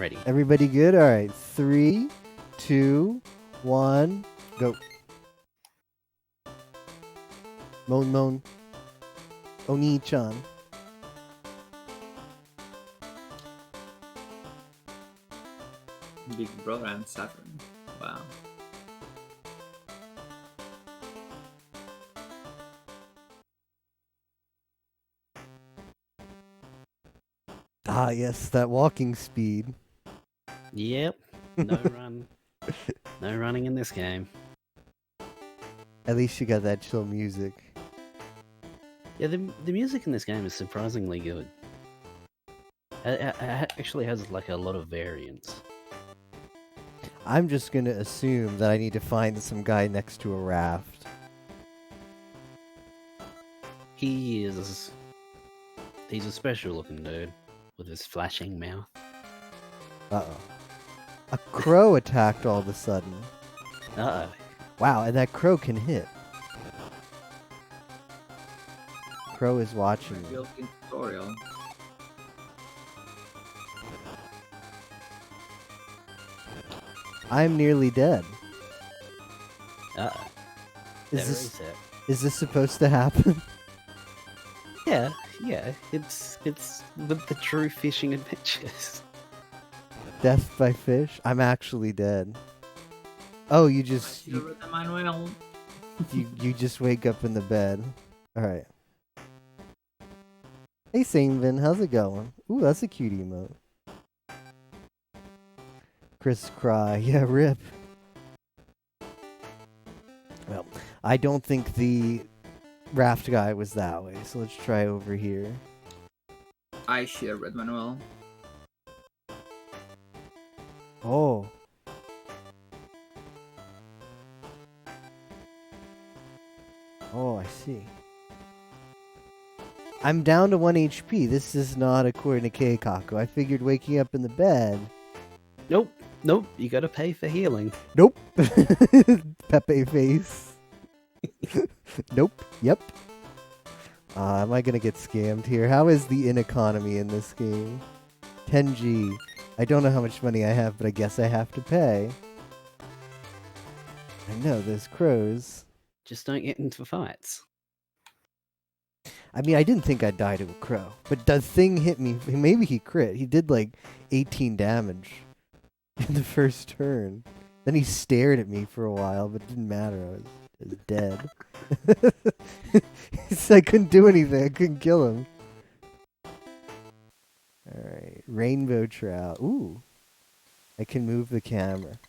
ready. Everybody good? All right. 3, 2, 1, go. Mon. Oni-chan. Big Brother and Saturn. Wow. Ah, yes, that walking speed. Yep. No run. No running in this game. At least you got that chill music. Yeah, the music in this game is surprisingly good. It actually has like a lot of variance. I'm just gonna assume that I need to find some guy next to a raft. He's a special looking dude with his flashing mouth. Uh-oh. A crow attacked all of a sudden. Uh-oh. Wow, and that crow can hit. Crow is watching me. Built-in tutorial. I'm nearly dead. Uh-oh. Is this supposed to happen? Yeah. It's with the true fishing adventures. Death by fish? I'm actually dead. Oh, you just you just wake up in the bed. All right. Hey, Sanevin, how's it going? Ooh, that's a cute emote. Chris Cry, yeah, rip. Well, I don't think the raft guy was that way, so let's try over here. I should have read manual. Oh. Oh, I see. I'm down to 1 HP. This is not according to Keikaku. I figured waking up in the bed. Nope. You gotta pay for healing. Nope. Pepe face. Nope. Yep. Am I gonna get scammed here? How is the in-economy in this game? 10G. I don't know how much money I have, but I guess I have to pay. I know, there's crows. Just don't get into fights. I mean, I didn't think I'd die to a crow, but the thing hit me. Maybe he crit. He did like 18 damage in the first turn. Then he stared at me for a while, but it didn't matter. I was dead. I couldn't do anything. I couldn't kill him. Alright. Rainbow trout. Ooh. I can move the camera.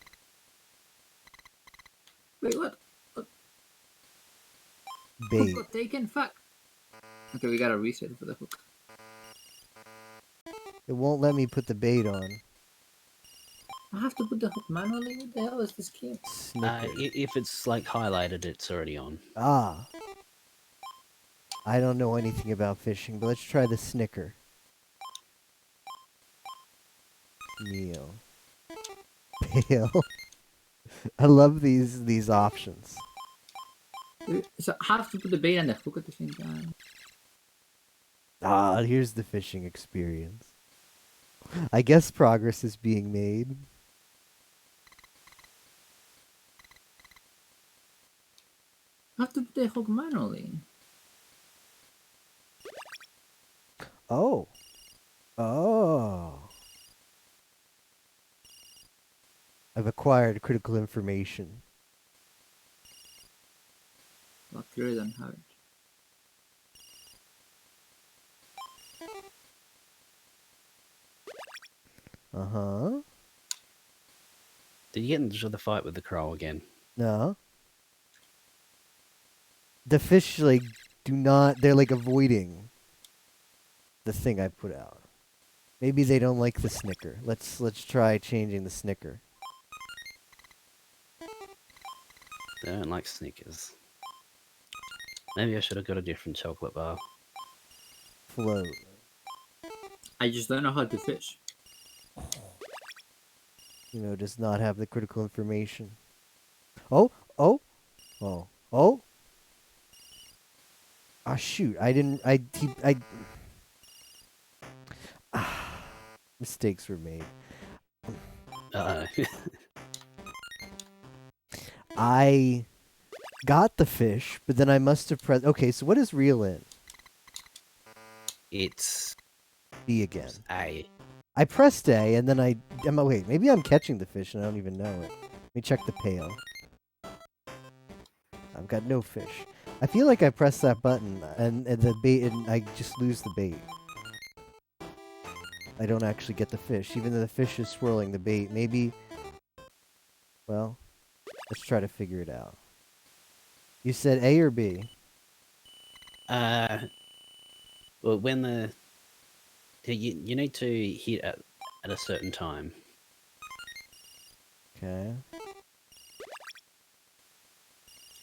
Wait, what? Bait. Hook got taken? Fuck. Okay, we gotta reset for the hook. It won't let me put the bait on. I have to put the hook manually? What the hell is this game? If it's like highlighted, it's already on. Ah. I don't know anything about fishing, but let's try the snicker. Meal. Pail. I love these options. So I have to put the bait and the hook at the same time. Ah, here's the fishing experience. I guess progress is being made. I have to put the hook manually. Oh. Oh. I've acquired critical information. Luckier than hard. Uh-huh. Did you get into the fight with the crow again? No. The fish, like, they're, like, avoiding the thing I put out. Maybe they don't like the snicker. Let's try changing the snicker. They don't like Snickers. Maybe I should have got a different chocolate bar. Float. I just don't know how to fish. You know, does not have the critical information. Oh. Ah, shoot. Mistakes were made. Uh, I got the fish, but then I must have pressed. Okay, so what is reel in? it's B again. A. I pressed A, and then wait, maybe I'm catching the fish and I don't even know it. Let me check the pail. I've got no fish. I feel like I press that button and the bait, and I just lose the bait. I don't actually get the fish, even though the fish is swirling the bait. Maybe. Well, let's try to figure it out. You said A or B? Well, when you need to hit at a certain time. Okay.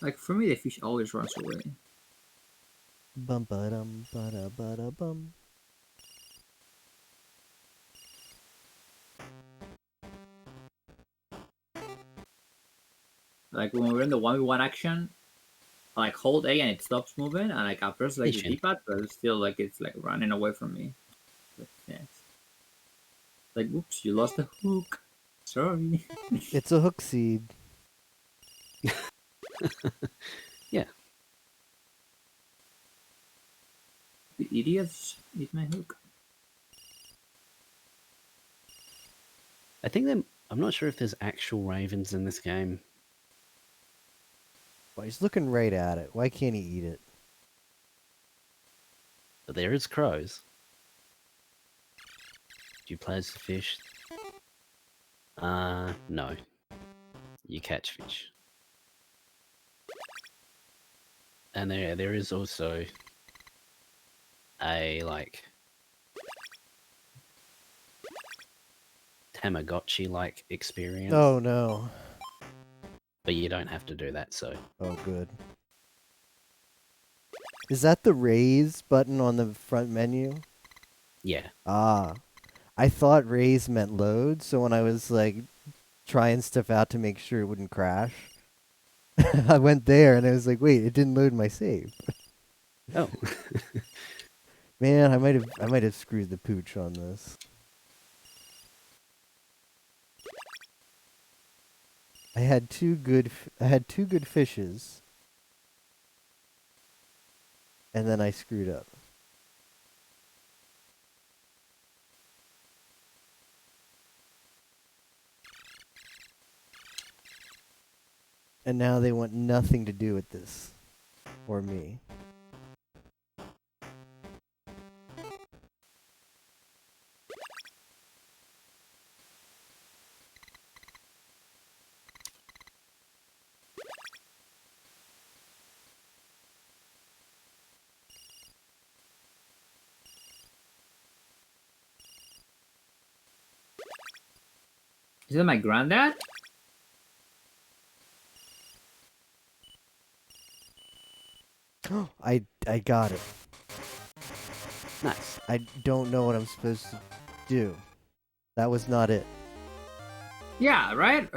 Like for me, the fish always runs away. Bum ba dum ba da ba da bum. Like when we're in the 1v1 action, I like hold A and it stops moving, and like I press like the Patient. D-pad, but it's still like it's like running away from me. Like, thanks. Like, oops, you lost the hook. Sorry. It's a hook seed. Yeah. You idiots, eat my hook. I think I'm not sure if there's actual ravens in this game. Well, he's looking right at it. Why can't he eat it? But there is crows. Do you play as the fish? No. You catch fish. And there is also a like Tamagotchi like experience. Oh no. But you don't have to do that, so Oh good. Is that the raise button on the front menu? yeah. Ah. I thought raise meant load, so when I was like trying stuff out to make sure it wouldn't crash, I went there and I was like, wait, it didn't load my save. Oh. Man, I might have screwed the pooch on this. I had two good fishes, and then I screwed up. And now they want nothing to do with this or me. Is that my granddad? I got it. Nice. I don't know what I'm supposed to do. That was not it. Yeah, right?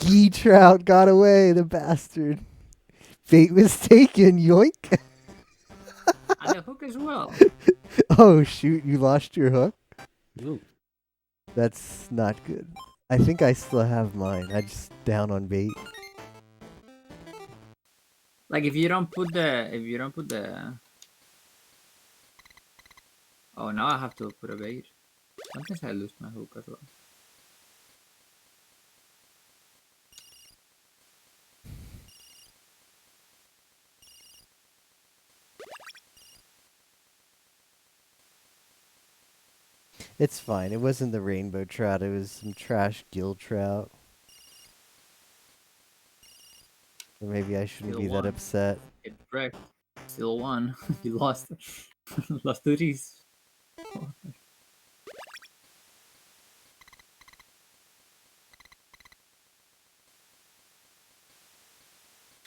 Gee trout got away, the bastard. Fate was taken, yoink. And the hook as well. Oh shoot, you lost your hook? Ooh. That's not good. I think I still have mine. I just down on bait. Like if you don't put the oh, now I have to put a bait. Sometimes I lose my hook as well. It's fine. It wasn't the rainbow trout. It was some trash gill trout. Or maybe I shouldn't Still be that won. upset. Get wrecked. Still won. You lost. Lost to this.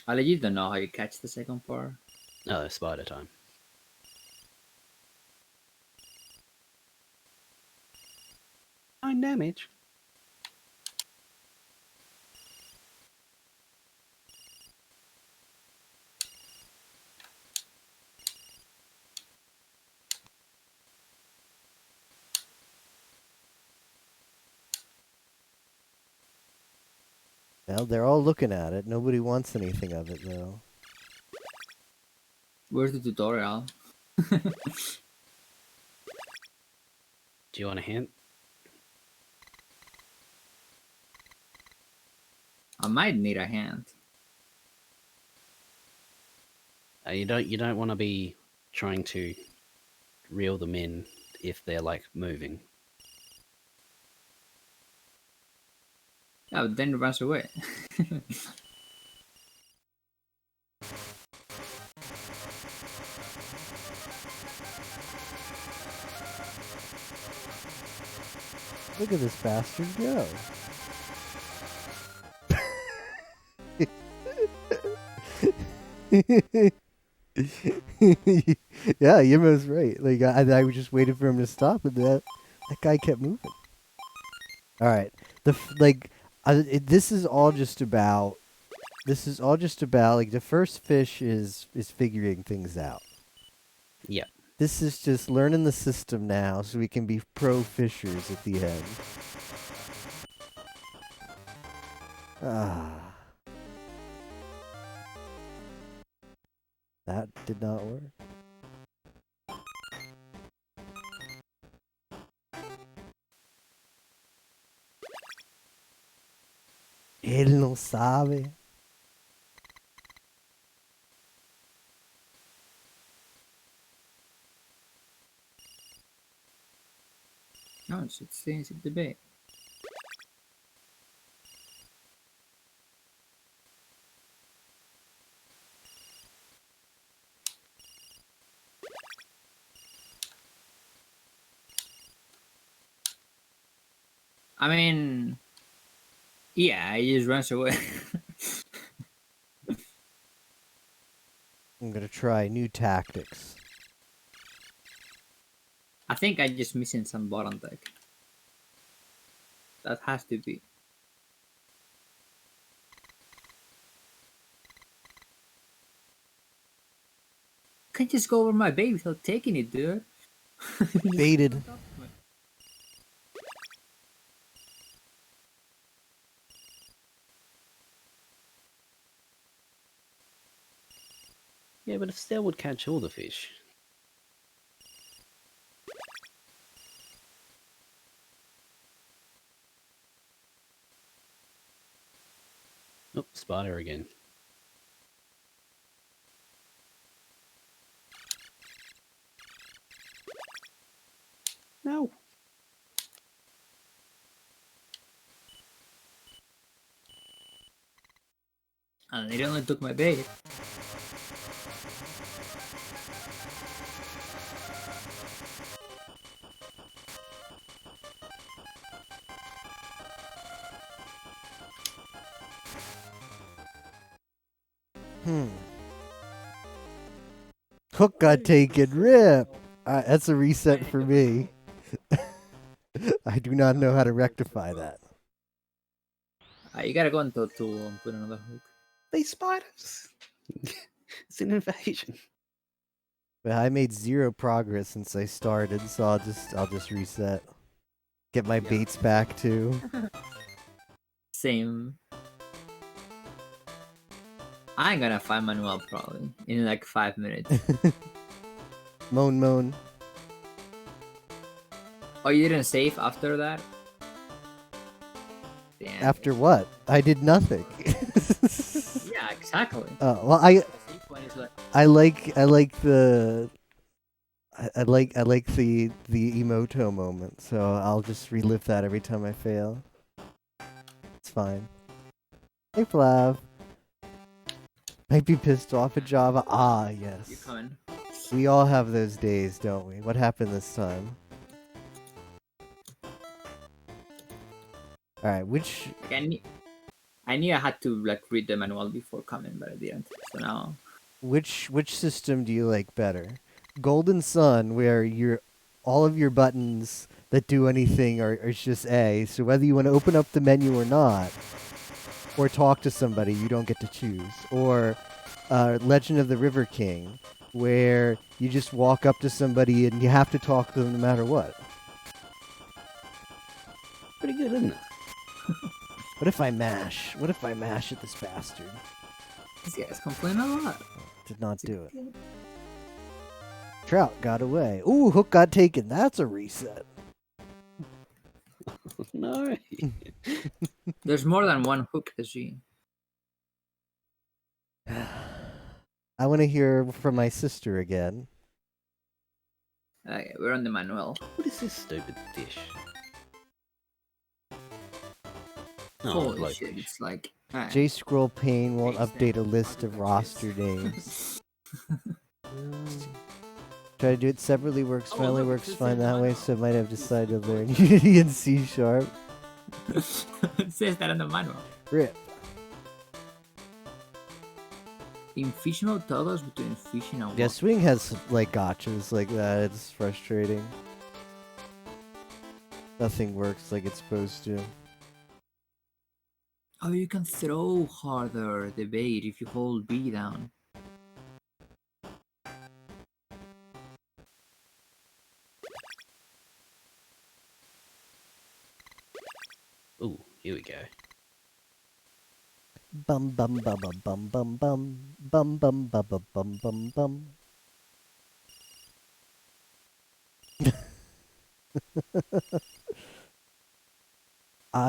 I legit don't know how you catch the second part. Oh, spider time. 9 damage. Well, they're all looking at it. Nobody wants anything of it, though. Where's the tutorial? Do you want a hint? I might need a hand. You don't want to be trying to reel them in if they're like moving. Yeah, but then it runs away. Look at this bastard go. Yeah, Yimo's right. Like I was just waiting for him to stop, and that guy kept moving. All right, this is all just about. This is all just about like the first fish is figuring things out. Yeah. This is just learning the system now, so we can be pro fishers at the end. Ah. That did not work. Él no sabe. No, it's a debate. I mean, yeah, he just runs away. I'm gonna try new tactics. I think I'm just missing some bottom deck. That has to be. Can't just go over my bait without taking it, dude. Baited. Yeah, but if Steel would catch all the fish. Oh, spider again. No. And it only took my bait. Hook got taken. Rip. That's a reset for me. I do not know how to rectify that. You gotta go into to put another hook. These spiders. It's an invasion. But I made 0 progress since I started, so I'll just reset. Get my baits back too. Same. I'm gonna find Manuel probably in like 5 minutes. Moan. Oh, you didn't save after that? Damn. After what? I did nothing. Yeah, exactly. Well, I like the emoto moment, so I'll just relive that every time I fail. It's fine. Hey Flav. Might be pissed off at Java. Ah, yes. You coming? We all have those days, don't we? What happened this time? Alright, which... I knew I had to like read the manual before coming, but I didn't. So now... Which system do you like better? Golden Sun, where all of your buttons that do anything are just A, so whether you want to open up the menu or not, or talk to somebody, you don't get to choose. Or Legend of the River King, where you just walk up to somebody and you have to talk to them no matter what. Pretty good, isn't it? What if I mash? What if I mash at this bastard? These guys complain a lot. Did not do it. Trout got away. Ooh, hook got taken. That's a reset. No. There's more than one hook, SG. I want to hear from my sister again. Okay, we're on the manual. What is this stupid dish? Oh, Holy blowfish. shit, it's like... alright. J-Scroll Pain won't Makes update a sense. list of roster names. Try to do it separately works Oh, finally look, works it's the fine same that way, manual. so I might have decided to learn Unity and C#. It says that on the manual. Rip. In fishing mode toggles between fishing and Yeah, walking. Swing has like gotchas like that. It's frustrating. Nothing works like it's supposed to. Oh, you can throw harder the bait if you hold B down. Ooh, here we go. Bum bum bum bum bum bum bum bum bum bum bum bum bum.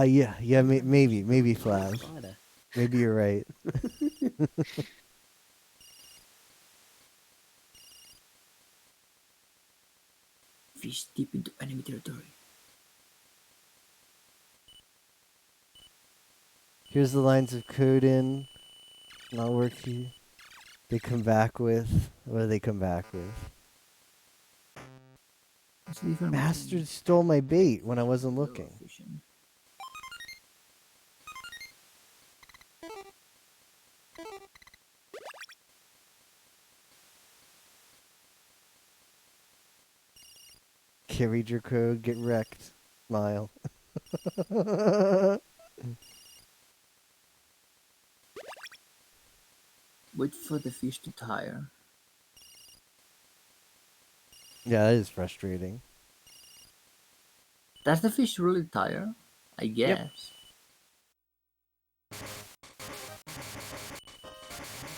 Yeah, maybe Flav. Spider. Maybe you're right. Fish deep into enemy territory. Here's the lines of code in. Not working. They come back with. What do they come back with? What's the difference Bastard between stole my bait when I wasn't lure looking. fishing? Can't read your code, get wrecked. Smile. Wait for the fish to tire. Yeah, that is frustrating. Does the fish really tire? I guess.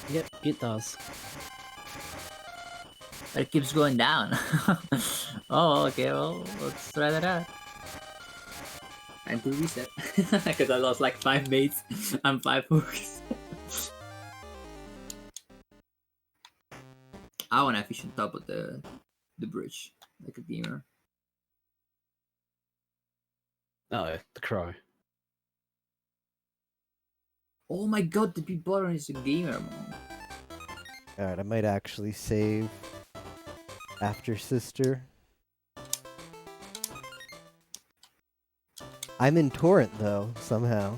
Yep, it does. But it keeps going down. Oh, okay, well, let's try that out. And to reset. Because I lost like 5 baits and 5 hooks. I wanna fish on top of the bridge, like a gamer. Oh, the crow. Oh my god, the big button is a gamer, man. Alright, I might actually save after sister. I'm in torrent though, somehow.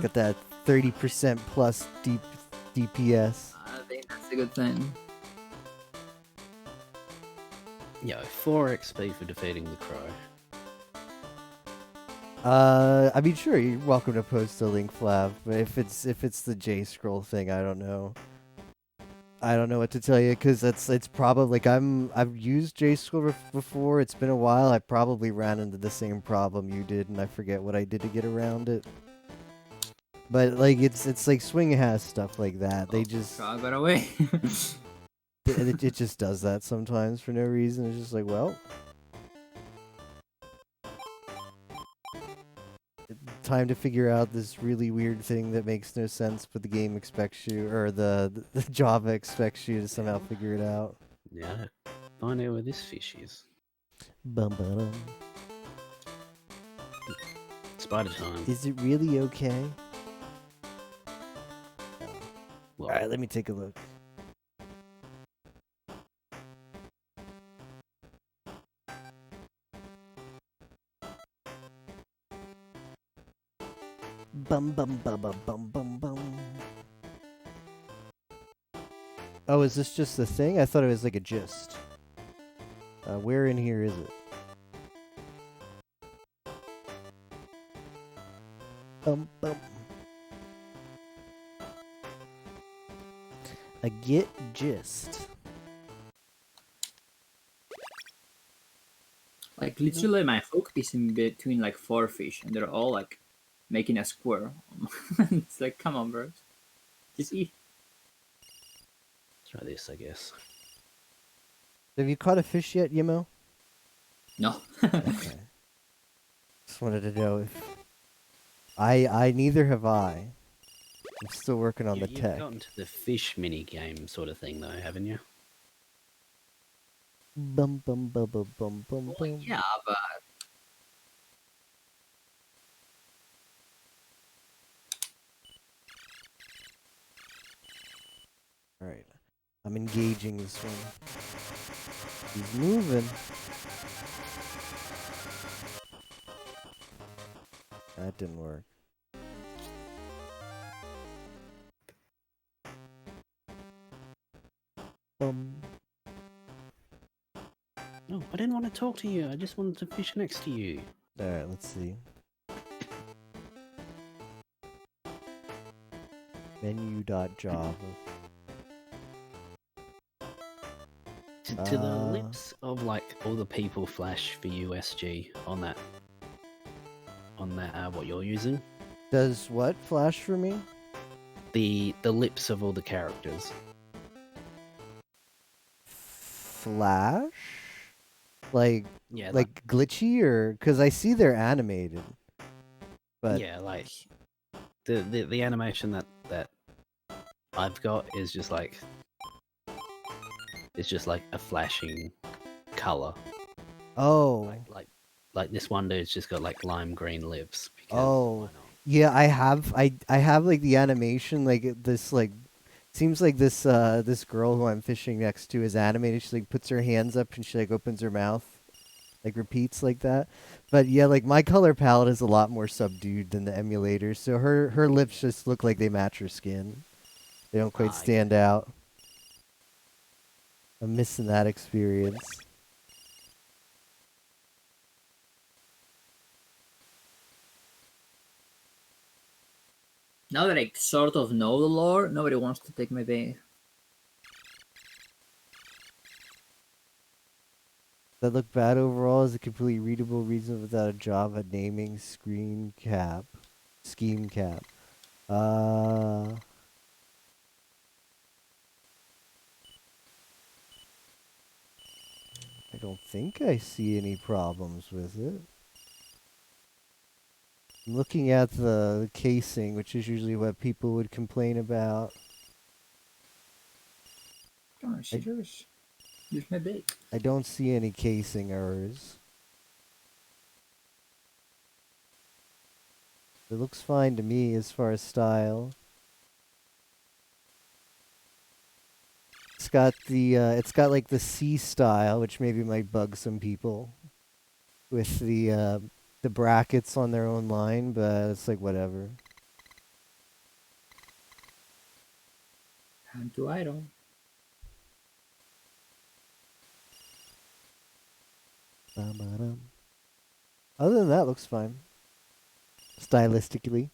Got that 30% plus DPS. I think that's a good thing. Yo, 4 XP for defeating the crow. I mean, sure, you're welcome to post a link, Flav. But if it's the J scroll thing, I don't know. I don't know what to tell you because it's probably like I've used J scroll before. It's been a while. I probably ran into the same problem you did, and I forget what I did to get around it. But like it's like Swing has stuff like that. They just I got away. it just does that sometimes for no reason. It's just like, well, time to figure out this really weird thing that makes no sense, but the game expects you, or the Java expects you to somehow figure it out. Yeah, find out where this fish is. Bum bum. Spider time. Is it really okay? Well, Alright, let me take a look. Bum bum bum bum bum bum bum. Oh, is this just the thing? I thought it was like a gist. Where in here is it? Bum bum. A get gist. Like literally, my hook is in between like 4 fish, and they're all like making a square. It's like, come on, bro. Just eat. Try this, I guess. Have you caught a fish yet, Yimo? No. Okay. Just wanted to know if I neither have I. I'm still working on the You've tech. gotten to the fish mini game sort of thing, though, haven't you? Bum bum bum bum bum bum Well, bum. yeah, but All right. I'm engaging this one. He's moving. That didn't work. Bum. No, I didn't want to talk to you. I just wanted to fish next to you. All right, let's see. Menu.java. To the lips of like all the people flash for USG on that what you're using. Does what flash for me? The lips of all the characters. Flash? Like Yeah, like glitchy or because I see they're animated. But yeah, like the animation that I've got is just like a flashing color. oh. Like this one dude's just got like lime green lips. Because Oh. why not? Yeah, I have like the animation like this like seems like this girl who I'm fishing next to is animated. She like puts her hands up and she like opens her mouth, like repeats like that. But yeah, like my color palette is a lot more subdued than the emulator, so her lips just look like they match her skin. They don't quite stand out. I'm missing that experience. now that I sort of know the lore, nobody wants to take my bait. That look bad overall is a completely readable reason without a Java naming scheme cap. I don't think I see any problems with it. I'm looking at the casing, which is usually what people would complain about. Come on, shooters. Use my bait. I don't see any casing errors. It looks fine to me as far as style. It's got like the C style, which maybe might bug some people with the brackets on their own line, but it's like whatever. Time to idle. Ba-ba-dum. Other than that, looks fine. Stylistically.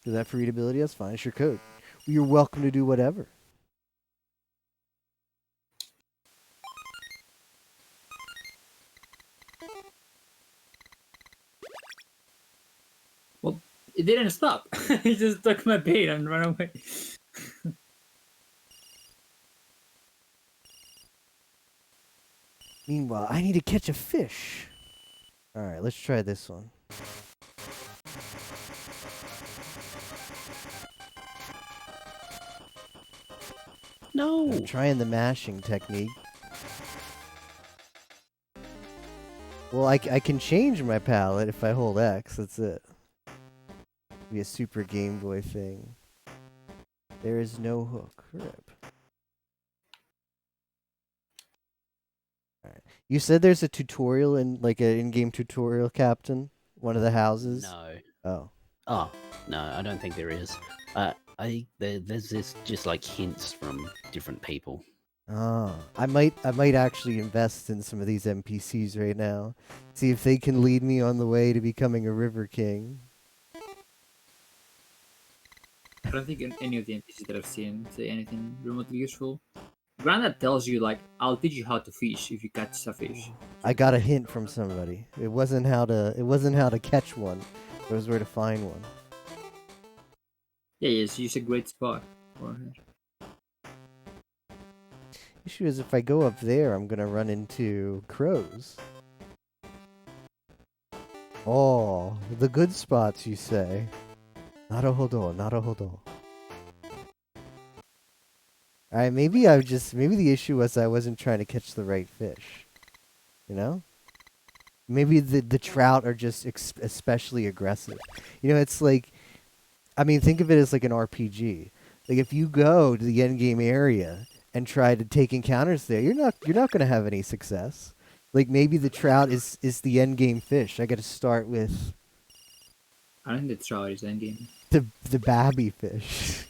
Is that for readability? That's fine. It's your code. You're welcome to do whatever. Well, it didn't stop. He just took my bait and ran away. Meanwhile, I need to catch a fish. Alright, let's try this one. No. I'm trying the mashing technique. Well, I can change my palette if I hold X. That's it. Be a Super Game Boy thing. There is no hook. Rip. Alright. You said there's a tutorial in like an in-game tutorial, Captain. One of the houses. No. Oh. Oh no, I don't think there is. There's this just like hints from different people. Oh, I might actually invest in some of these NPCs right now. See if they can lead me on the way to becoming a River King. I don't think any of the NPCs that I've seen say anything remotely useful. Granddad tells you like, "I'll teach you how to fish if you catch a fish." I got a hint from somebody. It wasn't how to catch one. It was where to find one. Yeah, yes, use a great spot for it. Issue is if I go up there, I'm gonna run into crows. Oh, the good spots, you say? Naruhodo, naruhodo. Alright, maybe the issue was I wasn't trying to catch the right fish. You know? Maybe the trout are just especially aggressive. You know, it's like, I mean, think of it as like an RPG. Like if you go to the end game area and try to take encounters there, you're not going to have any success. Like maybe the trout is the end game fish. I got to start with I think the trout is endgame. the babby fish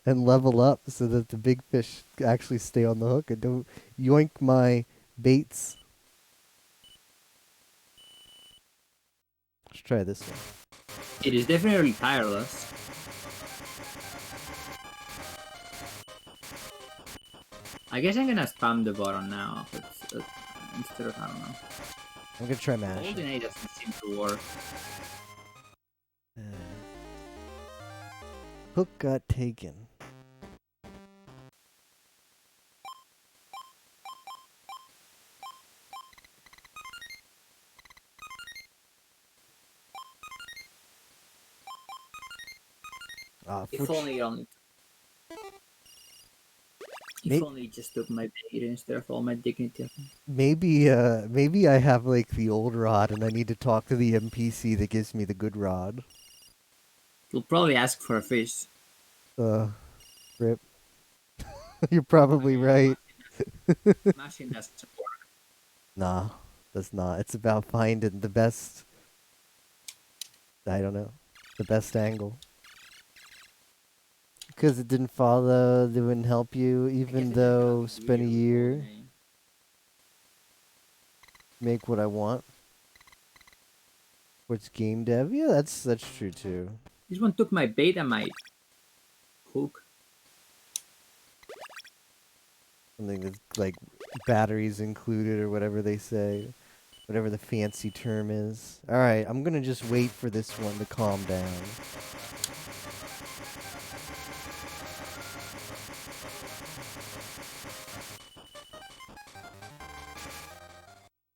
and level up so that the big fish actually stay on the hook and don't yoink my baits. Let's try this one. It is definitely tireless. I guess I'm gonna spam the button now, but instead of, I don't know. I'm gonna try mashing. Holding A doesn't seem to work. Hook got taken. If only If only he just took my bait instead of all my dignity. Maybe I have like the old rod and I need to talk to the NPC that gives me the good rod. He'll probably ask for a fish. Rip. You're probably right. Mashing doesn't work. Nah, that's not. It's about finding the best, I don't know, the best angle. Because it didn't follow, they wouldn't help you, even though spend a year, make what I want. What's game dev? Yeah, that's true too. This one took my bait and my hook. Something that's like batteries included or whatever they say. Whatever the fancy term is. Alright, I'm gonna just wait for this one to calm down.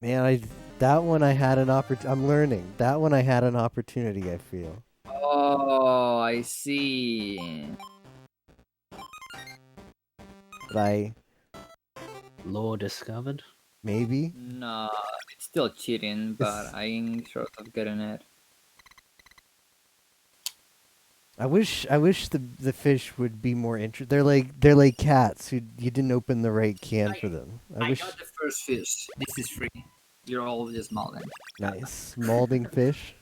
Man, that one I had an I'm learning. That one I had an opportunity, I feel. Oh, I see. But Law discovered. maybe. No, it's still cheating, but I'm sort of getting it. I wish the fish would be more interested. They're like cats who you didn't open the right can for them. I wish. got the first fish. This is free. You're all just molding. Nice. Molding fish.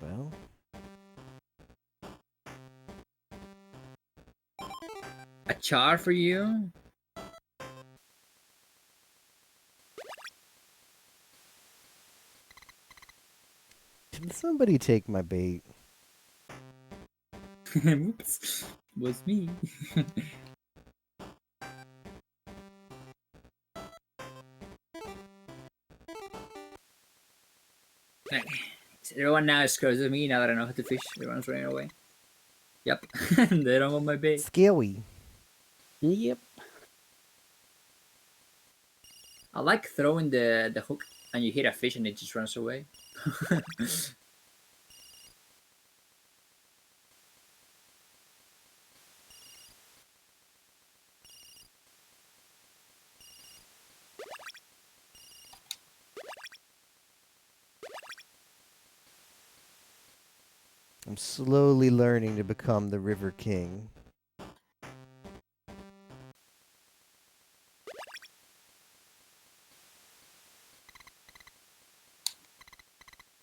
Well. A char for you? Can somebody take my bait? Oops. Was me. Okay. So everyone now is scared of me now that I know how to fish. Everyone's running away. Yep. They don't want my bait. Scary. Yep. I like throwing the hook and you hit a fish and it just runs away. I'm slowly learning to become the River King.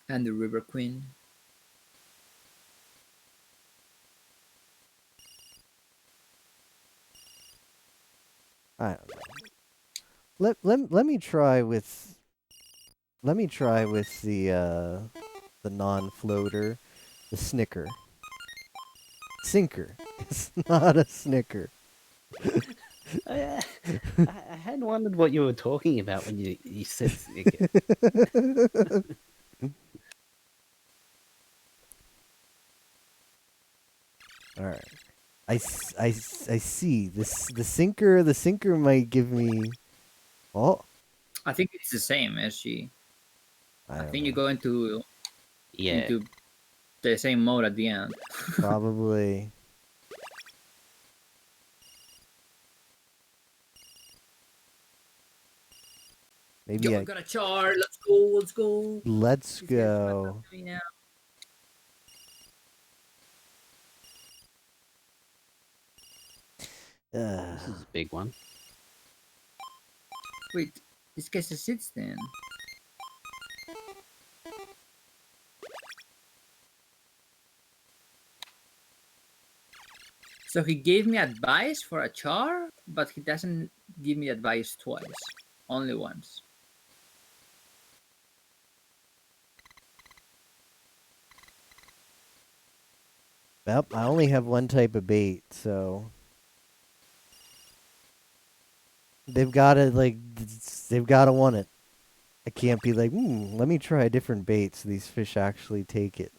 And the River Queen. I don't know. Let me try with the the non-floater, the snicker. Sinker. It's not a snicker. I had wondered what you were talking about when you said snicker. All right. I see. The sinker might give me. Oh, I think it's the same SG. I I don't think you know. go into Yeah. the same mode at the end. Probably. Maybe Yo, I got a char. Let's go. Let's go. let's These guys might go. talk to me now. This is a big one. Wait, this guy's a citizen. So he gave me advice for a char, but he doesn't give me advice twice. Only once. Well, I only have one type of bait, so they've got to they've got to want it. I can't be like, let me try a different bait so these fish actually take it.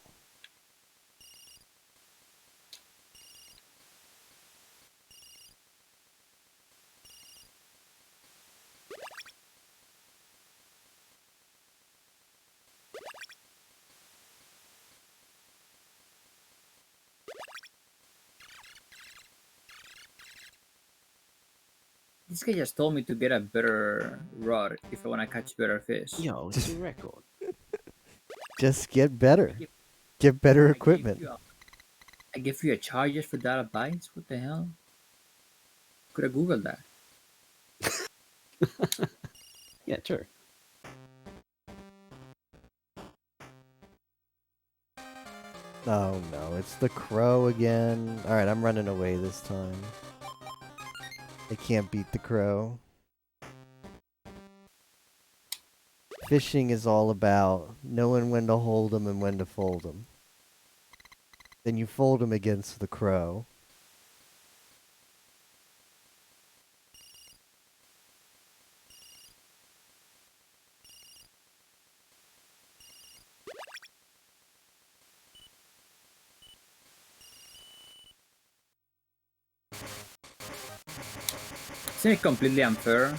This guy just told me to get a better rod if I want to catch better fish. Yo, it's a record. Just get better. I give- Get better I gave equipment. I give you a charge just for that advice? What the hell? Could have Googled that. Yeah, true. Oh no, it's the crow again. Alright, I'm running away this time. I can't beat the crow. Fishing is all about knowing when to hold them and when to fold them. Then you fold them against the crow. Isn't it completely unfair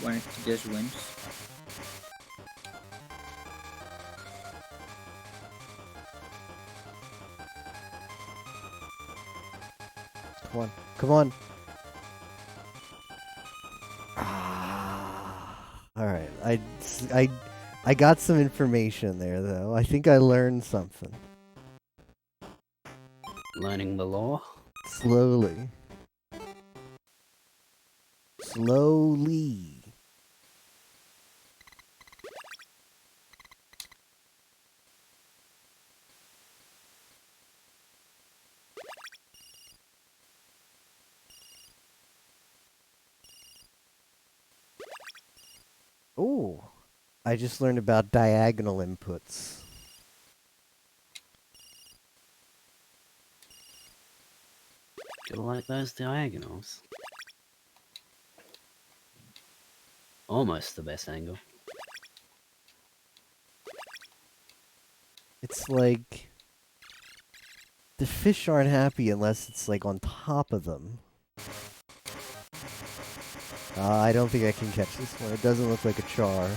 when it just wins? Come on. Come on. Ah. Alright, I got some information there though. I think I learned something. Learning the law. Slowly. Slowly. Oh, I just learned about diagonal inputs. Gotta like those diagonals. Almost the best angle. It's like the fish aren't happy unless it's like on top of them. I don't think I can catch this one. It doesn't look like a char.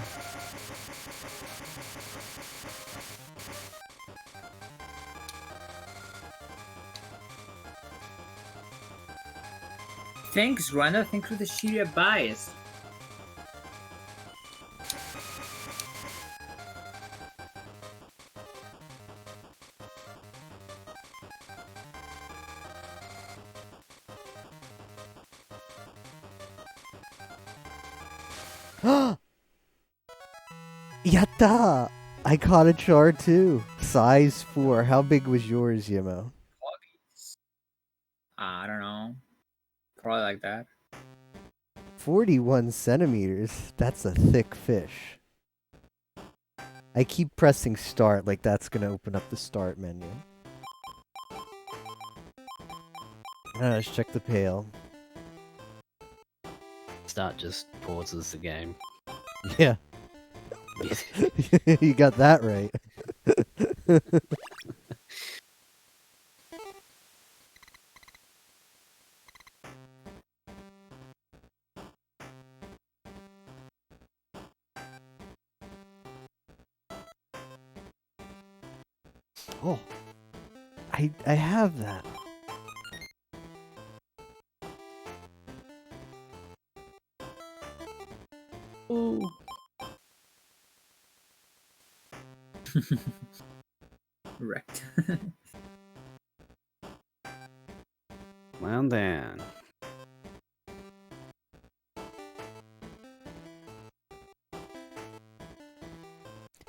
Thanks, Rwanda. Thanks for the shitty advice. Yatta! I caught a char too. Size 4. How big was yours, Yimo? I don't know. Probably like that. 41 centimeters. That's a thick fish. I keep pressing start like that's gonna open up the start menu. Let's check the pail. Start just pauses the game. Yeah. You got that right. Oh. I have that. Ooh. Wrecked. Well then.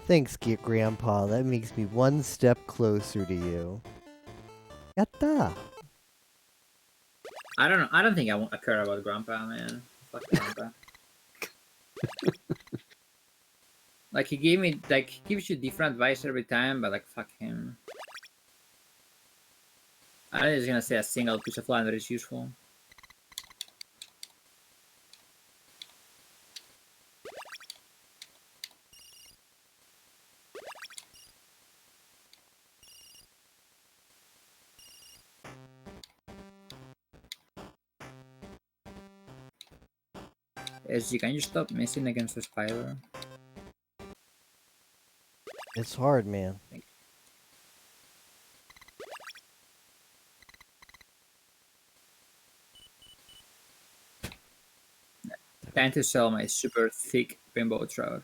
Thanks, Grandpa. That makes me one step closer to you. Yatta! I don't know. I don't think I care about Grandpa, man. Fuck Grandpa. Like he gave me he gives you different advice every time, but like fuck him. I'm just gonna say a single piece of land that is useful. SG, can you stop missing against the spider? It's hard, man. Trying to sell my super thick rainbow trout.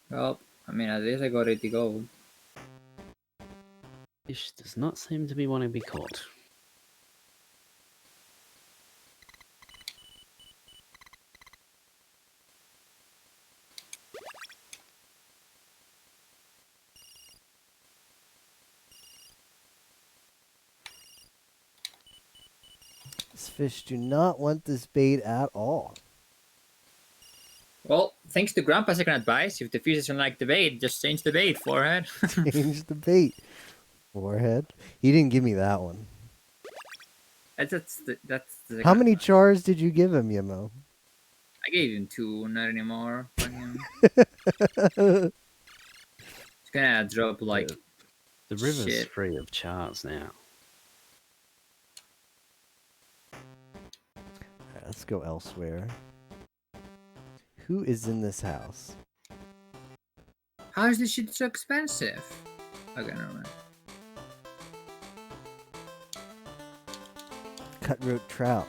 Well, I mean, at least I got it to go. Fish does not seem to be wanting to be caught. These fish do not want this bait at all. Well, thanks to Grandpa's second advice, if the fish doesn't like the bait, just change the bait, forehead. Change the bait. Forehead. He didn't give me that one. that's the How many advice. chars did you give him, Yemo? I gave him 2, not anymore. Fuck him. It's gonna drop like The river's shit. free of chars now. Alright, let's go elsewhere. Who is in this house? How is this shit so expensive? Okay, never mind. Cutthroat trout.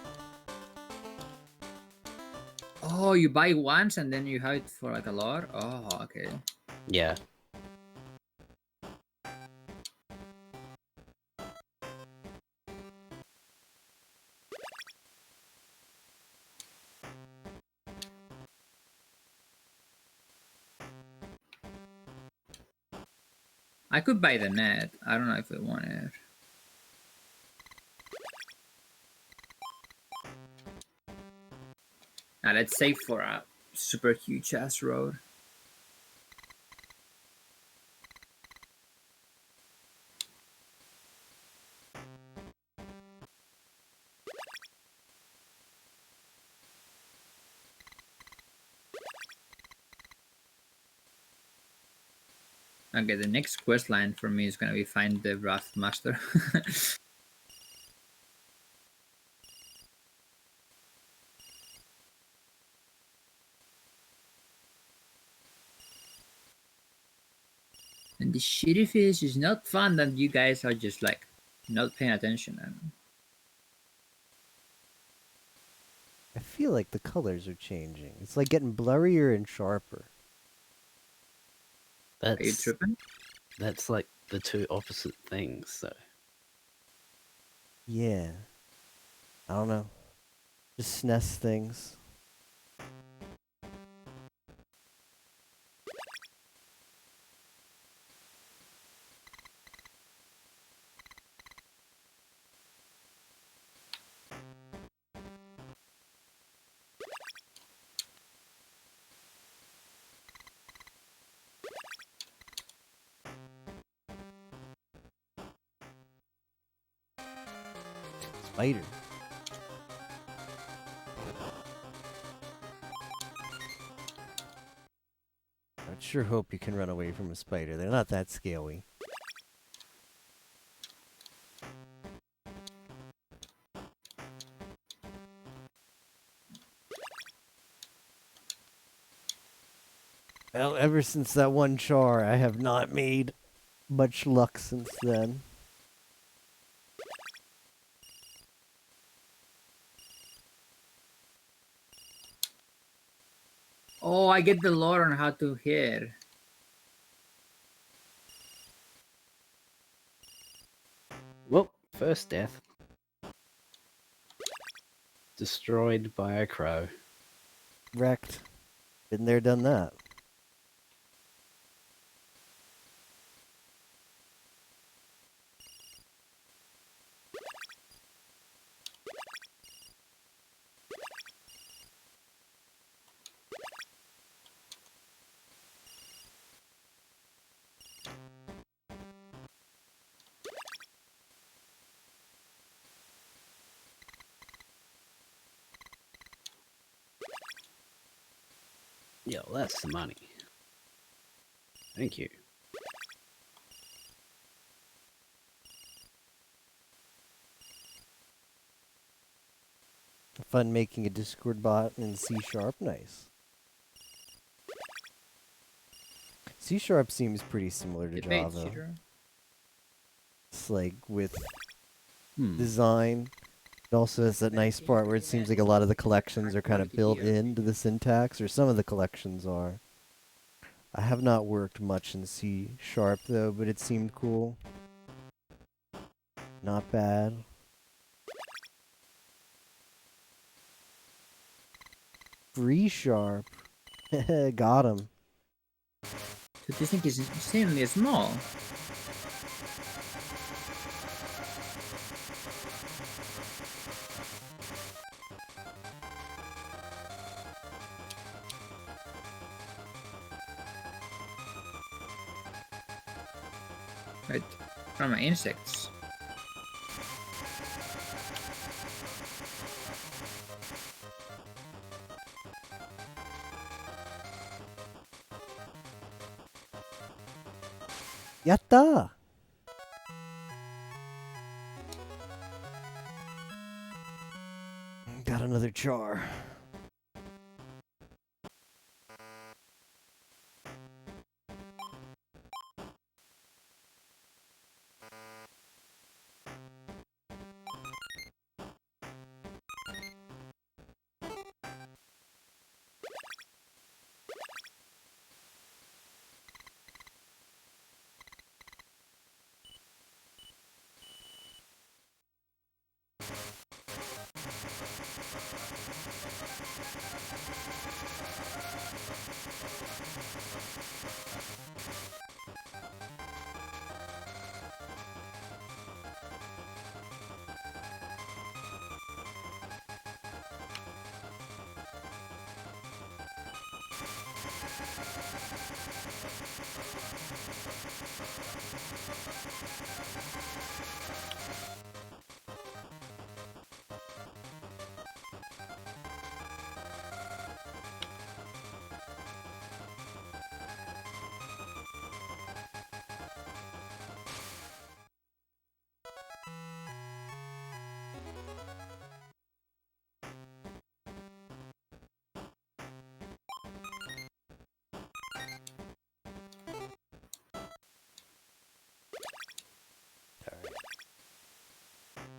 Oh, you buy once and then you have it for like a lot? Oh, okay. Yeah. I could buy the net. I don't know if I want it. Now let's save for a super huge ass road. Okay, the next quest line for me is gonna be find the Wrath Master. And the shitty fish is not fun that you guys are just like not paying attention. I feel like the colors are changing. It's like getting blurrier and sharper. Are you That's tripping? that's like the two opposite things, so Yeah. I don't know. Just SNES things. Spider. I'd sure hope you can run away from a spider. They're not that scary. Well, ever since that one char, I have not made much luck since then. Oh, I get the lore on how to hit. Well, first death. Destroyed by a crow. Wrecked. Been there, done that. Yeah, well, that's the money. Thank you. Fun making a Discord bot in C#. Nice. C# seems pretty similar to Debate, Java. shooter. It's like with Hmm. design. It also has that nice part where it seems like a lot of the collections are kind of built into the syntax, or some of the collections are. I have not worked much in C# though, but it seemed cool. Not bad. Free Sharp. Got him. So this thing is insanely small. Right, from my insects. Yatta! Got another char.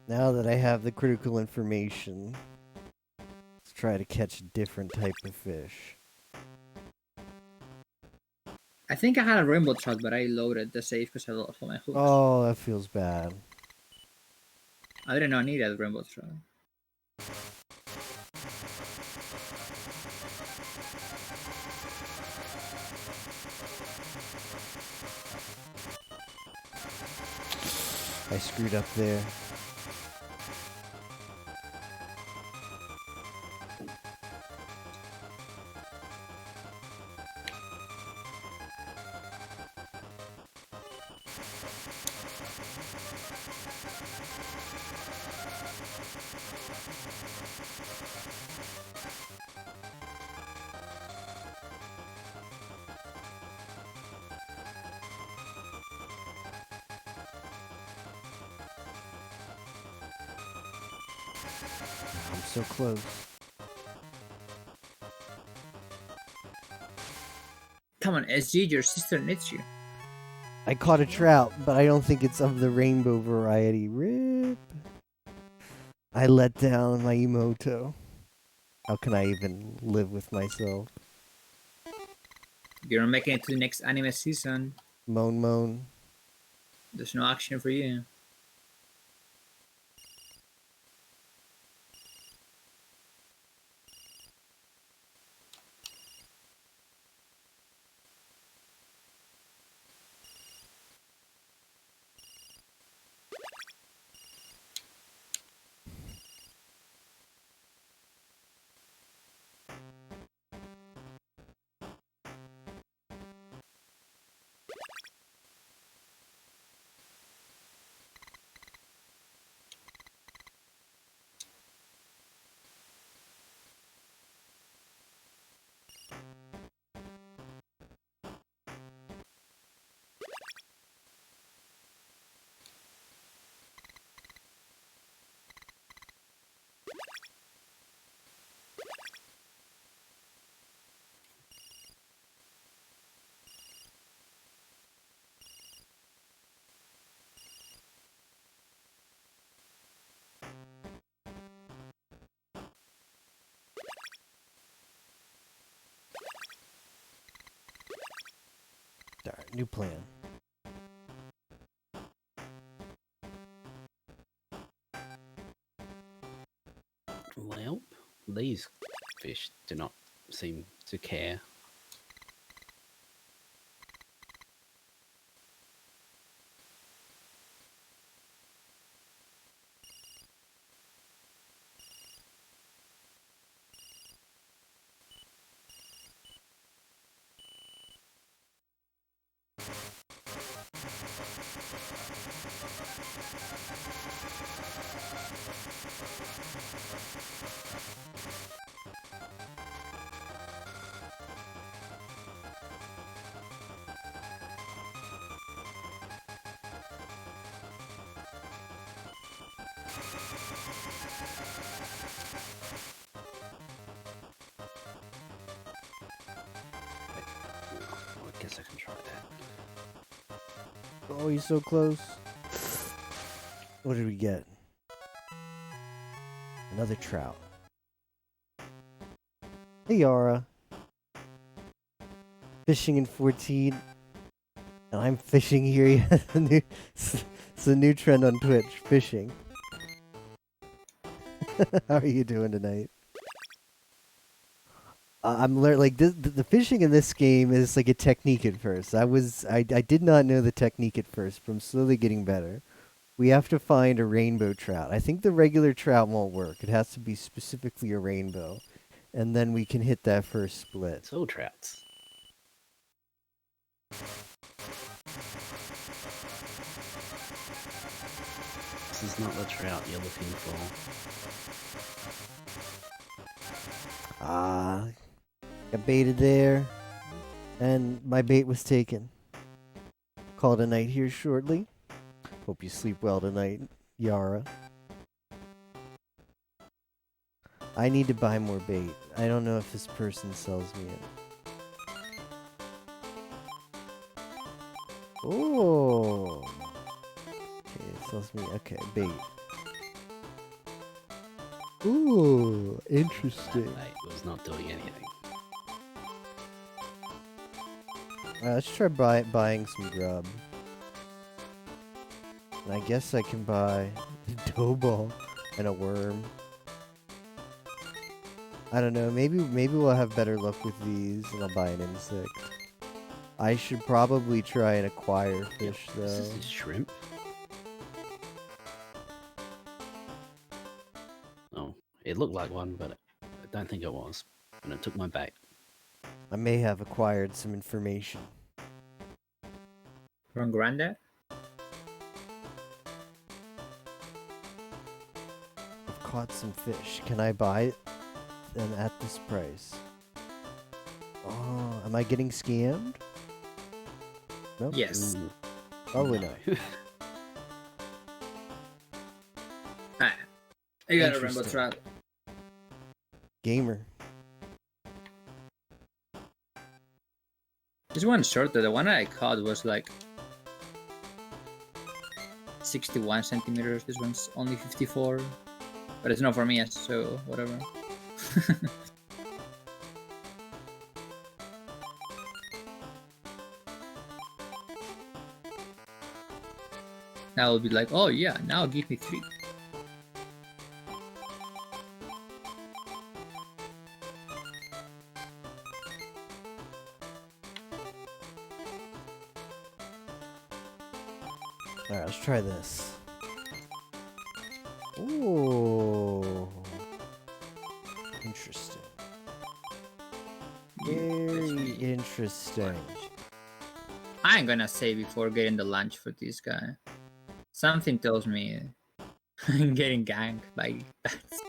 Now that I have the critical information, let's try to catch a different type of fish. I think I had a rainbow trout, but I loaded the save because I lost all my hooks. Oh, that feels bad. I didn't know I needed a rainbow trout. I screwed up there. I'm so close. Come on, SG, your sister needs you. I caught a trout, but I don't think it's of the rainbow variety. Rip. I let down my emoto. How can I even live with myself? You're not making it to the next anime season. Moan moan. There's no action for you. Alright, new plan. Well, these fish do not seem to care. I guess I can try that. Oh, he's so close. What did we get? Another trout. Hey, Yara. Fishing in 14. And I'm fishing here. It's a new trend on Twitch. Fishing. How are you doing tonight? I'm learning like the fishing in this game is like a technique at first. I did not know the technique at first, but I'm slowly getting better. We have to find a rainbow trout. I think the regular trout won't work. It has to be specifically a rainbow, and then we can hit that first split. Soul trouts. This is not the trout you're looking for. Got baited there, and my bait was taken. Call it a night here shortly. Hope you sleep well tonight, Yara. I need to buy more bait. I don't know if this person sells me it. Oh. Okay, it sells me. Okay, bait. Ooh, interesting. That bait was not doing anything. Let's try buying some grub. And I guess I can buy a dough ball and a worm. I don't know. Maybe we'll have better luck with these, and I'll buy an insect. I should probably try and acquire fish, though. This is shrimp. Oh, it looked like one, but I don't think it was. And it took my bait. I may have acquired some information. From Granddad? I've caught some fish. Can I buy them at this price? Oh, am I getting scammed? Nope. Yes. Ooh. Probably not. I got a rainbow Interesting. trout. Gamer. This one's shorter. The one I caught was like 61 centimeters. This one's only 54. But it's not for me, so whatever. Now I'll be like, oh yeah, now give me 3. Alright, let's try this. Ooh. Interesting. Very interesting. I ain't gonna say before getting the lunch for this guy. Something tells me I'm getting ganked by bats.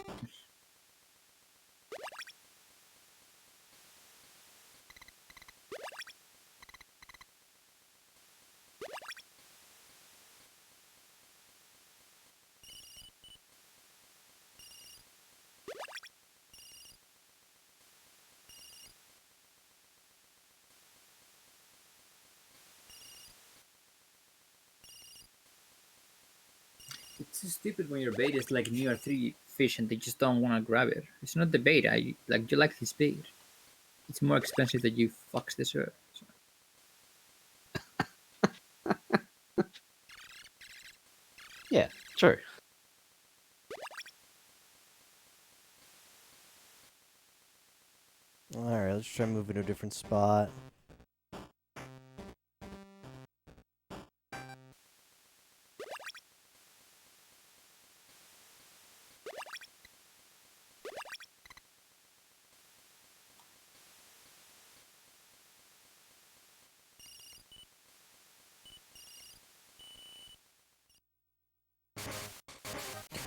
It's so stupid when your bait is like near 3 fish and they just don't want to grab it. It's not the bait. You like this bait. It's more expensive that you fucks this earth. So. Yeah, true. Alright, let's try moving to a different spot.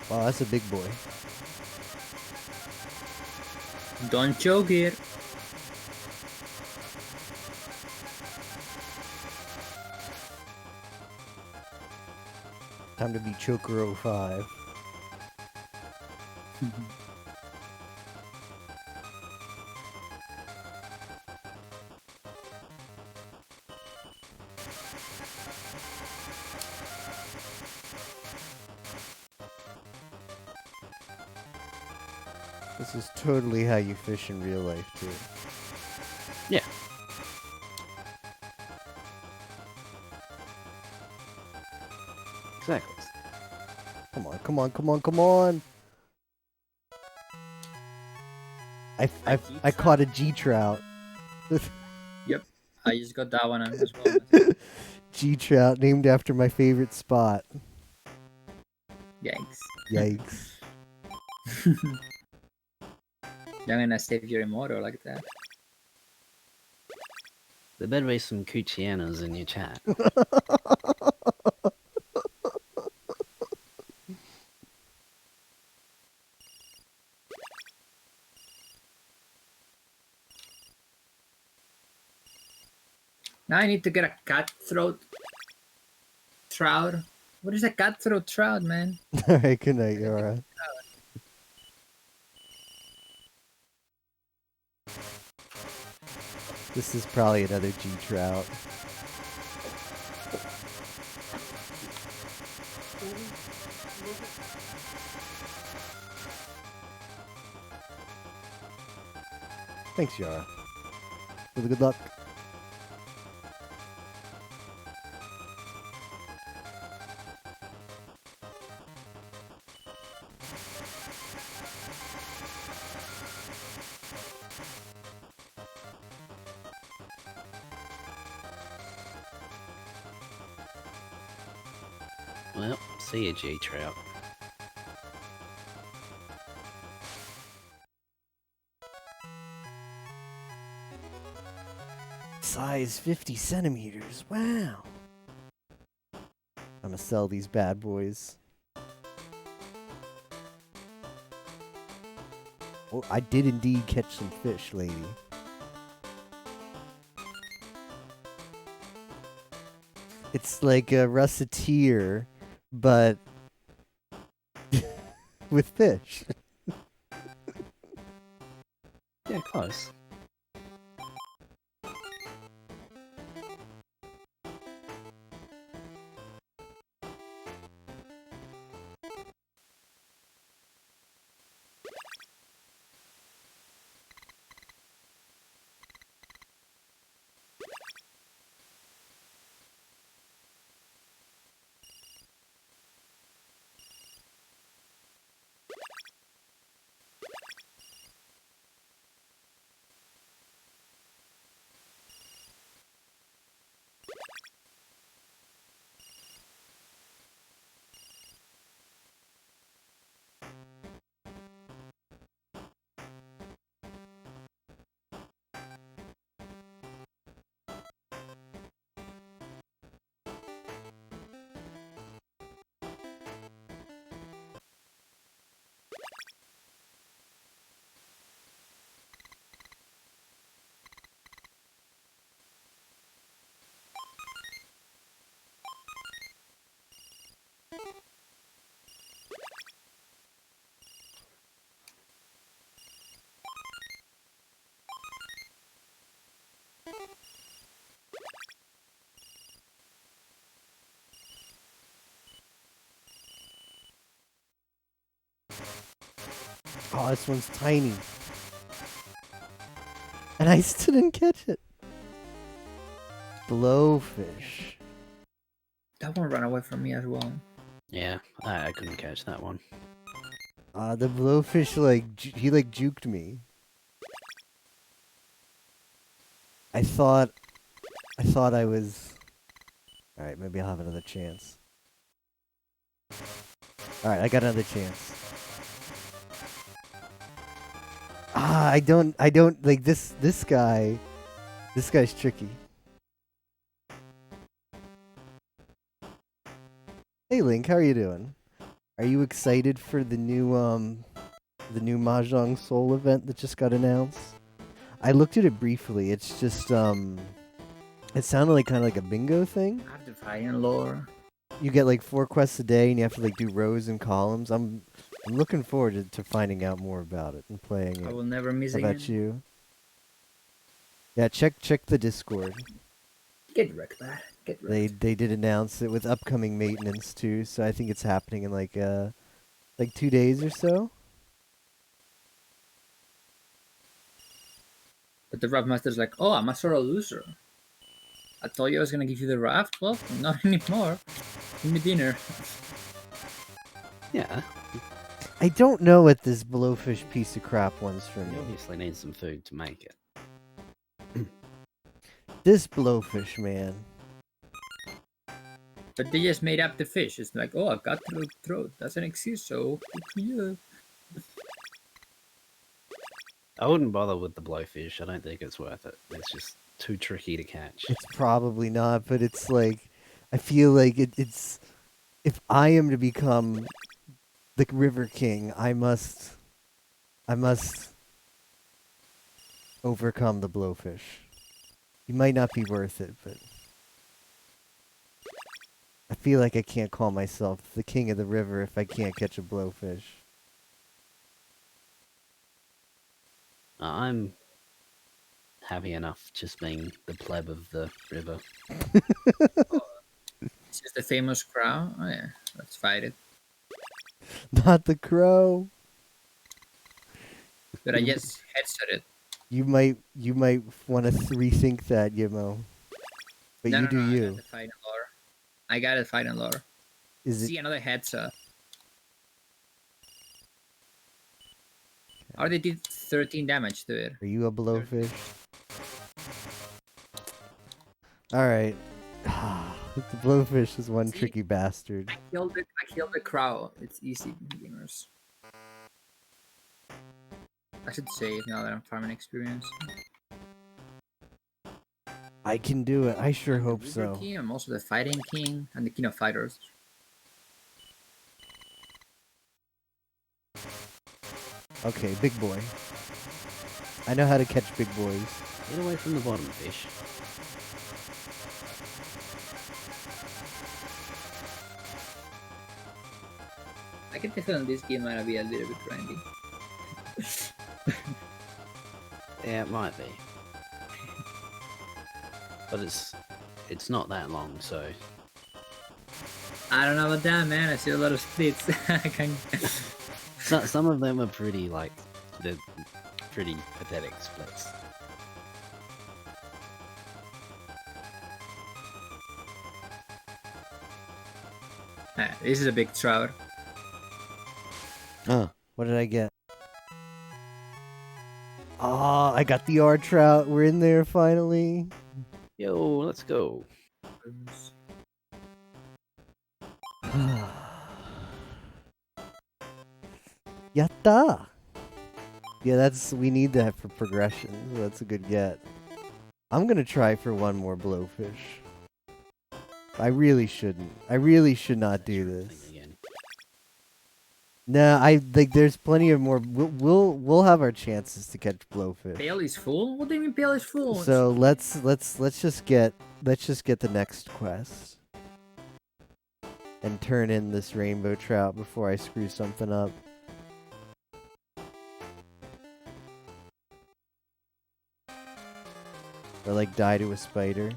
Wow, that's a big boy. Don't choke it. Time to be Choker 05. This is totally how you fish in real life, too. Yeah. Exactly. Come on, come on, come on, come on! I caught a G trout. Yep, I just got that one as well. G trout named after my favorite spot. Yikes. Yikes. You're gonna save your immortal like that. There better be some Cuchianas in your chat. Now I need to get a cutthroat trout. What is a cutthroat trout, man? Alright, good night, Yara. This is probably another G trout. Thanks, Yara. For the good luck. Well, see you, G Trout. Size 50 centimeters. Wow. I'm gonna sell these bad boys. Oh, I did indeed catch some fish, lady. It's like a russeteer, but with fish. Yeah, close. Oh, this one's tiny. And I still didn't catch it. Blowfish. That one ran away from me as well. Yeah, I couldn't catch that one. The blowfish he juked me. I thought I was. All right, maybe I'll have another chance. All right, I got another chance. I don't like this guy. This guy's tricky. Hey Link, how are you doing? Are you excited for the new Mahjong Soul event that just got announced? I looked at it briefly. It's just it sounded like kind of like a bingo thing. I have to fight in lore. You get like 4 quests a day, and you have to like do rows and columns. I'm looking forward to finding out more about it and playing I it. will never miss How again. about you? Yeah, check the Discord. Get wrecked, man. Get wrecked. They did announce it with upcoming maintenance too, so I think it's happening in like 2 days or so. But the raft master's like, oh, I'm a sort of loser. I told you I was gonna give you the raft. Well, not anymore. Give me dinner. Yeah, I don't know what this blowfish piece of crap wants from you me. obviously need some food to make it. This blowfish, man. But they just made up the fish. It's like, oh, I've got the throat. Doesn't exist, so good for you. I wouldn't bother with the blowfish. I don't think it's worth it. It's just too tricky to catch. It's probably not, but it's like I feel like it's if I am to become the River King, I must overcome the blowfish. He might not be worth it, but I feel like I can't call myself the king of the river if I can't catch a blowfish. I'm happy enough just being the pleb of the river. It's just the famous crow. Oh yeah, let's fight it. Not the crow. But I just headset it. You might want to rethink that, Yimo. But No, you no, do no, I you. got the fight in lore. I got to fight in lore. Is it See another headset. Or they did 13 damage to it. Are you a blowfish? Alright. The blowfish is one See? tricky bastard. I killed the crow. It's easy, beginners. I should save now that I'm farming experience. I can do it. I sure hope River so. King, I'm also the fighting king and the king of fighters. Okay, big boy. I know how to catch big boys. Get away from the bottom, fish. I I get the feeling this game might be a little bit grindy. Yeah, it might be. But it's not that long, so I don't know about that, man. I see a lot of splits. I can... some of them are pretty they're pretty pathetic splits. This is a big trout. Oh, what did I get? Oh, I got the R trout. We're in there finally. Yo, let's go. Yatta! Yeah, we need that for progression. So that's a good get. I'm gonna try for one more blowfish. I really shouldn't. I really should not do this. Nah, there's plenty of more. We'll have our chances to catch blowfish. Pail is full? What do you mean pail is full? So let's just get the next quest and turn in this rainbow trout before I screw something up. Or like die to a spider.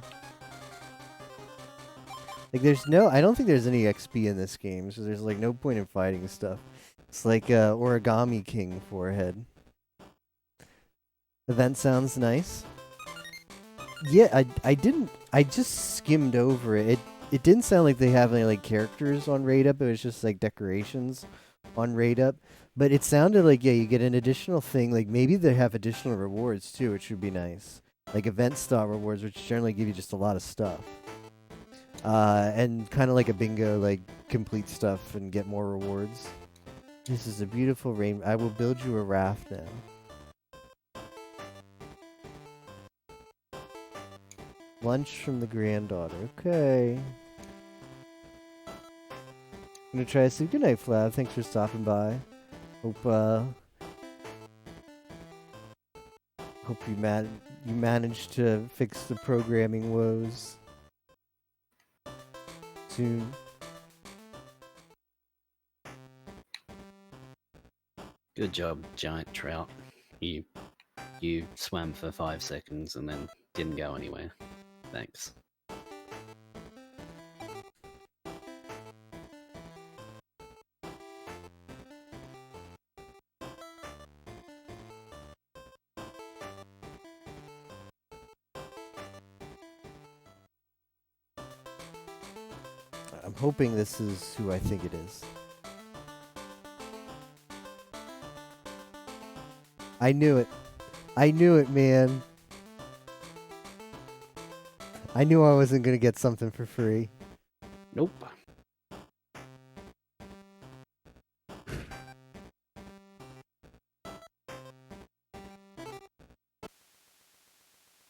Like I don't think there's any XP in this game, so there's like no point in fighting stuff. It's like Origami King forehead. Event sounds nice. Yeah, I just skimmed over it. It didn't sound like they have any like characters on Raid Up. It was just like decorations on Raid Up. But it sounded like, yeah, you get an additional thing. Like maybe they have additional rewards too, which would be nice. Like event style rewards, which generally give you just a lot of stuff. And kind of like a bingo, like complete stuff and get more rewards. This is a beautiful rain. I will build you a raft now. Lunch from the granddaughter. Okay. I'm gonna try to sleep. Good night, Flav. Thanks for stopping by. Hope you managed to fix the programming woes soon. Good job, giant trout. You swam for 5 seconds and then didn't go anywhere. Thanks. I'm hoping this is who I think it is. I knew it. I knew it, man. I knew I wasn't gonna get something for free. Nope.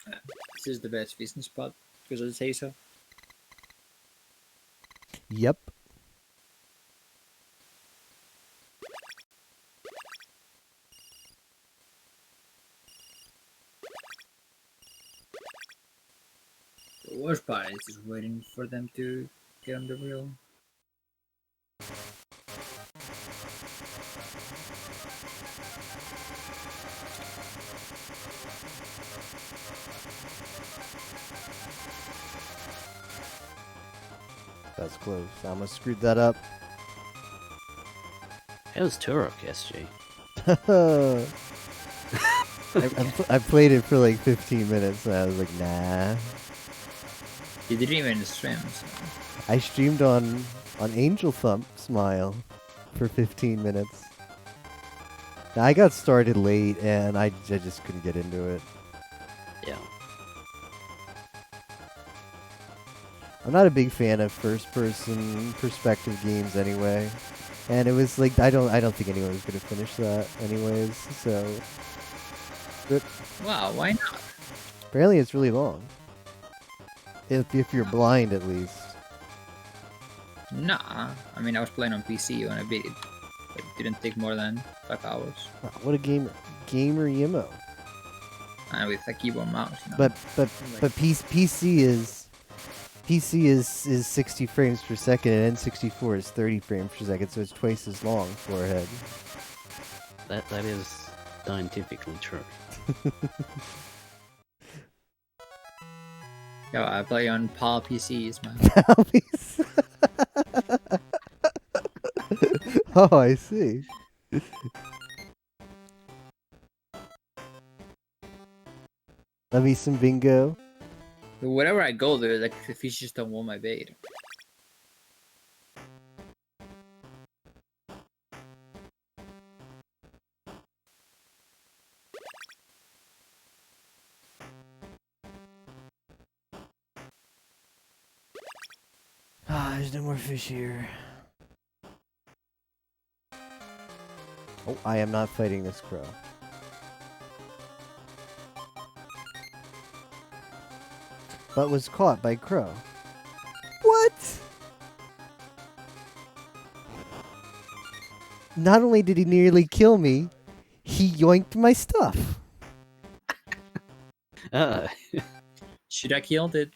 This is the best fishing spot, because I say so. Yep. The worst part is just waiting for them to get on the reel. That's close. I almost screwed that up. How's Turok, SG? I played it for like 15 minutes and I was like, nah. You didn't even stream, so. I streamed on Angel Thump Smile for 15 minutes. Now, I got started late and I just couldn't get into it. Yeah. I'm not a big fan of first-person perspective games anyway, and it was like I don't think anyone was gonna finish that anyways. So, but Wow, why not? apparently it's really long. If you're blind, at least. Nah, I mean I was playing on PC when I beat it. It didn't take more than 5 hours. Wow, what a gamer Yimmo. And with a keyboard mouse, you know. But PC is PC is 60 frames per second and N64 is 30 frames per second, so it's twice as long. Forehead. That is scientifically true. Yo, I play on PAL PCs, man. Oh, I see. Let me some bingo. Wherever I go, there like the fish just don't want my bait. Ah, there's no more fish here. Oh, I am not fighting this crow. But was caught by crow. What? Not only did he nearly kill me, he yoinked my stuff. Should I killed it?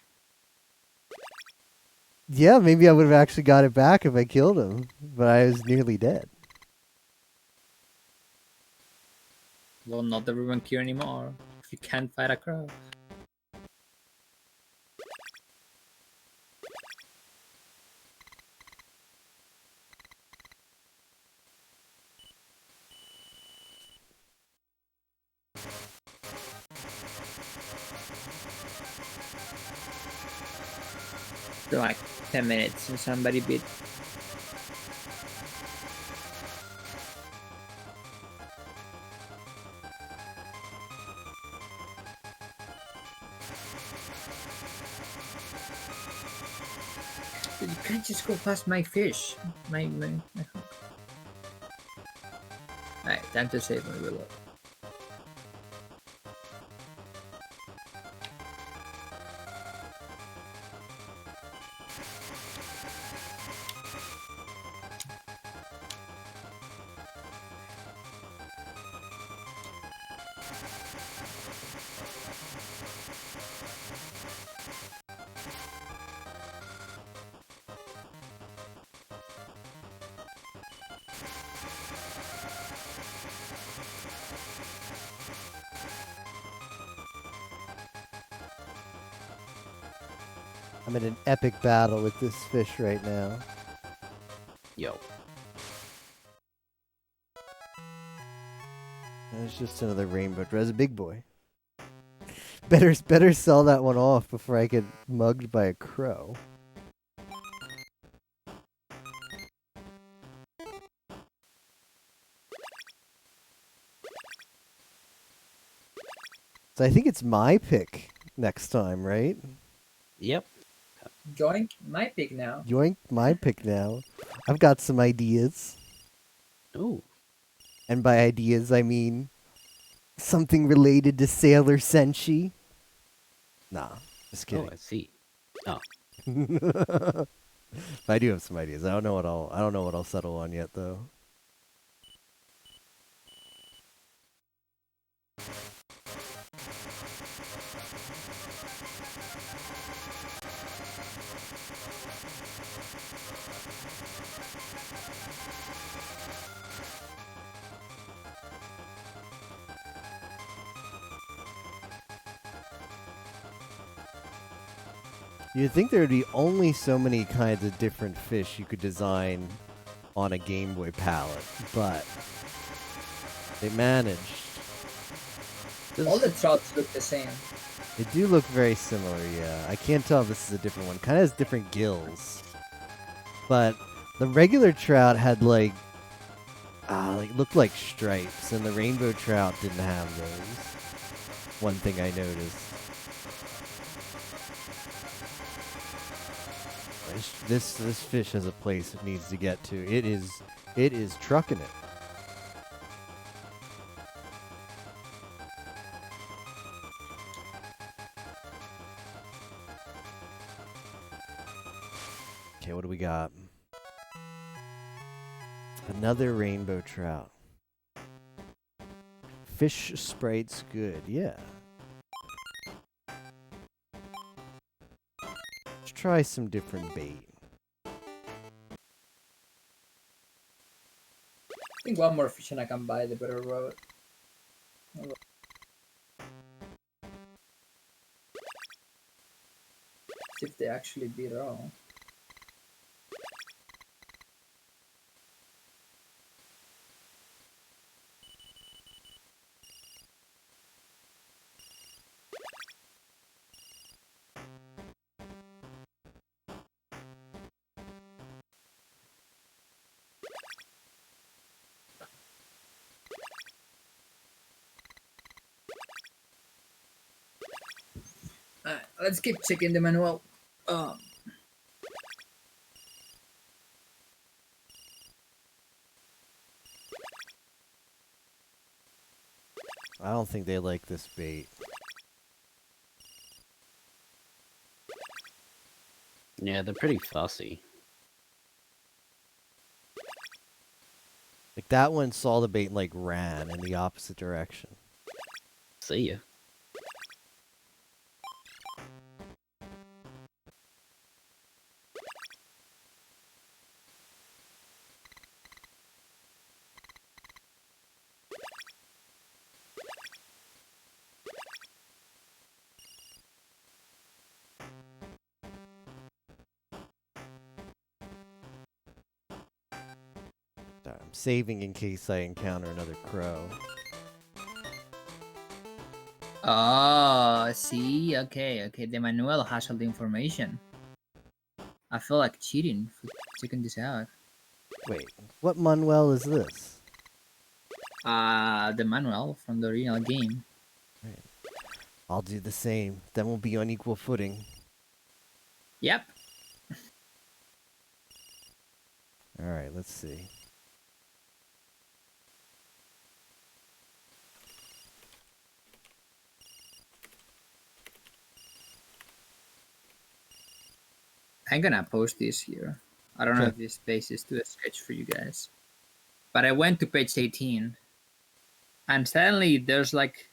Yeah, maybe I would have actually got it back if I killed him, but I was nearly dead. Well, not everyone care anymore. If you can't fight a crow. For like 10 minutes and somebody bit. You can't just go past my fish. My Alright, time to save my reload. I'm in an epic battle with this fish right now. Yo. It's just another rainbow trout. It's a big boy. Better sell that one off before I get mugged by a crow. So I think it's my pick next time, right? Yep. Join my pick now. Yoink, my pick now. I've got some ideas. Ooh. And by ideas, I mean something related to Sailor Senshi. Nah, just kidding. Oh, I see. Oh. But I do have some ideas. I don't know what I'll settle on yet, though. You'd think there would be only so many kinds of different fish you could design on a Game Boy palette, but they managed. All the trouts look the same. They do look very similar, yeah. I can't tell if this is a different one. Kind of has different gills. But the regular trout had looked like stripes, and the rainbow trout didn't have those. One thing I noticed. This fish has a place it needs to get to. It is trucking it. Okay, what do we got? Another rainbow trout. Fish sprites good, yeah. Let's try some different bait. I think one more fish and I can buy the better road. See if they actually beat all. Let's keep checking the manual. I don't think they like this bait. Yeah, they're pretty fussy. Like that one saw the bait and like ran in the opposite direction. See ya. Sorry, I'm saving in case I encounter another crow. Oh, see, okay. The manual has all the information. I feel like cheating for checking this out. Wait, what Manuel is this? The manual from the original game. I'll do the same. Then we'll be on equal footing. Yep. Alright, let's see. I'm gonna post this here. I don't know Okay. if this place is too sketch for you guys. But I went to page 18. And suddenly there's like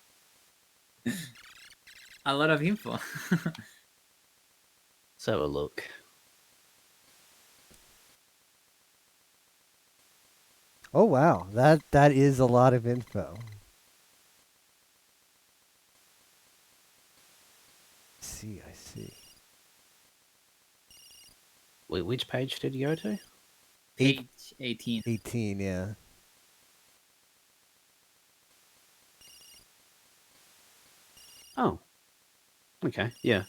a lot of info. Let's have a look. Oh wow, that is a lot of info. I see. Wait, which page did you go to? Page 18. 18, yeah. Oh. Okay, yeah.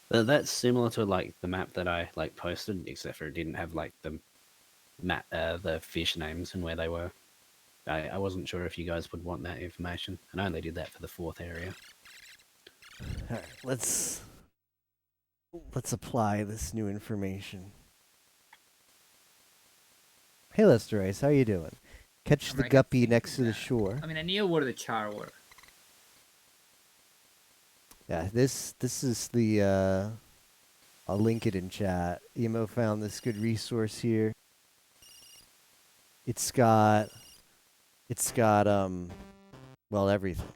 That's similar to like the map that I like posted, except for it didn't have like the map, the fish names and where they were. I wasn't sure if you guys would want that information, and I only did that for the 4th area. Alright, let's apply this new information. Hey Lester Ice, how you doing? Catch I'm the right, guppy thank next you, to the man. shore. I mean, I knew where the char were. Yeah, this is the I'll link it in chat. Emo found this good resource here. It's got well, everything.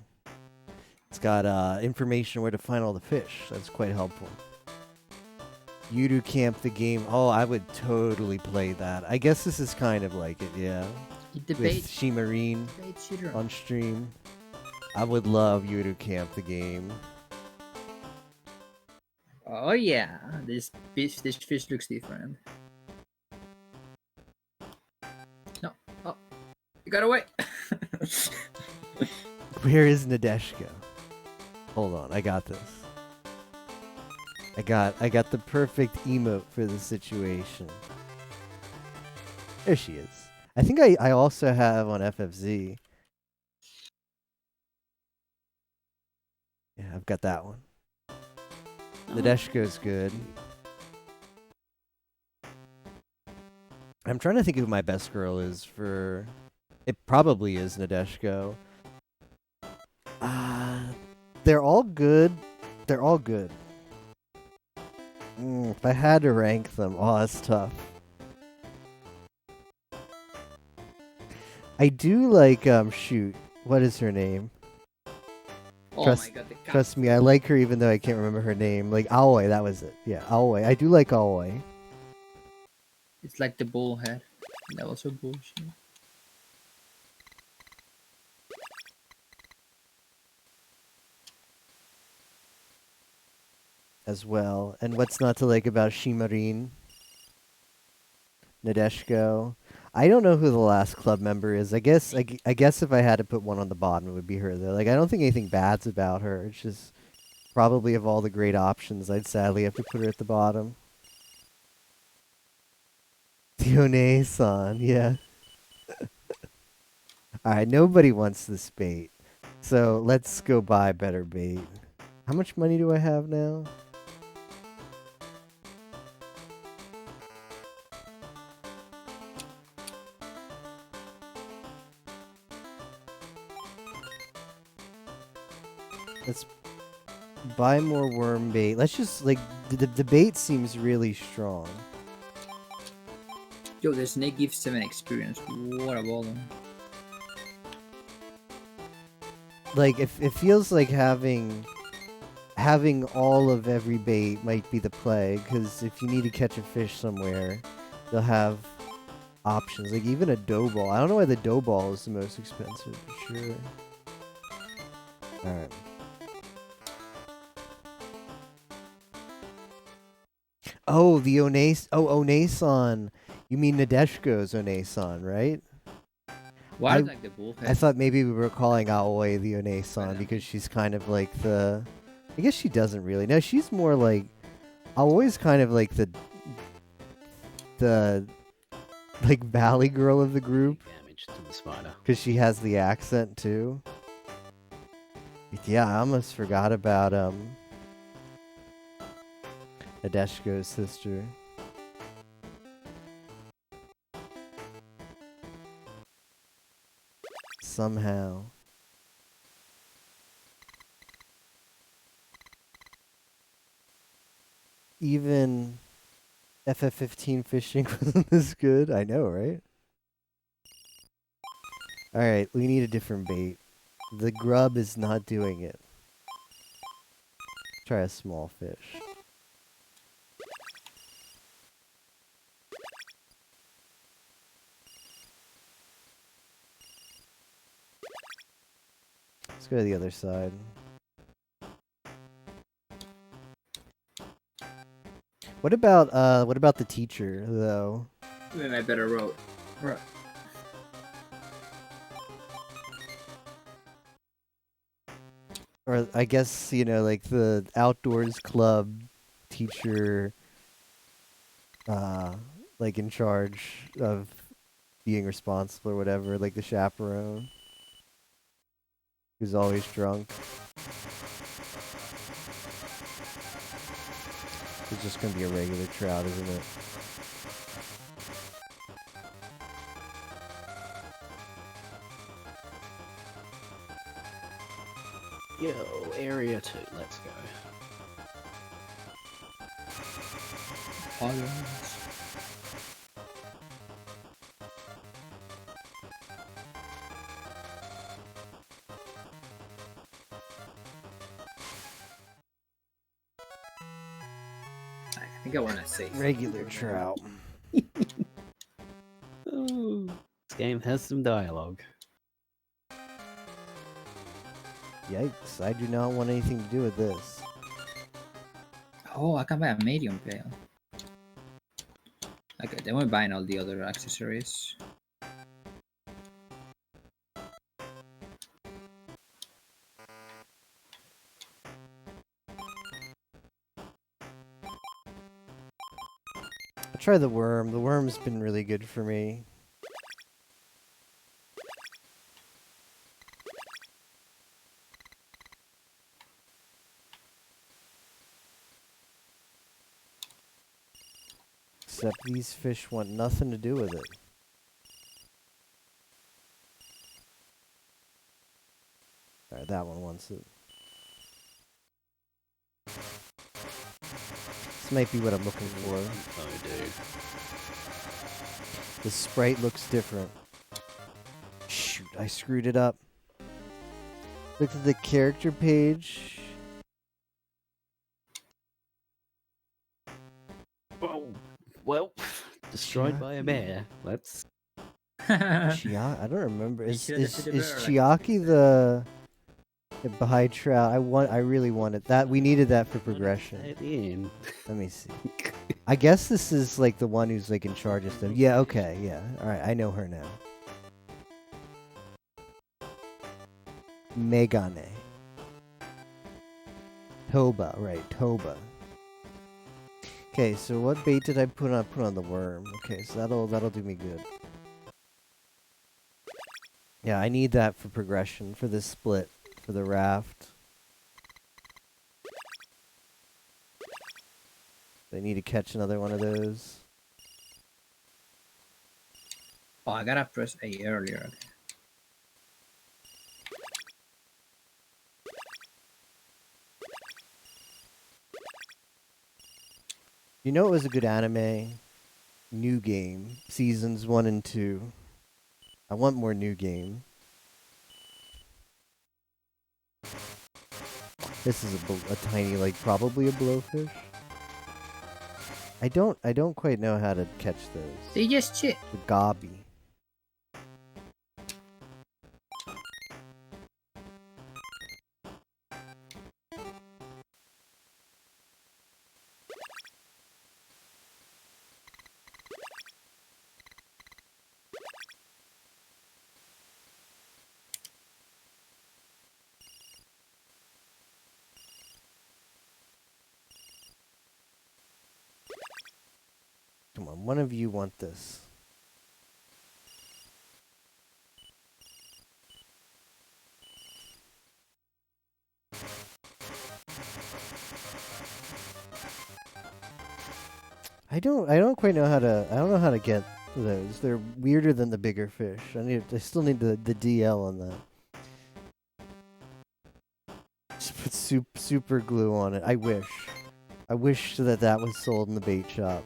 It's got information where to find all the fish. That's quite helpful. Udo Camp the game. Oh, I would totally play that. I guess this is kind of like it, yeah. You With debate Shimarine shooter. on stream. I would love Udo Camp the game. Oh yeah, this fish looks different. No, oh, you got away. Where is Nadeshko? Hold on, I got this. I got the perfect emote for the situation. There she is. I think I also have on FFZ. Yeah, I've got that one. Nadeshko's good. I'm trying to think who my best girl is for... It probably is Nadeshko. They're all good. They're all good. If I had to rank them, oh, that's tough. I do like, shoot, what is her name? Oh Trust- my god, the cat. Trust me, I like her even though I can't remember her name. Like Aoi, that was it. Yeah, Aoi. I do like Aoi. It's like the bullhead. That was so bullshit. As well. And what's not to like about Shimarin? Nadeshiko. I don't know who the last club member is. I guess I guess if I had to put one on the bottom, it would be her. Though. Like I don't think anything bad's about her. It's just probably of all the great options, I'd sadly have to put her at the bottom. Dione-san, yeah. All right, nobody wants this bait, so let's go buy better bait. How much money do I have now? Let's buy more worm bait. Let's just, like, the bait seems really strong. Yo, the snake gives 7 experience. What a baller. Like, it feels like having all of every bait might be the play, because if you need to catch a fish somewhere, they'll have options. Like, even a dough ball. I don't know why the dough ball is the most expensive, for sure. Alright. Oh, the One-san. You mean Nadeshiko's One-san, right? Why like the bullhead? I thought maybe we were calling Aoi the One-san because she's kind of like the... I guess she doesn't really. No, she's more like... Aoi's kind of like the like valley girl of the group. Damage to the spider. Because she has the accent too. Yeah, I almost forgot about Nadeshiko's sister. Somehow. Even FF15 fishing wasn't this good. I know, right? Alright, we need a different bait. The grub is not doing it. Try a small fish. Let's go to the other side. What about the teacher though? Then I better roll. Right. Or I guess, you know, like the outdoors club teacher like in charge of being responsible or whatever, like the chaperone. Who's always drunk. It's just gonna be a regular trout, isn't it? Yo, area 2, let's go. I think I want to say Regular trout. Ooh, this game has some dialogue. Yikes, I do not want anything to do with this. Oh, I can buy a medium pail. Okay, then we're buying all the other accessories. I'll try the worm. The worm's been really good for me. Except these fish want nothing to do with it. Alright, that one wants it. This might be what I'm looking for. Oh, dude. The sprite looks different. Shoot, I screwed it up. Look at the character page. Oh, well, destroyed Chiaki. by a bear. That's I don't remember. You Is should have is defeated is her, like, Chiaki the Baha'i Trout? I really wanted that. We needed that for progression. at the end. Let me see. I guess this is like the one who's like in charge of stuff. Yeah, okay, yeah. Alright, I know her now. Megane. Toba, right, Toba. Okay, so what bait did I put on? Put on the worm. Okay, so that'll do me good. Yeah, I need that for progression, for this split, for the raft. I need to catch another one of those. Oh, I gotta press A earlier. You know it was a good anime? New Game. Seasons 1 and 2. I want more New Game. This is a tiny, like, probably a blowfish. I don't quite know how to catch those. They just chit. The gobby. Come on, one of you want this. I don't quite know how to. I don't know how to get those. They're weirder than the bigger fish. I still need the DL on that. Just put super glue on it. I wish that was sold in the bait shop.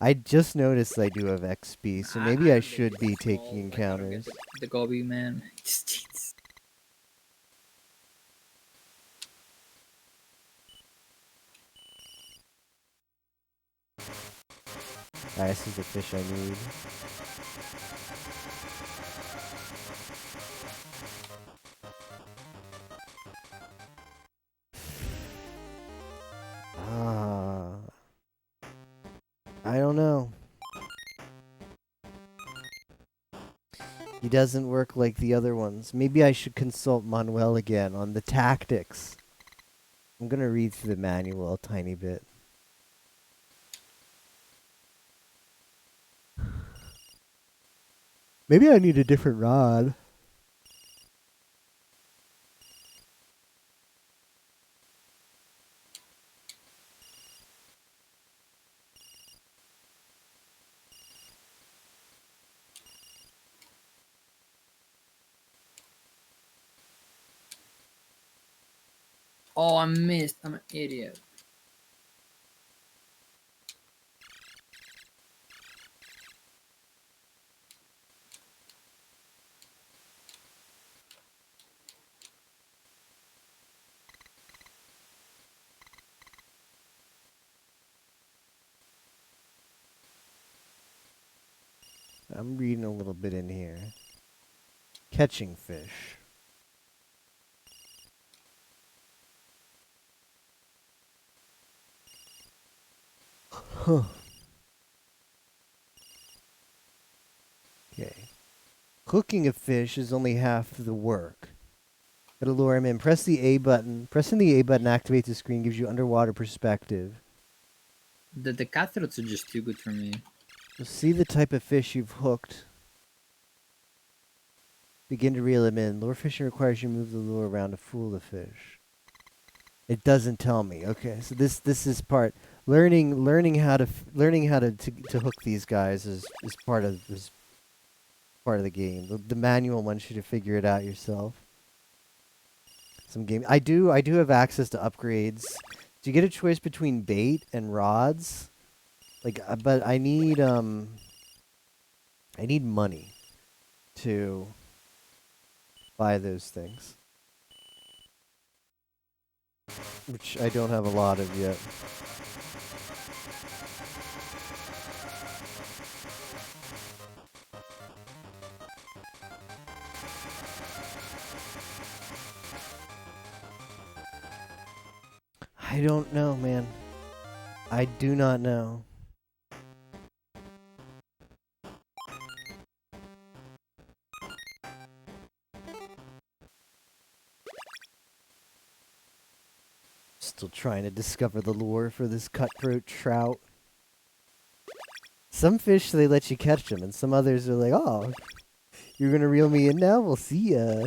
I just noticed I do have XP, so maybe I should be taking encounters. The Gobi man just cheats. This is the fish I need. I don't know. He doesn't work like the other ones. Maybe I should consult Manuel again on the tactics. I'm gonna read through the manual a tiny bit. Maybe I need a different rod. Oh, I missed. I'm an idiot. I'm reading a little bit in here. Catching fish. Huh. Okay. Hooking a fish is only half the work. Gotta lure him in. Press the A button. Pressing the A button activates the screen, gives you underwater perspective. The catheters are just too good for me. You'll see the type of fish you've hooked. Begin to reel him in. Lure fishing requires you to move the lure around to fool the fish. It doesn't tell me. Okay, so this is part learning how to hook these guys is part of the game. The manual wants you to figure it out yourself. Some game I do have access to upgrades. Do you get a choice between bait and rods? Like, but I need money to buy those things. which I don't have a lot of yet. I don't know, man. I do not know. Still trying to discover the lure for this cutthroat trout. Some fish, they let you catch them, and some others are like, oh, you're gonna reel me in now? We'll see ya.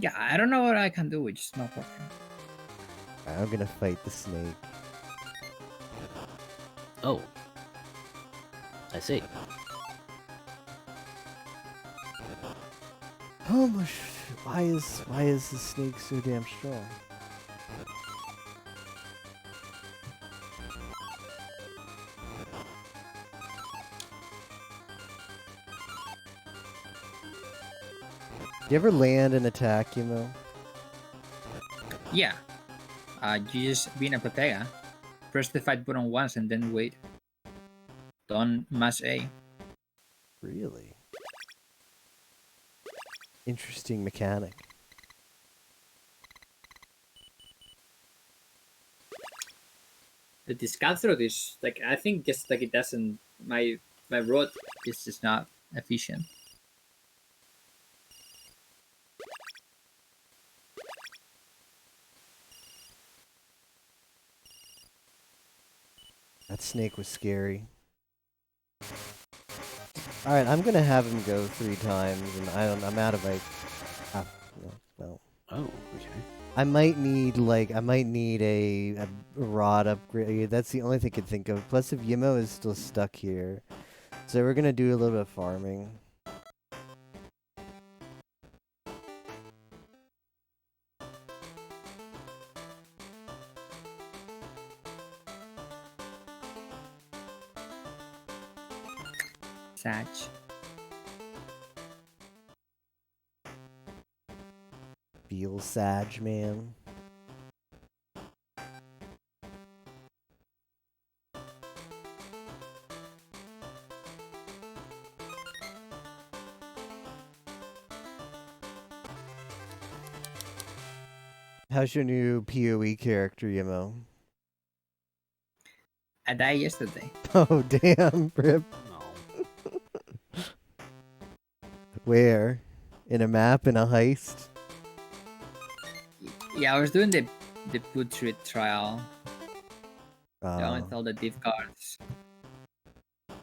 Yeah, I don't know what I can do with just not walking. I'm gonna fight the snake. Oh. I see. Oh my! Why is the snake so damn strong? You ever land and attack, Yeah. You just be in a Pepega. Press the fight button once and then wait. Don't mash A. Really? Interesting mechanic. The discount throat is like, I think just like it doesn't, my rod is just not efficient. That snake was scary. Alright, I'm gonna have him go 3 times, and I'm out of like... no. Oh, okay. I might need a rod upgrade. That's the only thing I could think of. Plus, if Yimo is still stuck here, so we're gonna do a little bit of farming. Sag. Feel Sag, man. How's your new PoE character, Yimo? I died yesterday. Oh, damn, Rip. Oh. Where? In a map, in a heist? Yeah, I was doing the Putrid trial. Oh. With all the div cards.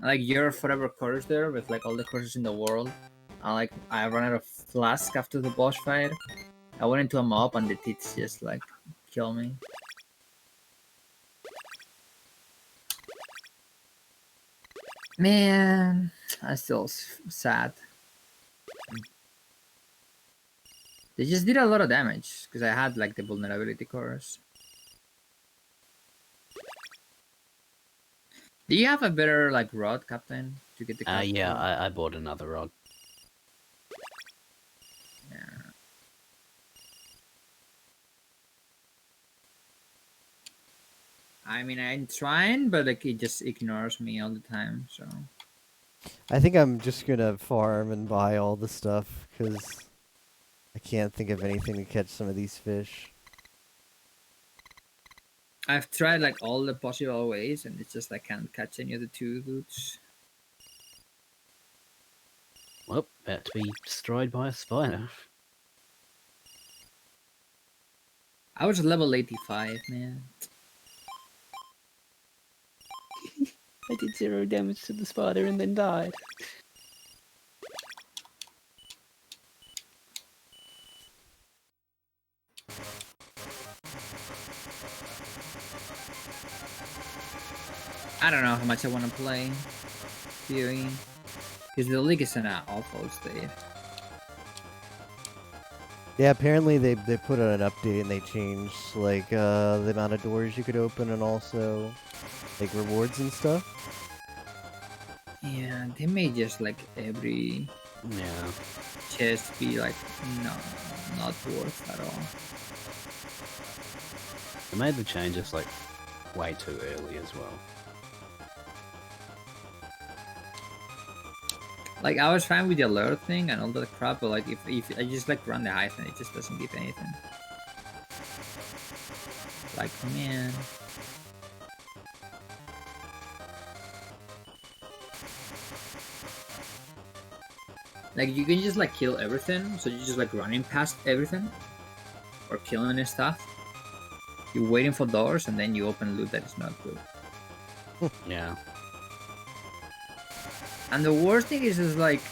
Like you're forever curse there with like all the curses in the world. I ran out of flask after the boss fight. I went into a mob and the tits just like kill me. Man, I'm still sad. They just did a lot of damage because I had like the vulnerability curse. Do you have a better like rod, Captain, to get the? Yeah, I bought another rod. Yeah. I mean, I'm trying, but like it just ignores me all the time. So I think I'm just gonna farm and buy all the stuff, because I can't think of anything to catch some of these fish. I've tried like all the possible ways, and it's just I can't catch any of the 2 dudes. Well, about to be destroyed by a spider. I was level 85, man. I did 0 damage to the spider and then died. I don't know how much I want to play PoE, because the league is in an awful state. Yeah, apparently they put out an update and they changed like the amount of doors you could open, and also like rewards and stuff. Yeah, they made just like every Yeah. Just be like, no, not worth at all. They made the changes like way too early as well. Like I was fine with the alert thing and all that crap, but like if I just like run the heist and it just doesn't give anything. Like man. Like you can just like kill everything, so you're just like running past everything or killing and stuff. You're waiting for doors and then you open loot that is not good. Yeah. And the worst thing is like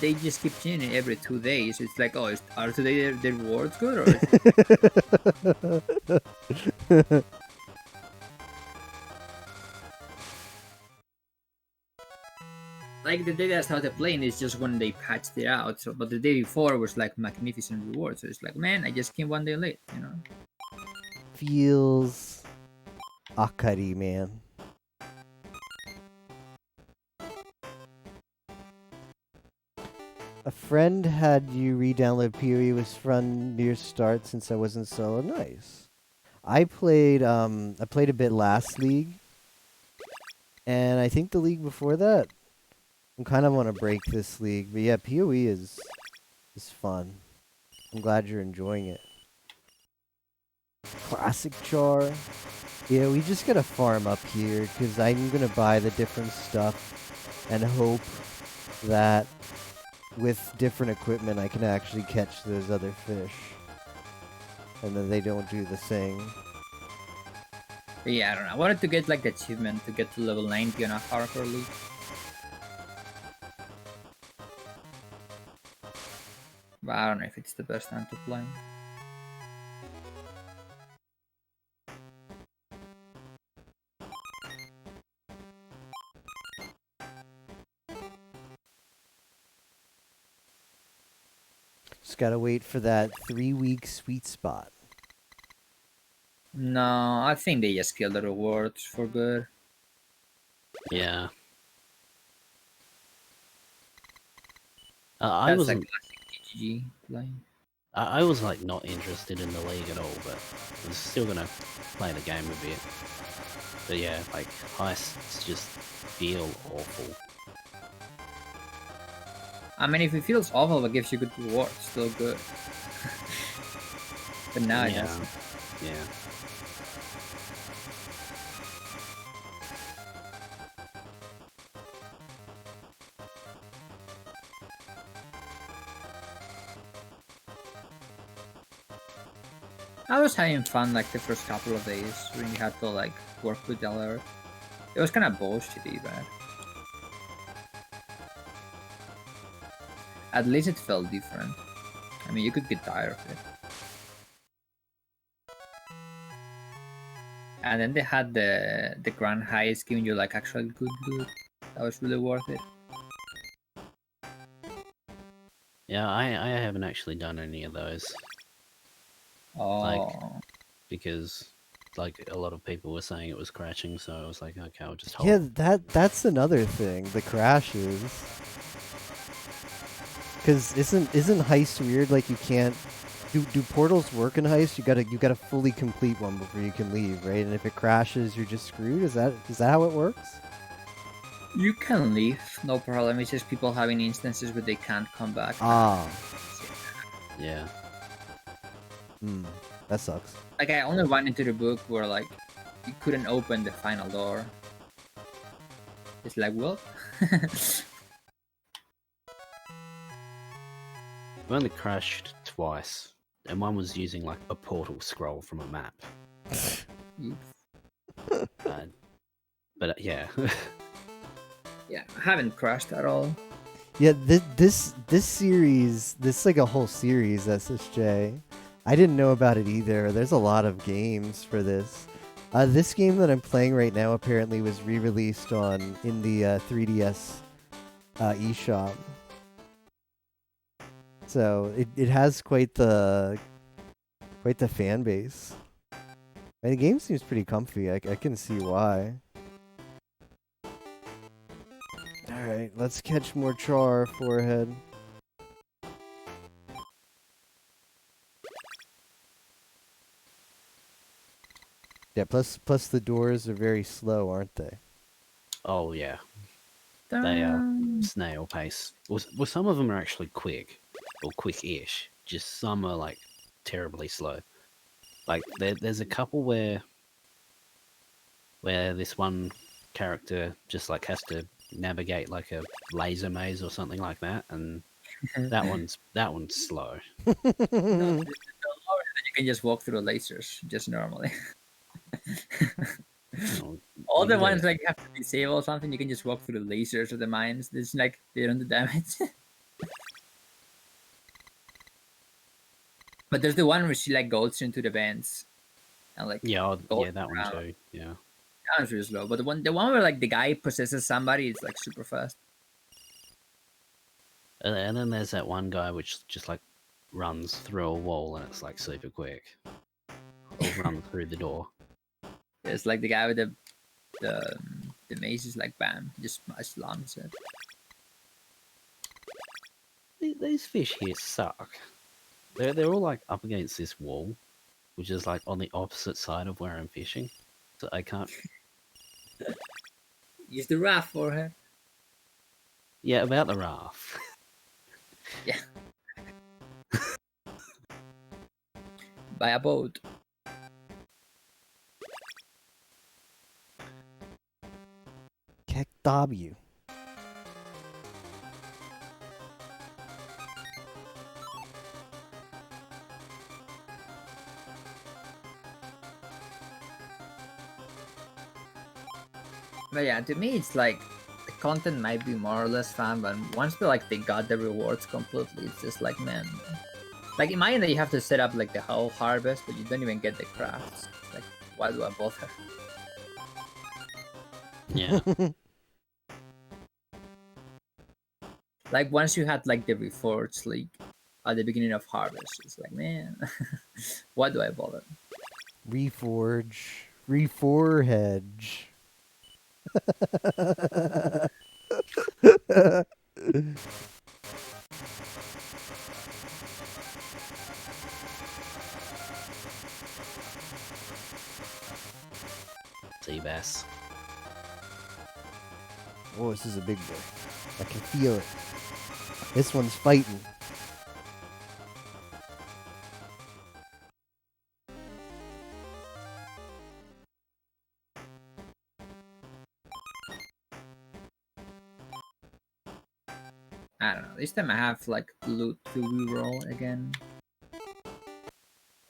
they just keep changing every 2 days. It's like, oh, are today the rewards good or? Like the day that I started playing is just when they patched it out. So, but the day before was like magnificent rewards. So it's like, man, I just came 1 day late, you know. Feels Akari, man. A friend had you re-download PoE was fun near start since I wasn't solo. Nice. I played a bit last league. And I think the league before that. I kind of want to break this league, but yeah, PoE is fun. I'm glad you're enjoying it. Classic char. Yeah, we just gotta farm up here because I'm gonna buy the different stuff and hope that with different equipment I can actually catch those other fish. And then they don't do the thing. But yeah, I don't know. I wanted to get like the achievement to get to level 90 on a hardcore league. But I don't know if it's the best time to play. Just gotta wait for that 3-week sweet spot. No, I think they just killed the rewards for good. Yeah. I That's wasn't. like classic GG play. I was like not interested in the league at all, but I was still gonna play the game a bit. But yeah, like heists just feel awful. I mean, if it feels awful but gives you good rewards, still good. But now it Yeah. doesn't. Yeah. I was having fun like the first couple of days when you had to like work with the alert. It was kind of bullshitty, but at least it felt different. I mean, you could get tired of it. And then they had the grand heist giving you like actual good loot. That was really worth it. Yeah, I haven't actually done any of those. Oh, Because like a lot of people were saying it was crashing, so I was like, okay, I'll just hold. Yeah, that's another thing. The crashes. Cause isn't heist weird? Like you can't do portals work in heist? You gotta fully complete one before you can leave, right? And if it crashes, you're just screwed. Is that how it works? you can leave, no problem. It's just people having instances where they can't come back. Ah, Yeah. that sucks. Like I only went into the book where like you couldn't open the final door. It's like, well, I've only crashed twice, and one was using like a portal scroll from a map. oops. But yeah. Yeah, I haven't crashed at all. Yeah, this series, this like a whole series, SSJ. I didn't know about it either. There's a lot of games for this. This game that I'm playing right now apparently was re-released in the 3DS eShop. So it has quite the fan base. And the game seems pretty comfy. I can see why. All right, let's catch more char forehead. Yeah. Plus the doors are very slow, aren't they? Oh yeah, they are Dun. snail pace. Well, some of them are actually quick, or quick-ish. Just some are like terribly slow. Like there's a couple where this one character just like has to navigate like a laser maze or something like that, and that one's slow. No, the lower that you can just walk through lasers just normally. Oh, All you the can ones go. like you have to disable something, you can just walk through the lasers or the mines. It's like they don't do damage. But there's the one where she like goes into the vents and like Yeah, goes yeah, that one around. too. Yeah. That one's really slow. But the one where like the guy possesses somebody is like super fast. And then there's that one guy which just like runs through a wall and it's like super quick. Or run through the door. It's like the guy with the maze is like bam, just slams it. These fish here suck. They're all like up against this wall, which is like on the opposite side of where I'm fishing. So I can't. Use the raft for her. Yeah, about the raft. Yeah. Buy a boat. Keck W. But yeah, to me it's like the content might be more or less fun, but once they got the rewards completely, it's just like man. Like imagine that you have to set up like the whole harvest, but you don't even get the crafts. Like why do I bother? Yeah. Like once you had like the reforged like at the beginning of harvest, it's like man, why do I bother? Reforge. Reforhedge. Sea bass. Oh, this is a big boy. I can feel it. This one's fighting. I don't know. This time I have like loot to reroll again.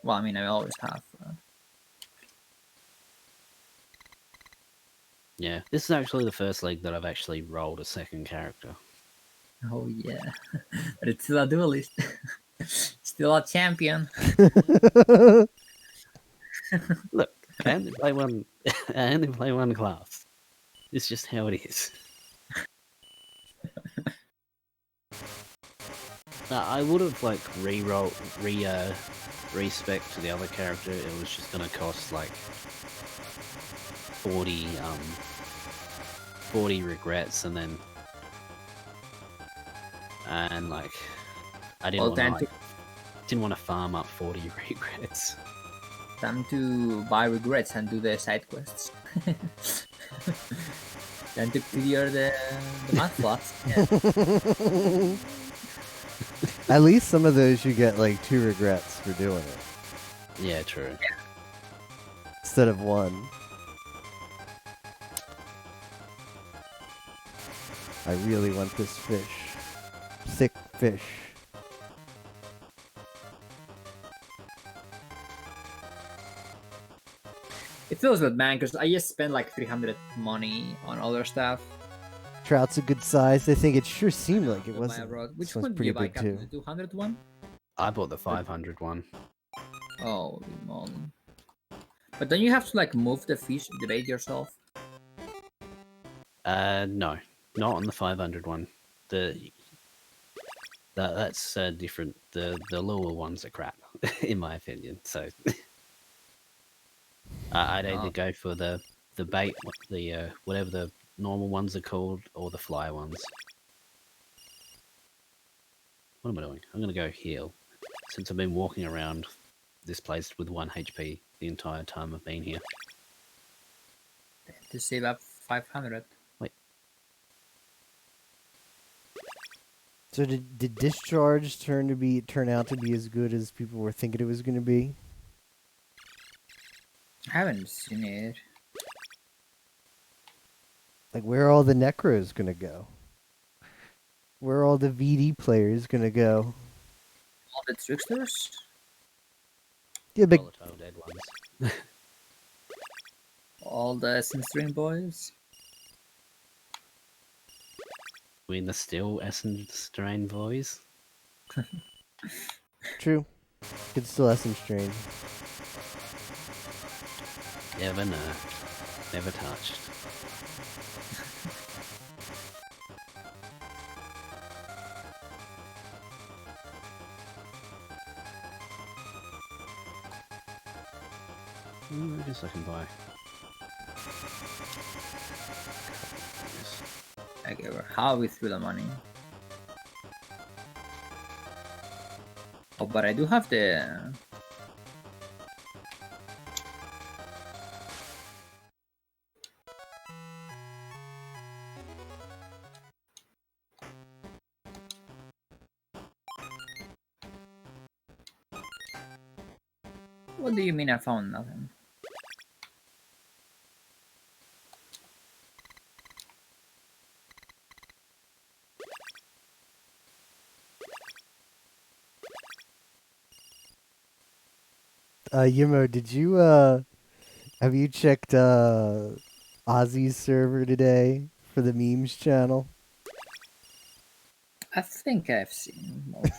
Well, I mean I always have. Yeah. This is actually the first league that I've actually rolled a second character. Oh yeah, but it's still a duelist. Still a champion. Look, I only play one. I only play one class. It's just how it is. I would have like respec to the other character. It was just gonna cost like 40 regrets, and like I didn't Well, want to didn't want to farm up 40 regrets. time to buy regrets and do the side quests. Time to clear the math plots. Yeah. At least some of those you get like 2 regrets for doing it Yeah, true. instead of 1. I really want this fish. Thick fish. It feels good, man, because I just spent like 300 money on other stuff. Trout's a good size. I think it sure seemed like it To buy a wasn't. rod. Which This one's one did pretty you buy, big Captain? too. The 200 one? I bought the 500 one. Oh, moly. But don't you have to like move the fish, the bait yourself? No, not on the 500 one. That's different. The lure ones are crap, in my opinion. So I'd either Oh. go for the bait, whatever the normal ones are called, or the fly ones. What am I doing? I'm gonna go heal, since I've been walking around this place with 1 HP the entire time I've been here. to save up 500. So did Discharge turn out to be as good as people were thinking it was going to be? I haven't seen it. Like, where are all the Necros going to go? Where are all the VD players going to go? All the tricksters? Yeah, but Volatile dead ones. All the Essence Dream boys? Win the still Essence Drain boys. true. Could still have some strain. Never know. Never touched. I guess I can buy. Okay, how we threw the money? Oh, but I do have the... What do you mean I found nothing? Yimo, did you have you checked Ozzy's server today for the memes channel? I think I've seen most.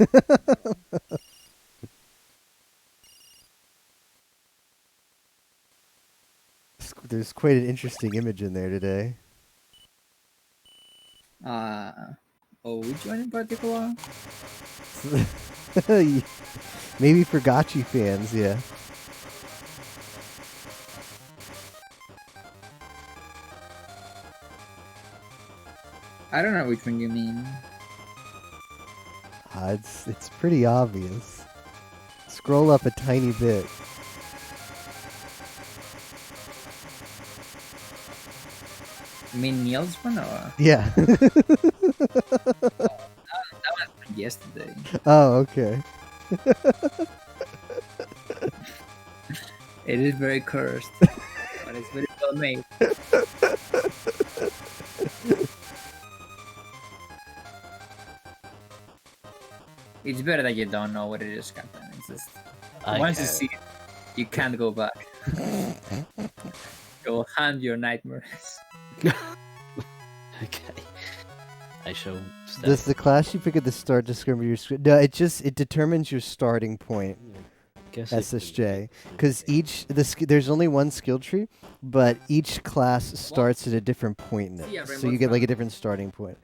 There's quite an interesting image in there today. Which one in particular? Maybe for Gotchi fans, yeah. I don't know which one you mean. It's pretty obvious. Scroll up a tiny bit. You mean Neil's one or? Yeah. That was from yesterday. Oh, okay. It is very cursed, but it's very well made. It's better that you don't know what it is, Captain. It's just once you see it, you can't go back. It will haunt your nightmares. Okay. I shall stay. Does the class you pick at the start discover your script? No, it determines your starting point. Guess SSJ, because there's only one skill tree, but each class starts at a different point in Yeah, it, so Rainbow you get like a Friend. different starting point.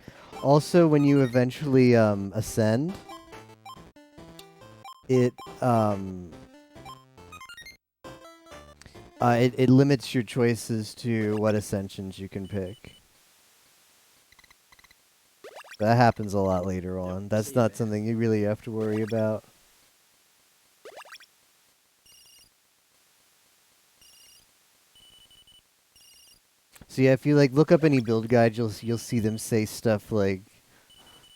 Also, when you eventually ascend, it it limits your choices to what ascensions you can pick. That happens a lot later on. That's not something you really have to worry about. So yeah, if you like look up any build guide, you'll see them say stuff like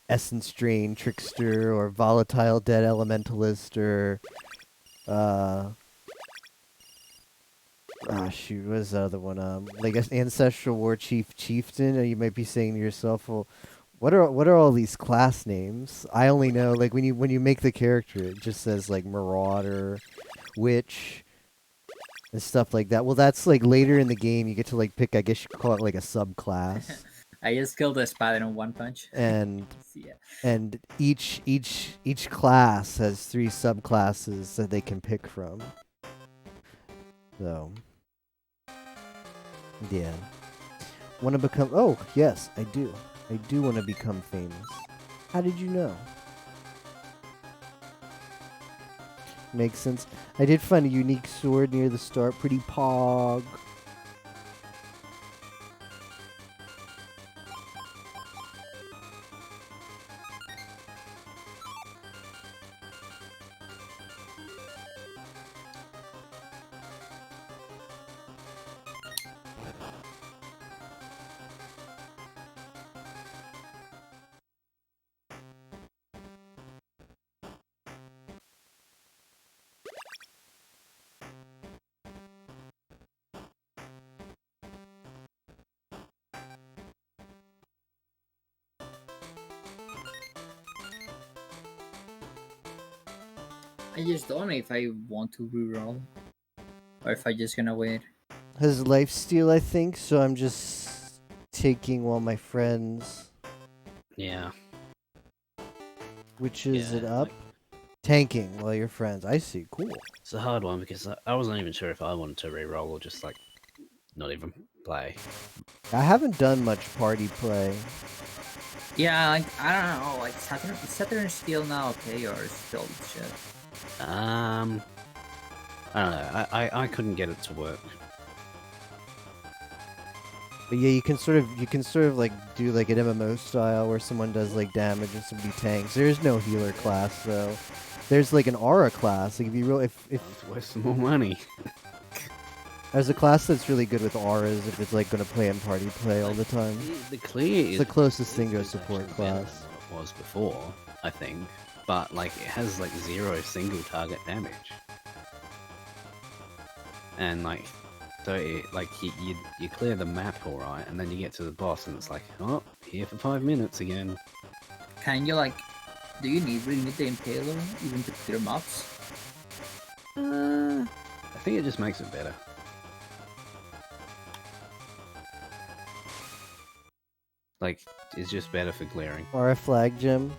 Essence Drain Trickster or Volatile Dead Elementalist or shoot, what is the other one? Like Ancestral War Chief Chieftain. Or you might be saying to yourself, well, what are all these class names? I only know like when you make the character, it just says like Marauder, Witch, and stuff like that. Well, that's like later in the game you get to like pick. I guess you could call it like a subclass. I just killed a spider in one punch. And Yeah. and each class has 3 subclasses that they can pick from. So yeah. Want to become? Oh yes, I do. I do want to become famous. How did you know? Makes sense. I did find a unique sword near the start. Pretty pog. I just don't know if I want to reroll or if I just gonna wait. Has lifesteal, I think, so I'm just taking while my friends. Yeah. Which is it Yeah, up? like, Tanking while your friends. I see. Cool. it's a hard one because I wasn't even sure if I wanted to re-roll or just like not even play. I haven't done much party play. Yeah, like I don't know, like Saturn is still now okay or is still shit. I don't know. I couldn't get it to work. But yeah, you can sort of like do like an MMO style where someone does like damage and somebody tanks. There is no healer class though. There's like an aura class. Like if you really if It's worth some more money. there's a class that's really good with auras if it's like gonna play in party play all the time. The clear It's is the closest thing to a is support actually better class. than what it was before, I think. But like it has like 0 single target damage. And like so like you clear the map alright and then you get to the boss and it's like, oh, here for 5 minutes again. Can you like do you really need the impaler even to clear mobs? I think it just makes it better. Like it's just better for clearing. Aura flag gem,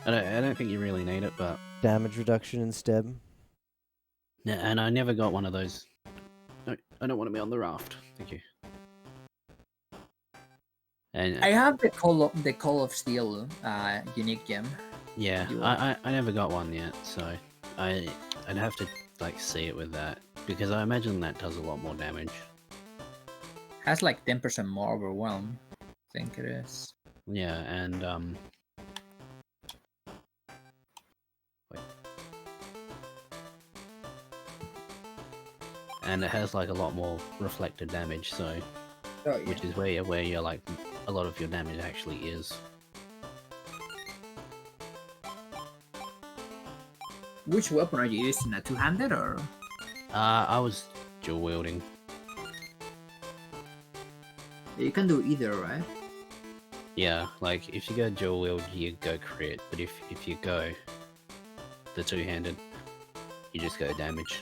I don't think you really need it, but damage reduction instead. yeah, and I never got one of those. No, I don't want to be on the raft. Thank you. And I have the Call of Steel unique gem. yeah, you I never got one yet, so I'd have to like see it with that because I imagine that does a lot more damage. Has like 10% more overwhelm. I think it is. Yeah, and wait. And it has like a lot more reflected damage, so Oh, yeah. which is where you're like a lot of your damage actually is. Which weapon are you using? A two-handed or? I was dual wielding. You can do either, right? Yeah, like if you go dual wield, you go crit, but if you go the two-handed, you just go damage.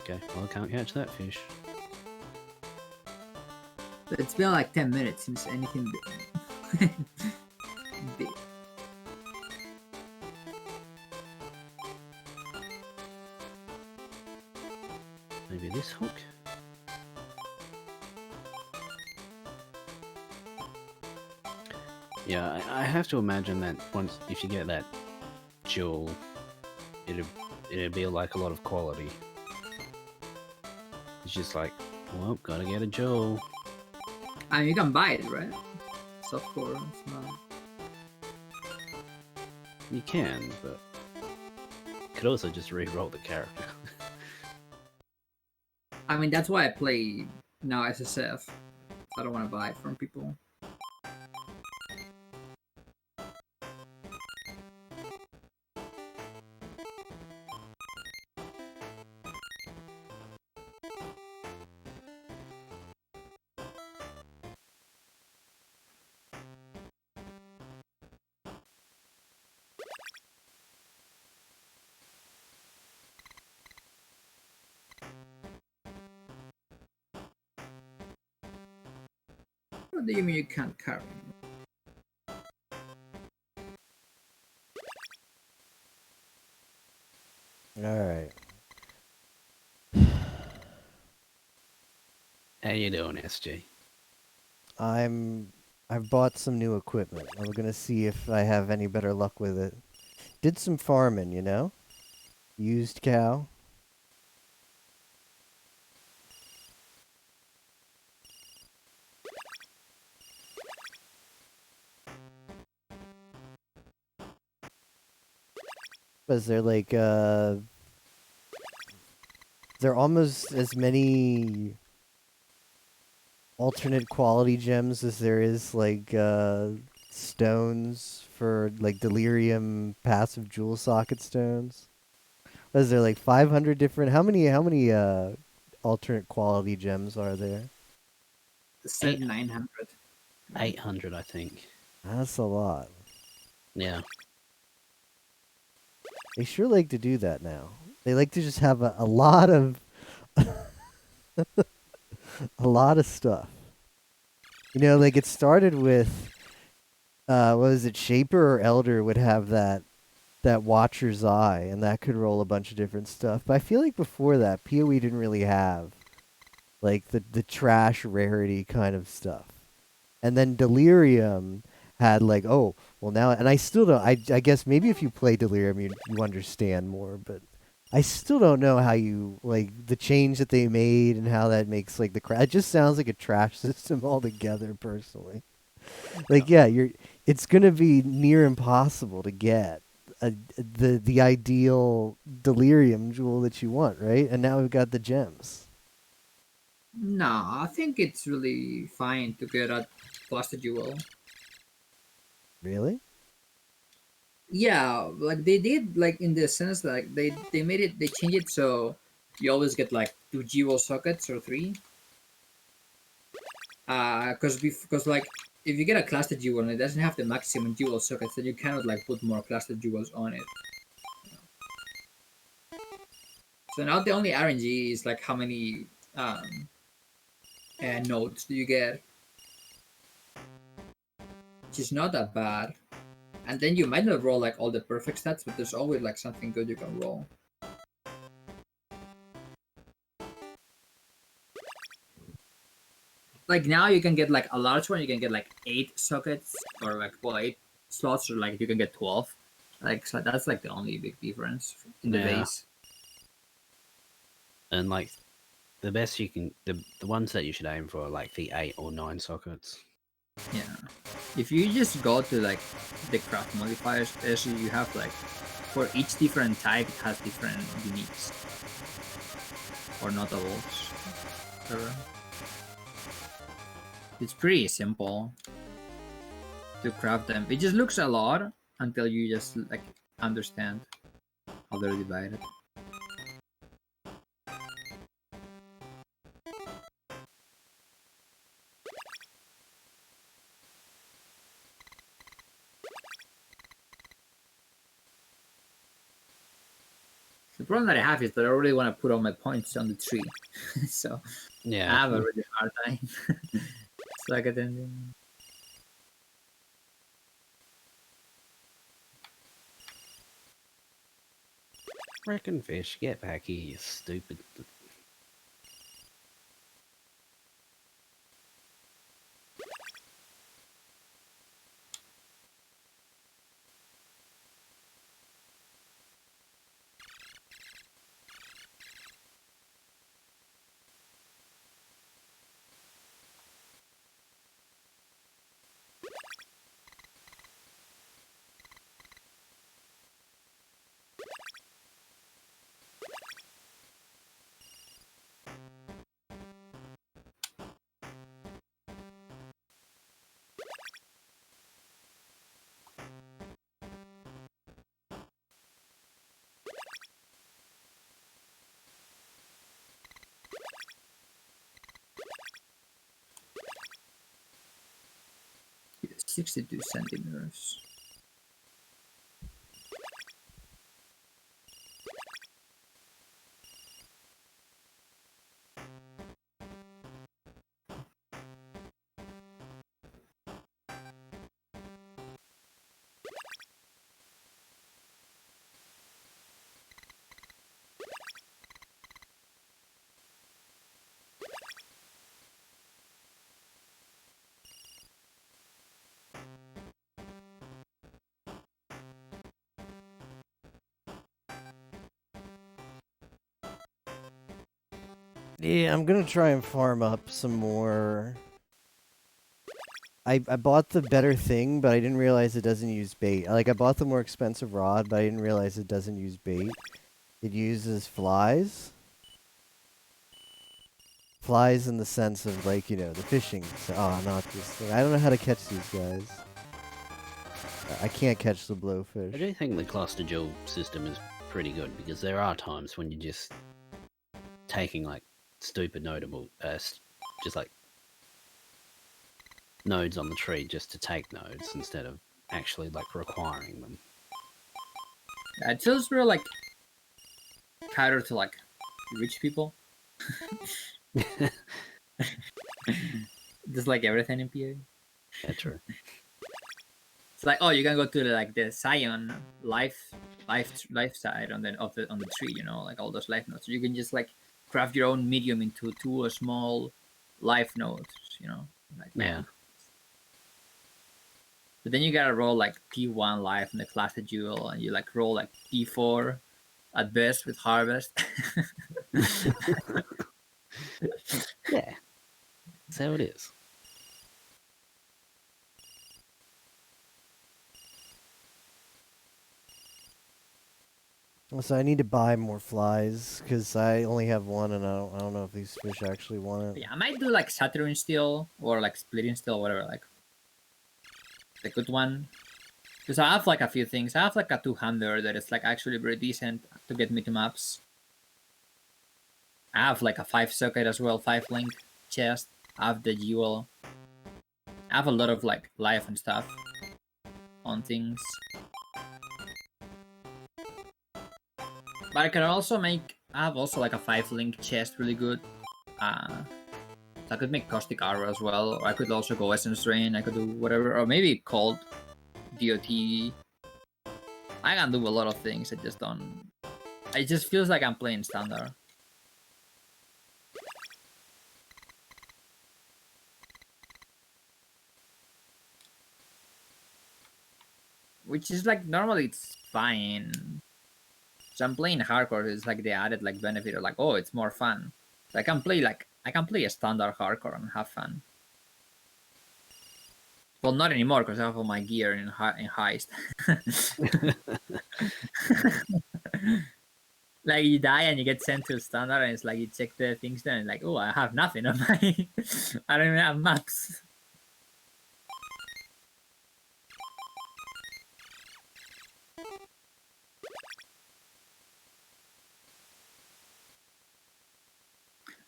Okay, well I can't catch that fish. But it's been like 10 minutes since anything big. Maybe this hook? Yeah, I have to imagine that once if you get that jewel, it'll be like a lot of quality. It's just like, well, gotta get a jewel. I mean, you can buy it, right? Softcore, it's not. You can, but you could also just re-roll the character. I mean, that's why I play now SSF. I don't want to buy it from people. What do you mean you can't carry? Alright. How you doing, SG? I've bought some new equipment. I'm gonna see if I have any better luck with it. Did some farming, you know? Used cow. Was there like there are almost as many alternate quality gems as there is like stones for like delirium passive jewel socket stones. Was there like 500 different how many alternate quality gems are there? Said 900. 800, I think. That's a lot. Yeah. They sure like to do that now. They like to just have a lot of a lot of stuff. You know, like it started with what was it, Shaper or Elder would have that Watcher's Eye, and that could roll a bunch of different stuff. But I feel like before that, PoE didn't really have like the trash rarity kind of stuff. And then Delirium had like, oh, well now, and I still don't. I guess maybe if you play Delirium, you understand more. But I still don't know how you like the change that they made and how that makes like the it just sounds like a trash system altogether. Personally, like yeah, it's gonna be near impossible to get the ideal Delirium jewel that you want, right? And now we've got the gems. Nah, I think it's really fine to get a cluster jewel. Really? Yeah, like they did, like in the sense like they made it, they changed it so you always get like two jewel sockets or three. Because like if you get a cluster jewel and it doesn't have the maximum jewel sockets, then you cannot like put more cluster jewels on it. So now the only RNG is like how many nodes do you get, which is not that bad. And then you might not roll like all the perfect stats, but there's always like something good you can roll. Like now you can get like a large one, you can get like 8 sockets or like, well, 8 slots, or like you can get 12. Like, so that's like the only big difference in the Yeah. base. And like the best you can, the ones that you should aim for are like the 8 or 9 sockets. Yeah. If you just go to like the craft modifiers, especially you have like for each different type it has different uniques or notables. Whatever. It's pretty simple to craft them. It just looks a lot until you just like understand how they're divided. The problem that I have is that I really want to put all my points on the tree, so I Yeah. have a really hard time. So I get in. Frickin' fish, get back here, you stupid. Yeah, 62 centimeters. Yeah, I'm gonna try and farm up some more. I bought the better thing, but I didn't realize it doesn't use bait. Like I bought the more expensive rod, but I didn't realize it doesn't use bait. It uses flies. Flies in the sense of like, you know, the fishing. Oh, not this thing. I don't know how to catch these guys. I can't catch the I blowfish. do think the cluster jewel system is pretty good because there are times when you're just taking like stupid notable, just like nodes on the tree just to take nodes instead of actually like requiring them. It feels real like cater to like rich people. Just like everything in PA. Yeah, true. It's like, oh, you can go to like the Scion life side on the tree, you know, like all those life nodes. You can just like craft your own medium into two small life nodes, you know, like Yeah. man. But then you gotta roll like P1 life in the class of jewel, and you like roll like P4 at best with harvest. Yeah. That's how it is. So I need to buy more flies because I only have one, and I don't know if these fish actually want it. Yeah, I might do like Saturn steel or like splitting steel, whatever, like the good one. Because I have like a few things. I have like a 200 that is like actually very decent to get me to maps. I have like a 5 socket as well, 5 link chest. I have the jewel. I have a lot of like life and stuff on things. But I can also make. I have also like a 5 link chest, really good. So I could make caustic arrow as well, or I could also go essence drain. I could do whatever, or maybe cold DOT. I can do a lot of things. I just don't. It just feels like I'm playing standard. Which is like normally it's fine. So I'm playing hardcore. It's like they added like benefit of like, oh, it's more fun. So I can play a standard hardcore and have fun. Well, not anymore because I have all my gear in heist. Like you die and you get sent to standard, and it's like you check the things there and like, oh, I have nothing on my. I don't even have maps.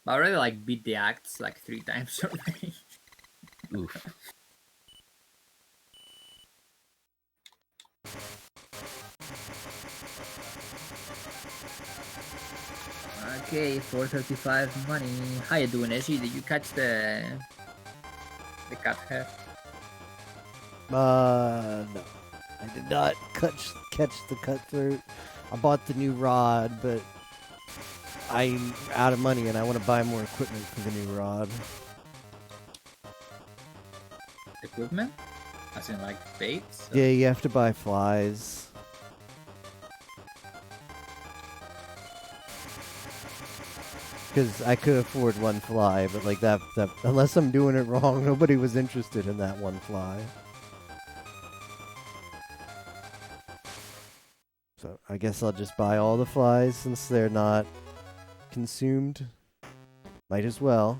But I already like beat the acts like 3 times already. Oof. Okay, 435 money. How you doing, Ezzy? Did you catch the cat hair? No, I did not catch the cutthroat. I bought the new rod, but I'm out of money, and I want to buy more equipment for the new rod. Equipment? As in like baits? Yeah, you have to buy flies. Because I could afford one fly, but like that, unless I'm doing it wrong, nobody was interested in that one fly. So I guess I'll just buy all the flies since they're not consumed. Might as well.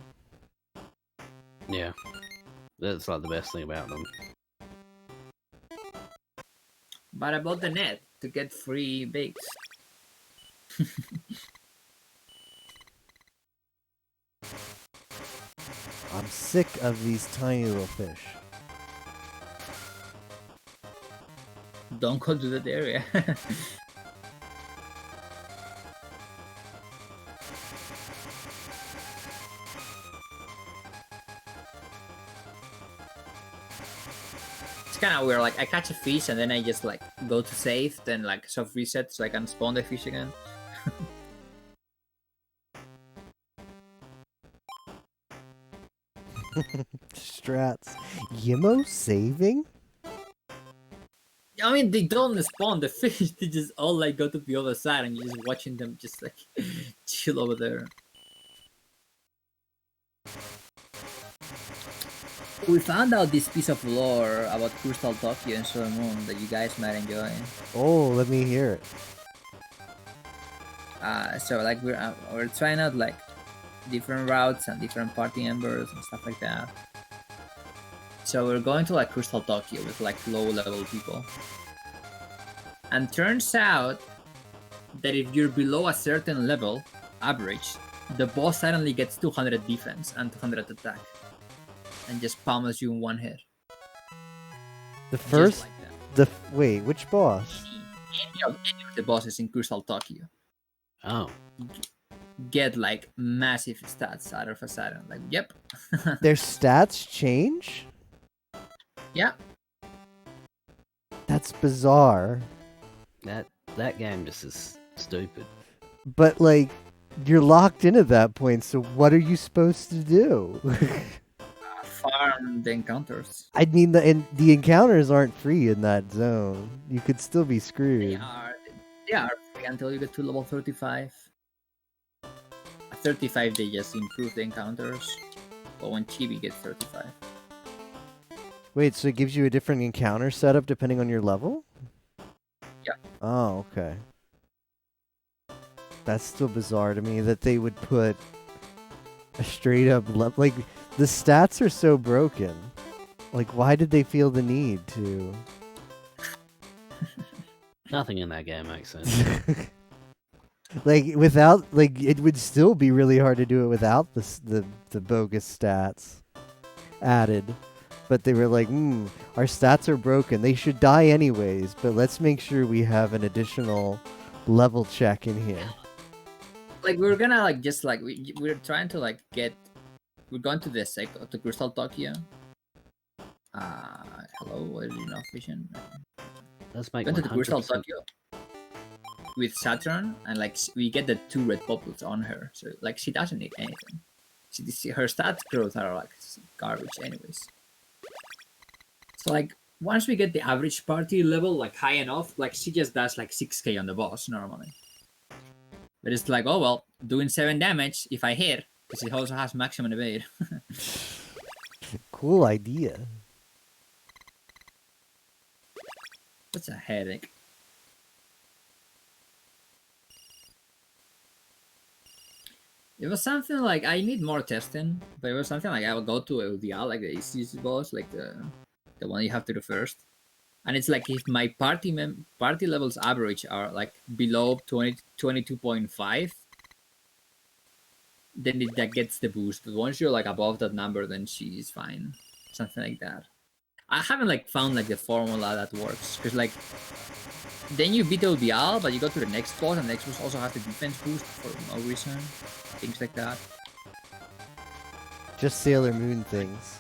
Yeah. That's like the best thing about them. But I bought the net to get free baits. I'm sick of these tiny little fish. Don't go to that area. It's kind of weird. Like I catch a fish and then I just like go to save, then like soft reset so I can spawn the fish again. Strats. Yimo saving? I mean, they don't spawn the fish. They just all like go to the other side, and you're just watching them just like chill over there. We found out this piece of lore about Crystal Tokyo and Solar Moon that you guys might enjoy. Oh, let me hear it. So like we're trying out like different routes and different party members and stuff like that. So we're going to like Crystal Tokyo with like low level people. And turns out that if you're below a certain level, average, the boss suddenly gets 200 defense and 200 attack. and just pummels you in one hit. The Just first, like that. wait, which boss? Any of the bosses in Crystal Tokyo Oh, get like massive stats out of a sudden. Like, yep. Their stats change? Yeah. That's bizarre. that game just is stupid. But like, you're locked in at that point, so what are you supposed to do? Farm the encounters. I mean, the encounters aren't free in that zone. You could still be They screwed. are free until you get to level 35. At 35 they just improve the encounters. But when Chibi gets 35. Wait, so it gives you a different encounter setup depending on your level? Yeah. Oh, okay. That's still bizarre to me that they would put a straight up like the stats are so broken. Like, why did they feel the need to? Nothing in that game makes sense. Like without, like it would still be really hard to do it without the bogus stats added. But they were like, our stats are broken. They should die anyways, but let's make sure we have an additional level check in here. Like we're gonna like just like we're trying to like we're going to this like to Crystal Tokyo. Hello, what is enough vision? Let's make Going to the Crystal 100%. Tokyo with Saturn, and like we get the 2 red bubbles on her, so like she doesn't need anything. Her stats growth are like garbage anyways. So like once we get the average party level like high enough, like she just does like 6k on the boss normally. But it's like, oh well, doing 7 damage if I hit, because it also has maximum evade. Cool idea. That's a headache. It was something like I need more testing, but it was something like I would go to LDL, like the easiest boss, like the one you have to do first. And it's like if my party levels average are like below 22.5, then that gets the boost. But once you're like above that number, then she's fine. Something like that. I haven't like found like the formula that works, because like then you beat LDL, but you go to the next boss, and the next boss also has the defense boost for no reason. Things like that. Just Sailor Moon things.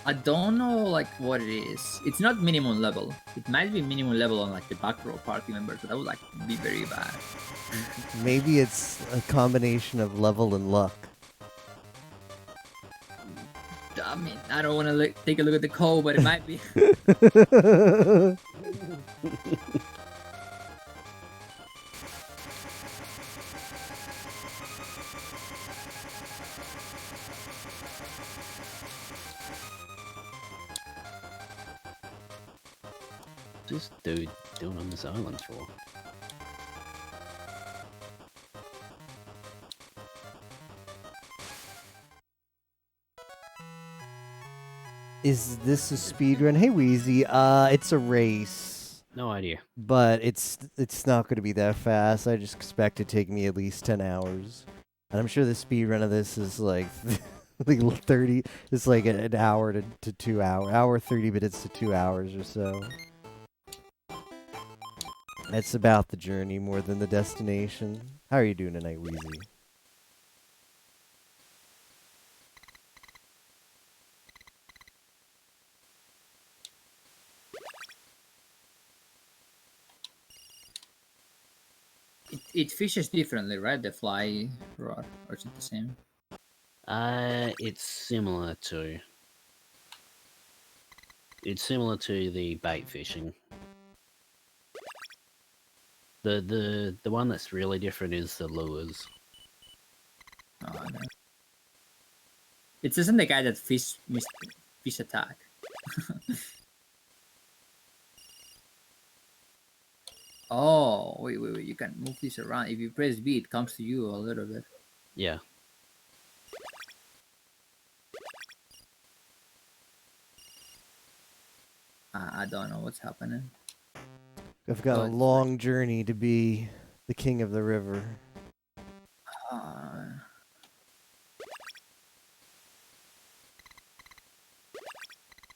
I don't know like what it is. It's not minimum level. It might be minimum level on like the back row party members, but that would like be very bad. Maybe it's a combination of level and luck. I mean, I don't want to take a look at the code, but it might be. This dude doing on this island for? Is this a speed run? Hey Wheezy, it's a race, No idea. but it's not going to be that fast. I just expect it to take me at least 10 hours, and I'm sure the speed run of this is like like 30. It's like an hour to 2 hour 30 minutes to 2 hours or so. It's about the journey more than the destination. How are you doing tonight, Wheezy? It fishes differently, right? The fly rod, or is it the same? It's similar to. It's similar to the bait fishing. The one that's really different is the lures. Oh, I know. It isn't the guy that fish attack. Oh, wait, you can move this around. If you press B, it comes to you a little bit. Yeah. I don't know what's happening. I've got Oh, a it's long journey to be the king of the river. Uh,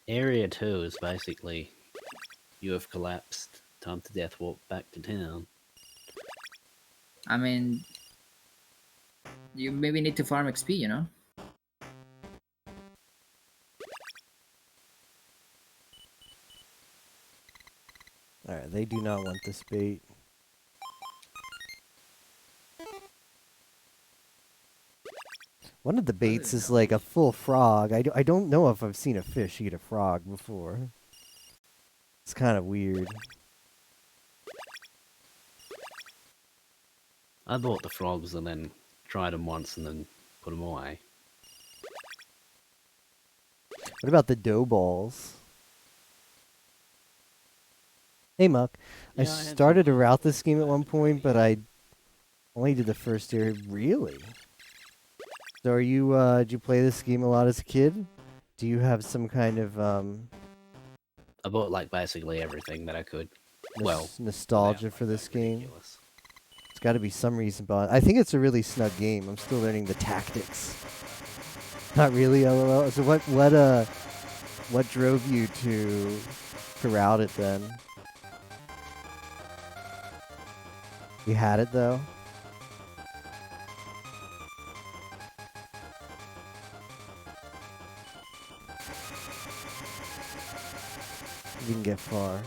Area 2 is basically you have collapsed. Time to death walk back to town. I mean, you maybe need to farm XP, you know? Alright, they do not want this bait. One of the baits is like a full frog. I don't know if I've seen a fish eat a frog before. It's kind of weird. I bought the frogs and then tried them once and then put them away. What about the dough balls? Hey, Muck. I Yeah, I had started to some route dough this game at balls one back in the point, but day. I only did the first area. Really? So are you, did you play this game a lot as a kid? Do you have some kind of, I bought like basically everything that I could. Well, nostalgia without, for like, this going game? ridiculous. It's got to be some reason behind. I think it's a really snug game. I'm still learning the tactics. Not really, LOL. So what drove you to route it then? You had it though. You didn't get far.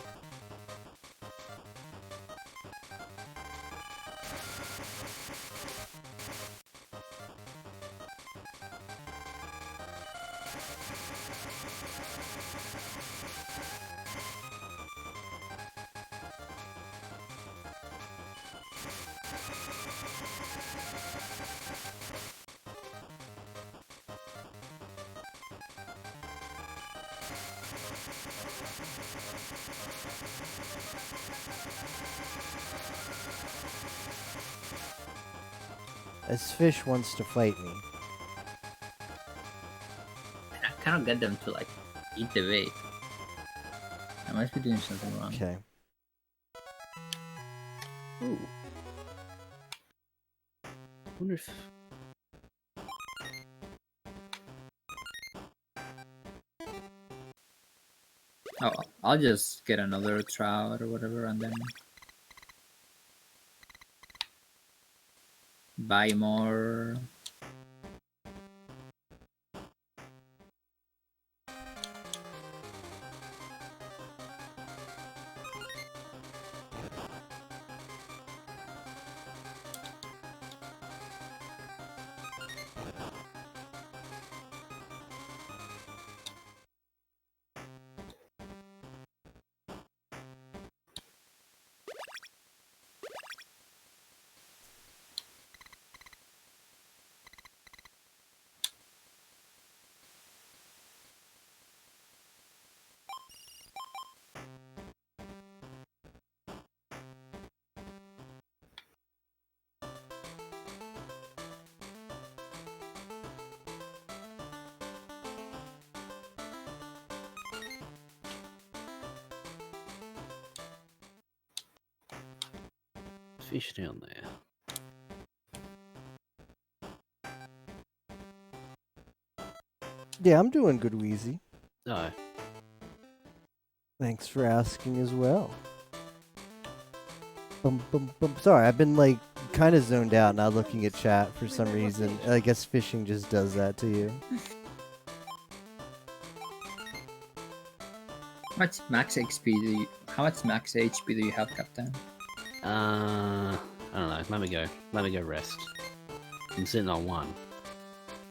This fish wants to fight me. I cannot get them to like eat the bait. I must be doing something wrong. Okay. Ooh. Wonder if Oh, I'll just get another trout or whatever and then buy more. fish down there. Yeah, I'm doing good, Wheezy. Oh, Thanks for asking as well. Bum, bum, bum. Sorry, I've been like kind of zoned out, not looking at chat for some reason. I guess fishing just does that to you. How much max HP do you? How much max HP do you have, Captain? I don't know. Let me go. Let me go rest. I'm sitting on one,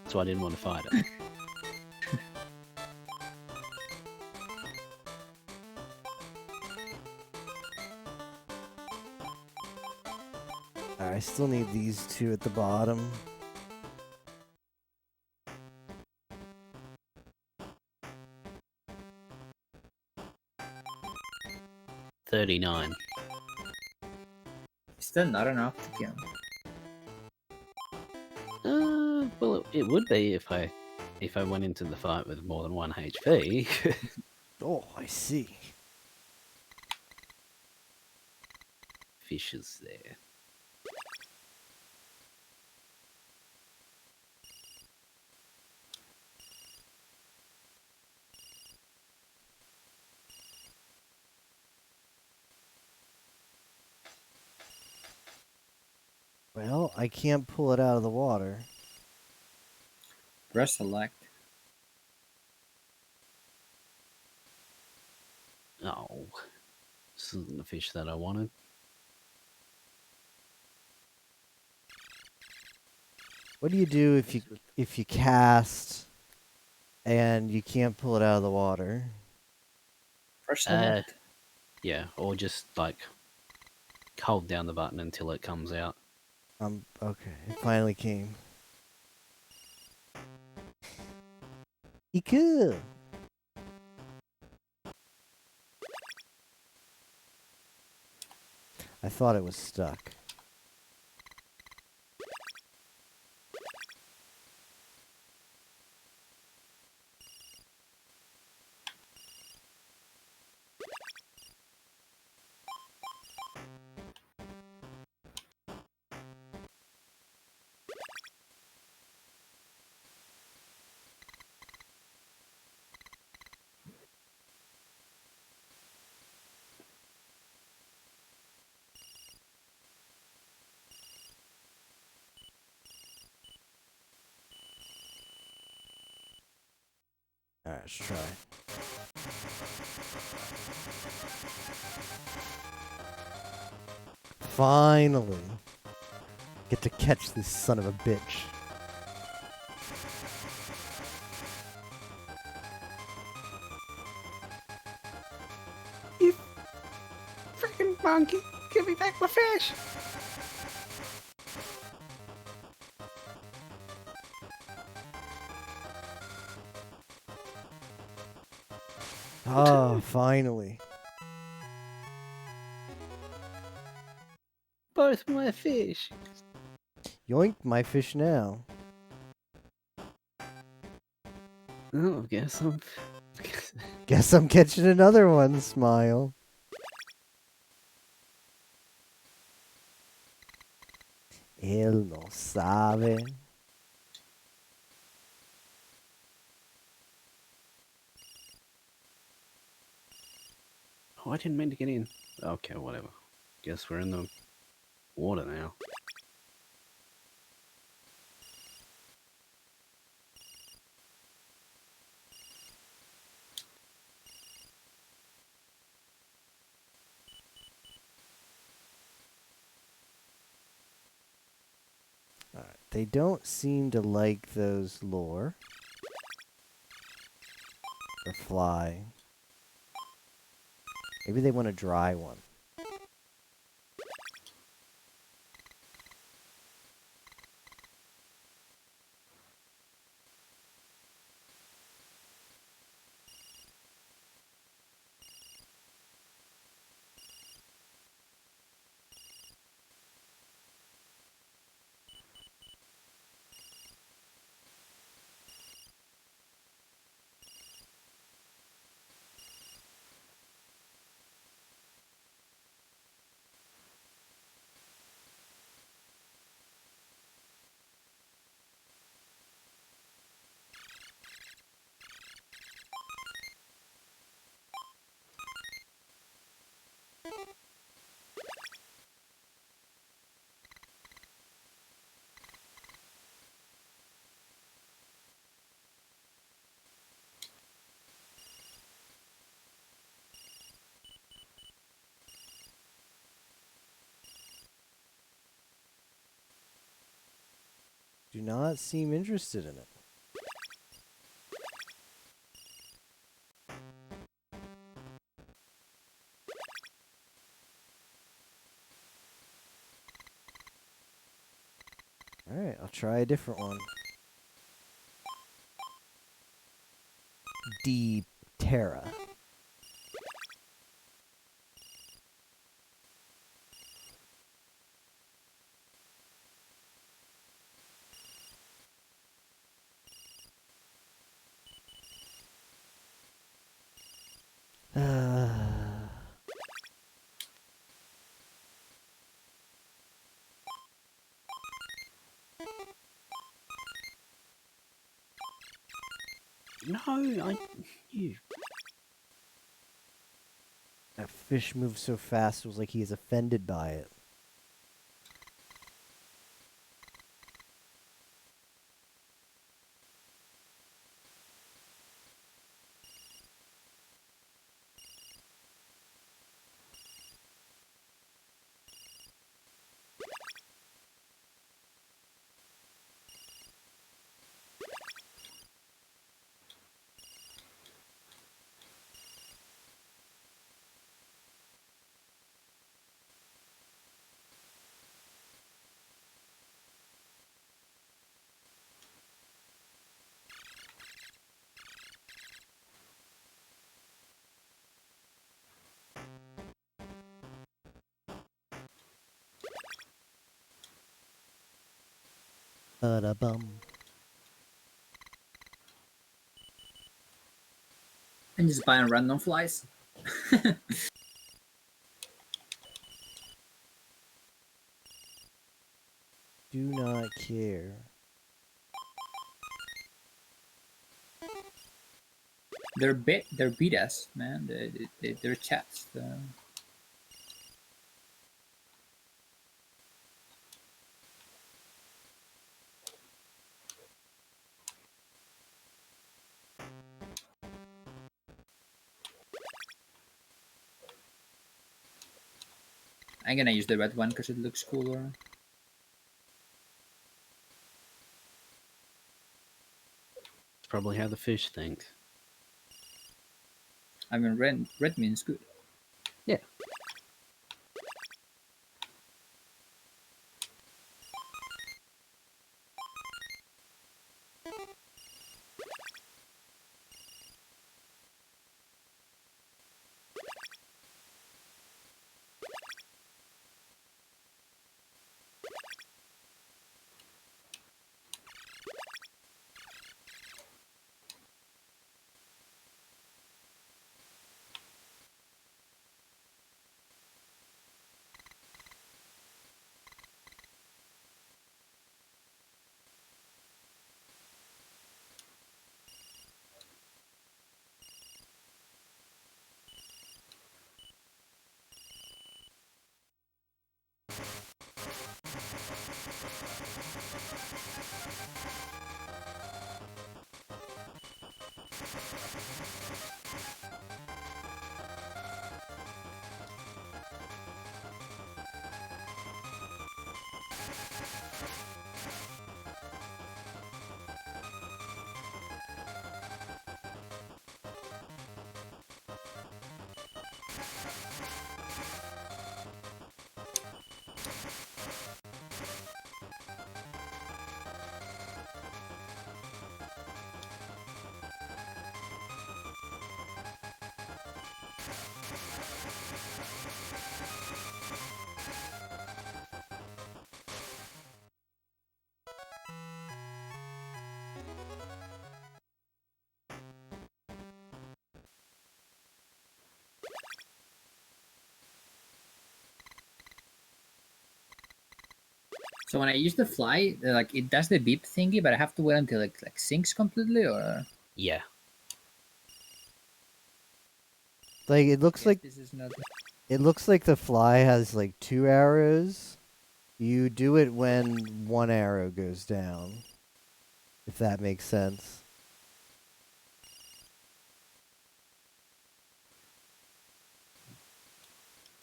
so I didn't want to fight it. I still need these two at the bottom. Is 39. that not enough to kill? Well, it would be if I went into the fight with more than 1 HP. Oh, I see. Fish is there. I can't pull it out of the water. Press select. Oh, this isn't the fish that I wanted. What do you do if you cast and you can't pull it out of the water? Press Uh, select. yeah, or just like hold down the button until it comes out. Okay. It finally came. Cool. I thought it was stuck. Alright, let's try. Finally. Get to catch this son of a bitch. You freaking monkey! Give me back my fish! Oh, finally. Both my fish. Yoink, my fish now. Oh, I guess I'm. Guess I'm catching another one, smile. Él no sabe. Oh, I didn't mean to get in. Okay, whatever. Guess we're in the water now. Alright, they don't seem to like those lure. Or fly. Maybe they want a dry one. Do not seem interested in it. Alright, I'll try a different one. Deep Terra. No, you. That fish moves so fast, it was like he is offended by it. Ba-da-bum. And just buying random flies. Do not care. They're betas, man. They're chats. I'm gonna use the red one because it looks cooler. It's probably how the fish thinks. I mean, red means good. Yeah. So when I use the fly, like it does the beep thingy, but I have to wait until it like sinks completely, or Yeah. Like it I looks guess like this is not. the fly has like 2 arrows. You do it when one arrow goes down. If that makes sense.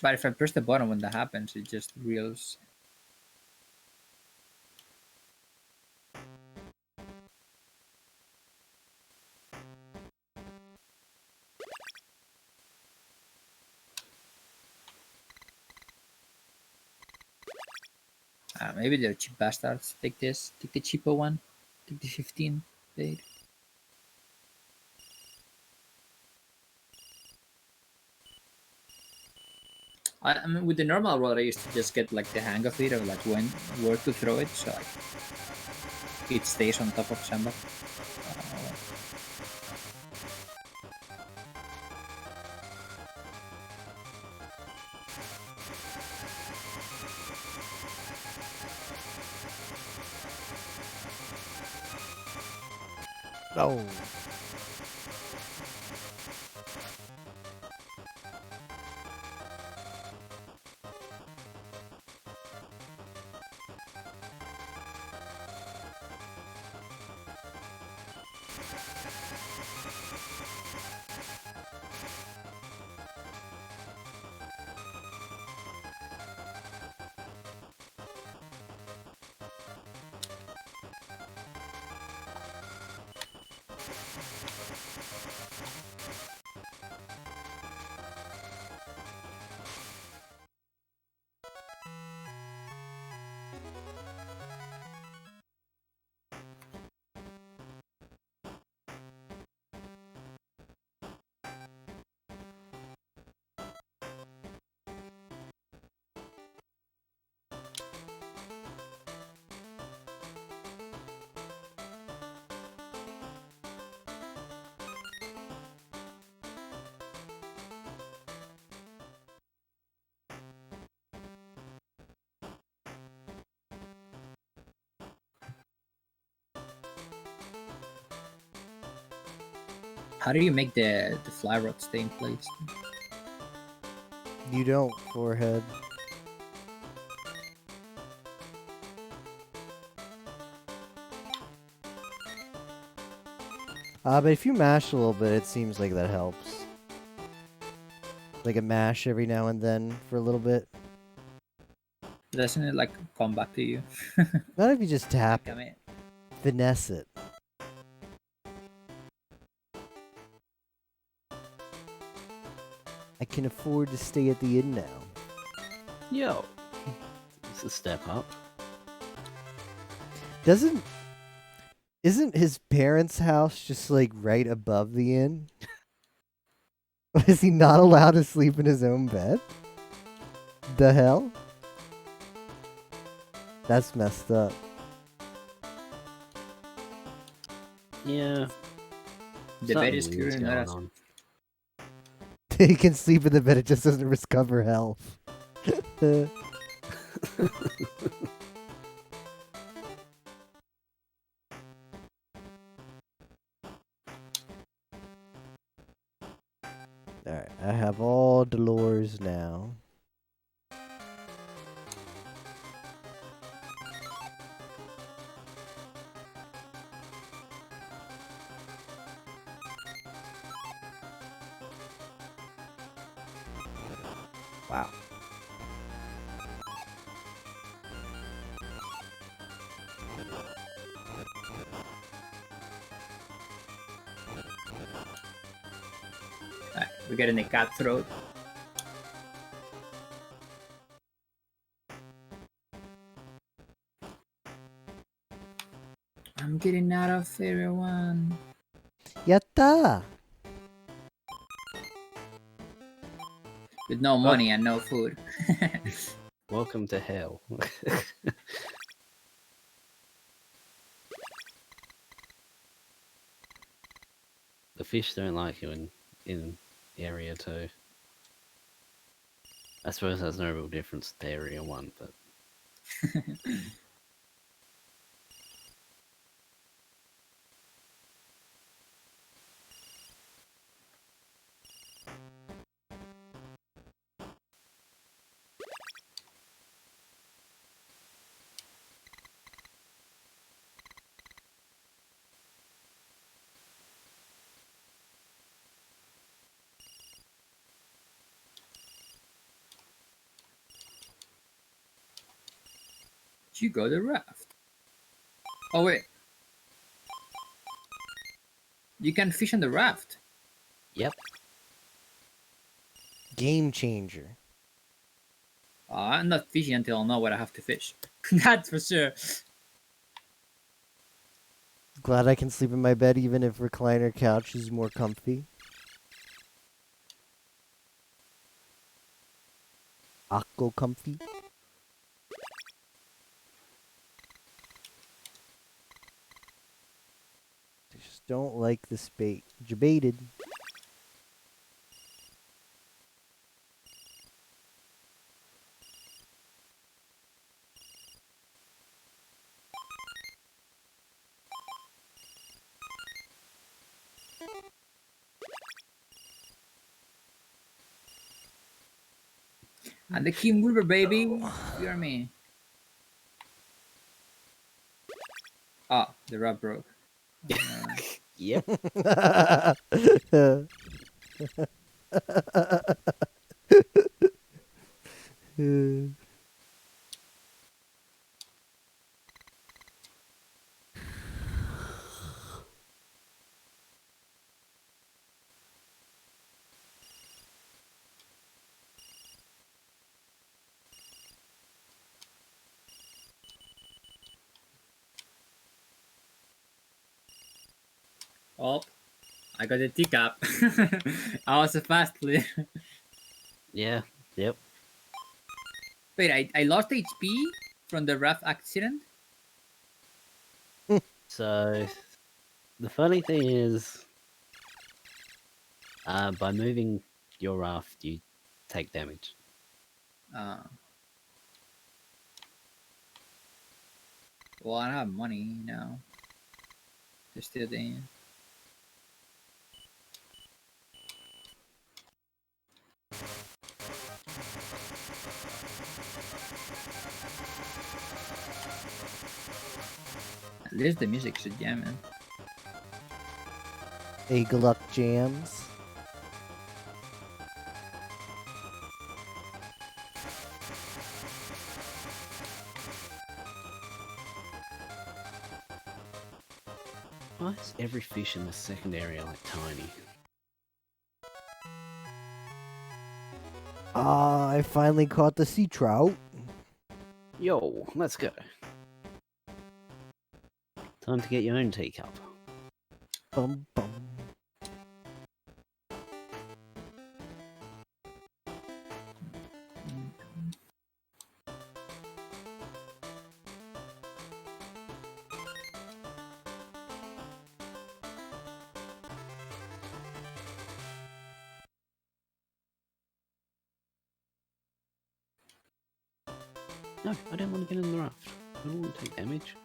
But if I press the button when that happens, it just reels. Maybe they're cheap bastards. Take this. Take the cheaper one. Take the 15 paid. I mean, with the normal roll, I used to just get like the hang of it, of like where to throw it, so like it stays on top of somebody. Oh. How do you make the fly rod stay in place? You don't, forehead. But if you mash a little bit, it seems like that helps. Like a mash every now and then for a little bit. Doesn't it like come back to you? Not if you just tap Like, I it. mean, Finesse it. I can afford to stay at the inn now. Yo, it's a step up. Isn't his parents' house just like right above the inn? Is he not allowed to sleep in his own bed? The hell? That's messed up. Yeah, the bed something is weird's clearly not going as on. He can sleep in the bed, it just doesn't recover health. Alright, I have all Dolores now. Wow. Alright, we're getting a cat throat. I'm getting out of Area 1. Yatta! With no money and no food. Welcome to hell. The fish don't like you in area 2. I suppose there's no real difference to area 1, but You go the raft. Oh wait. You can fish on the raft. yep. Game changer. I'm not fishing until I know what I have to fish. That's for sure. Glad I can sleep in my bed even if recliner couch is more comfy. Akko comfy. I just don't like this bait. Jebaited. And the King Wilbur, baby. You are me. Ah, the raft broke. Yep. Oh, I got a teacup. I was a fast clear. Yeah. Yep. Wait, I lost HP from the raft accident? So the funny thing is, by moving your raft, you take damage. Uh, well, I don't have money now. They're still there. At least the music should jam, man. A Gluck jams. Why is every fish in the second area like tiny? Ah, I finally caught the sea trout. Yo, let's go. Time to get your own teacup. Bum bum. No, I don't want to get in the raft. I don't want to take damage.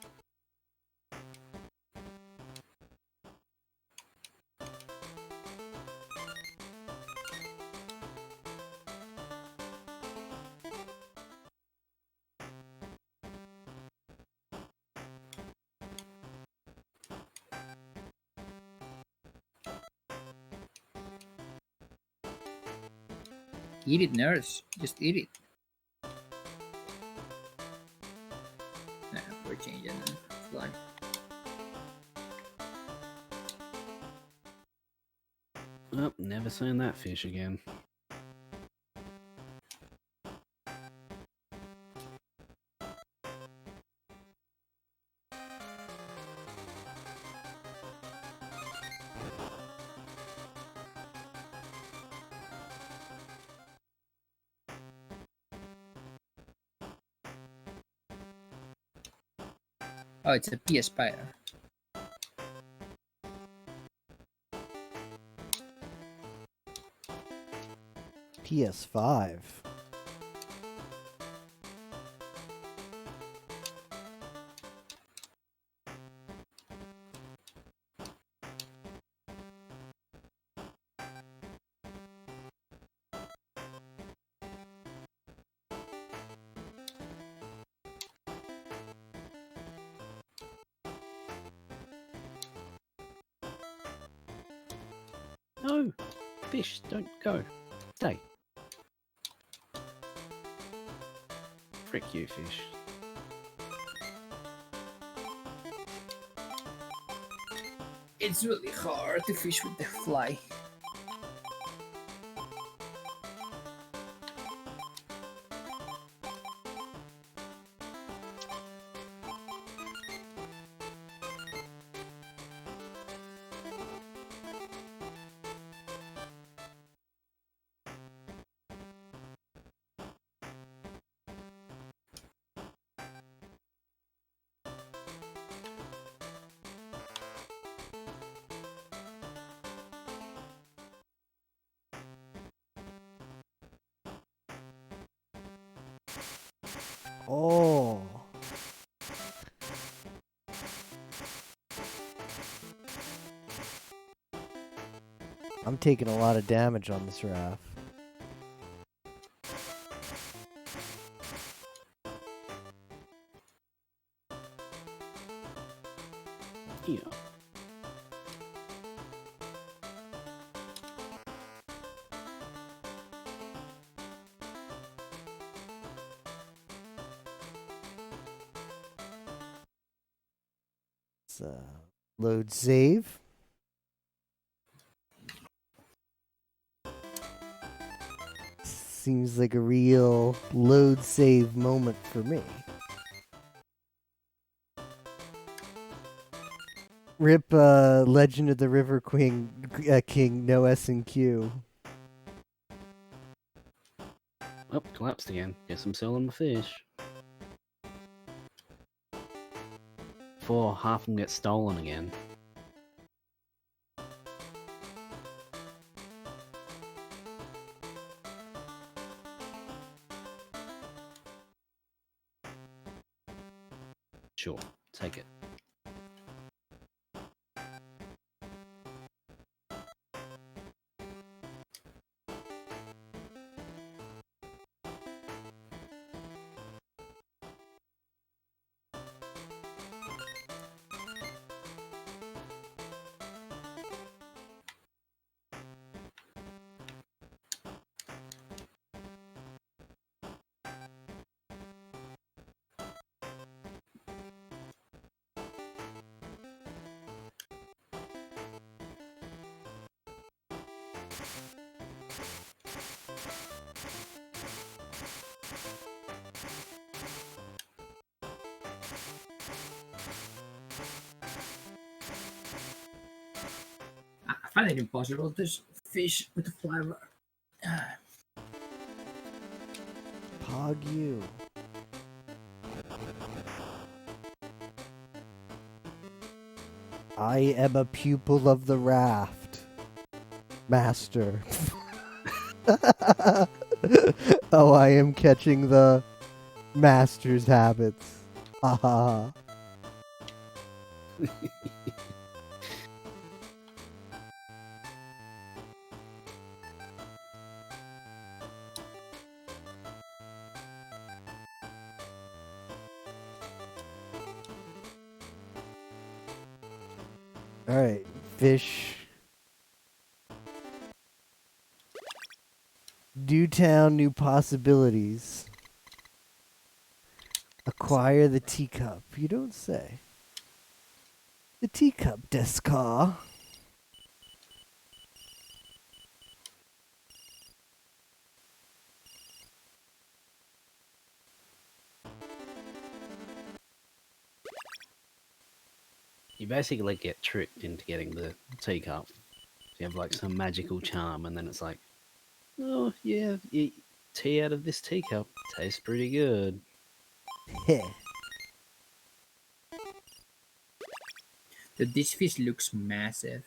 Eat it, nerds. Just eat it. Nah, we're changing it. Flag. Oh, never seen that fish again. Oh, it's a PS Spider. PS5. No! Fish, don't go. Stay. Frick you, fish. It's really hard to fish with the fly. Oh. I'm taking a lot of damage on this raft. Yeah. Let's load save. Seems like a real load save moment for me. Rip Legend of the River King, no S and Q. Oh, collapsed again. Guess I'm selling my fish. Before half of them get stolen again. Sure, take it. I find it impossible to fish with the flavor. Pog you. I am a pupil of the raft. Master. Oh, I am catching the master's habits. Haha. Alright, fish. New town, new possibilities. Acquire the teacup. You don't say. The teacup, Deska. You basically get tricked into getting the teacup. You have like some magical charm, and then it's like, oh yeah, tea out of this teacup tastes pretty good. Heh. This fish looks massive.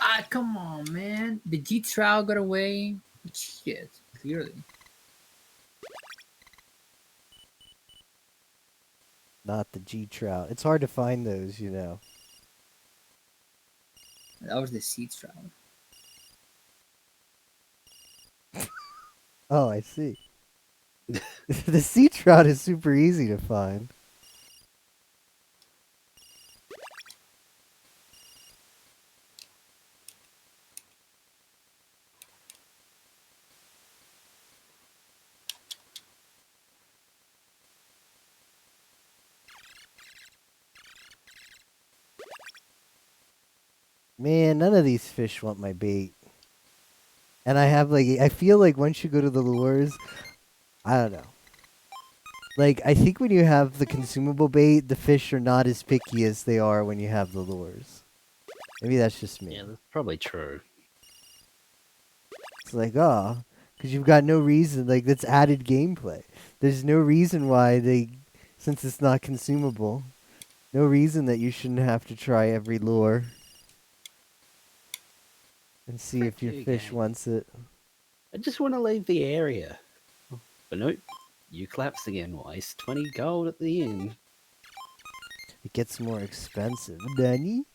Ah, come on, man. The G Trout got away. Shit, clearly. Not the G trout. It's hard to find those, you know. That was the Sea Trout. Oh, I see. The sea trout is super easy to find. Man, none of these fish want my bait. And I have like, I feel like once you go to the lures, I don't know. Like, I think when you have the consumable bait, the fish are not as picky as they are when you have the lures. Maybe that's just me. Yeah, that's probably true. It's like, oh, because you've got no reason, like, that's added gameplay. There's no reason why since it's not consumable, no reason that you shouldn't have to try every lure and see Frick if your you, fish game. wants it. I just want to leave the area. But nope, you collapse again. Waste 20 gold at the end. It gets more expensive. Danny?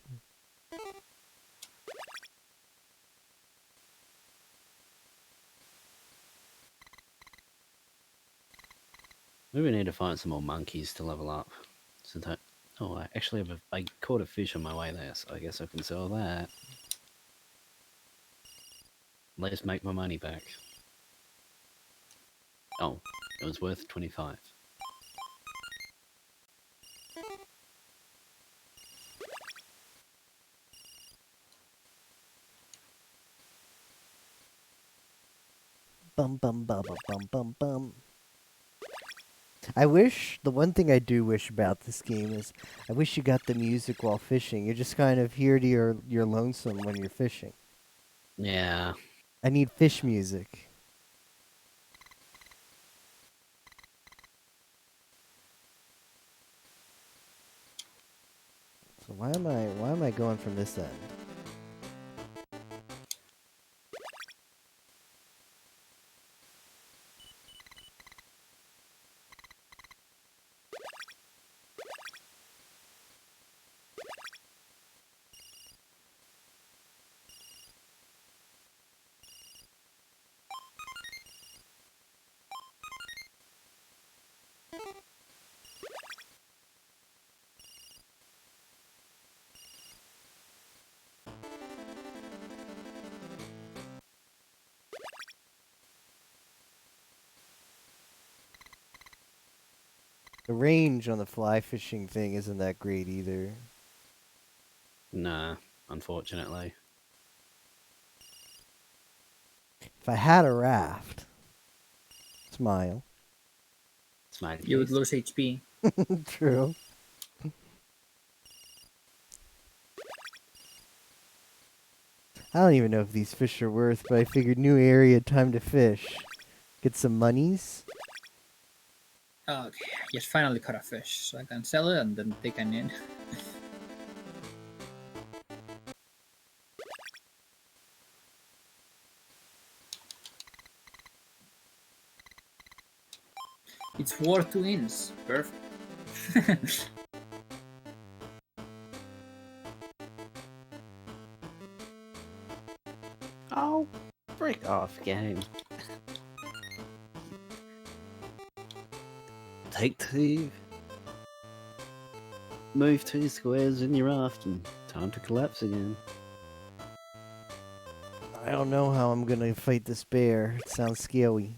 Maybe we need to find some more monkeys to level up. So that, oh, I actually have I caught a fish on my way there, so I guess I can sell that. Let's make my money back. Oh, it was worth 25. Bum bum bum bum bum bum bum. I wish, the one thing I do wish about this game is, I wish you got the music while fishing. You're just kind of here to your lonesome when you're fishing. Yeah. I need fish music. So why am I going from this end? The range on the fly fishing thing isn't that great either. Nah, unfortunately. If I had a raft, smile. Smiley You would face. lose HP. True. I don't even know if these fish are worth, but I figured new area, time to fish. Get some monies. Okay, just finally caught a fish, so I can sell it and then take an in. It's worth 2 ins. Perfect. Oh, break off, game. Take 2. Move 2 squares in your raft and time to collapse again. I don't know how I'm gonna fight this bear. It sounds scary.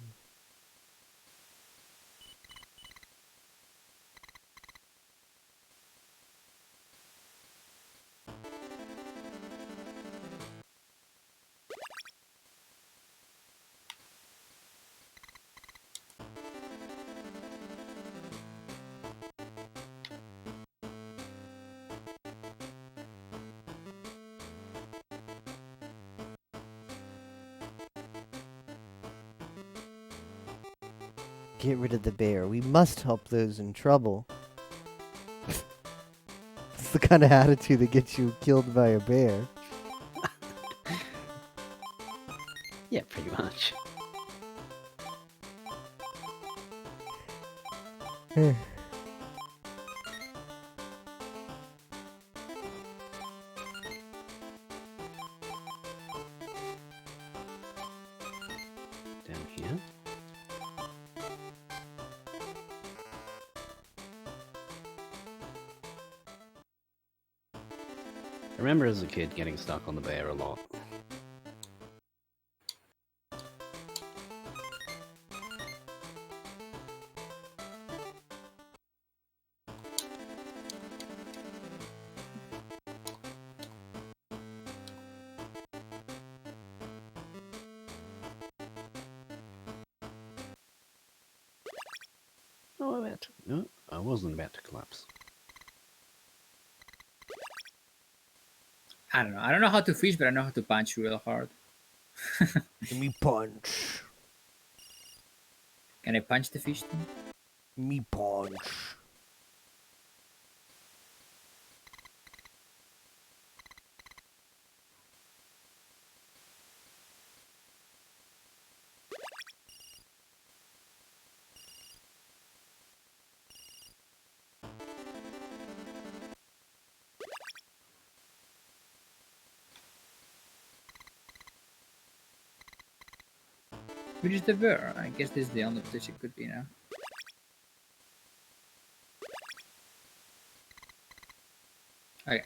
Get rid of the bear. We must help those in trouble. It's the kind of attitude that gets you killed by a bear. Yeah, pretty much. Down here. I remember as a kid getting stuck on the bear a lot. Oh, no, I wasn't about to collapse. I don't know. I don't know how to fish, but I know how to punch real hard. Give me punch. Can I punch the fish too? Me punch. Which is the bear? I guess this is the only place it could be now.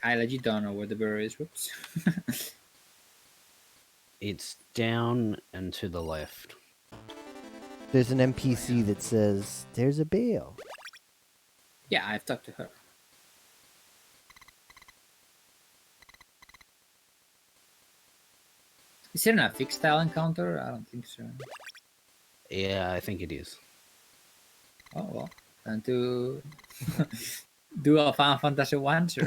I legit don't know where the bear is. Whoops. It's down and to the left. There's an NPC that says, there's a bear. Yeah, I've talked to her. Is it a fixed style encounter? I don't think so. Yeah, I think it is. Oh well. And to do a Final Fantasy 1, sure.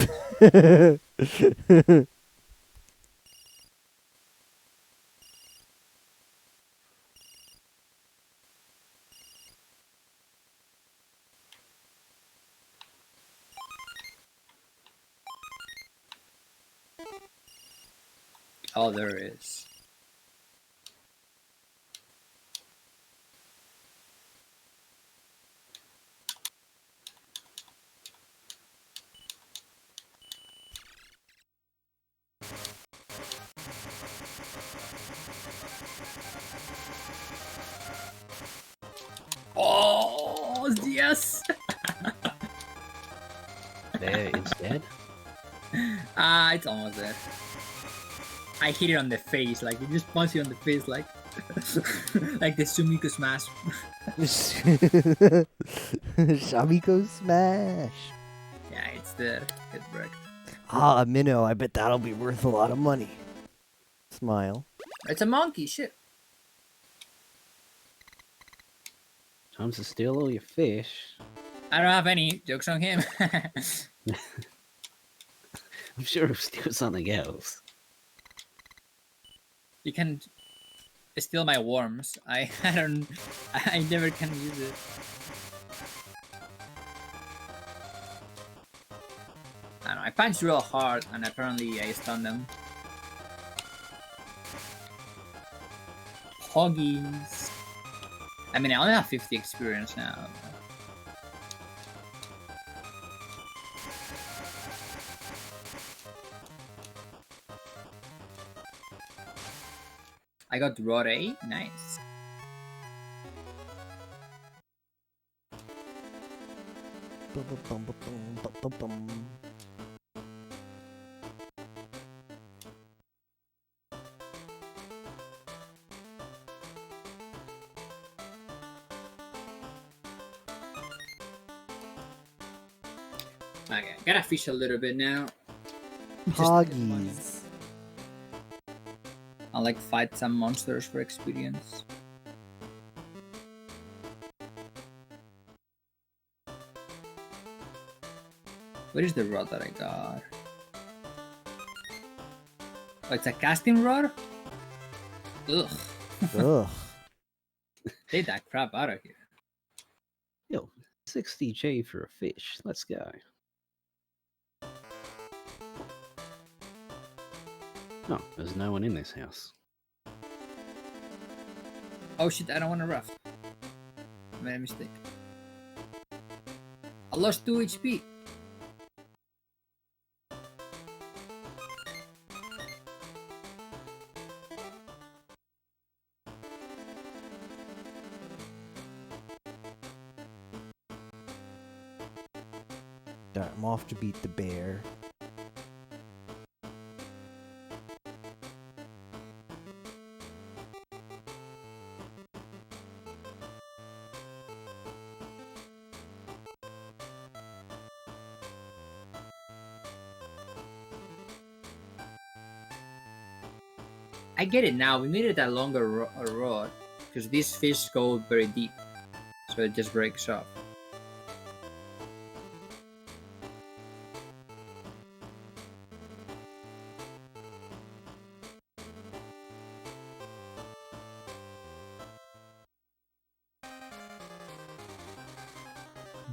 Oh, there is. Oh, yes! There, it's dead. Ah, it's almost there. I hit it on the face, like it just punched you on the face, like Like the Sumiko Smash. Shamiko Smash. Yeah, it's there. Get wrecked. Ah, a minnow. I bet that'll be worth a lot of money. Smile. It's a monkey. Shit. Time to steal all your fish. I don't have any. Jokes on him. I'm sure it'll steal something else. You can steal my worms. I never can use it. I don't know. I punched real hard and apparently I stunned them. Hoggies. I mean, I only have 50 experience now. I got Rod A. Nice. Okay, gotta fish a little bit now. Just to get money. Hoggies. I'll like fight some monsters for experience. What is the rod that I got? Oh, it's a casting rod? Ugh. Ugh. Take that crap out of here. Yo, 60G for a fish. Let's go. Oh, there's no one in this house. Oh shit, I don't want to raft. I made a mistake. I lost 2 HP. Alright, I'm off to beat the bear. I get it now. We needed that longer rod because these fish go very deep, so it just breaks off.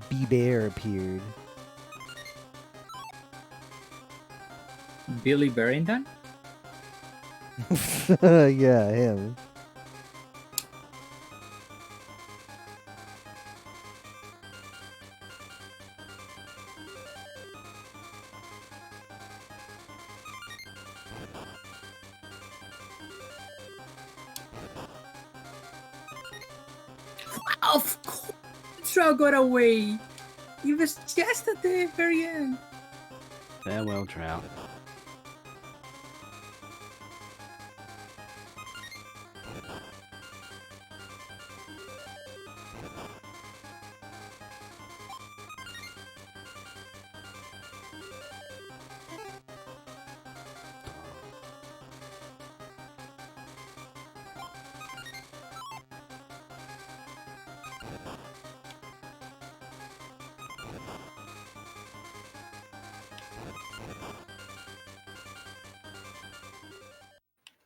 B-Bear appeared. Billy Barrington? Yeah, him. Of course, Trout got away. He was just at the very end. Farewell, trout.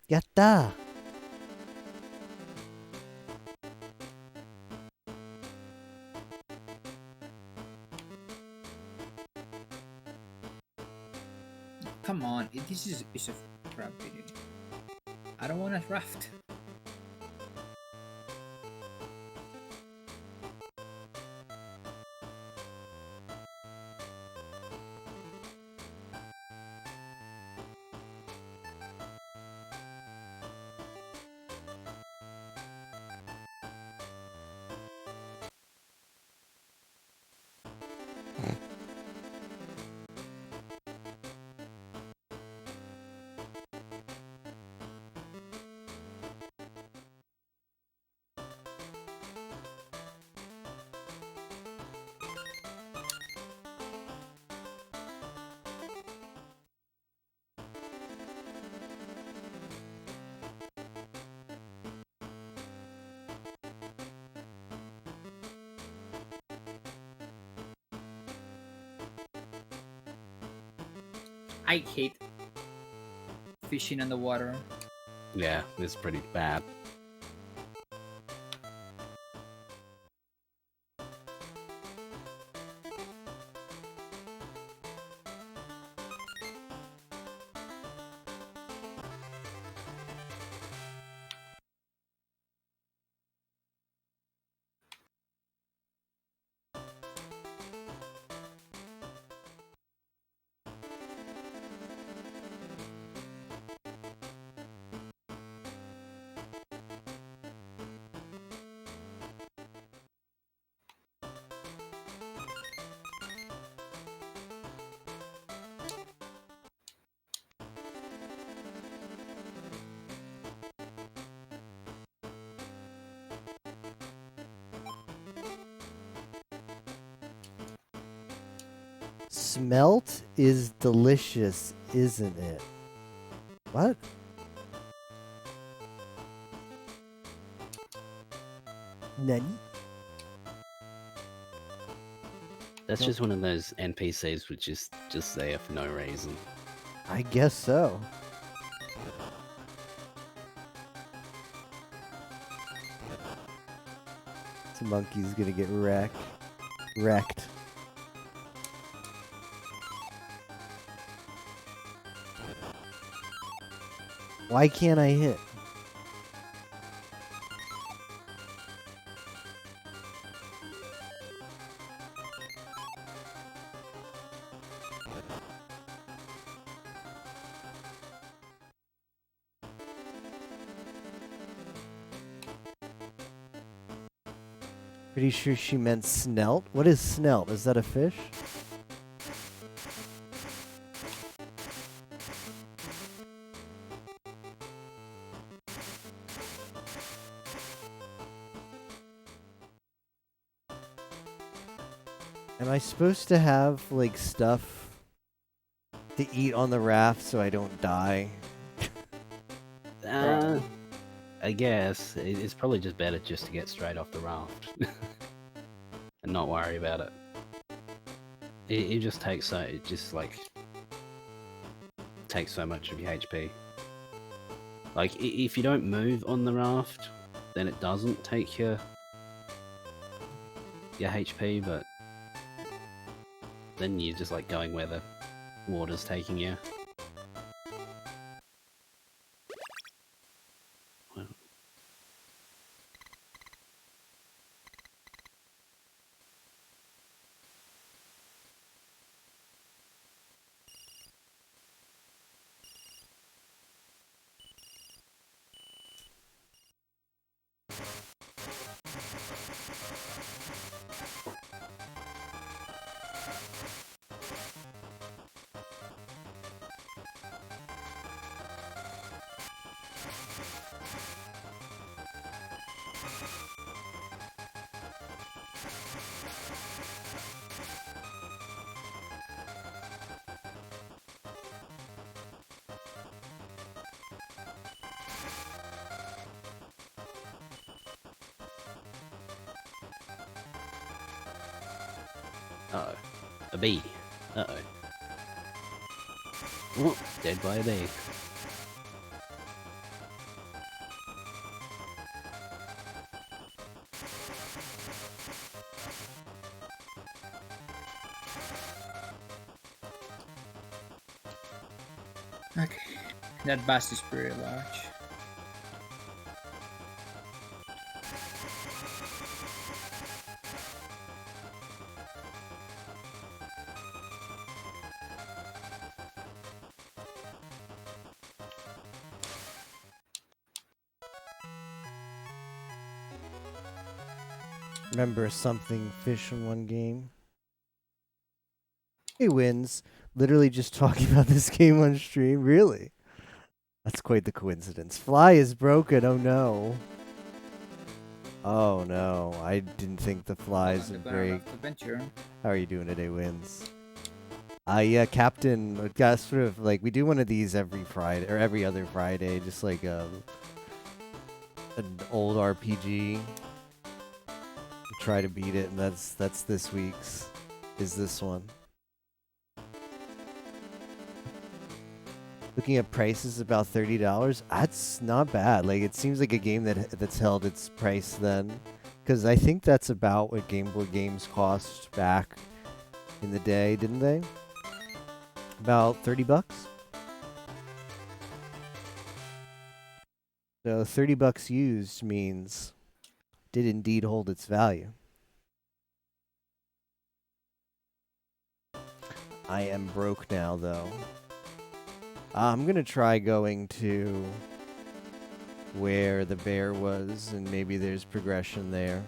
Yatta! Come on, this is a piece of crap video. I don't want to raft. I hate fishing on the water. Yeah, it's pretty bad. Smelt is delicious, isn't it? What? Nani? That's Nope. just one of those NPCs which is just there for no reason. I guess so. This monkey's gonna get wrecked. Why can't I hit? Pretty sure she meant snelt. What is snelt? Is that a fish? Am I supposed to have, like, stuff to eat on the raft so I don't die? I guess it's probably just better just to get straight off the raft and not worry about it. It just takes so takes so much of your HP. Like if you don't move on the raft, then it doesn't take your HP, but then you're just like going where the water's taking you. Uh-oh. A bee. Uh-oh. Oh, dead by a bee. Okay. That bass is pretty large. Remember something fish in one game? He wins. Literally just talking about this game on stream. Really? That's quite the coincidence. Fly is broken. Oh no. Oh no. I didn't think the flies would break. Adventure. How are you doing today, Wins? Yeah, Captain. Got sort of like we do one of these every Friday or every other Friday, just like an old RPG. Try to beat it, and that's this week's. Is this one? Looking at prices, about $30. That's not bad. Like, it seems like a game that's held its price then, because I think that's about what Game Boy games cost back in the day, didn't they? About $30. So $30 used means did indeed hold its value. I am broke now, though. I'm gonna try going to where the bear was, and maybe there's progression there.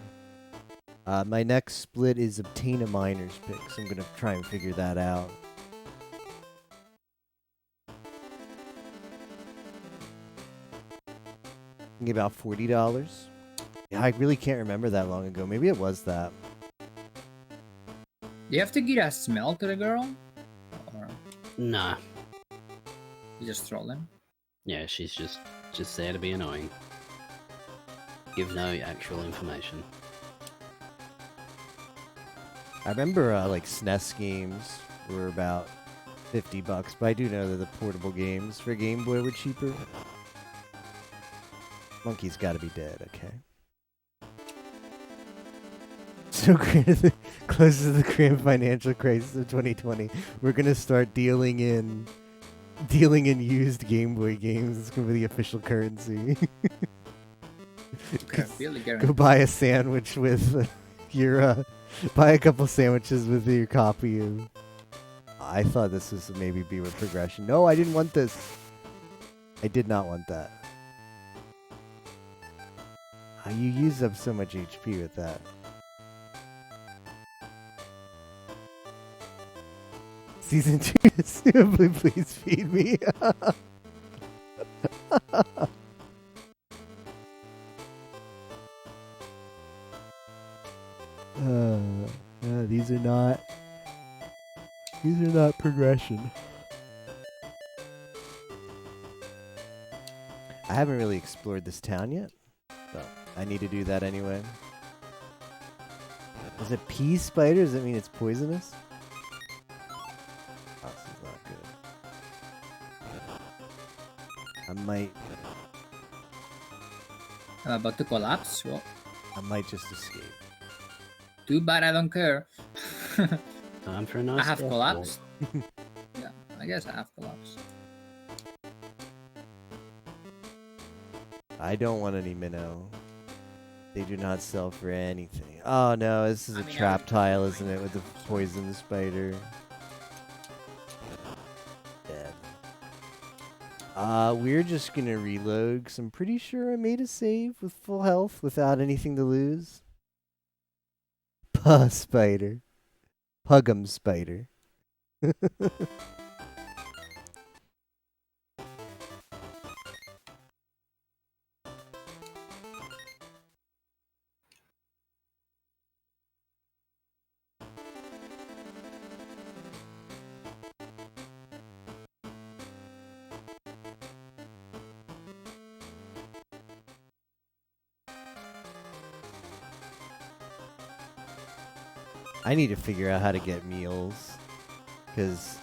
My next split is obtain a miner's pick, so I'm gonna try and figure that out. I think about $40. Yeah, I really can't remember that long ago. Maybe it was that. Do you have to give a smell to the girl? Or Nah. you just troll them? Yeah, she's just there to be annoying. Give no actual information. I remember like SNES games were about $50, but I do know that the portable games for Game Boy were cheaper. Monkey's got to be dead, okay. So close to the grand financial crisis of 2020, we're gonna start dealing in used Game Boy games. It's gonna be the official currency. Go buy a sandwich with your buy a couple sandwiches with your copy of. I thought this was maybe be with progression. No, I didn't want this. I did not want that. You use up so much HP with that. Season 2, simply please feed me. These are not progression. I haven't really explored this town yet, but I need to do that anyway. Is it pea spider? Does that mean it's poisonous? Oh, this is not good. I might. I'm about to collapse? Well, I might just escape. too bad I don't care. Time for a nice I have death collapsed. Yeah, I guess I have collapsed. I don't want any minnow. They do not sell for anything. Oh no, this is a trap tile, isn't it, with the poison spider? Dead. We're just gonna reload, because I'm pretty sure I made a save with full health without anything to lose. Puh spider. Pug'em spider. I need to figure out how to get meals, because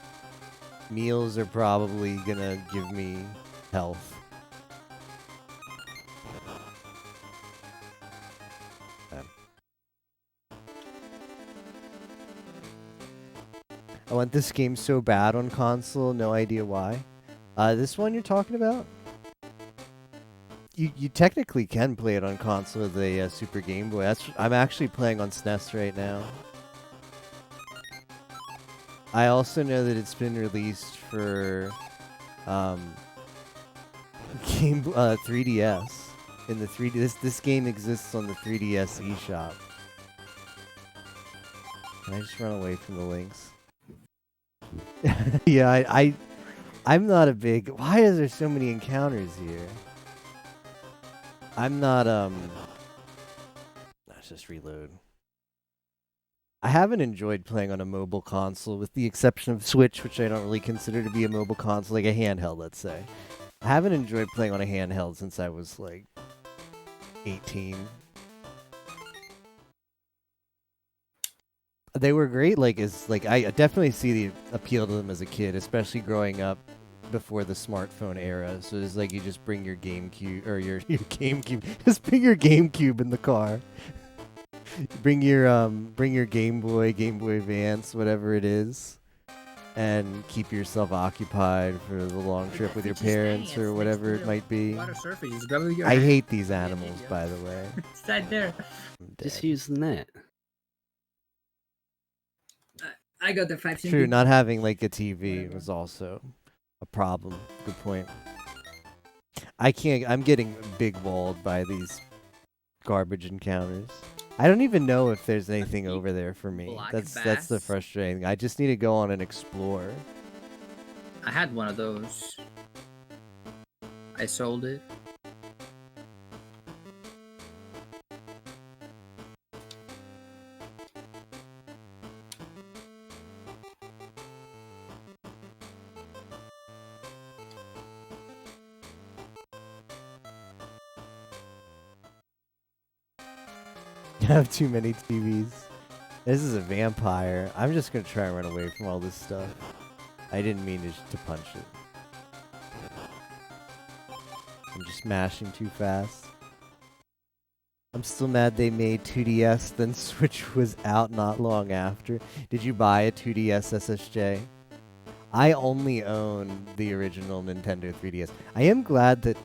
meals are probably gonna give me health. I want this game so bad on console, no idea why. This one you're talking about? You technically can play it on console with a Super Game Boy. I'm actually playing on SNES right now. I also know that it's been released for 3DS. In the 3D, this game exists on the 3DS eShop. Can I just run away from the links? Yeah, I'm not a big. Why is there so many encounters here? I'm not Let's just reload. I haven't enjoyed playing on a mobile console, with the exception of Switch, which I don't really consider to be a mobile console, like a handheld, let's say. I haven't enjoyed playing on a handheld since I was, like, 18. They were great, I definitely see the appeal to them as a kid, especially growing up before the smartphone era. So it's like you just bring your GameCube or your GameCube. Just bring your GameCube in the car. bring your Game Boy, Game Boy Advance, whatever it is, and keep yourself occupied for the long trip with your parents or whatever it might be. Water surface. Just grab it with your I hand. hate these animals, by the way. It's right there. I'm Just dead. use the net. I got the 5 True, centimeter. not having like a TV Whatever. was also a problem. Good point. I'm getting big walled by these garbage encounters. I don't even know if there's anything deep over there for me. black That's the bass. frustrating. I just need to go on and explore. I had one of those. I sold it. I have too many TVs. This is a vampire. I'm just gonna try and run away from all this stuff. I didn't mean to punch it. I'm just mashing too fast. I'm still mad they made 2DS, then Switch was out not long after. Did you buy a 2DS SSJ? I only own the original Nintendo 3DS. I am glad that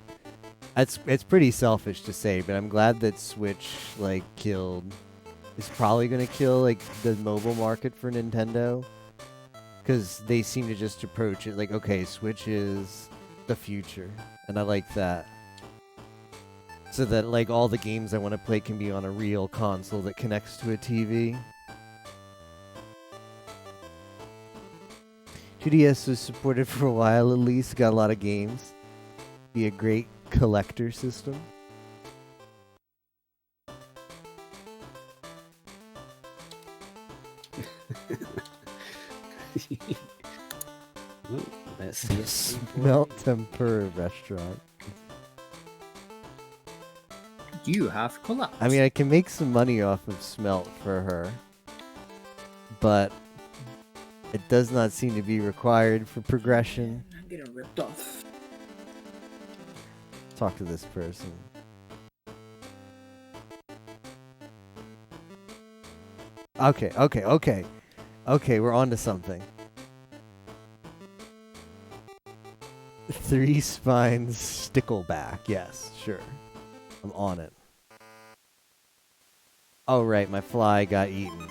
it's pretty selfish to say, but I'm glad that Switch like is probably gonna kill like the mobile market for Nintendo, because they seem to just approach it like, okay, Switch is the future, and I like that. So that like all the games I want to play can be on a real console that connects to a TV. 2DS was supported for a while at least, got a lot of games. Be a great collector system. Ooh, that's the Smelt Tempura restaurant. You have collapsed. I mean, I can make some money off of Smelt for her, but it does not seem to be required for progression. I'm getting ripped off. Talk to this person. Okay, we're on to something. 3 spines stickleback. Yes, sure. I'm on it. Oh, right, my fly got eaten.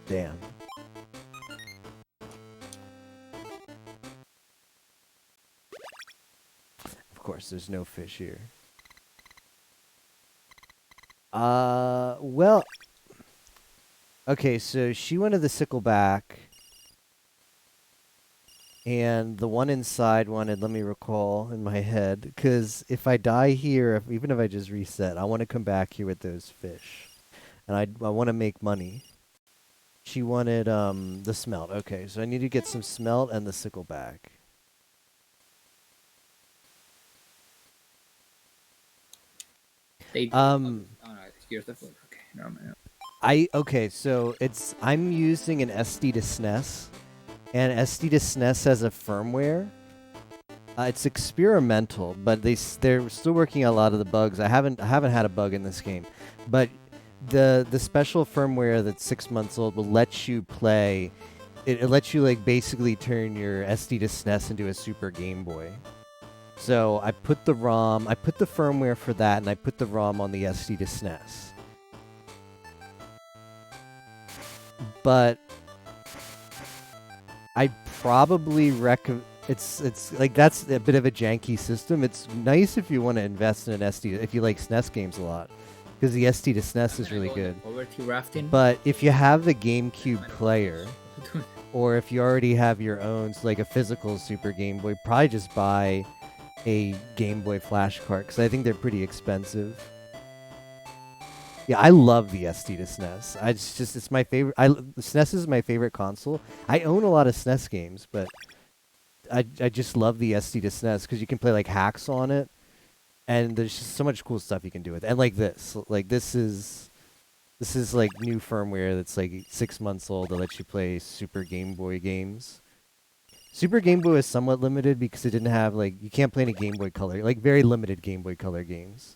Damn. Of course, there's no fish here. Well... Okay, so she wanted the sickleback. And the one inside wanted, let me recall in my head, because if I die here, even if I just reset, I want to come back here with those fish. And I want to make money. She wanted the smelt. Okay, so I need to get some smelt and the sickleback. Oh no, here's the food. Okay, never mind. Okay, so I'm using an SD to SNES, and SD to SNES has a firmware. It's experimental, but they're still working on a lot of the bugs. I haven't had a bug in this game, but the special firmware that's 6 months old will let you play. It lets you like basically turn your SD to SNES into a Super Game Boy. So I put the firmware for that, and I put the ROM on the SD to SNES. But I'd probably recommend. It's like that's a bit of a janky system. It's nice if you want to invest in an SD, if you like SNES games a lot, because the SD to SNES is really good. Poverty rafting. But if you have the GameCube player, or if you already have your own, so like a physical Super Game Boy, probably just buy a Game Boy Flash cart, because I think they're pretty expensive. Yeah, I love the SD to SNES. It's my favorite. SNES is my favorite console. I own a lot of SNES games, but I just love the SD to SNES because you can play like hacks on it, and there's just so much cool stuff you can do with it. And like this is like new firmware that's like 6 months old that lets you play Super Game Boy games. Super Game Boy is somewhat limited because it didn't have like you can't play any Game Boy Color, like very limited Game Boy Color games.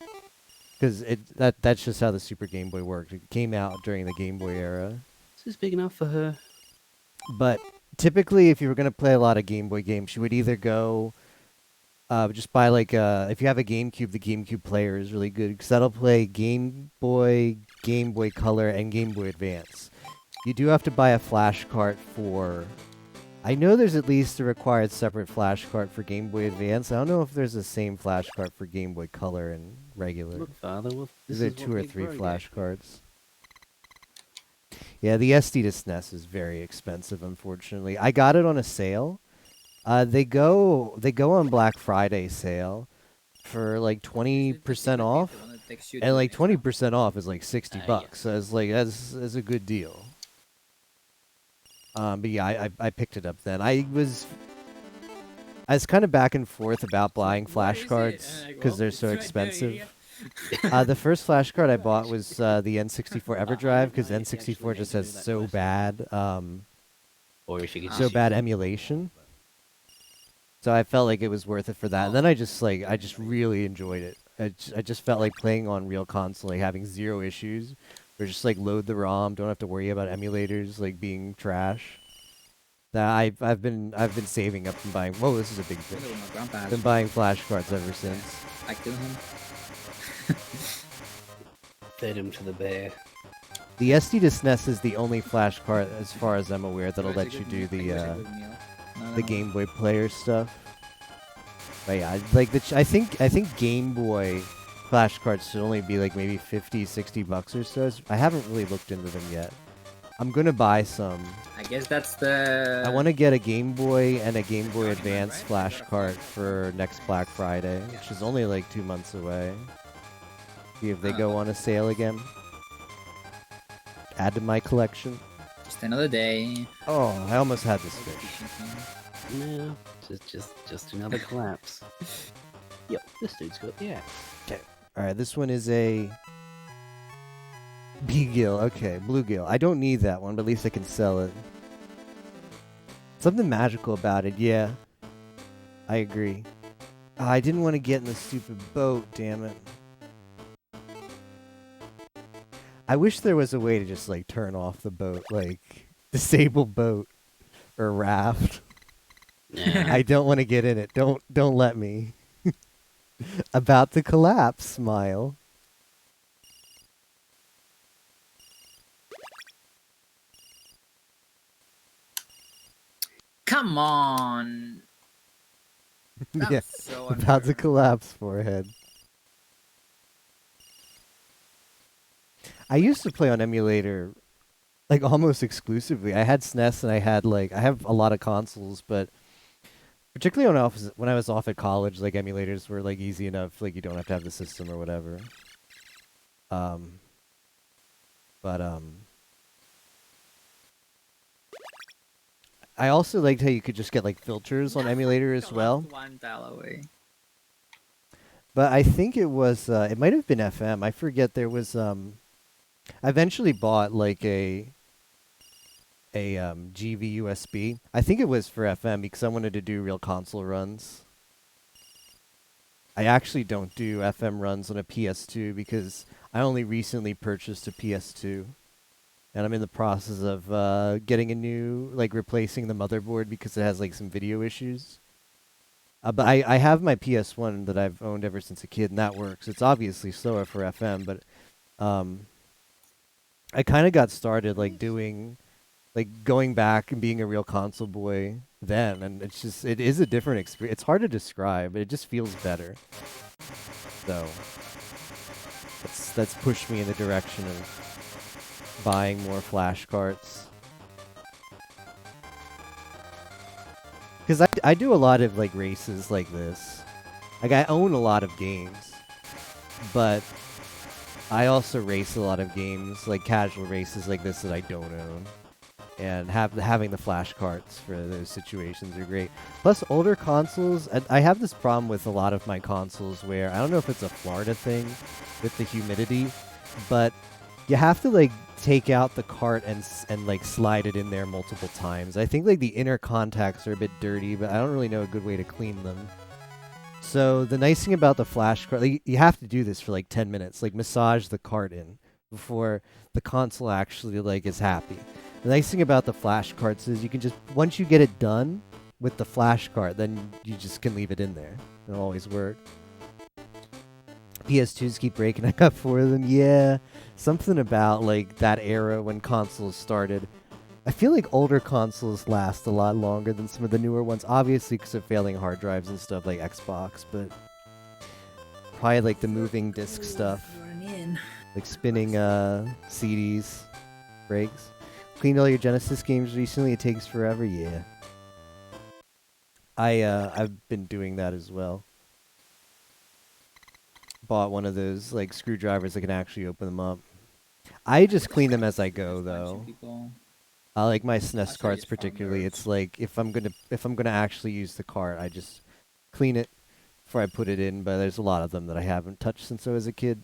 Because that's just how the Super Game Boy worked. It came out during the Game Boy era. This is big enough for her. But typically, if you were gonna play a lot of Game Boy games, you would either go just buy like if you have a GameCube, the GameCube player is really good because that'll play Game Boy, Game Boy Color, and Game Boy Advance. You do have to buy a flash cart for. I know there's at least a required separate flash cart for Game Boy Advance. I don't know if there's the same flash cart for Game Boy Color and regular. Look, Father, well, Is this there is 2 what or Big 3 Bro flash gave me. cards? Yeah, the SD to SNES is very expensive, unfortunately. I got it on a sale. They go on Black Friday sale for like 20% off, and like 20% off is like 60 Yeah. bucks. So it's like that's a good deal. But yeah, I picked it up then. I was kind of back and forth about buying flash cards because they're so expensive. The first flash card I bought was the N64 EverDrive because N64 just has so bad Or if you could so just bad use it. emulation. So I felt like it was worth it for that. And then I just really enjoyed it. I just felt like playing on real console, like having 0 issues. Or just like load the ROM, don't have to worry about emulators like being trash. That I've been saving up and buying. Whoa, this is a big thing. I've been buying flash cards ever since. I kill him. Fed him to the bear. The SD to SNES is the only flash card, as far as I'm aware, that'll let you do the Game Boy Player stuff. But yeah, like I think Game Boy flash cards should only be like maybe 50, 60 bucks or so. I haven't really looked into them yet. I'm gonna buy some. I guess that's the. I want to get a Game Boy and a Game Boy Advance flash card for next Black Friday, which is only like 2 months away. See if they go on a sale again. Add to my collection. Just another day. Oh, I almost had this fish. No, just another collapse. Yep, this dude's got the axe. Alright, this one is a Beagill. Okay, Bluegill. I don't need that one, but at least I can sell it. Something magical about it, yeah. I agree. I didn't want to get in the stupid boat, damn it. I wish there was a way to just like turn off the boat, like disable boat or raft. Yeah. I don't want to get in it. Don't let me. About to collapse, smile. Come on. That Yeah, was so about to unfair. collapse, forehead. I used to play on emulator like almost exclusively. I had SNES and I have a lot of consoles, but particularly when I was off at college, like emulators were like easy enough, like you don't have to have the system or whatever. I also liked how you could just get like filters on emulator as well. One dial away. But I think it was it might have been FM. I forget. There was I eventually bought like a GV USB. I think it was for FM because I wanted to do real console runs. I actually don't do FM runs on a PS2 because I only recently purchased a PS2. And I'm in the process of getting a new, like replacing the motherboard because it has like some video issues. But I have my PS1 that I've owned ever since a kid, and that works. It's obviously slower for FM, but I kind of got started like going back and being a real console boy then, and it is a different experience. It's hard to describe, but it just feels better. So that's pushed me in the direction of buying more flash carts. Because I do a lot of like races like this. Like I own a lot of games, but I also race a lot of games, like casual races like this that I don't own. And having the flash carts for those situations are great. Plus, older consoles, I have this problem with a lot of my consoles where, I don't know if it's a Florida thing with the humidity, but you have to like take out the cart and like slide it in there multiple times. I think like the inner contacts are a bit dirty, but I don't really know a good way to clean them. So the nice thing about the flash cart, like, you have to do this for like 10 minutes, like massage the cart in before the console actually like is happy. The nice thing about the flash carts is you can just, once you get it done with the flash cart, then you just can leave it in there. It'll always work. PS2s keep breaking. I got 4 of them. Yeah, something about like that era when consoles started. I feel like older consoles last a lot longer than some of the newer ones, obviously because of failing hard drives and stuff like Xbox, but probably like the moving disc stuff, like spinning CDs, breaks. Cleaned all your Genesis games recently? It takes forever. Yeah, I've been doing that as well. Bought one of those like screwdrivers that can actually open them up. I just clean them as I go though. Like my SNES carts particularly, it's like if I'm gonna actually use the cart, I just clean it before I put it in. But there's a lot of them that I haven't touched since I was a kid.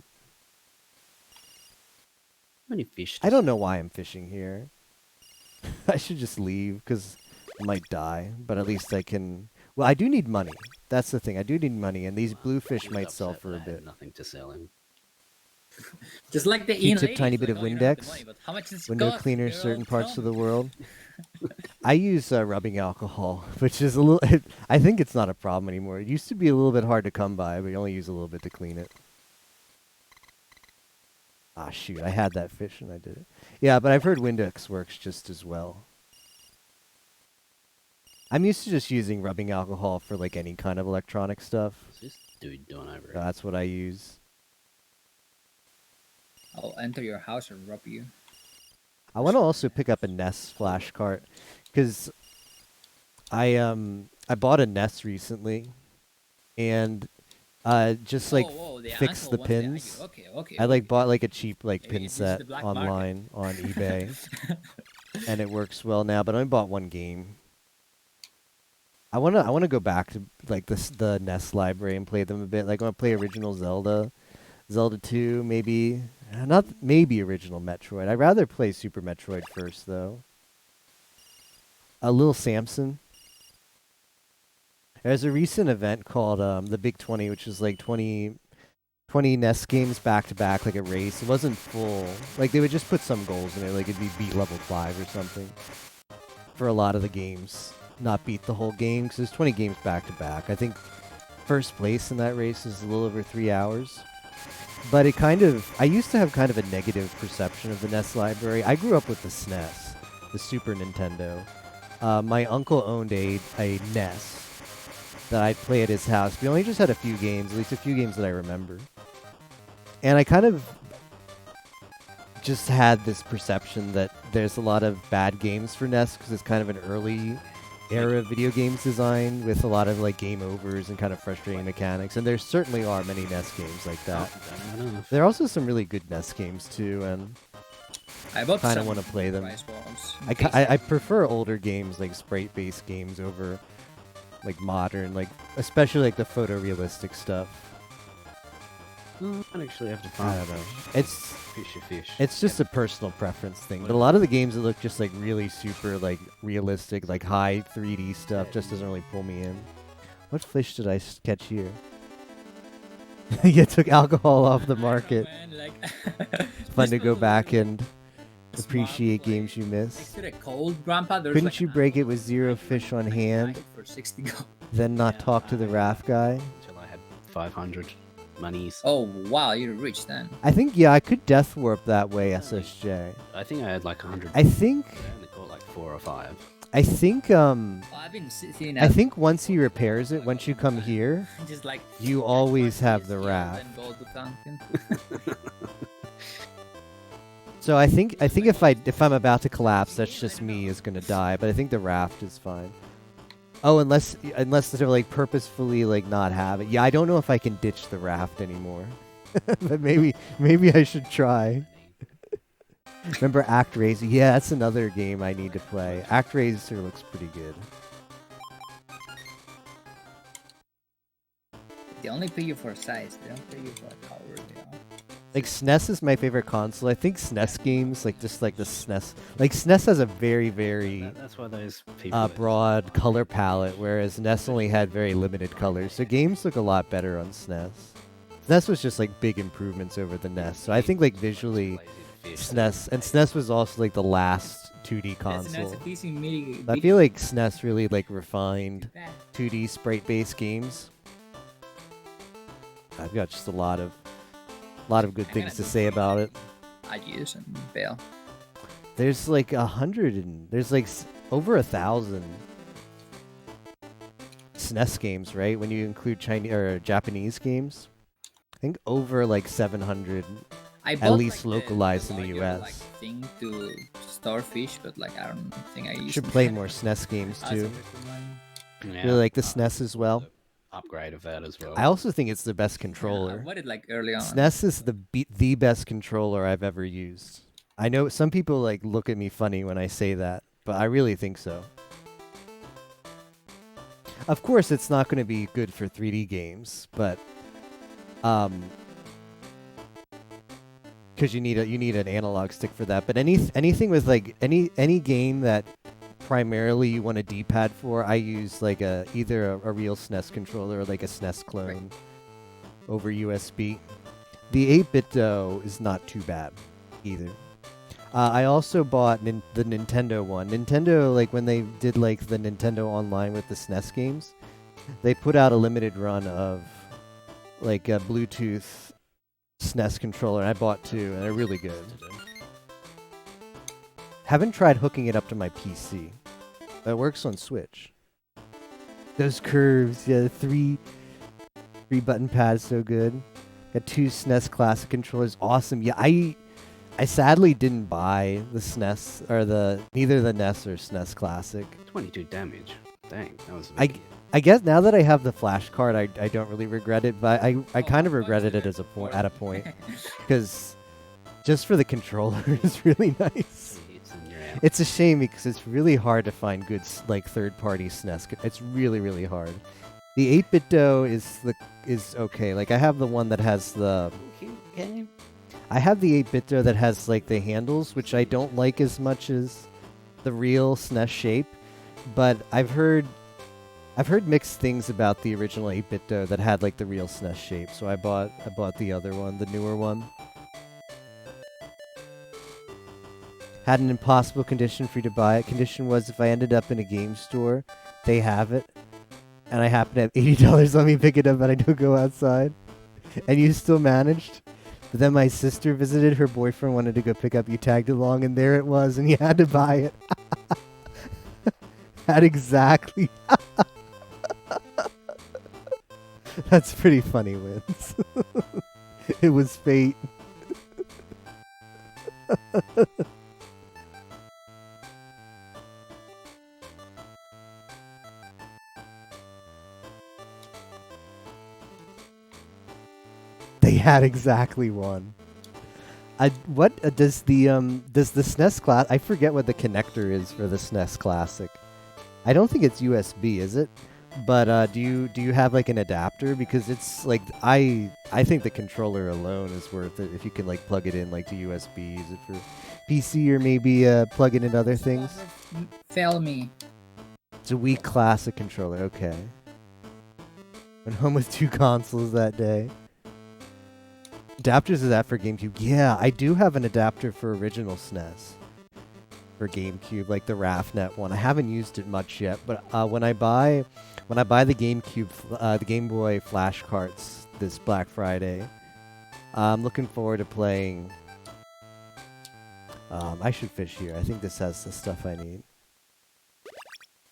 How many fish? I don't know why I'm fishing here. I should just leave because I might die. But at least I can. Well, I do need money. That's the thing. I do need money, and these bluefish might sell for a bit. Nothing to sell him. Just like the Q-tip, tiny bit of Windex. Window cleaner, certain parts of the world. I use rubbing alcohol, which is a little. I think it's not a problem anymore. It used to be a little bit hard to come by, but you only use a little bit to clean it. Ah, shoot! I had that fish and I did it. Yeah, but I've heard Windex works just as well. I'm used to just using rubbing alcohol for like any kind of electronic stuff. What's this dude doing over here? That's what I use. I'll enter your house and rub you. I want to also pick up a NES flash cart because I bought a NES recently and just like fix the pins. I like bought like a cheap like pin set online on eBay and it works well now, but I only bought one game. I wanna go back to like the NES library and play them a bit. Like I want to play original Zelda, Zelda 2, maybe not maybe original Metroid. I'd rather play Super Metroid first though. A little Samson. There's a recent event called the Big 20, which is like 20 NES games back to back, like a race. It wasn't full. Like they would just put some goals in it, like it'd be beat level 5 or something. For a lot of the games, not beat the whole game because there's 20 games back to back. I think first place in that race is a little over 3 hours. But it I used to have kind of a negative perception of the NES library. I grew up with the SNES, the Super Nintendo. My uncle owned a NES that I'd play at his house. We only just had a few games, at least a few games that I remember. And I kind of just had this perception that there's a lot of bad games for NES because it's kind of an early era of video games design with a lot of like game overs and kind of frustrating mechanics, and there certainly are many NES games like that. There are also some really good NES games too, and I kind of want to play them. I prefer older games like sprite-based games over like modern, like especially like the photorealistic stuff. I actually have to find. I don't know. It's fish. It's just a personal preference thing. But a lot of the games that look just like really super like realistic, like high 3D stuff, just doesn't really pull me in. What fish did I catch here? You took alcohol off the market. It's fun to go back and appreciate games you missed. Couldn't you break it with 0 fish on hand? Then not talk to the raft guy? Until I had 500 monies. Oh wow, you're rich then. I think I could death warp that way, SSJ. I think I had like 100. I think I only caught like 4 or 5. I think I've been seeing I think once he repairs it, once you come here, just like you always have the raft. So I think if I'm about to collapse, that's just me is gonna die. But I think the raft is fine. Oh, unless they're like purposefully like not have it. Yeah, I don't know if I can ditch the raft anymore. But maybe I should try. Remember ActRaiser? Yeah, that's another game I need to play. ActRaiser looks pretty good. They only pay you for size. They don't pay you for color. Like SNES is my favorite console. I think SNES games, like just like the SNES, like SNES has a very That's why those people. broad color palette, whereas NES only had very limited colors. So games look a lot better on SNES. SNES was just like big improvements over the NES. So I think like visually, SNES and SNES was also like the last 2D console. I feel like SNES really like refined 2D sprite-based games. I've got just a lot of good things to say about it. I use and fail. There's like 100 and there's like over 1,000 SNES games, right? When you include Chinese or Japanese games, I think over like 700 at least localized in the US. Like thing to Starfish, but like I don't think I Should play more SNES games too. Yeah, Really like the SNES as well. Upgrade of that as well. I also think it's the best controller. I bought it like early on. SNES is the best controller I've ever used. I know some people like look at me funny when I say that, but I really think so. Of course, it's not going to be good for 3D games, but because you need an analog stick for that. But anything with like any game that primarily you want a D-pad for, I use like either a real SNES controller or like a SNES clone over USB. The 8-bit though is not too bad either. I also bought the Nintendo one. Nintendo, like when they did like the Nintendo Online with the SNES games, they put out a limited run of like a Bluetooth SNES controller, and I bought two, and they're really good. Haven't tried hooking it up to my PC. That works on Switch. Those curves, yeah, three button pads, so good. Got two SNES Classic controllers, awesome. Yeah, I sadly didn't buy the SNES or neither the NES or SNES Classic. 22 damage. Dang, that was. I guess now that I have the flash card, I don't really regret it, but I kind of regretted it at a point because just for the controller is really nice. It's a shame because it's really hard to find good like third-party SNES. It's really hard. The 8-bit though is okay. Like I have the one that has the. I have the 8-bit though that has like the handles, which I don't like as much as the real SNES shape, but I've heard mixed things about the original 8-bit though that had like the real SNES shape. So I bought the other one, the newer one. Had an impossible condition for you to buy it. Condition was if I ended up in a game store, they have it, and I happen to have $80 on me, pick it up, and I don't go outside. And you still managed. But then my sister visited, her boyfriend wanted to go pick up, you tagged along, and there it was, and you had to buy it. Had exactly. That's pretty funny, Wins. It was fate. They had exactly one. What does the SNES class? I forget what the connector is for the SNES Classic. I don't think it's USB, is it? But do you have like an adapter? Because it's like I think the controller alone is worth it if you can like plug it in like to USB, use it for PC or maybe plug it in other things. Fail me. It's a Wii Classic controller. Okay. Went home with 2 consoles that day. Adapters is that for GameCube? Yeah, I do have an adapter for original SNES for GameCube, like the RAFnet one. I haven't used it much yet, but when I buy the GameCube, the Game Boy flash carts this Black Friday, I'm looking forward to playing. I should fish here. I think this has the stuff I need.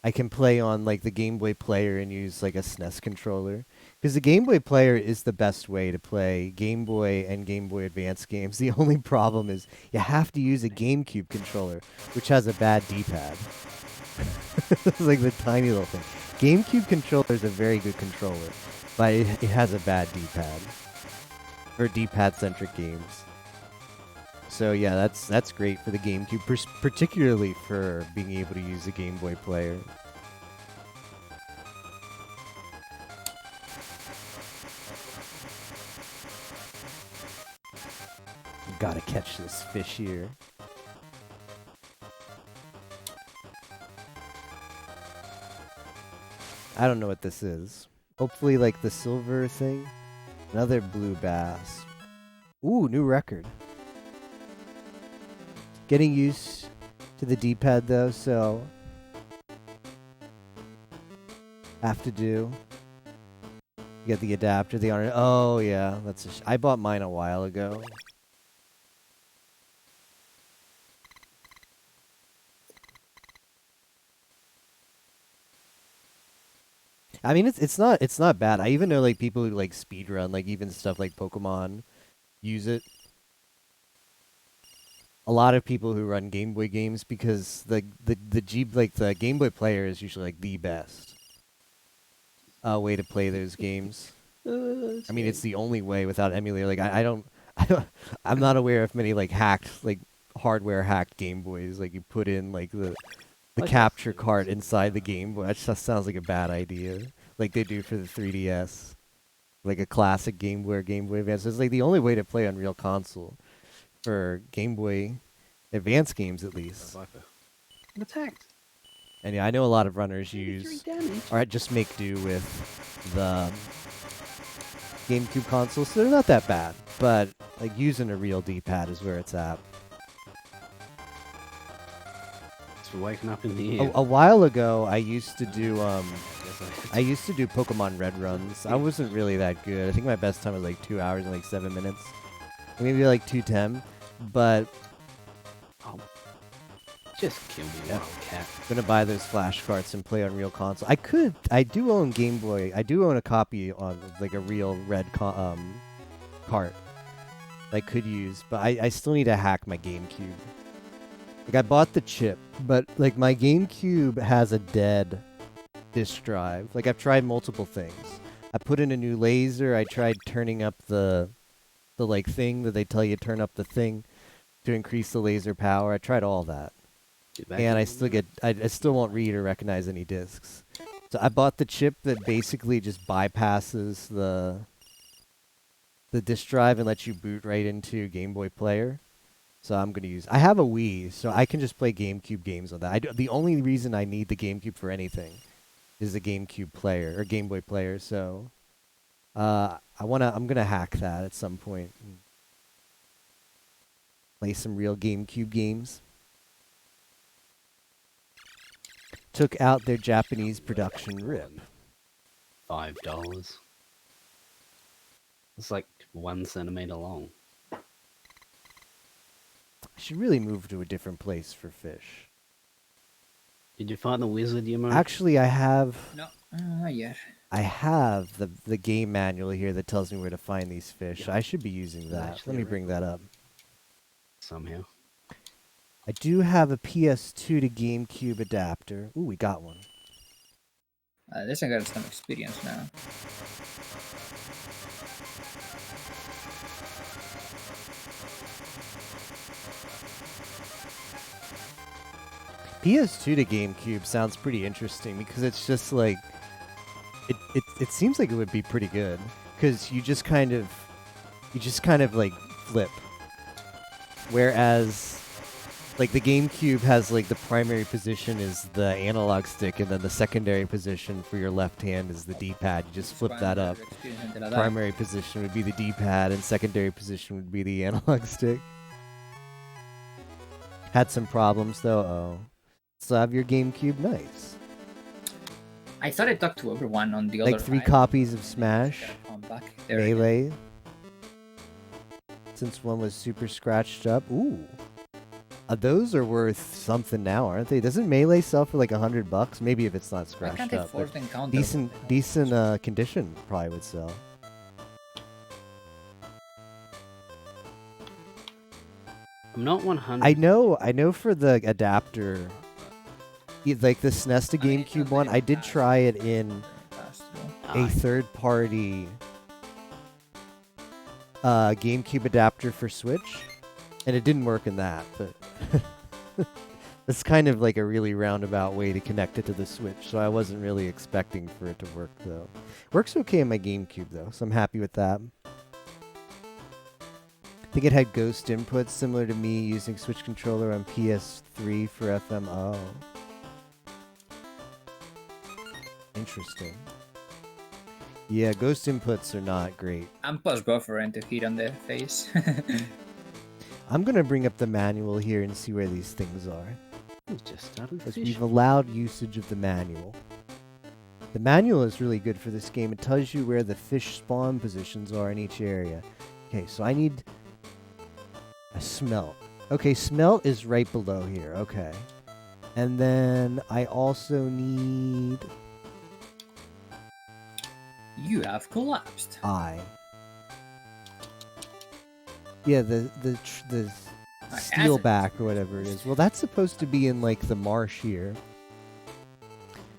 I can play on like the Game Boy Player and use like a SNES controller. Because the Game Boy Player is the best way to play Game Boy and Game Boy Advance games. The only problem is you have to use a GameCube controller, which has a bad D-pad. It's like the tiny little thing. GameCube controller is a very good controller, but it has a bad D-pad. For D-pad-centric games. So yeah, that's great for the GameCube, particularly for being able to use a Game Boy Player. Gotta catch this fish here. I don't know what this is. Hopefully, like the silver thing. Another blue bass. Ooh, new record. Getting used to the D-pad though, so have to do. Get the adapter, the honor. Oh yeah, that's. I bought mine a while ago. I mean, it's not bad. I even know like people who like speedrun, like even stuff like Pokemon, use it. A lot of people who run Game Boy games because the Game Boy player is usually like the best way to play those games. I mean, it's the only way without emulator. Like I'm not aware of many like hacked like hardware hacked Game Boys. Like you put in like the capture card inside the Game Boy. That just sounds like a bad idea. Like they do for the 3DS, like a classic Game Boy or Game Boy Advance. It's like the only way to play on real console for Game Boy Advance games, at least. I'm attacked. And yeah, I know a lot of runners use or just make do with the GameCube console, so they're not that bad. But like using a real D-pad is where it's at. It's waking up in the air. A while ago, I used to do Pokemon Red runs. I wasn't really that good. I think my best time was like 2 hours and like 7 minutes, maybe like 2:10. But just kill me, wild cat. I'm gonna buy those flash carts and play on real console. I do own Game Boy. I do own a copy on like a real red cart I could use, but I still need to hack my GameCube. Like I bought the chip, but like my GameCube has a dead disk drive. Like I've tried multiple things. I put in a new laser. I tried turning up the like thing that they tell you turn up the thing to increase the laser power. I tried all that. And I still won't read or recognize any discs. So I bought the chip that basically just bypasses the disk drive and lets you boot right into Game Boy Player. So I'm going to use... I have a Wii, so I can just play GameCube games on that. The only reason I need the GameCube for anything is the GameCube player, or Game Boy Player, so... I'm going to hack that at some point. And play some real GameCube games. Took out their Japanese production rip. $5. It's like 1 centimeter long. I should really move to a different place for fish. Did you find the wizard you made? Actually, I have... No, not yet. I have the game manual here that tells me where to find these fish. Yeah. I should be using that. Actually, Let me bring that up. Somehow. I do have a PS2 to GameCube adapter. Ooh, we got one. This I got some experience now. PS2 to GameCube sounds pretty interesting because it's just like it seems like it would be pretty good because you just kind of like flip, whereas like the GameCube has like the primary position is the analog stick and then the secondary position for your left hand is the D-pad. You just flip that up. Primary position would be the D-pad and secondary position would be the analog stick. Had some problems though. Oh. Still have your GameCube, nice. I thought I talked to everyone on the other Like 3 side. copies of Smash, There Melee. Since one was super scratched up. Ooh. Those are worth something now, aren't they? Doesn't Melee sell for like $100? Maybe if it's not Why scratched can't they up. force But the encounter? decent condition probably would sell. I'm not 100. I know for the adapter, like the SNES to GameCube one, I did try it in a third-party GameCube adapter for Switch, and it didn't work in that, but it's kind of like a really roundabout way to connect it to the Switch, so I wasn't really expecting for it to work, though. Works okay in my GameCube, though, so I'm happy with that. think it had ghost inputs similar to me using Switch controller on PS3 for FMO. Interesting. Yeah, ghost inputs are not great. I'm post buffering to hit on the face. I'm gonna bring up the manual here and see where these things are. He's just started Because fishing. we've allowed usage of the manual. The manual is really good for this game. It tells you where the fish spawn positions are in each area. Okay, so I need a smelt. Okay, smelt is right below here. Okay. And then I also need You have collapsed. eye. Yeah, the steelback or whatever it is. Well, that's supposed to be in like the marsh here.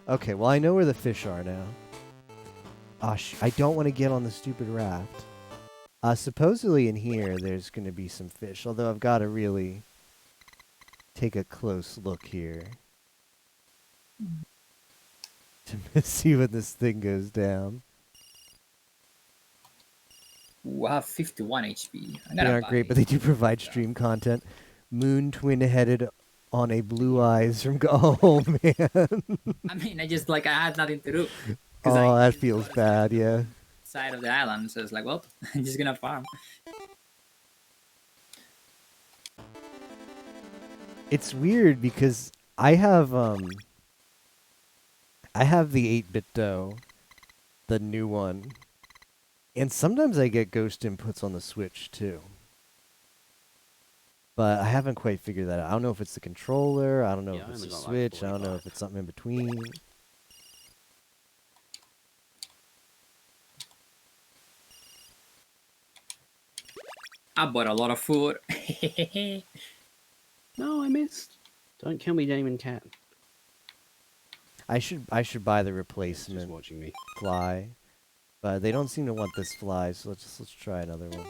Okay, well I know where the fish are now. I don't want to get on the stupid raft. Supposedly in here there's going to be some fish, although I've got to really take a close look here to see when this thing goes down. Ooh, I have 51 HP. I'm They gonna aren't buy great, but they do provide stream content. Moon twin-headed on a blue eyes from oh man. I mean, I had nothing to do. Oh, that feels bad, yeah. Side of the island, so it's like, well, I'm just gonna farm. It's weird because I have the 8-bit dough, the new one. And sometimes I get ghost inputs on the Switch too. But I haven't quite figured that out. I don't know if it's the controller, I don't know Yeah, if I it's the only got, like, Switch, I don't know 45. if it's something in between. I bought a lot of food. No, I missed. Don't kill me, Demon Cat. I should buy the It's just replacement watching me. fly. But they don't seem to want this fly, so let's try another one.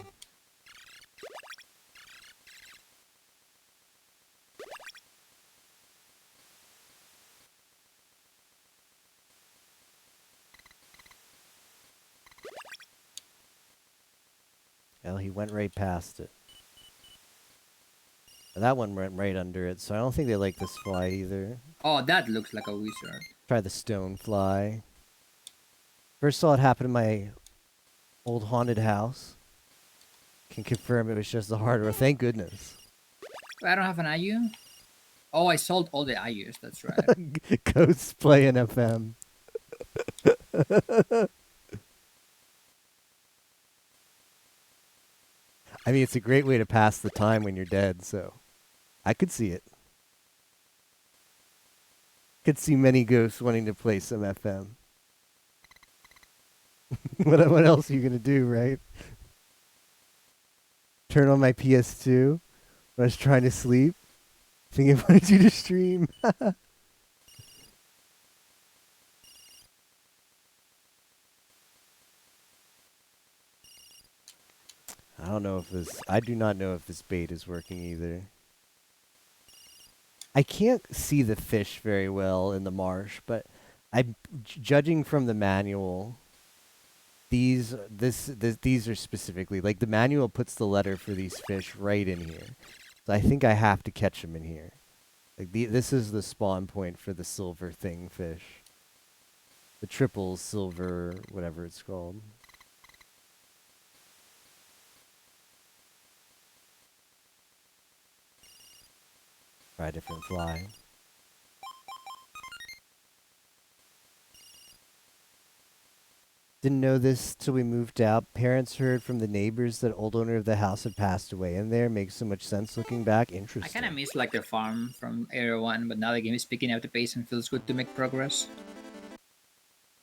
Well, he went right past it. That one went right under it, so I don't think they like this fly either. Oh, that looks like a wizard. Try the stone fly. First saw it happen in my old haunted house. Can confirm it was just the hardware. Thank goodness. I don't have an IU. Oh, I sold all the IUs. That's right. Ghosts play in FM. I mean, it's a great way to pass the time when you're dead, so I could see it. Could see many ghosts wanting to play some FM. What else are you gonna do, right? Turn on my PS2 when I was trying to sleep, thinking I wanted you to stream. I don't know if this. I do not know if this bait is working either. I can't see the fish very well in the marsh, but I'm judging from the manual. These are specifically like the manual puts the letter for these fish right in here, so I think I have to catch them in here. Like this is the spawn point for the silver thing fish, the triple silver, whatever it's called. Try a different fly. Didn't know this till we moved out. Parents heard from the neighbors that old owner of the house had passed away in there. Makes so much sense looking back. I Interesting. kind of miss like the farm from Area 1, but now the game is picking up the pace and feels good to make progress.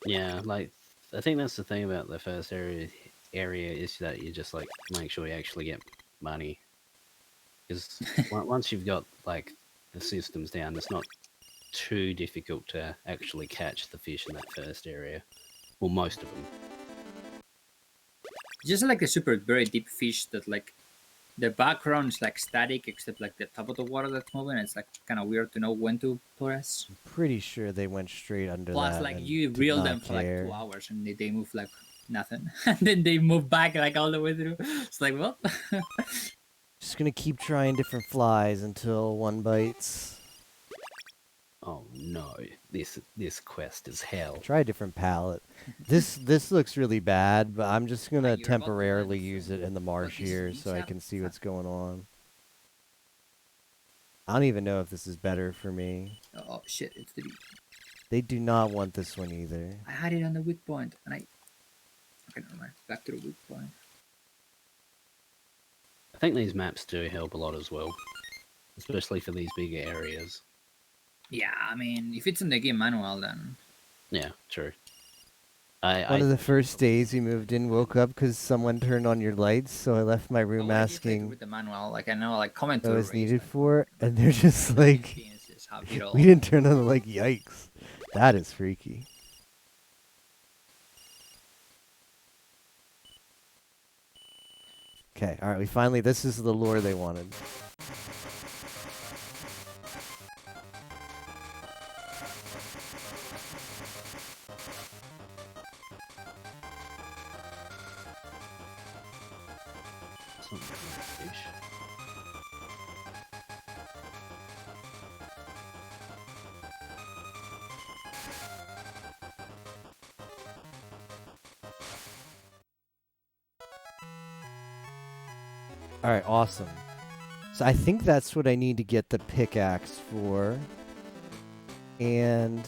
Yeah, like I think that's the thing about the first area is that you just like make sure you actually get money, because once you've got like the systems down, it's not too difficult to actually catch the fish in that first area. Well, most of them. Just like the super very deep fish that like The background is like static, except like the top of the water that's moving. It's like kind of weird to know when to press. Pretty sure they went straight under Plus, that like and you did reel not them for like care. 2 hours, and they move like nothing, and then they move back like all the way through. It's like, well, Just gonna keep trying different flies until one bites. Oh no, this quest is hell. Try a different palette. This looks really bad, but I'm just gonna you're about to temporarily land use soon. it in the marsh this is here beach so I sap? can see Fuck. what's going on. I don't even know if this is better for me. Oh shit! It's the beach. They do not want this one either. I had it on the weak point, and I. Okay, never mind. Back to the weak point. I think these maps do help a lot as well, especially for these bigger areas. Yeah, I mean, if it's in the game manual, then Yeah, true. One of the first days we moved in, woke up because someone turned on your lights, so I left my room I did play asking with the manual. Like I know, like comment what to was raise, needed like, for, and they're just like, experiences, how it all. we didn't turn on the light. Yikes, that is freaky. Okay, all right, we finally. This is the lure they wanted. Fish. All right, awesome. So I think that's what I need to get the pickaxe for. And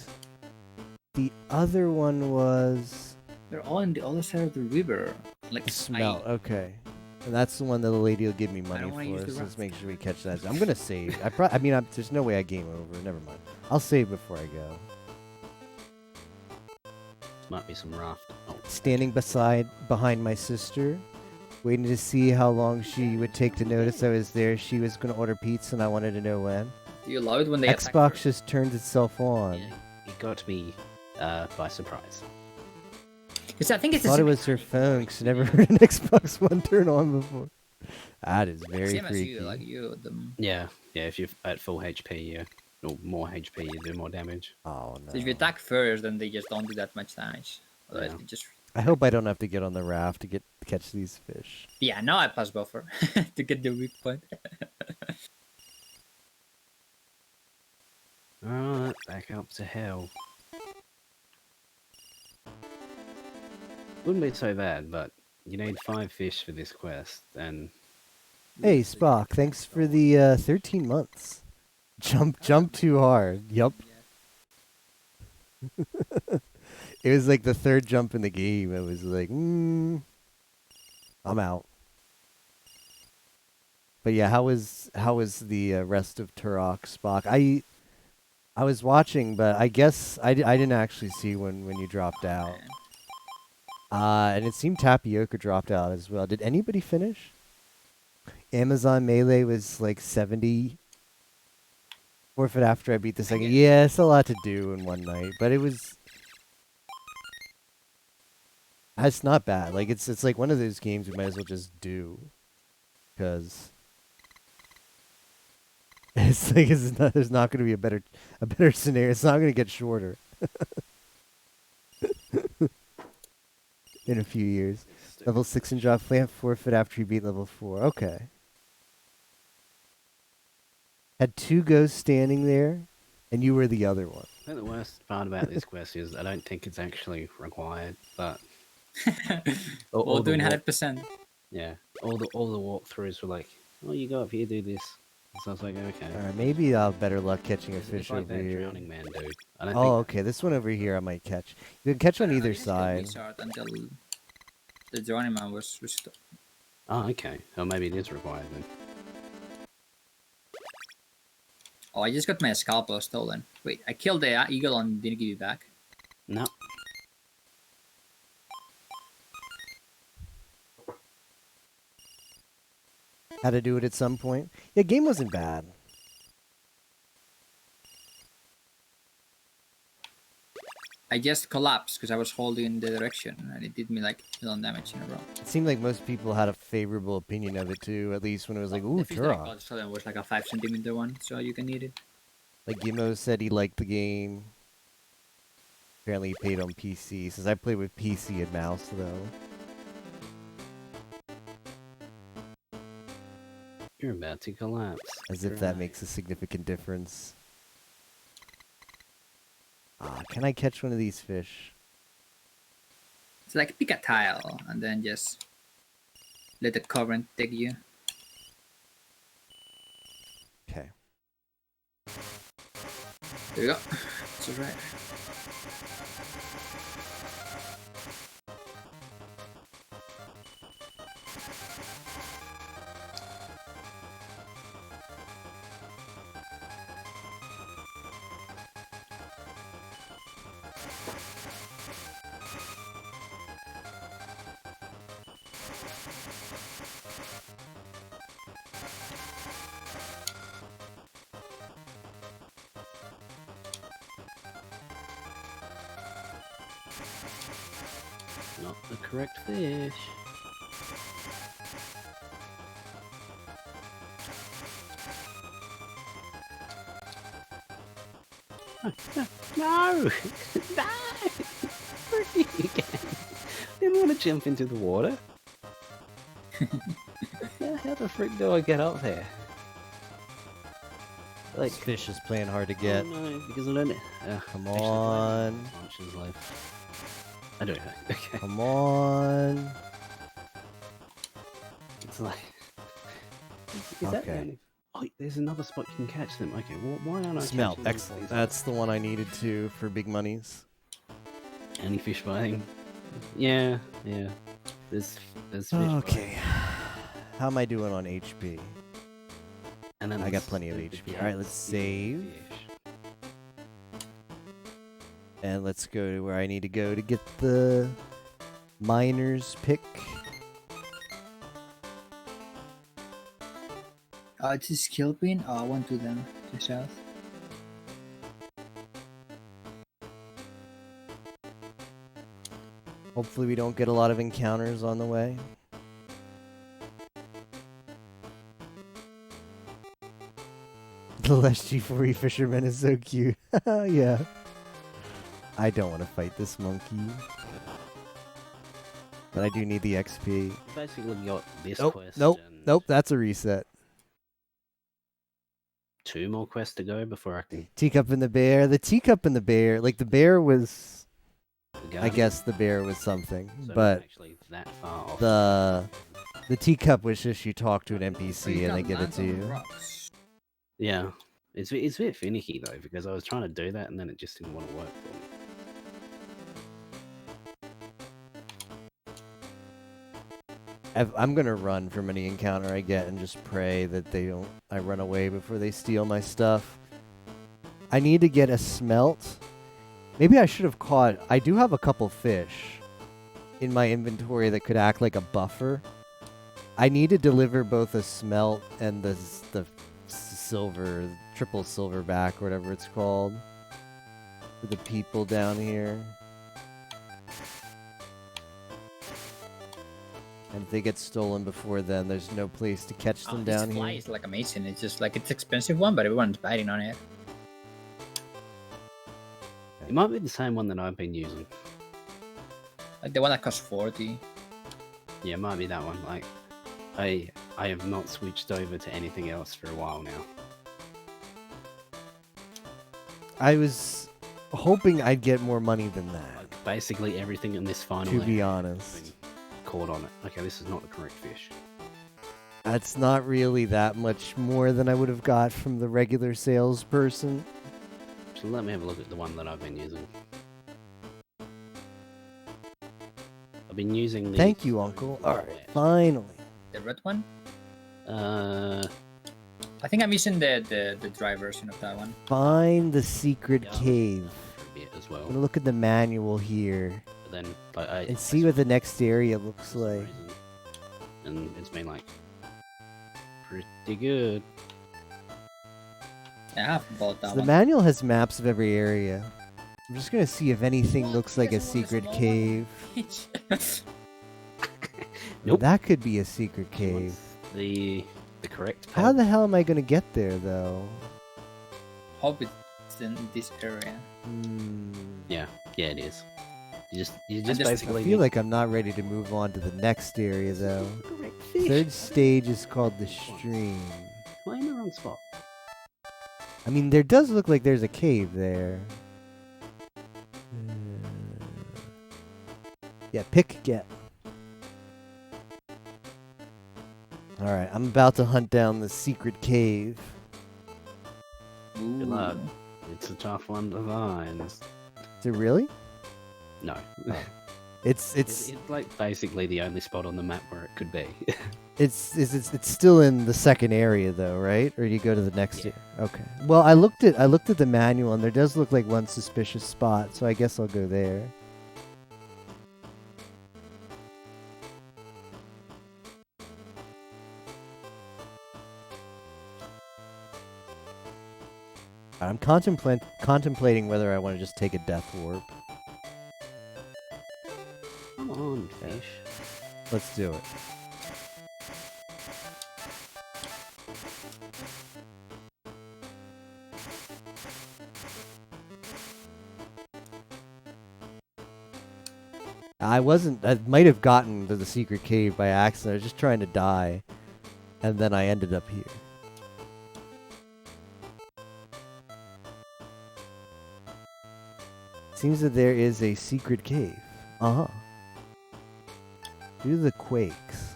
the other one was They're all on the other side of the river. Like the smelt. Okay. And that's the one that the lady will give me don't money wanna use for. the So let's raft. make sure we catch that. I'm gonna save. I mean, there's no way I game over. Never mind. I'll save before I go. Might be some raft. Oh, Standing behind my sister, waiting to see how long she would take to notice I was there. She was gonna order pizza, and I wanted to know when. Do you love it when they attack Xbox first? just turns itself on. yeah, it got me by surprise. Because I think it's Thought the it same was her mechanic, phone like, because I never heard an Xbox One turn on before. That is very same as freaky. you, like you. Yeah, if you're at full HP, or more HP, you do more damage. Oh no! So if you attack first, then they just don't do that much damage. Otherwise, Yeah. they just. I hope I don't have to get on the raft to catch these fish. Yeah, now I pass buffer to get the weak point. Alright, back up to hell. Wouldn't be so bad, but you need 5 fish for this quest, and Hey Spock, thanks for the 13 months. Jump too hard. Yup. It was like the third jump in the game. It was like, I'm out. But yeah, how was the rest of Turok, Spock? I was watching, but I guess I didn't actually see when you dropped out. And it seemed Tapioca dropped out as well. Did anybody finish? Amazon Melee was like 70. Forfeit after I beat the second. Yeah, it's a lot to do in one night, but it was. It's not bad. Like it's like one of those games we might as well just do, because it's like there's not going to be a better scenario. It's not going to get shorter in a few years. Level 6 and drop plant forfeit after you beat level 4. Okay. Had 2 ghosts standing there, and you were the other one. I think the worst part about this quest is I don't think it's actually required, but All doing 100%. Yeah, all the walkthroughs were like, oh, you go up here, do this. So I was like, okay. Alright, maybe I'll have better luck catching a It's fish like over that here. drowning man dude. I don't Oh, think okay. This one over here I might catch. You can catch on either Just got side. Blizzard until the drowning man was restored. Oh, okay. Oh, maybe it is required then. Oh, I just got my scalpel stolen. Wait, I killed the eagle and didn't give it back. No. Had to do it at some point. Yeah, game wasn't bad. I just collapsed because I was holding the direction, and it did me like 1 million damage in a row. It seemed like most people had a favorable opinion of it too, at least when it was like, ooh, The fish that I Turok. caught sudden was like a 5 centimeter one, so you can eat it. Like Gimo said he liked the game. Apparently he played on PC, since I played with PC and mouse though. You're about to collapse. As if that makes a significant difference. Can I catch one of these fish? It's like pick a tile and then just let the current take you. Okay. There you go. It's alright. Not the correct fish. No! No! Didn't want to jump into the water. How the frick do I get up there? Like, This fish is playing hard to get. oh no, because I don't. Come actually, on. launches left. I don't know. Okay. Come on. It's like. Is that the Okay. only... Oh, there's another spot you can catch them. Okay, well, why aren't I Smelt. catching Excellent. these? That's the one I needed to for big monies. Any fish biting? Yeah, yeah. There's fish Okay. How am I doing on HP? biting. And then I got there's plenty of the HP. Alright, let's cats eating save. fish. And let's go to where I need to go to get the miner's pick. It's a skill pin. Oh, I went to them to south. Hopefully we don't get a lot of encounters on the way. The less G4E fisherman is so cute. Yeah. I don't want to fight this monkey. But I do need the XP. You basically got this Nope, quest nope, and nope, that's a reset. 2 more quests to go before I can Teacup and the bear. The teacup and the bear, like the bear was, go. I guess the bear was something, So we're but not actually that far off. the teacup was just you talk to an Oh, NPC you and they can give it land to on you. rocks. Yeah. It's a bit finicky though, because I was trying to do that and then it just didn't want to work for me. I'm gonna run from any encounter I get and just pray that I run away before they steal my stuff. I need to get a smelt. Maybe I should have caught. I do have a couple fish in my inventory that could act like a buffer. I need to deliver both a smelt and the silver, triple silverback, or whatever it's called, for the people down here. And if they get stolen before then, there's no place to catch them down this fly here. is like amazing. It's just like it's expensive one, but everyone's biting on it. It might be the same one that I've been using. Like the one that costs 40. Yeah, it might be that one. Like, I have not switched over to anything else for a while now. I was hoping I'd get more money than that, Like, basically everything in this final to be area honest. has been caught on it. Okay, this is not the correct fish. That's not really that much more than I would have got from the regular salesperson. So let me have a look at the one that I've been using. I've been using the... Thank you, Uncle. Alright, finally. The red one? Uh, I think I'm using the dry version of that one. Find the secret Yeah. cave. for a bit as well. I'm gonna look at the manual here But then, like, and see what the next area looks for some like. reason. And it's been, like, pretty good. Yeah, I have bought that So the one. manual has maps of every area. I'm just gonna see if anything What? looks You like a guys want the secret small one? cave. Nope. That could be a secret She cave. wants the correct How pedal. the hell am I gonna get there, though? Hope it's in this area. Yeah, it is. You just just- I I basically feel need like I'm not ready to move on to the next area, though. the correct fish. Third stage is called the stream. Am I in the wrong spot? I mean, there does look like there's a cave there. Yeah, pick, get. Alright, I'm about to hunt down the secret cave. Good luck. Ooh. It's a tough one to find. Is it really? No. It's It's like basically the only spot on the map where it could be. it's still in the second area though, right? Or do you go to the next Yeah. Okay. Well, I looked at the manual and there does look like one suspicious spot, so I guess I'll go there. I'm contemplating whether I want to just take a death warp. Come on, fish. Let's do it. I might have gotten to the secret cave by accident. I was just trying to die. And then I ended up here. Seems that there is a secret cave. Uh-huh. Due to the quakes.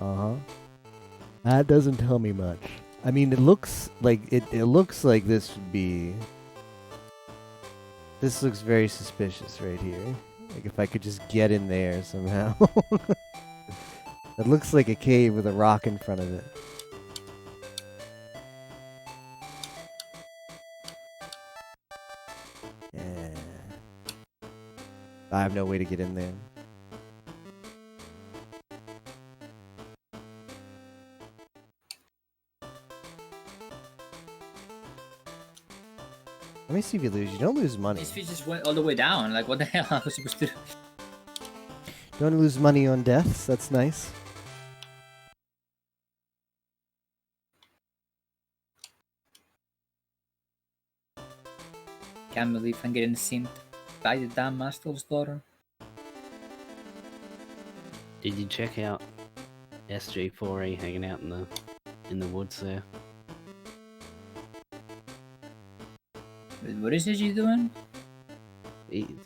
Uh-huh. That doesn't tell me much. I mean, it looks like it looks like this would be. This looks very suspicious right here. Like if I could just get in there somehow. It looks like a cave with a rock in front of it. Yeah. I have no way to get in there. Let me see if you lose. You don't lose money. This fish just went all the way down. Like, what the hell am I supposed to do? Don't lose money on deaths. That's nice. Can't believe I'm getting simped by the damn master's daughter. Did you check out SG4E hanging out in the woods there? Wait, what is it you doing?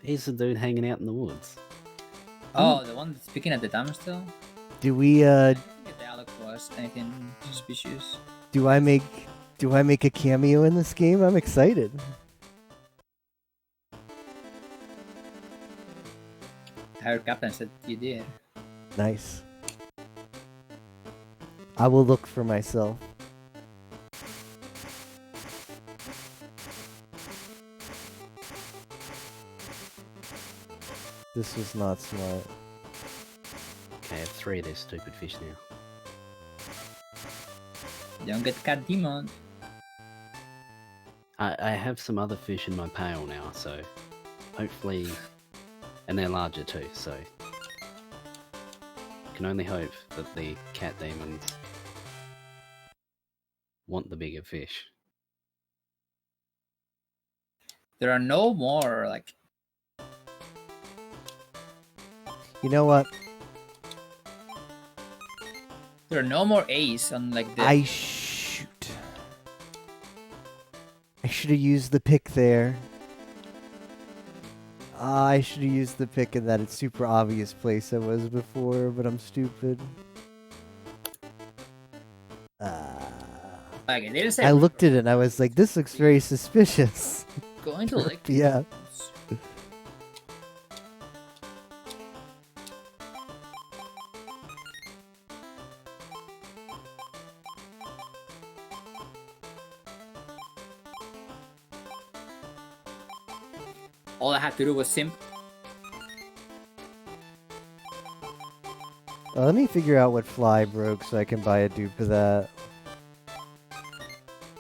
He's the dude hanging out in the woods. Oh, the one that's picking at the dam still? Do we I didn't get the Alec was anything suspicious. do I make a cameo in this game? I'm excited. I heard Captain said you did. Nice. I will look for myself. This was not smart. Okay, I have 3 of these stupid fish now. Don't get cat demon. I have some other fish in my pail now, so hopefully, and they're larger too, so can only hope that the cat demons want the bigger fish. There are no more like. You know what? There are no more A's on like the. I shoot. I should have used the pick there. I should have used the pick in that super obvious place I was before, but I'm stupid. Like, it didn't say. I looked at it and I was like, this looks very suspicious. Going to like. Yeah. All I had to do was simp. Let me figure out what fly broke so I can buy a dupe of that.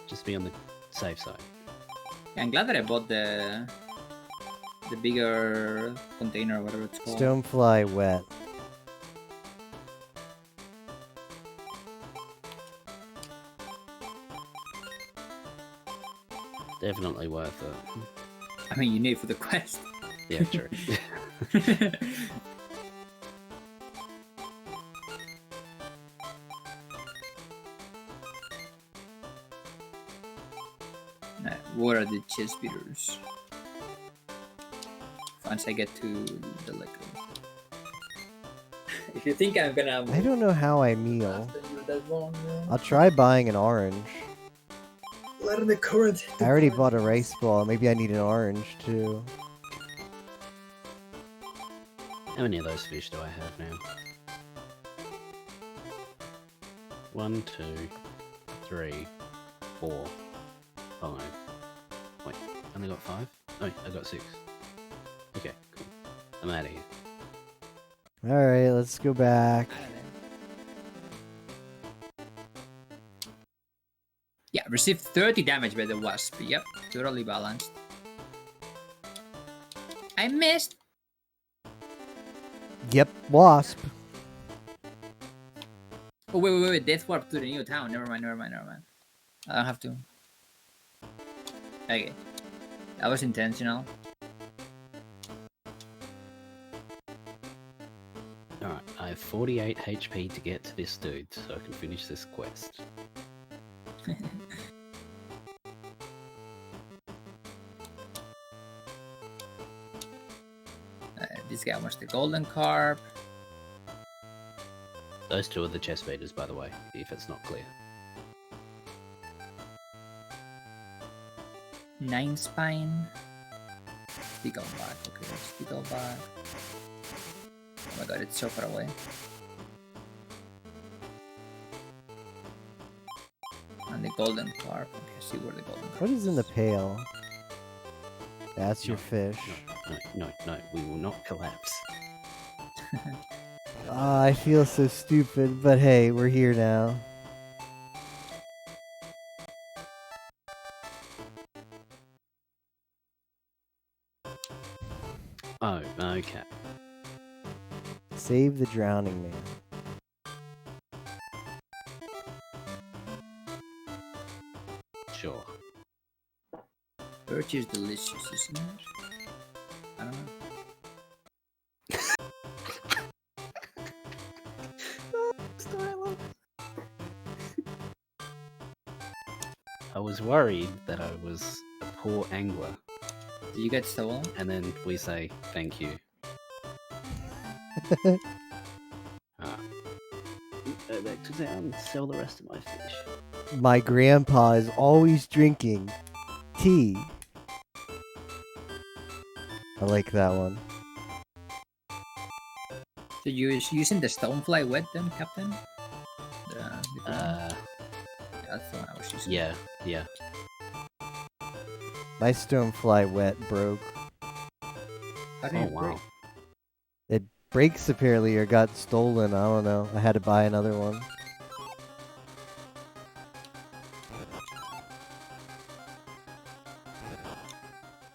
Just be on the safe side. Yeah, I'm glad that I bought the bigger container, whatever it's called. Stonefly wet. Definitely worth it. I mean, you need it for the quest. Yeah, true. What are the chest beaters? Once I get to the liquor. If you think I'm gonna... I don't know how I meal. after you that long, I'll try buying an orange. let in the current. I already bought a rice ball. Maybe I need an orange too. How many of those fish do I have now? 1, 2, 3, 4, 5. Wait, only got 5? Oh, I got 6. Okay, cool. I'm out of here. Alright, let's go back. Yeah, received 30 damage by the wasp. Yep, totally balanced. I missed. Yep, wasp. Oh, wait. Death warp to the new town. Never mind. I don't have to. Okay. That was intentional. Alright, I have 48 HP to get to this dude, so I can finish this quest. This guy wants the golden carp. Those two are the chest beaters, by the way, if it's not clear. 9 spine. Stickleback. Okay, stickleback. Oh my god, it's so far away. And the golden carp. Okay, see where the golden carp What is in the pail? That's your No, fish. No, we will not collapse. I feel so stupid, but hey, we're here now. Oh, okay. Save the drowning man. Sure. Birch is delicious, isn't it? I don't know. I was worried that I was a poor angler, Did you get stolen? and then we say thank you. Go back to town, sell the rest of my fish. My grandpa is always drinking tea. I like that one. So you're using the stonefly wet then, Captain? Yeah, that's the one I was using. Yeah. My stonefly wet broke. How do Oh you break? wow. It breaks apparently or got stolen. I don't know. I had to buy another one.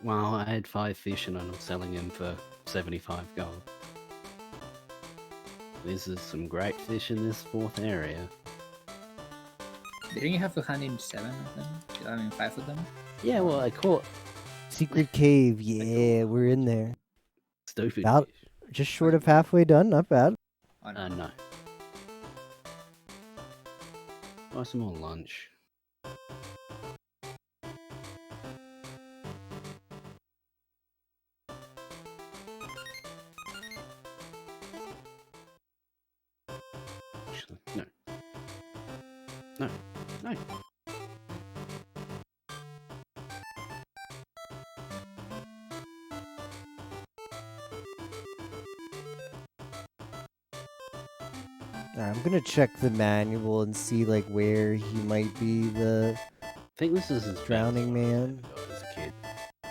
Well, I had 5 fish and I'm selling them for 75 gold. This is some great fish in this 4th area. Didn't you have to hand in 7 of them? I mean 5 of them? Yeah, well, I caught Secret cave. Yeah, we're in there. stupid About fish. just short of halfway done. Not bad. Oh, no. No. Buy some more lunch. Actually, no. No. Alright, I'm gonna check the manual and see like where he might be the I think this is his drowning man. as a kid.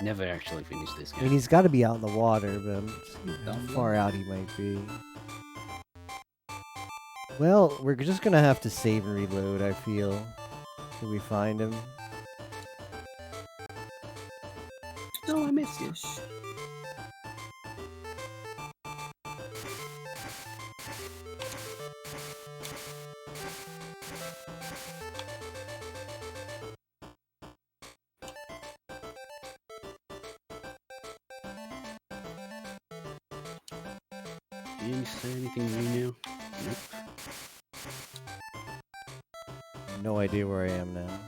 Never actually finished this I game. mean, he's got to be out in the water, but I'm just seeing how Don't far out he might be. Well, we're just gonna have to save and reload, I feel. Till we find him. No, I missed you. Yes. Do you say anything new now? Nope. No idea where I am now.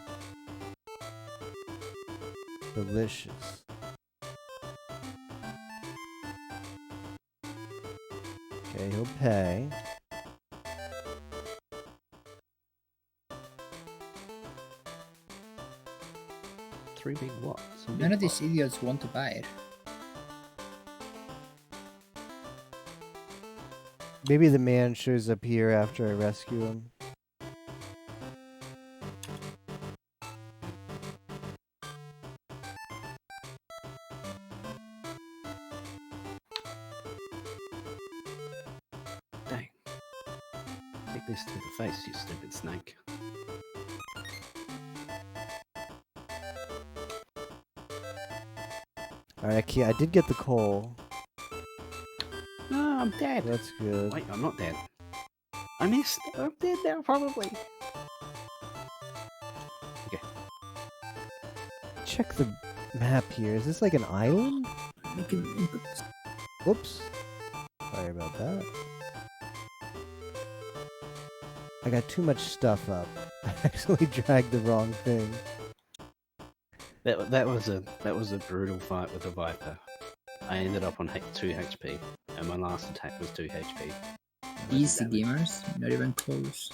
Delicious. Okay, he'll pay. Three big what? Some None big of these what? idiots want to buy it. Maybe the man shows up here after I rescue him. Dang. Take this to the face, you stupid snake. Alright, I did get the coal. No, I'm dead. That's good. Wait, I'm not dead. I missed. I'm dead now, probably. Check the map here. Is this like an island? Making inputs. Whoops. Sorry about that. I got too much stuff up. I actually dragged the wrong thing. That was a brutal fight with the Viper. I ended up on 2 HP, and my last attack was 2 HP. Easy gamers, not even close.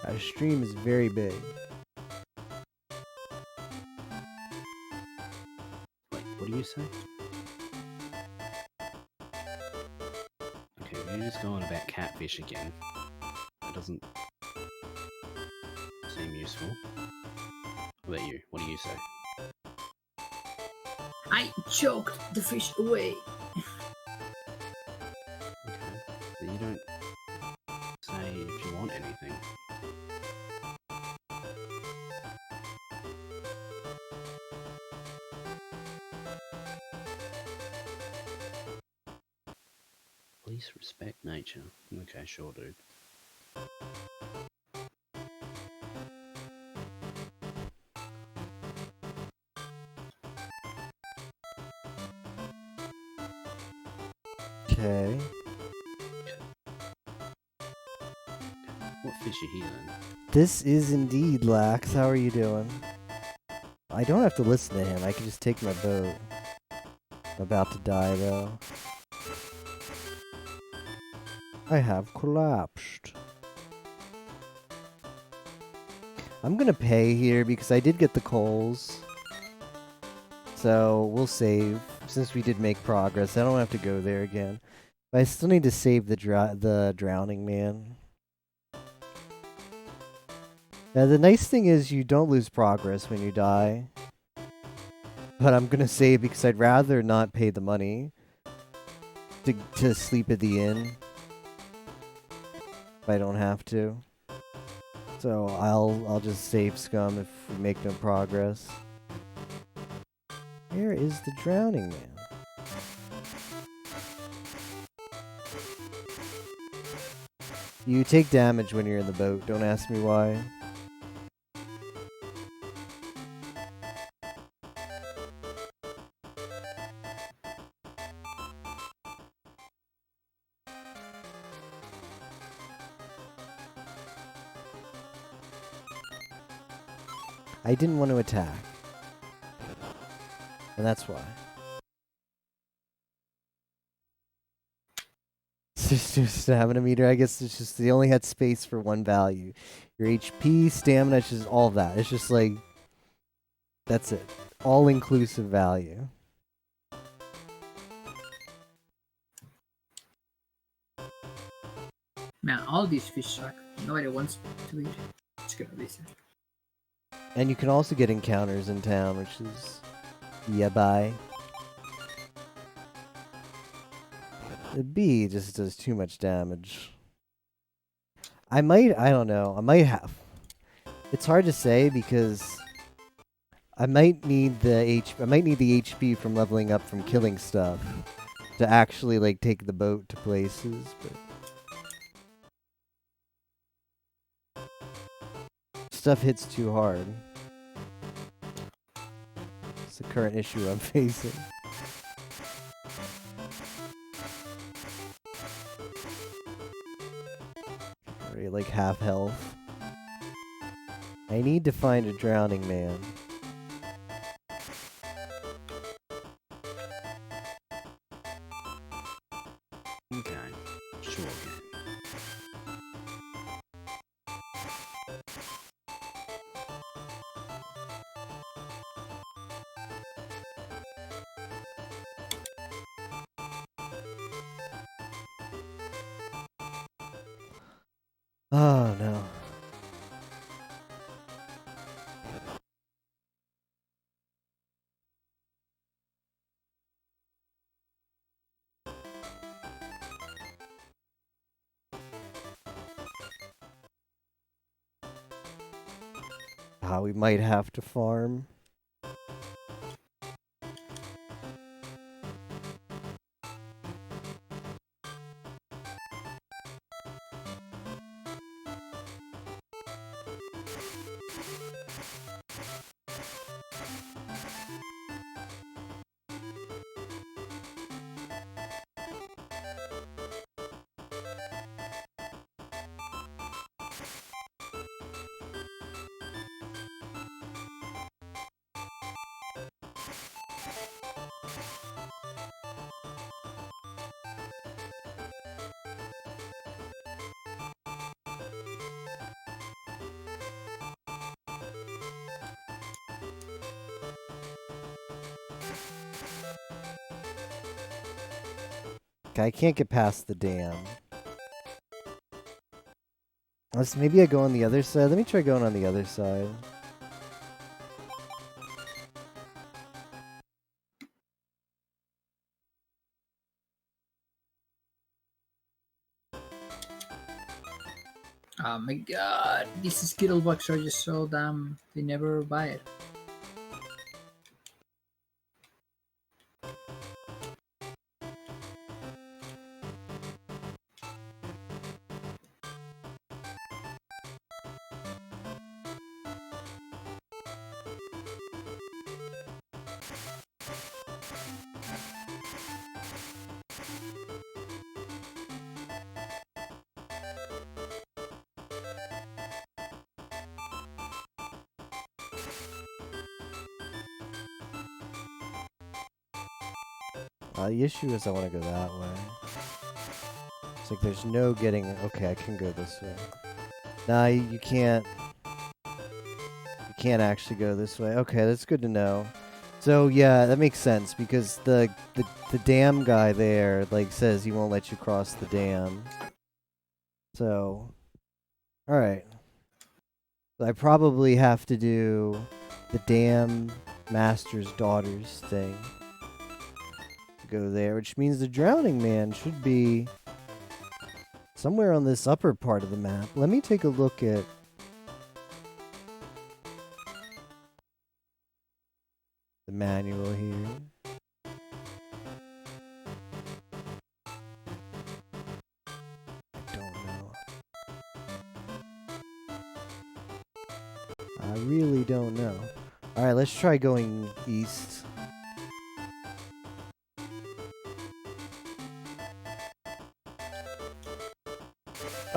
Our stream is very big. Wait, what do you say? Okay, you just go on about catfish again. That doesn't seem useful. What about you? What do you say? I choked the fish away. Okay, but you don't say if you want anything. Please respect nature. Okay, sure, dude. Okay. What fish are here then? This is indeed Lax. How are you doing? I don't have to listen to him. I can just take my boat. I'm about to die though. I have collapsed. I'm gonna pay here because I did get the coals. So we'll save since we did make progress. I don't have to go there again. But I still need to save the drowning man. Now the nice thing is you don't lose progress when you die. But I'm gonna save because I'd rather not pay the money to sleep at the inn. If I don't have to. So I'll just save scum if we make no progress. Where is the drowning man? You take damage when you're in the boat. Don't ask me why. I didn't want to attack. And that's why. It's just stamina meter. I guess it's just they only had space for one value. Your HP, stamina, it's just all that. It's just like that's it. All inclusive value. Man, all these fish suck. Nobody wants to eat. It's gonna be sad. And you can also get encounters in town, which is yeah bye. The B just does too much damage. I don't know. I might have. It's hard to say because I might need the HP from leveling up from killing stuff to actually like take the boat to places, but stuff hits too hard. It's the current issue I'm facing. Already like half health. I need to find a drowning man. Okay. Sure. Oh no. We might have to farm. Okay, I can't get past the dam. Maybe I go on the other side. Let me try going on the other side. Oh my god, these Skittle bucks are just so damn. They never buy it. The issue is I want to go that way. It's like there's no getting... Okay, I can go this way. Nah, you can't... You can't actually go this way. Okay, that's good to know. So, yeah, that makes sense, because the dam guy there, like, says he won't let you cross the dam. So... Alright. So I probably have to do the dam master's daughter's thing. Go there, which means the drowning man should be somewhere on this upper part of the map. Let me take a look at the manual here. I don't know. I really don't know. Alright, let's try going east.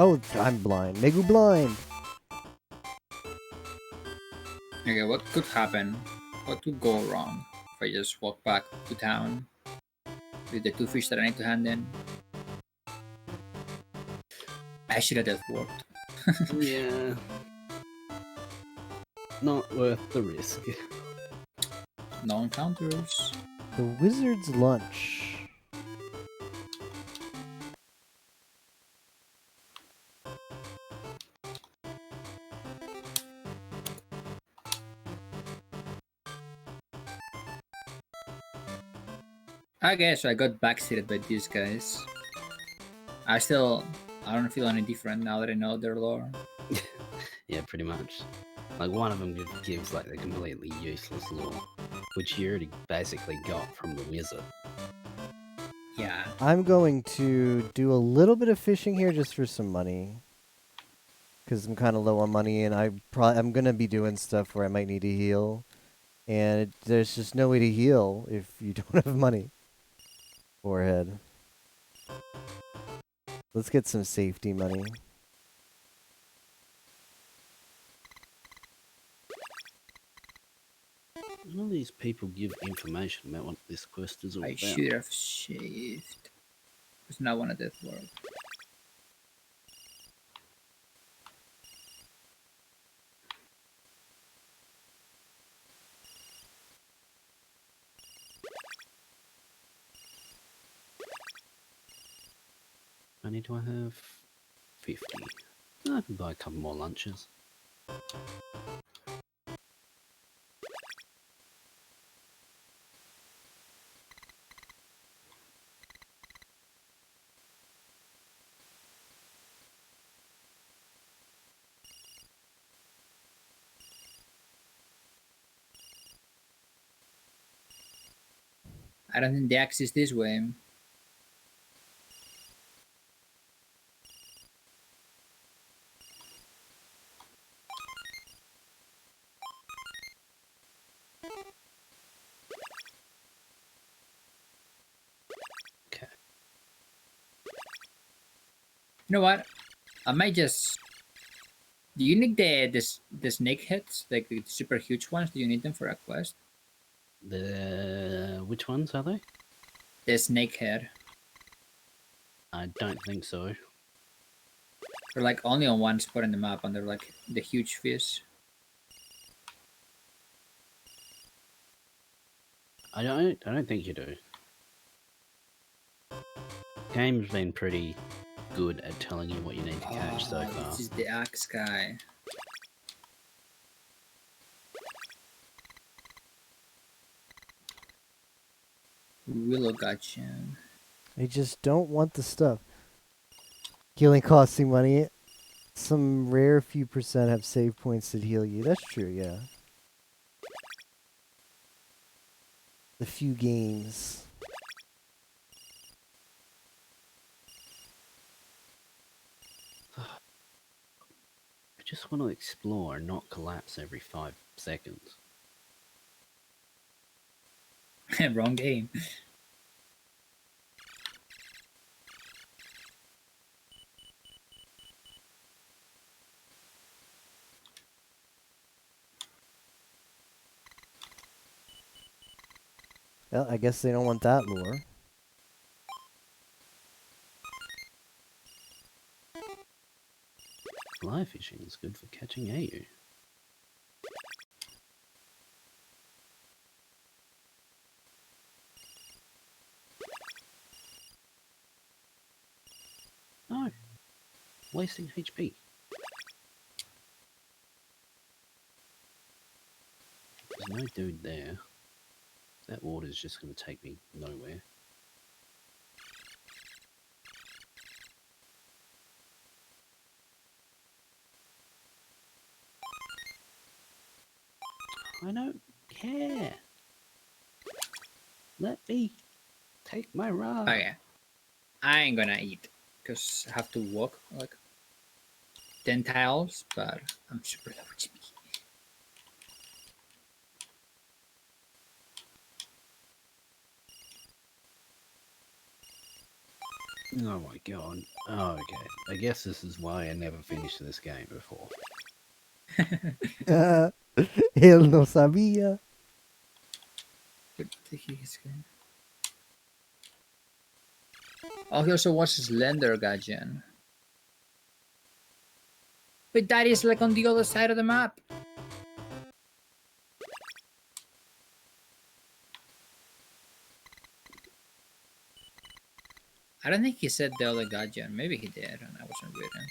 Oh, I'm blind. Megu blind. Okay, what could happen? What could go wrong if I just walk back to town with the 2 fish that I need to hand in? I should have just worked. Yeah. Not worth the risk. No encounters. The wizard's lunch. Okay, so I got backseated by these guys. I don't feel any different now that I know their lore. Yeah, pretty much. Like one of them gives like the completely useless lore, which you already basically got from the wizard. Yeah. I'm going to do a little bit of fishing here just for some money. Because I'm kind of low on money, and I'm going to be doing stuff where I might need to heal. And there's just no way to heal if you don't have money. Forehead. Let's get some safety money. None of these people give information about what this quest is all I about. should have shaved. It's not one of death world. How many do I have? 50. I can buy a couple more lunches. I don't think the axe is this way. Okay. You know what? I might just. Do you need the snake heads, like the super huge ones? Do you need them for a quest? Which ones are they? The snake head. I don't think so. They're like only on one spot in the map, and they're like the huge fish. I don't think you do. Game's been pretty good at telling you what you need to catch so far. This is the axe guy. Willow gotcha. I just don't want the stuff. Healing costing money. Some rare few percent have save points that heal you. That's true, yeah. The few games. I just want to explore and not collapse every 5 seconds. Wrong game. Well, I guess they don't want that lore. Fly fishing is good for catching AU. No. Wasting HP. There's no dude there. That water's just going to take me nowhere. I don't care. Let me take my rod. Oh yeah. I ain't gonna eat because I have to walk like 10 tiles, but I'm super low HP. Oh my god. Oh, okay. I guess this is why I never finished this game before. Él no sabía. What the heck is going? Oh, he also watches Slender Gajan. But that is like on the other side of the map. I don't think he said the other Gajan. Maybe he did, and I wasn't reading.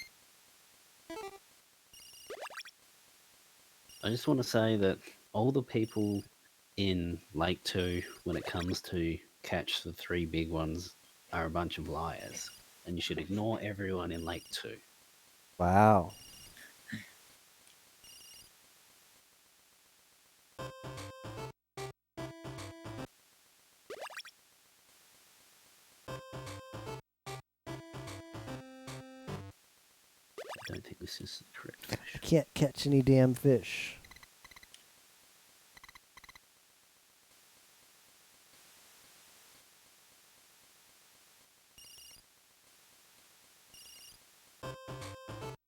I just want to say that all the people in Lake 2, when it comes to catch the 3 big ones, are a bunch of liars. and you should ignore everyone in Lake 2. Wow. I don't think this is the correct I fish. can't catch any damn fish.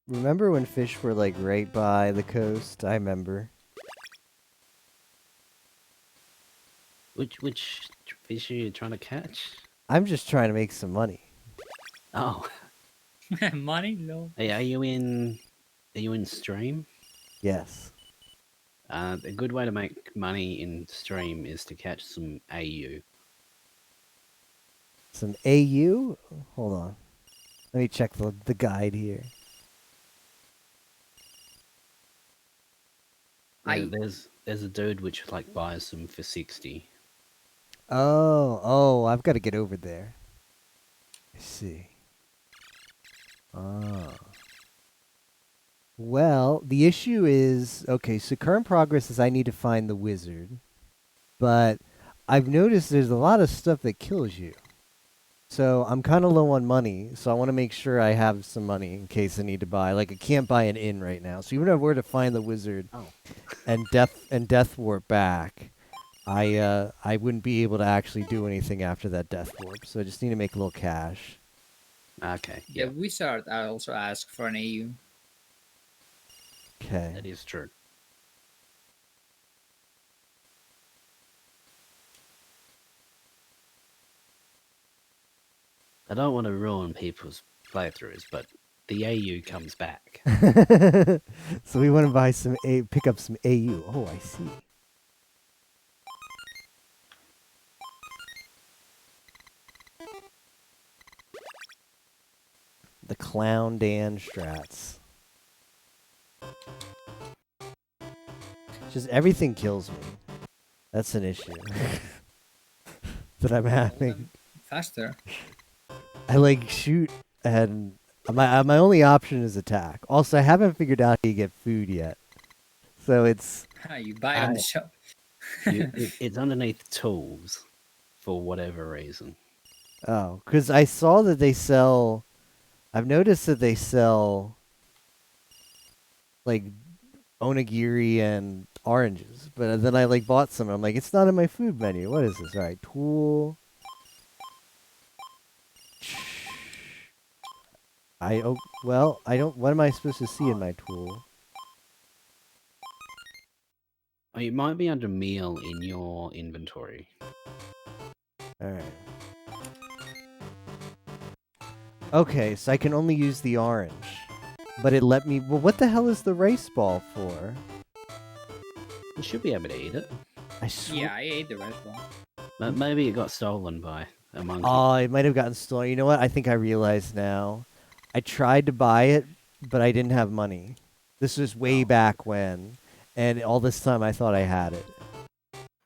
Remember when fish were like right by the coast? I remember. Which fish are you trying to catch? I'm just trying to make some money. Oh, Money? No. hey, are you in stream? Yes. A good way to make money in stream is to catch some AU. Some AU? Hold on. Let me check the guide here. There's a dude which like buys them for 60. Oh, I've got to get over there. I see. Ah. Well, the issue is, okay, so current progress is I need to find the wizard. But I've noticed there's a lot of stuff that kills you. So I'm kind of low on money, so I want to make sure I have some money in case I need to buy. Like I can't buy an inn right now. So even if I were to find the wizard Oh. and death warp back, I wouldn't be able to actually do anything after that death warp. So I just need to make a little cash. Okay, The yeah, wizard I also asked for an AU. Okay. that is true. I don't want to ruin people's playthroughs, but the AU comes back. So we want to buy some pick up some AU. Oh, I see. The Clown Dan strats. Just everything kills me. That's an issue that I'm having. Faster. I like shoot and my only option is attack. Also, I haven't figured out how you get food yet. So it's You buy it on the shop. It's underneath tools for whatever reason. because I saw that they sell. I've noticed that they sell like onigiri and oranges, but then I like bought some. I'm like, it's not in my food menu. What is this? All right, tool. Well, I don't. What am I supposed to see in my tool? Oh, it might be under meal in your inventory. All right. Okay, so I can only use the orange, but it let me. Well, what the hell is the rice ball for? You should be able to eat it. Yeah, I ate the rice ball. But maybe it got stolen by a monkey. Oh, it might have gotten stolen. You know what? I think I realize now. I tried to buy it, but I didn't have money. This was way back when, and all this time I thought I had it.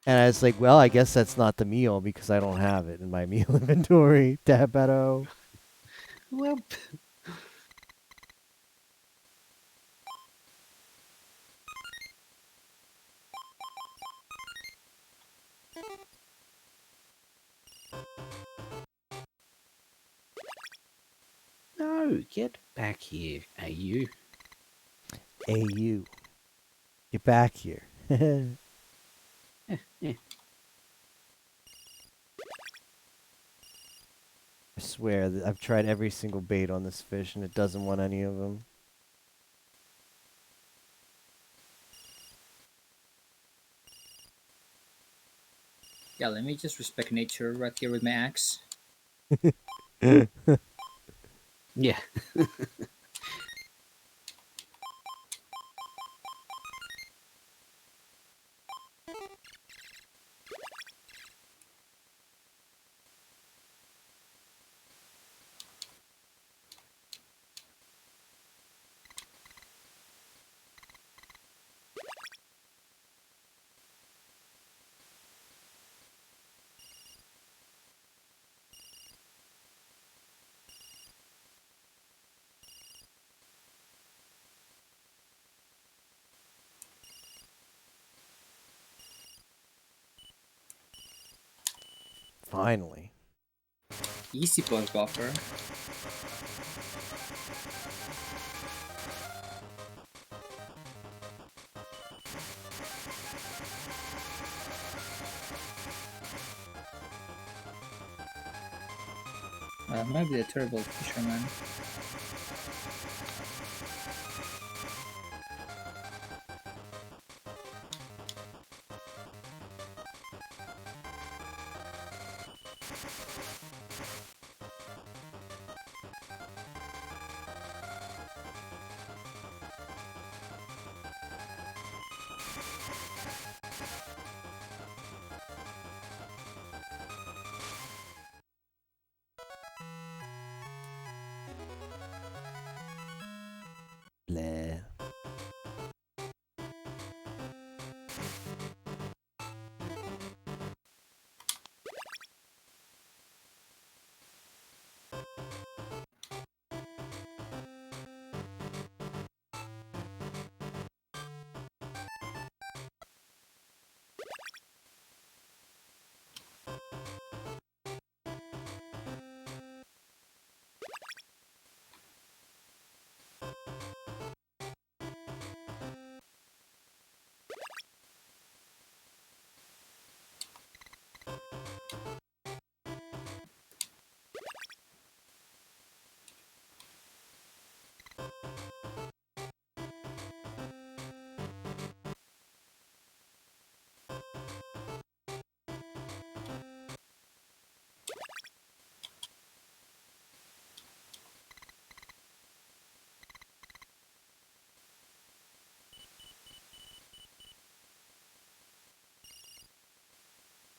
And I was like, well, I guess that's not the meal because I don't have it in my meal inventory. Tabetto. Well, no, get back here, AU. AU. Get back here. Yeah. I swear that I've tried every single bait on this fish and it doesn't want any of them. Yeah, let me just respect nature right here with my axe. Yeah. Finally. Easy post buffer. That might be a terrible fisherman. Bleh.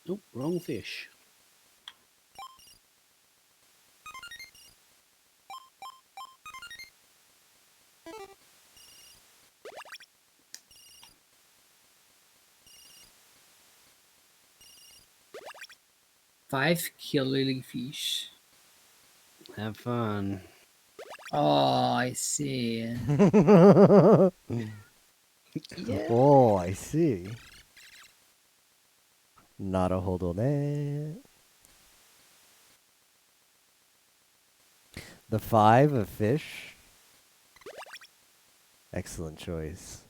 Oh, wrong fish. Five killifish. Have fun. Oh, I see. Yeah. Oh, I see. Not a hold on it. The 5 of fish. Excellent choice.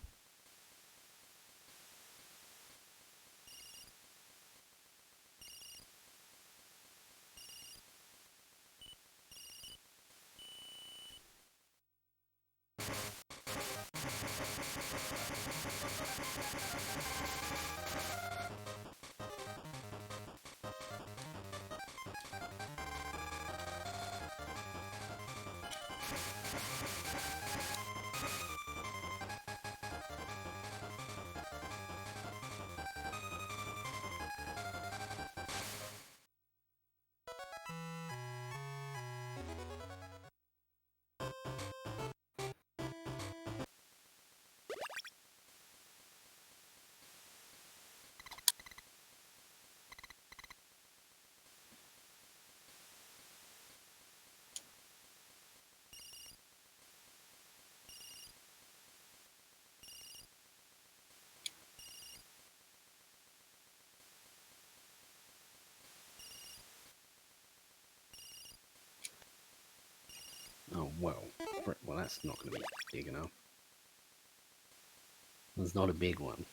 Oh, well. Well, that's not going to be big enough. It's not a big one.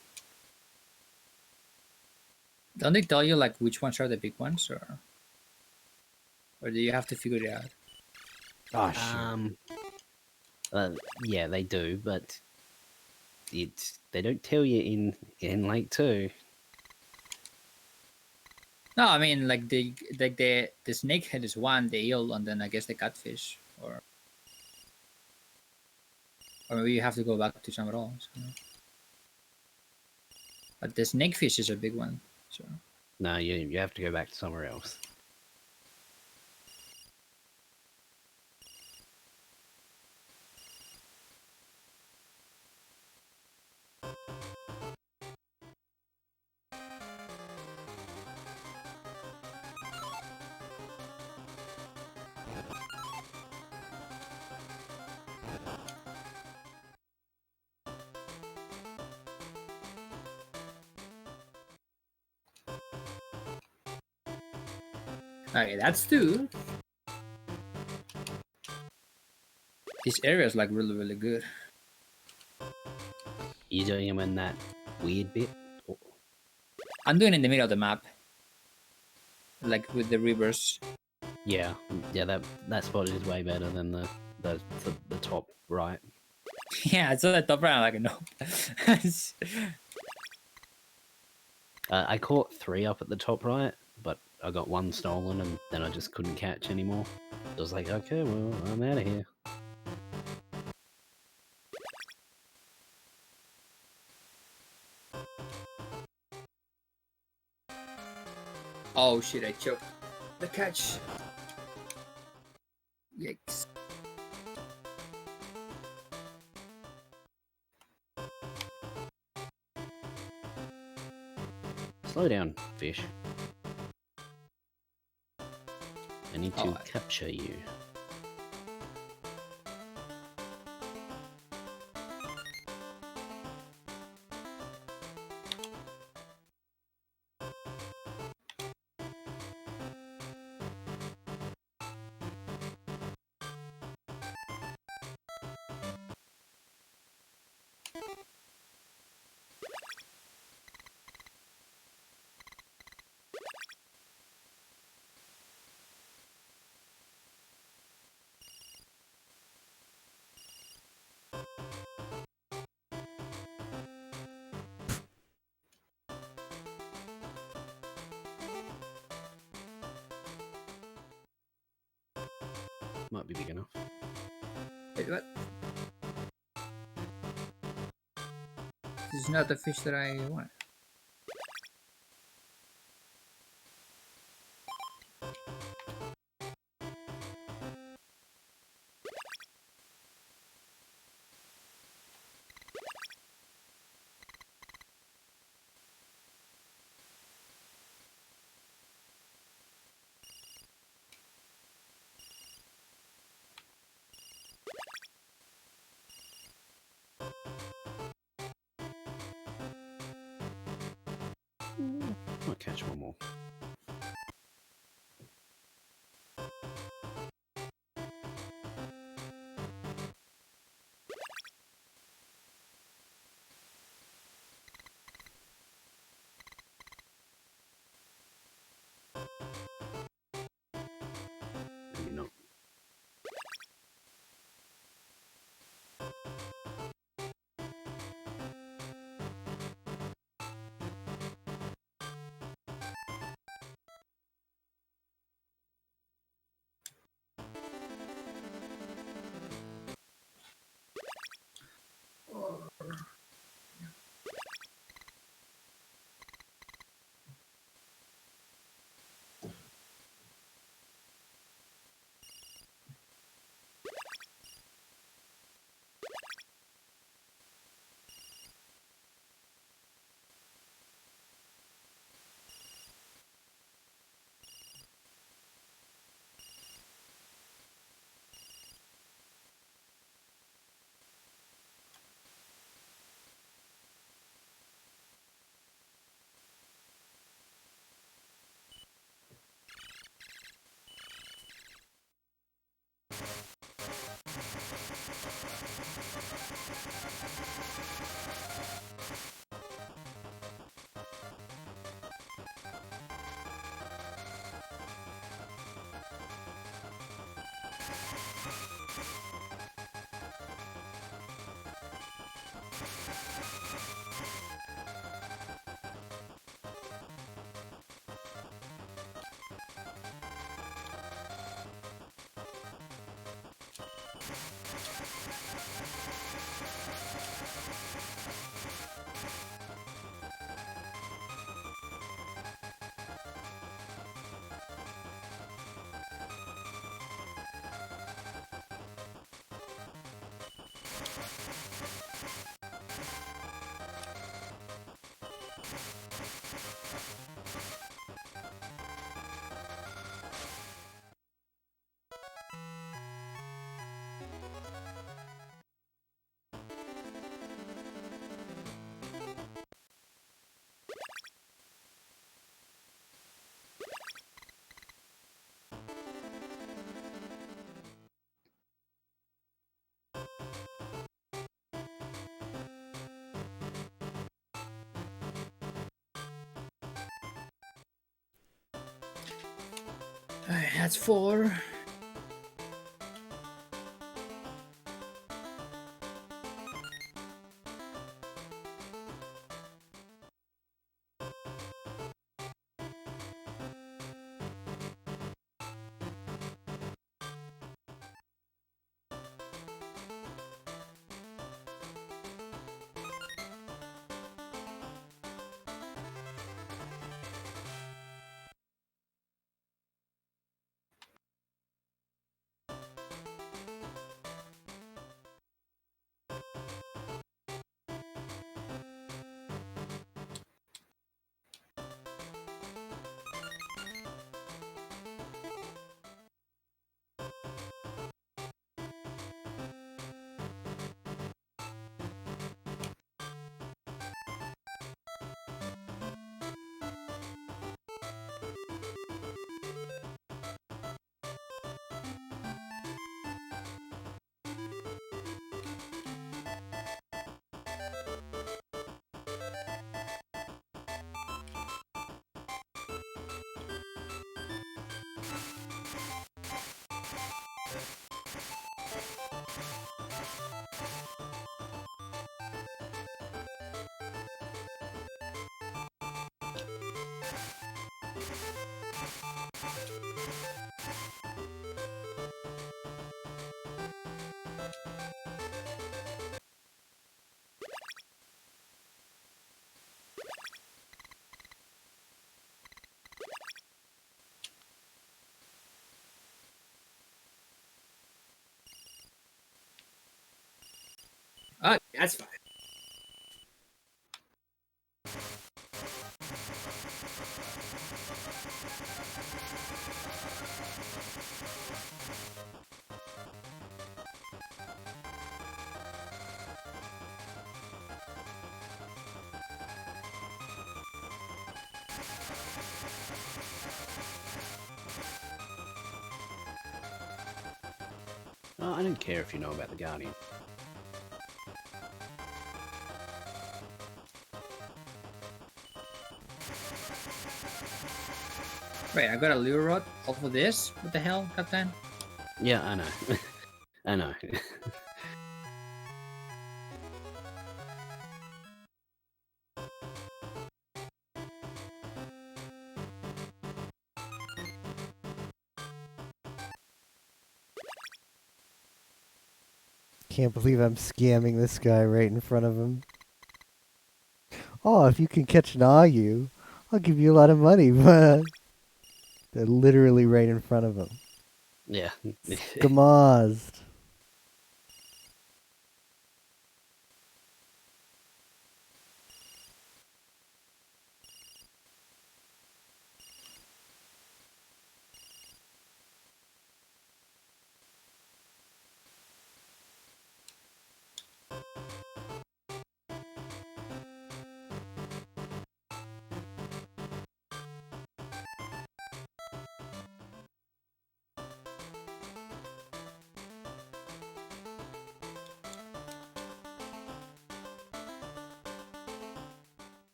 Don't they tell you like which ones are the big ones, or do you have to figure it out? Oh, shit. Yeah, they do, but they don't tell you in Lake 2. No, I mean like the snakehead is one, the eel, and then I guess the catfish, or maybe you have to go back to somewhere else. But the snakefish is a big one. So No, you have to go back to somewhere else. Okay, that's two. This area is like really, really good. You doing him in that weird bit? Or- I'm doing it in the middle of the map, like with the rivers. Yeah, that spot is way better than the top right. Yeah, I saw that top right. I'm like, no. I caught 3 up at the top right, but I got 1 stolen, and then I just couldn't catch anymore. I was like, okay, well, I'm out of here. Oh shit! I choked the catch. Yikes! Slow down, fish. I need to Oh, capture you. Might be big enough. wait, what? This is not the fish that I want. Might catch one more. Maybe not. That's 4. Oh, that's fine. Oh, I don't care if you know about the Guardian. Wait, I got a lure rod off of this? What the hell, Captain? Yeah, I know. I know. Can't believe I'm scamming this guy right in front of him. Oh, if you can catch an Ayu, I'll give you a lot of money, but they're literally right in front of him. Yeah. Gamazed.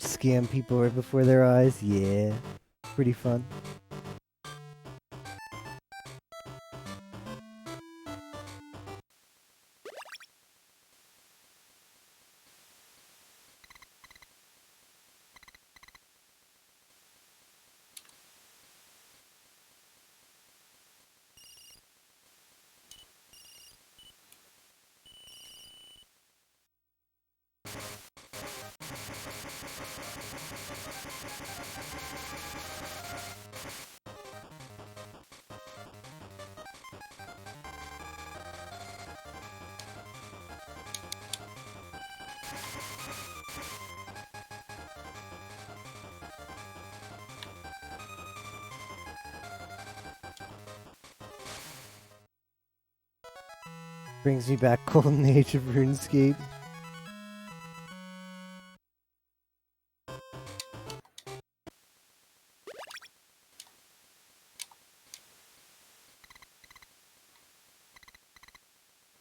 Scam people right before their eyes. Yeah. Pretty fun. Brings me back golden age of RuneScape.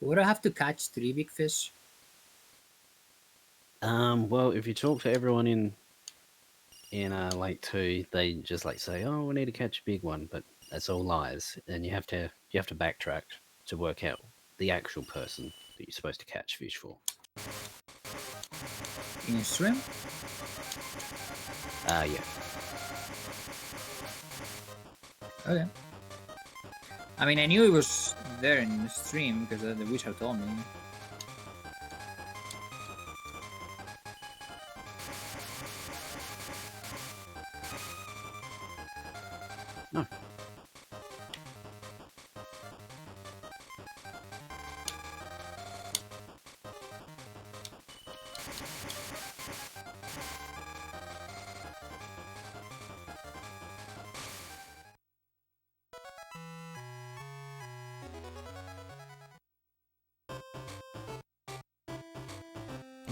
Would I have to catch 3 big fish? Well, if you talk to everyone in in like 2, they just like say, "Oh, we need to catch a big one," but that's all lies, and you have to backtrack to work out the actual person that you're supposed to catch fish for. Can you swim? Yeah. Okay. I mean, I knew it was there in the stream because the wizard told me. No.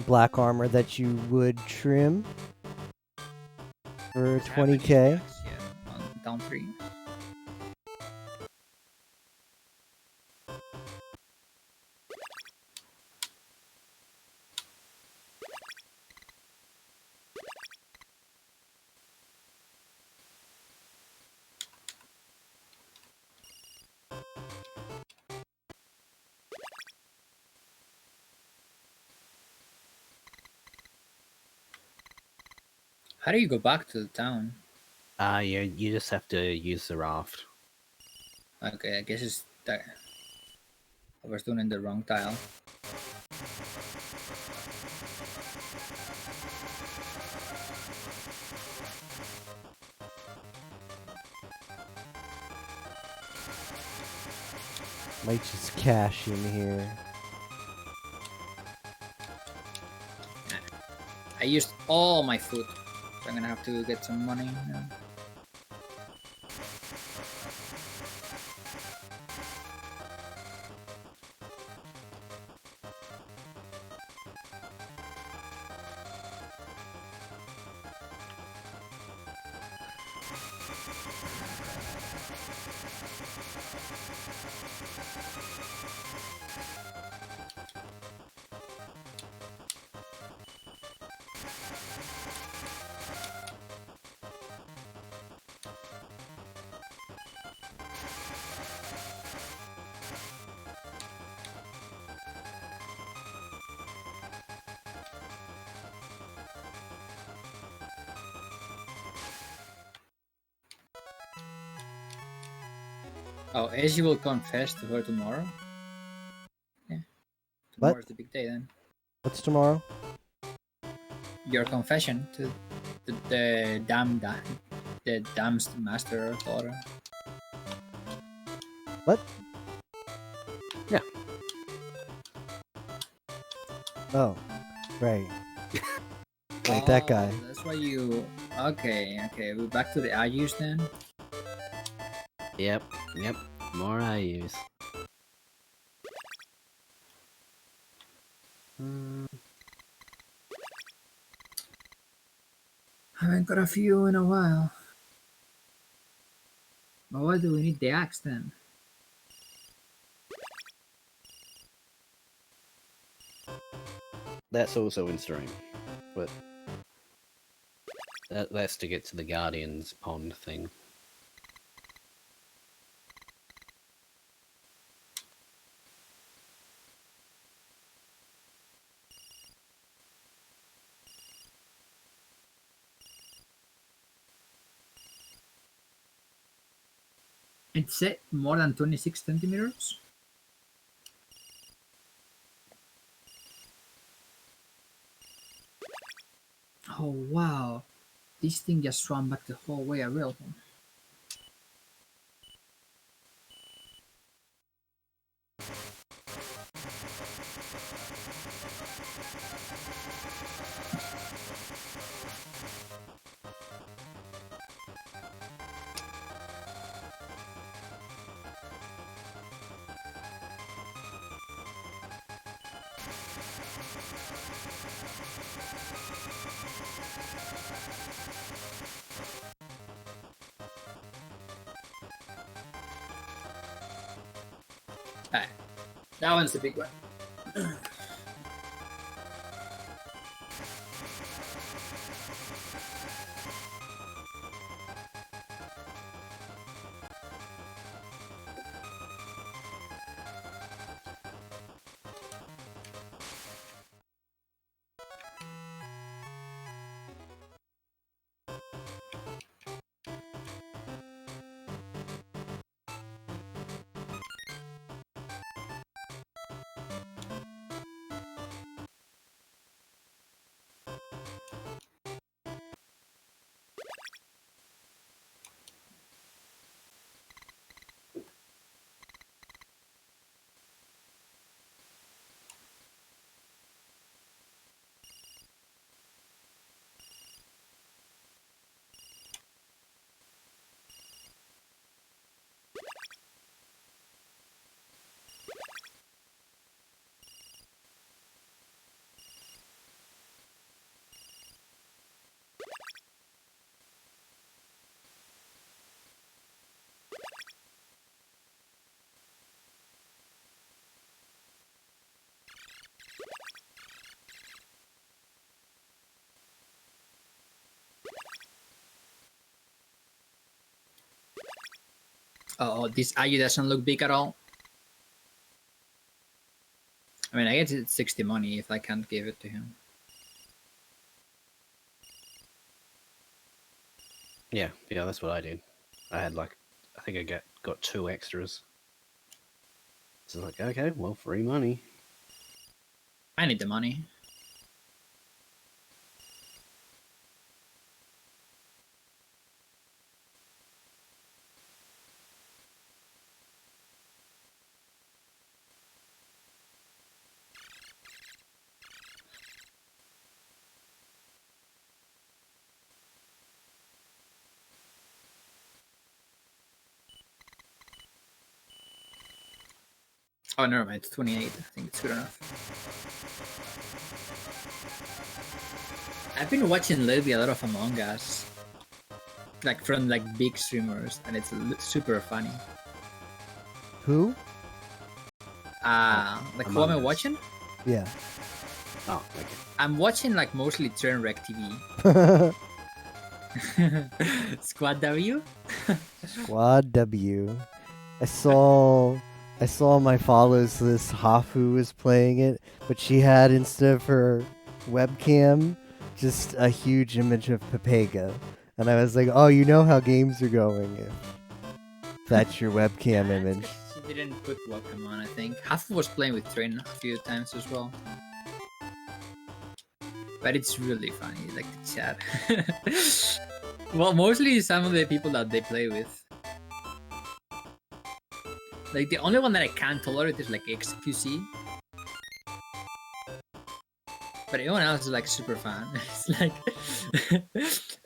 Black armor that you would trim for Just have 20k. Yeah, on down 3. How do you go back to the town? Yeah, you just have to use the raft. Okay, I guess it's that. I was doing in the wrong tile. Might just cash in here. I used all my food, so I'm gonna have to get some money now. Oh, Izzy will confess to her tomorrow. Yeah, tomorrow's the big day then. What's tomorrow? Your confession to the damned master daughter. What? Yeah. Oh, right. Like that guy. That's why you. Okay, we're back to the Ayus then. Yep. More I use. Haven't got a few in a while. But why do we need the axe then? That's also in stream, but that's to get to the Guardian's pond thing. It said more than 26 centimeters? Oh wow. This thing just swam back the whole way I reeled him. Alright. That one's the big one. Oh, this Ayu doesn't look big at all. I mean, I guess it's 60 money if I can't give it to him. Yeah, that's what I did. I had like, I think I got 2 extras. So like, okay, well, free money. I need the money. Oh, never mind. It's 28. I think it's good enough. I've been watching lately a lot of Among Us, like from like big streamers, and it's super funny. Who? Like who am I Among Us. watching? Yeah. Oh, okay. I'm watching like mostly Trainwreck TV. Squad W. Squad W. I saw my follows list. Hafu was playing it, but she had, instead of her webcam, just a huge image of Pepega. And I was like, oh, you know how games are going if that's your webcam image. She didn't put webcam on, I think. Hafu was playing with Train a few times as well. But it's really funny, like the chat. Well, mostly some of the people that they play with. Like the only one that I can't tolerate is like XQC. But everyone else is like super fun. It's like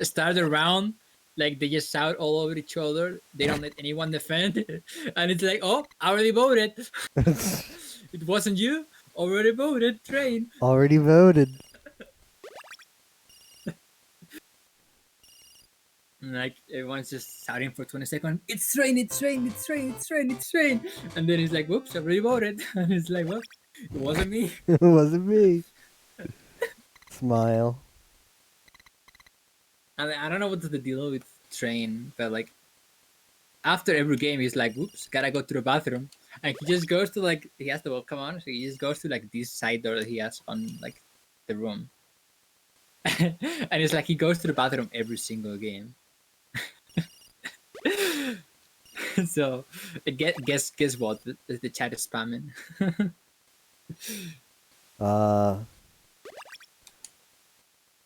start a round, like they just shout all over each other. They don't let anyone defend, and it's like, oh, I already voted. It wasn't you. Already voted. Train. Already voted. And like everyone's just shouting for 20 seconds. It's Train. It's Train. It's Train. It's Train. It's Train. And then it's like, whoops, I already voted. And it's like, well, it wasn't me. It wasn't me. Smile. I don't know what's the deal with Train, but like after every game, he's like, "Whoops, gotta go to the bathroom," and he just goes to like he has the webcam on, so he just goes to like this side door that he has on like the room, and it's like he goes to the bathroom every single game. So guess what? The chat is spamming.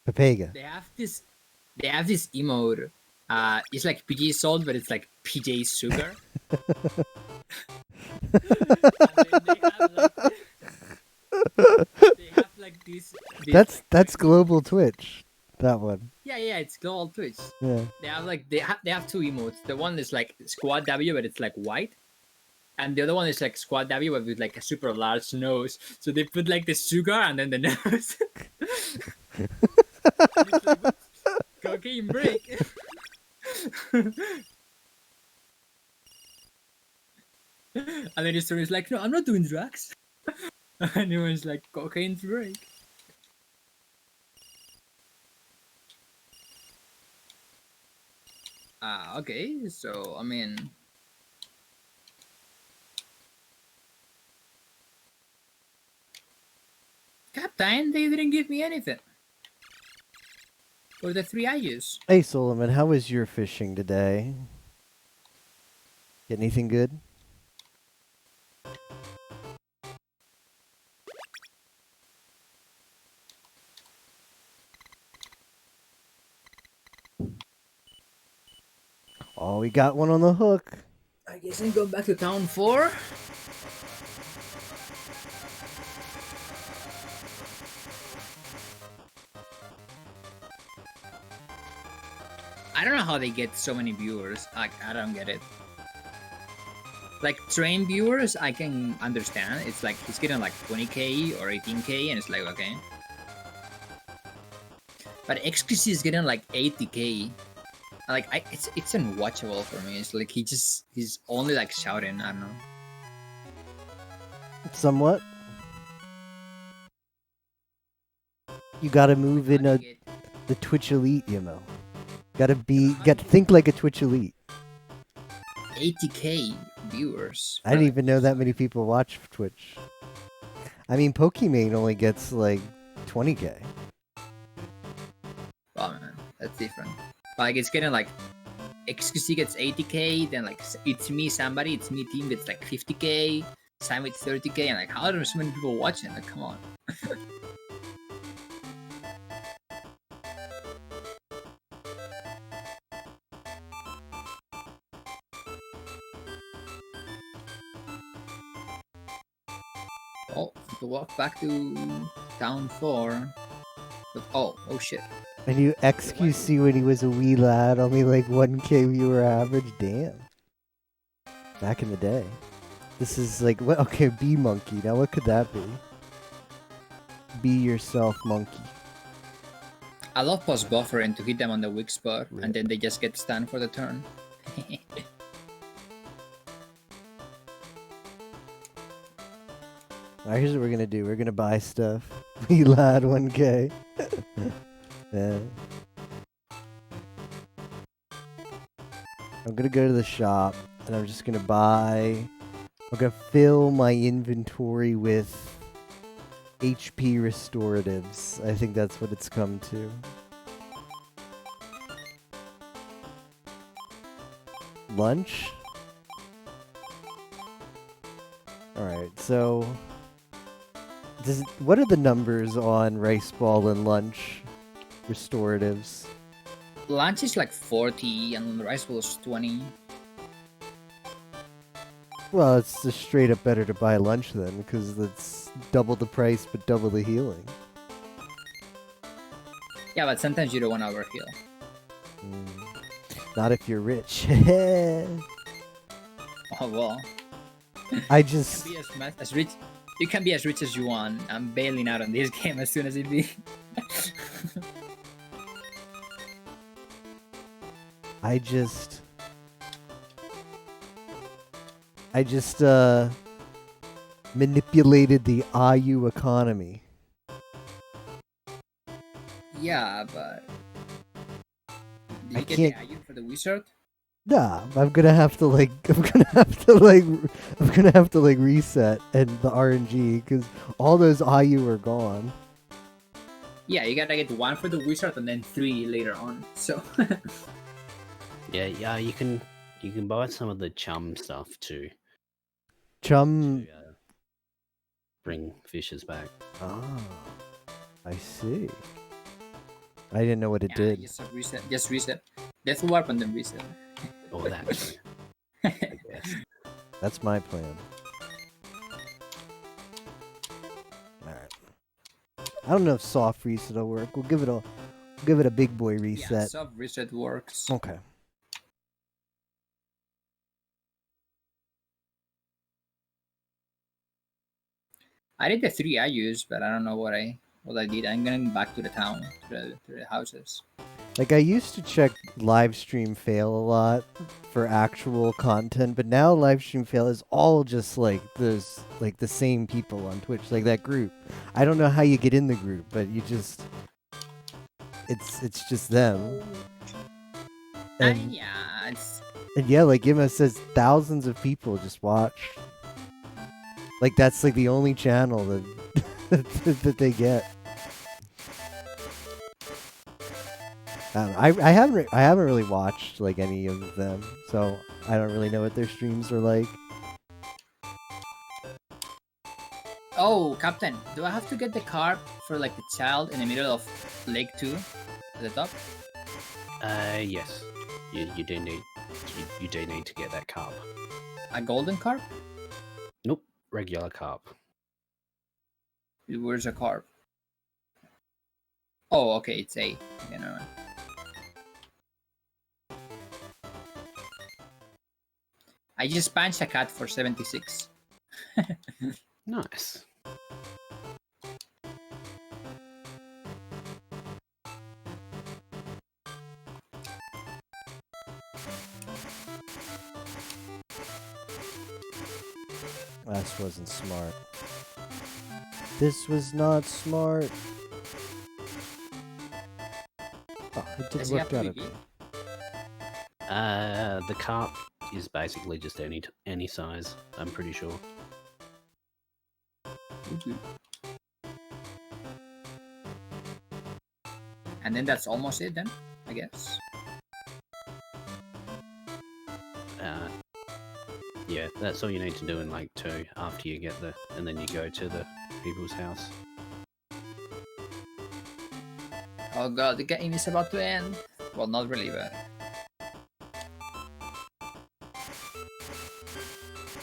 Pepega. They have this emote. It's like PJ Salt, but it's like PJ Sugar. They have like this That's global Twitch. That one. yeah, it's global Twitch. Yeah. They have like they have 2 emotes. The one is like Squad W, but it's like white, and the other one is like Squad W, but with like a super large nose. So they put like the sugar and then the nose. And it's like, "Whoops, cocaine break." And then his story is like, "No, I'm not doing drugs." And everyone's like, "Cocaine break." Okay, so I mean, Captain, they didn't give me anything for the 3 I use. Hey Solomon, how was your fishing today? Get anything good? Oh, we got one on the hook. I guess I go back to town 4. I don't know how they get so many viewers. Like, I don't get it. Like, Train viewers, I can understand. It's like he's getting like 20k or 18k, and it's like, okay. But XQC is getting like 80k. Like, it's unwatchable for me. It's like he's only like shouting. I don't know. Somewhat. You gotta move in the Twitch Elite, you know. Gotta think like a Twitch Elite. 80K viewers. I didn't even know that many people watch Twitch. I mean, Pokimane only gets like 20K. Wow, man, that's different. Like it's getting like XQC gets 80K, then like it's me team gets like 50K, Sam with 30K, and like how are there so many people watching? Like, come on. Oh, to walk back to town 4. But oh shit. I knew XQC when he was a wee lad, only like 1K viewer average. Damn. Back in the day. This is like, what? Okay, Bee Monkey. Now what could that be? Be yourself, monkey. I love pause buffering to hit them on the weak spot, and then they just get stunned for the turn. Alright, here's what we're gonna do. We're gonna buy stuff. Wee lad, 1K. Yeah. I'm gonna go to the shop, and I'm just gonna buy... I'm gonna fill my inventory with HP restoratives. I think that's what it's come to. Lunch? Alright, so... what are the numbers on Rice Ball and Lunch restoratives? Lunch is like 40, and the rice bowl is 20. Well, it's just straight up better to buy lunch then, because it's double the price but double the healing. Yeah, but sometimes you don't want to overheal. Not if you're rich. Oh well. I just... You can be as rich. You can be as rich as you want. I'm bailing out on this game as soon as it be. I just manipulated the IU economy. Yeah, but did I you get can't- the IU for the wizard? Nah, I'm gonna have to reset and the RNG because all those IU are gone. Yeah, you gotta get 1 for the wizard and then 3 later on. So Yeah, you can buy some of the chum stuff too Chum. to bring fishes back. Ah, I see. I didn't know what it yeah, did. just reset. Death warp and then reset. Or that too, I guess. That's my plan. Alright. I don't know if soft reset will work. We'll give it a big boy Yeah, reset. soft reset works. Okay. I did the 3 IUs, but I don't know what I did. I'm going back to the town, to the houses. Like, I used to check live stream fail a lot for actual content, but now live stream fail is all just like those, like the same people on Twitch, like that group. I don't know how you get in the group, but you just, it's just them. And Yeah, it's... and yeah, like Imma says, thousands of people just watch. Like that's like the only channel that that they get. I haven't really watched like any of them, so I don't really know what their streams are like. Oh, Captain, do I have to get the carp for like the child in the middle of Lake 2 at the top? Yes. You do need to get that carp. A golden carp? Nope, regular carp. Where's a carp? Oh, okay, it's A. Okay, never mind. I just punched a cat for 76. Nice. This wasn't smart. This was not smart. Oh, it Does did he work have out PvP? okay. The carp is basically just any size. I'm pretty sure. And then that's almost it then, I guess. Yeah, that's all you need to do in like 2 after you get and then you go to the people's house. Oh god, the game is about to end. Well, not really, but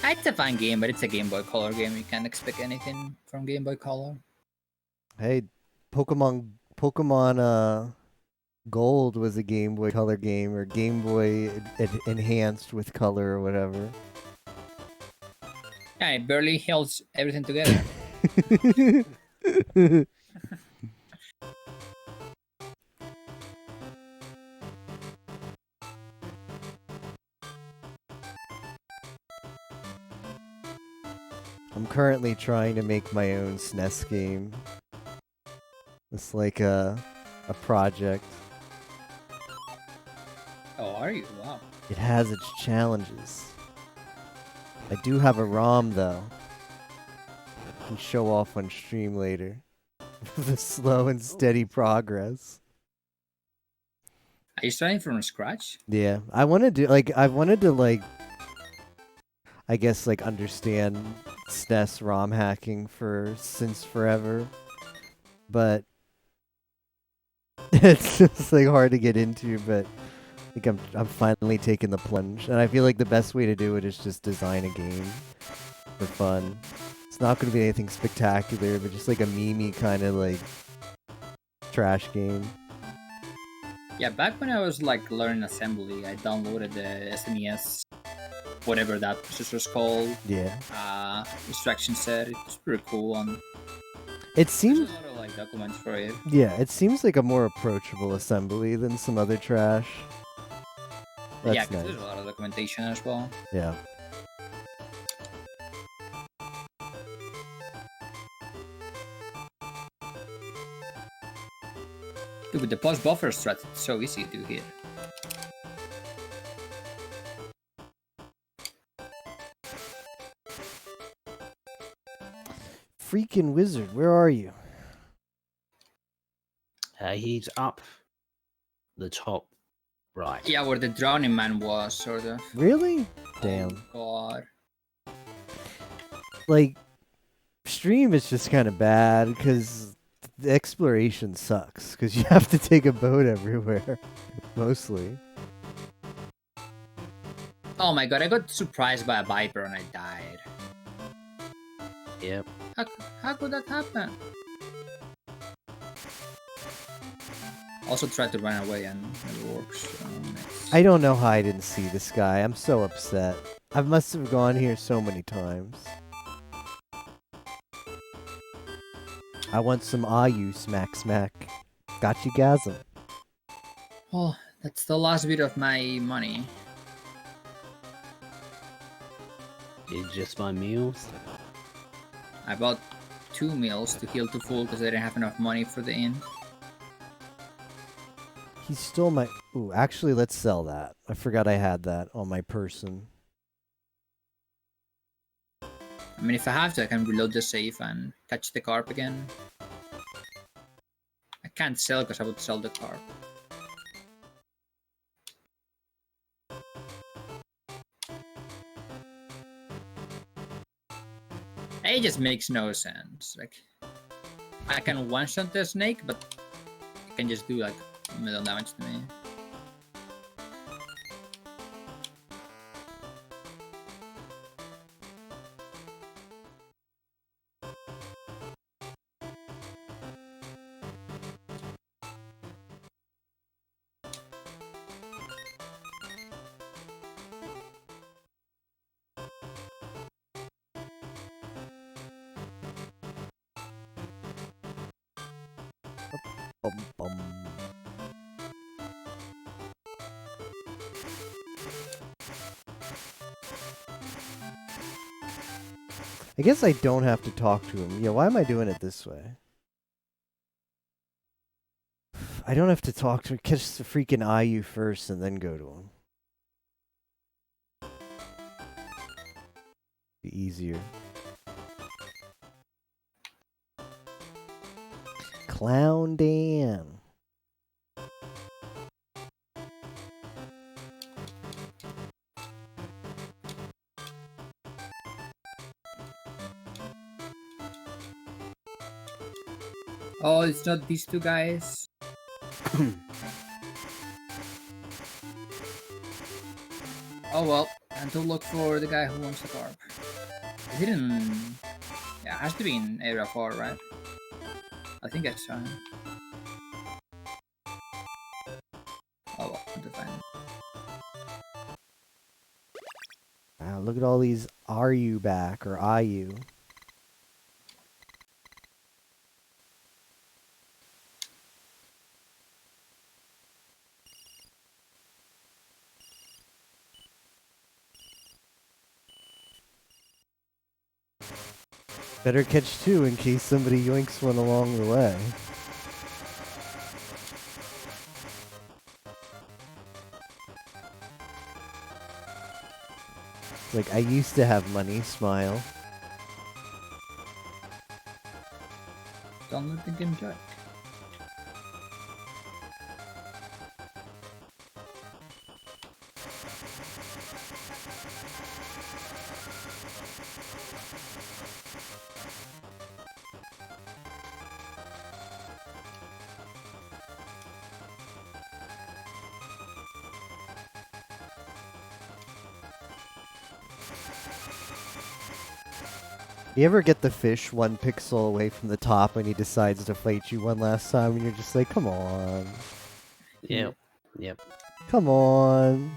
it's a fun game, but it's a Game Boy Color game. You can't expect anything from Game Boy Color. Hey, Pokemon Gold was a Game Boy Color game, or Game Boy enhanced with color or whatever. Yeah, it barely holds everything together. I'm currently trying to make my own SNES game. It's like a project. Oh, are you? Wow. It has its challenges. I do have a ROM though. I can show off on stream later. The slow and steady progress. Are you starting from scratch? Yeah, I wanted to I guess like understand SNES ROM hacking since forever, but it's just like hard to get into. But I think I'm finally taking the plunge, and I feel like the best way to do it is just design a game for fun. It's not going to be anything spectacular, but just like a memey kind of like trash game. Yeah, back when I was like learning assembly, I downloaded the SNES, whatever that processor's called. Yeah. Instruction set. It's pretty cool. And It there's seems a lot of like documents for it. Yeah, it seems like a more approachable assembly than some other trash. That's Yeah, because nice. there's a lot of documentation as well. Yeah. Dude, with the pause buffer strat, it's so easy to hit. Freaking wizard, where are you? He's up the top right. Yeah, where the drowning man was, sort of. Really? Damn. Oh, God. Like, stream is just kind of bad because the exploration sucks because you have to take a boat everywhere, mostly. Oh my god, I got surprised by a viper and I died. Yep. How could that happen? Also tried to run away and it works. I don't know how I didn't see this guy. I'm so upset. I must have gone here so many times. I want some Ayu smack smack. Got you gasm. Oh, that's the last bit of my money. Did you just buy meals? I bought 2 meals to heal to full because I didn't have enough money for the inn. He stole my... Ooh, actually, let's sell that. I forgot I had that on my person. I mean, if I have to, I can reload the safe and catch the carp again. I can't sell because I would sell the carp. It just makes no sense. Like, I can one-shot the snake, but it can just do like middle damage to me. Bum, bum. I guess I don't have to talk to him. Yeah, why am I doing it this way? I don't have to talk to him. Catch the freaking Ayu first and then go to him. Be easier. Clown Dan. Oh, it's not these two guys. Oh well, and to look for the guy who wants the carp. Is it in? Yeah, it has to be in area 4, right? I think I saw him. Oh well, I'll have to find him. Wow, look at all these "Are you back?" or "Are you?" Better catch two in case somebody yoinks one along the way. Like, I used to have money, smile. Don't let the game jerk. You ever get the fish 1 pixel away from the top when he decides to fight you one last time and you're just like, come on. Yep. Yep. Come on.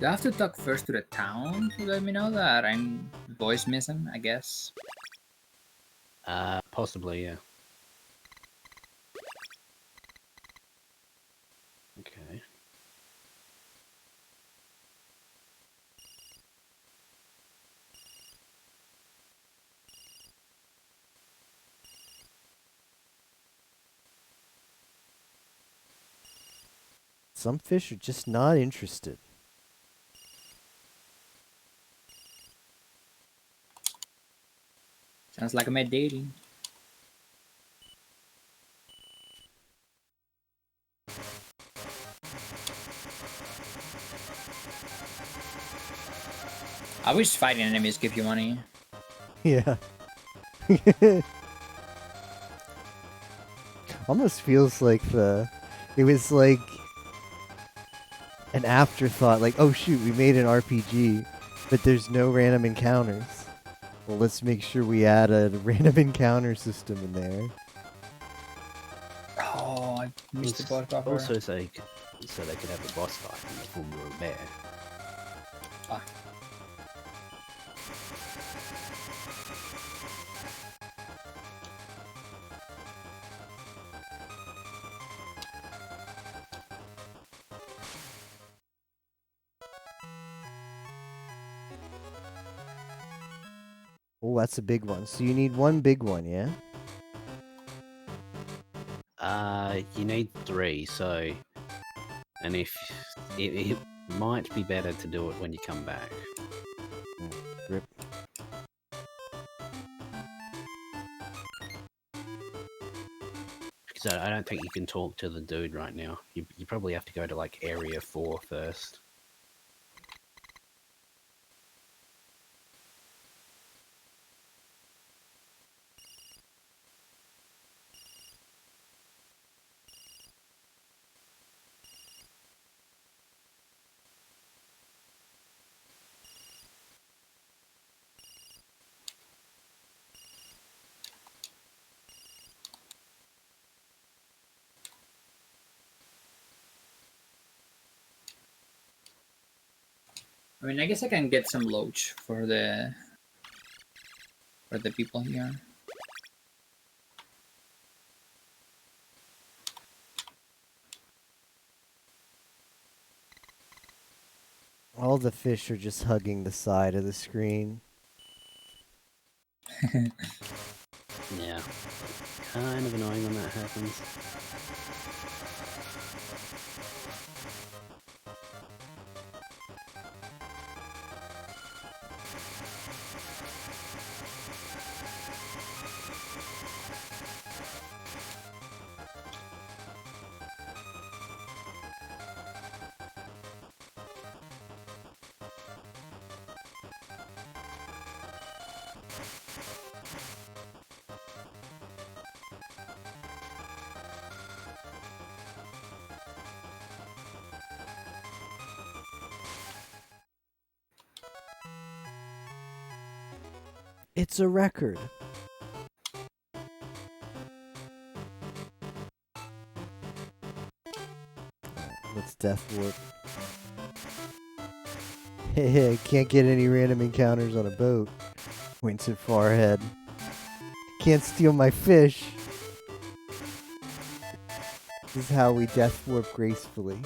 Do I have to talk first to the town to let me know that I'm voice missing, I guess? Possibly, yeah. Okay. Some fish are just not interested. Sounds like I'm at dating. I wish fighting enemies give you money. Yeah. Almost feels like it was like an afterthought, like, oh shoot, we made an RPG, but there's no random encounters. Well, let's make sure we add a random encounter system in there. Oh, I missed the It's boss buffer. also so they could have a boss fight in the form of a bear. Ah. Oh, that's a big one. So you need 1 big one, yeah? You need 3, so... And if... It might be better to do it when you come back. Rip. Because I don't think you can talk to the dude right now. You probably have to go to, like, Area 4 first. I mean, I guess I can get some loach for the people here. All the fish are just hugging the side of the screen. Yeah. Kind of annoying when that happens. It's a record. Let's death warp. Hey, can't get any random encounters on a boat. Points at far ahead. Can't steal my fish. This is how we death warp gracefully.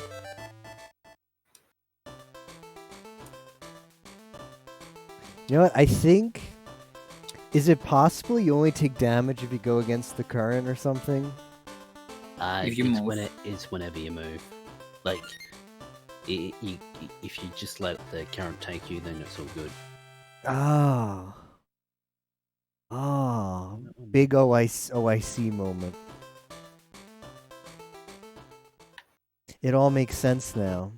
You know what? I think. Is it possible you only take damage if you go against the current or something? If you move. It's whenever you move. Like, if you just let the current take you, then it's all good. Ah. Ah. Big OIC moment. It all makes sense now.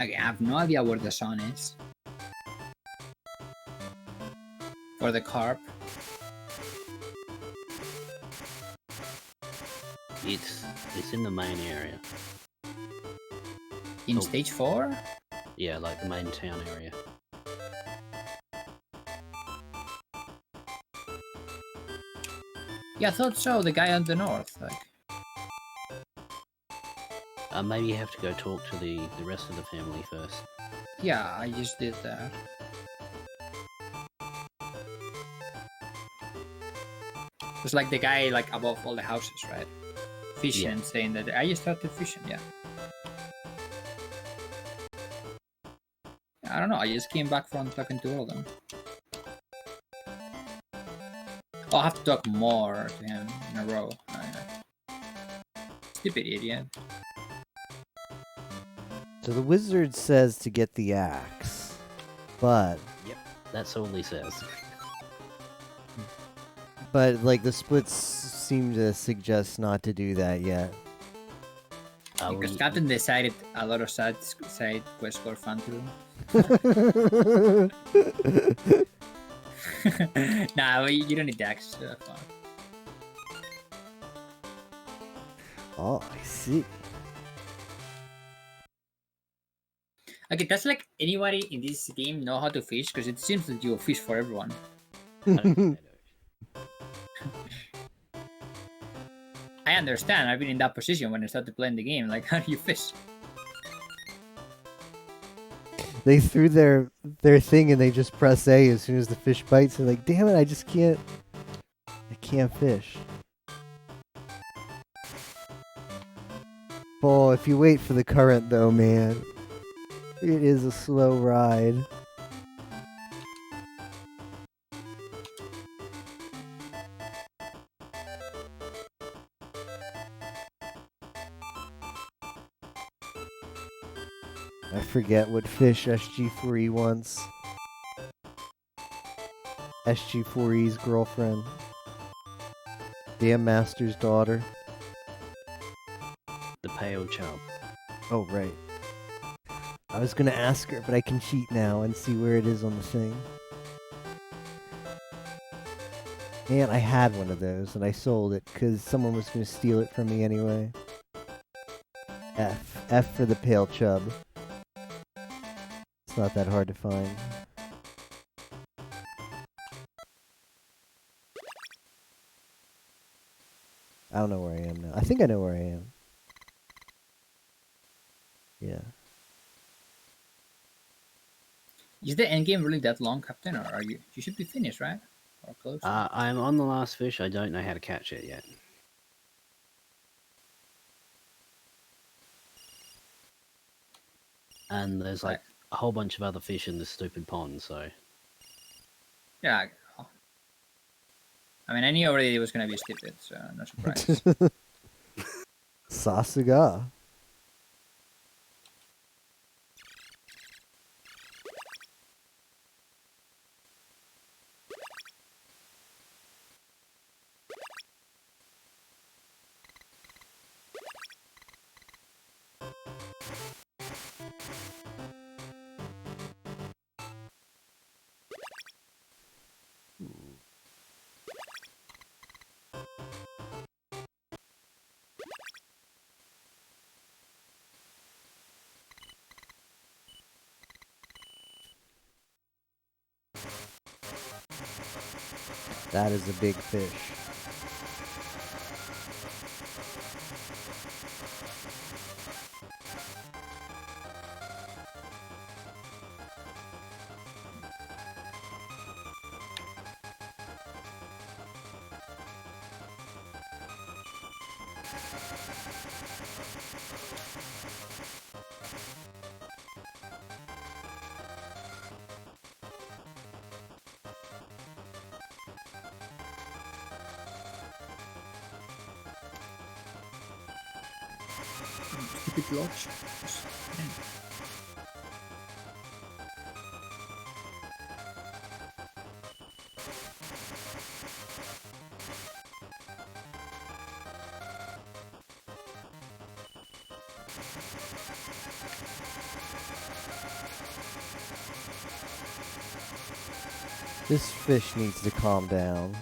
Okay, I have no idea where the sun is. For the carp. It's in the main area. In Oh. stage 4? Yeah, like the main town area. Yeah, I thought so. The guy on the north. Like, Maybe you have to go talk to the rest of the family first. yeah, I just did that. It's like the guy like above all the houses, right? Fishing, Yeah. saying that I just started fishing. Yeah. I don't know. I just came back from talking to all of them. Oh, I'll have to talk more to him in a row. Stupid idiot. So the wizard says to get the axe, but That's all he says. like the splits seem to suggest not to do that yet. Because Captain decided a lot of side quests were fun to do. Nah, you don't need the axe. Fun. Oh, I see. Okay, that's like anybody in this game know how to fish, because it seems that you fish for everyone. I understand. I've been in that position when I started playing the game. Like, how do you fish? They threw their thing and they just press A as soon as the fish bites. They're like, damn it, I can't fish. Oh, if you wait for the current though, man, it is a slow ride. I forget what fish SG4E wants. SG4E's girlfriend. Damn Master's daughter. The pale chub. Oh, right. I was gonna ask her, but I can cheat now and see where it is on the thing. Man, I had one of those and I sold it because someone was gonna steal it from me anyway. F. F for the pale chub. It's not that hard to find. I don't know where I am now. I think I know where I am. Yeah. Is the end game really that long, Captain, or are you? You should be finished, right? Or close. I'm on the last fish. I don't know how to catch it yet. And there's like a whole bunch of other fish in this stupid pond, so. Yeah. I mean, I knew already it was gonna be stupid, so no surprise. Sasuga. That is a big fish. Stupid lodge. This fish needs to calm down.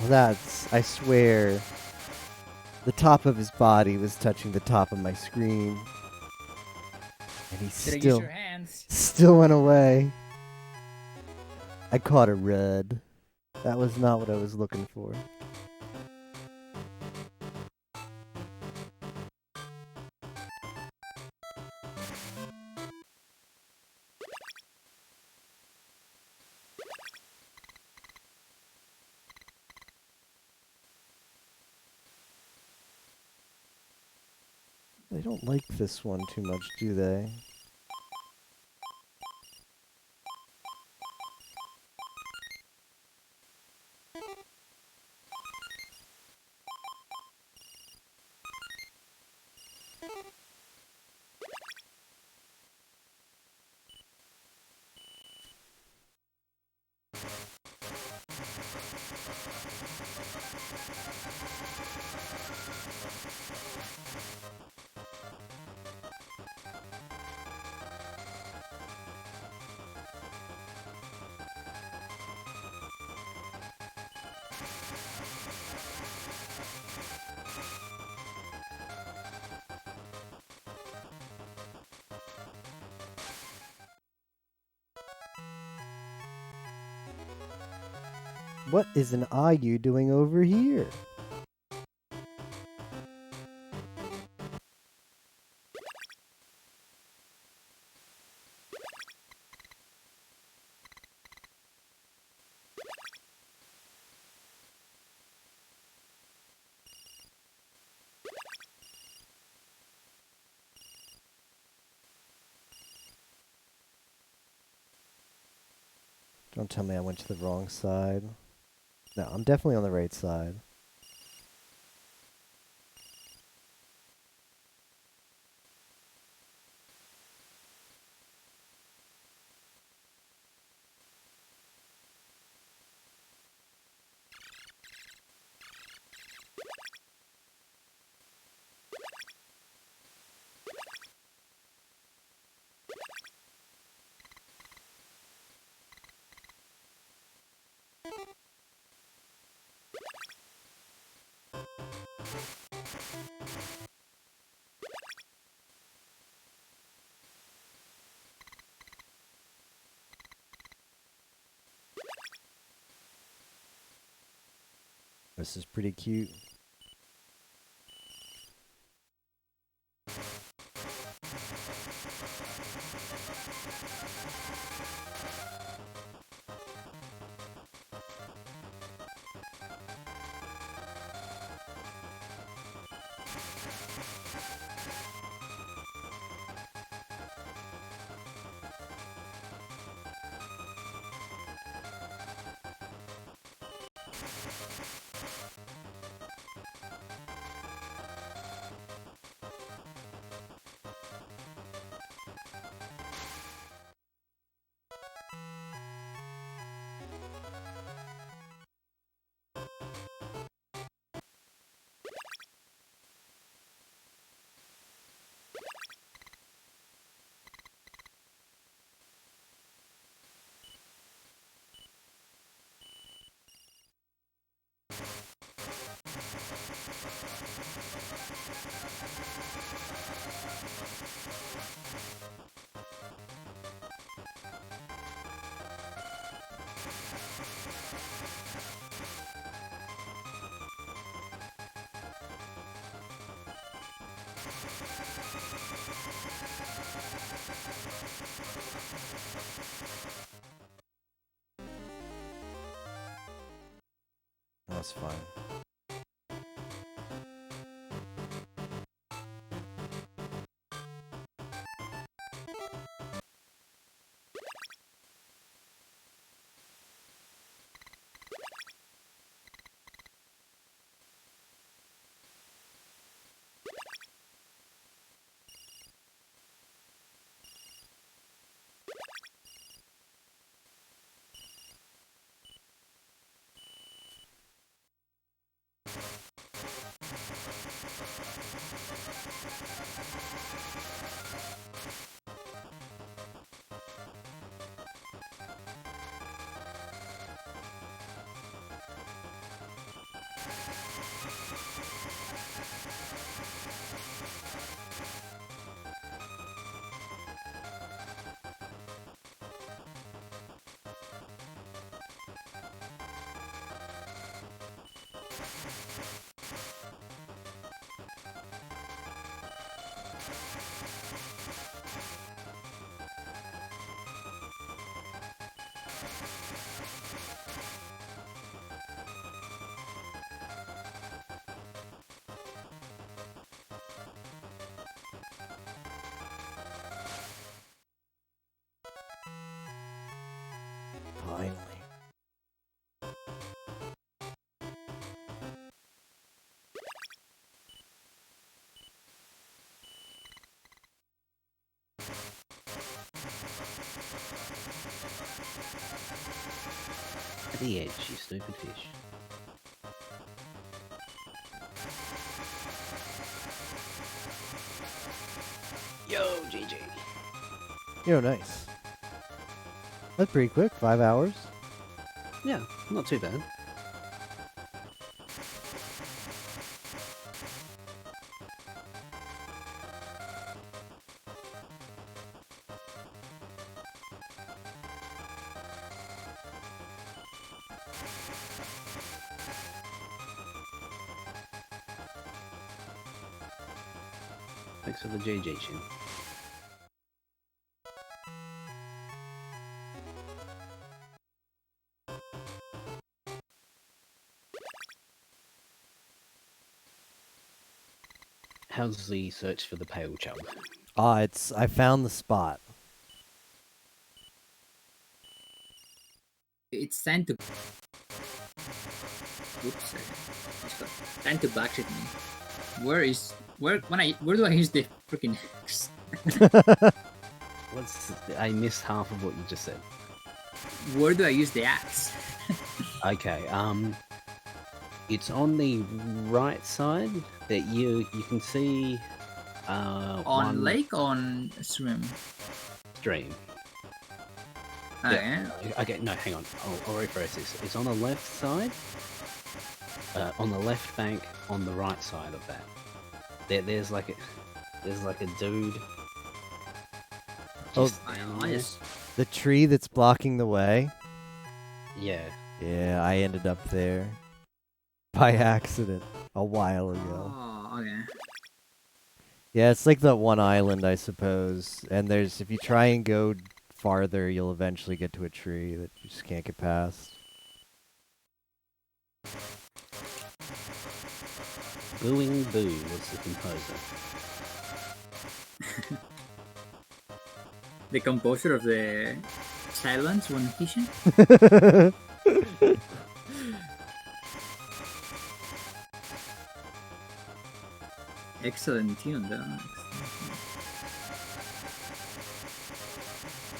That's, I swear, the top of his body was touching the top of my screen. And he Should have used still, your hands. still went away. I caught a red. That was not what I was looking for. They don't like this one too much, do they? What is an IU doing over here? Don't tell me I went to the wrong side. No, I'm definitely on the right side. This is pretty cute. That's fine. Finally. At the edge, you stupid fish. Yo, GG. Yo, nice. That's pretty quick. 5 hours. Yeah, not too bad. Thanks for the GG, Shin. How's the search for the pale chub? I found the spot. It's time to. Oops. Time to backtrack me. Where do I use the freaking X? I missed half of what you just said. Where do I use the axe? Okay, it's on the right side that you can see On one lake, on stream. stream. Okay. Okay, no, hang on. I'll rephrase this. It's on the left side, on the left bank, on the right side of that. There's like a dude. Oh, Just the tree that's blocking the way. yeah. Yeah, I ended up there. by accident a while ago. Oh, okay. Yeah, it's like that one island, I suppose. And there's if you try and go farther, you'll eventually get to a tree that you just can't get past. Booing Boo was the composer. The composer of the silence when fishing. Excellent tune, though.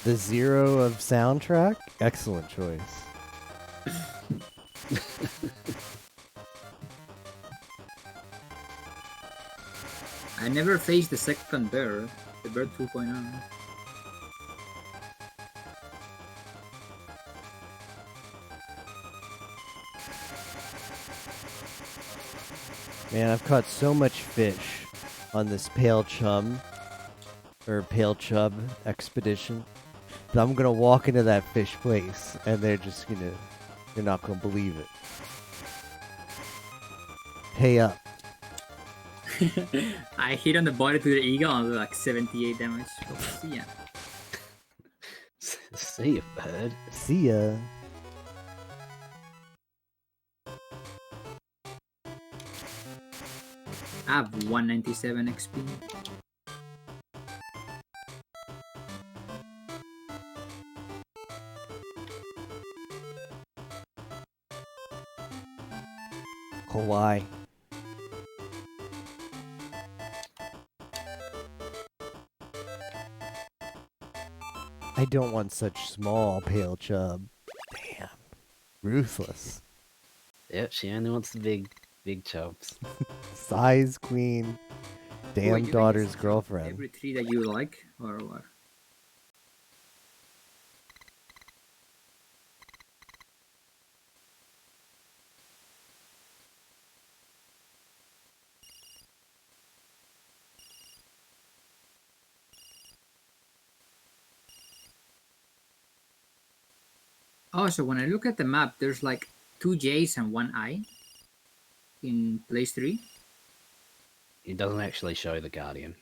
The Zero of soundtrack? Excellent choice. I never faced the second bear, the bird 2.0. Man, I've caught so much fish on this Pale Chum or Pale Chub expedition that I'm gonna walk into that fish place and they're not gonna believe it. Pay up. I hit on the body to the eagle and like 78 damage. Oh, see ya. See you, bird. See ya. I have 197 XP. Hawaii. I don't want such small Pale Chub. Damn. Ruthless. Yep, she only wants the big chubs. Size queen. Damn Wait, you can daughter's use girlfriend. every tree that you like, or what? Oh, so when I look at the map, there's like 2 J's and 1 I in place 3. It doesn't actually show the guardian,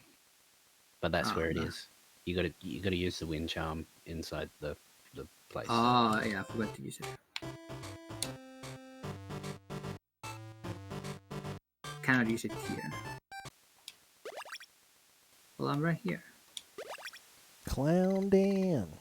but that's Oh, where it no. is. You gotta use the wind charm inside the place. Oh, yeah, I forgot to use it. Cannot use it here. Well, I'm right here. Clown Dan.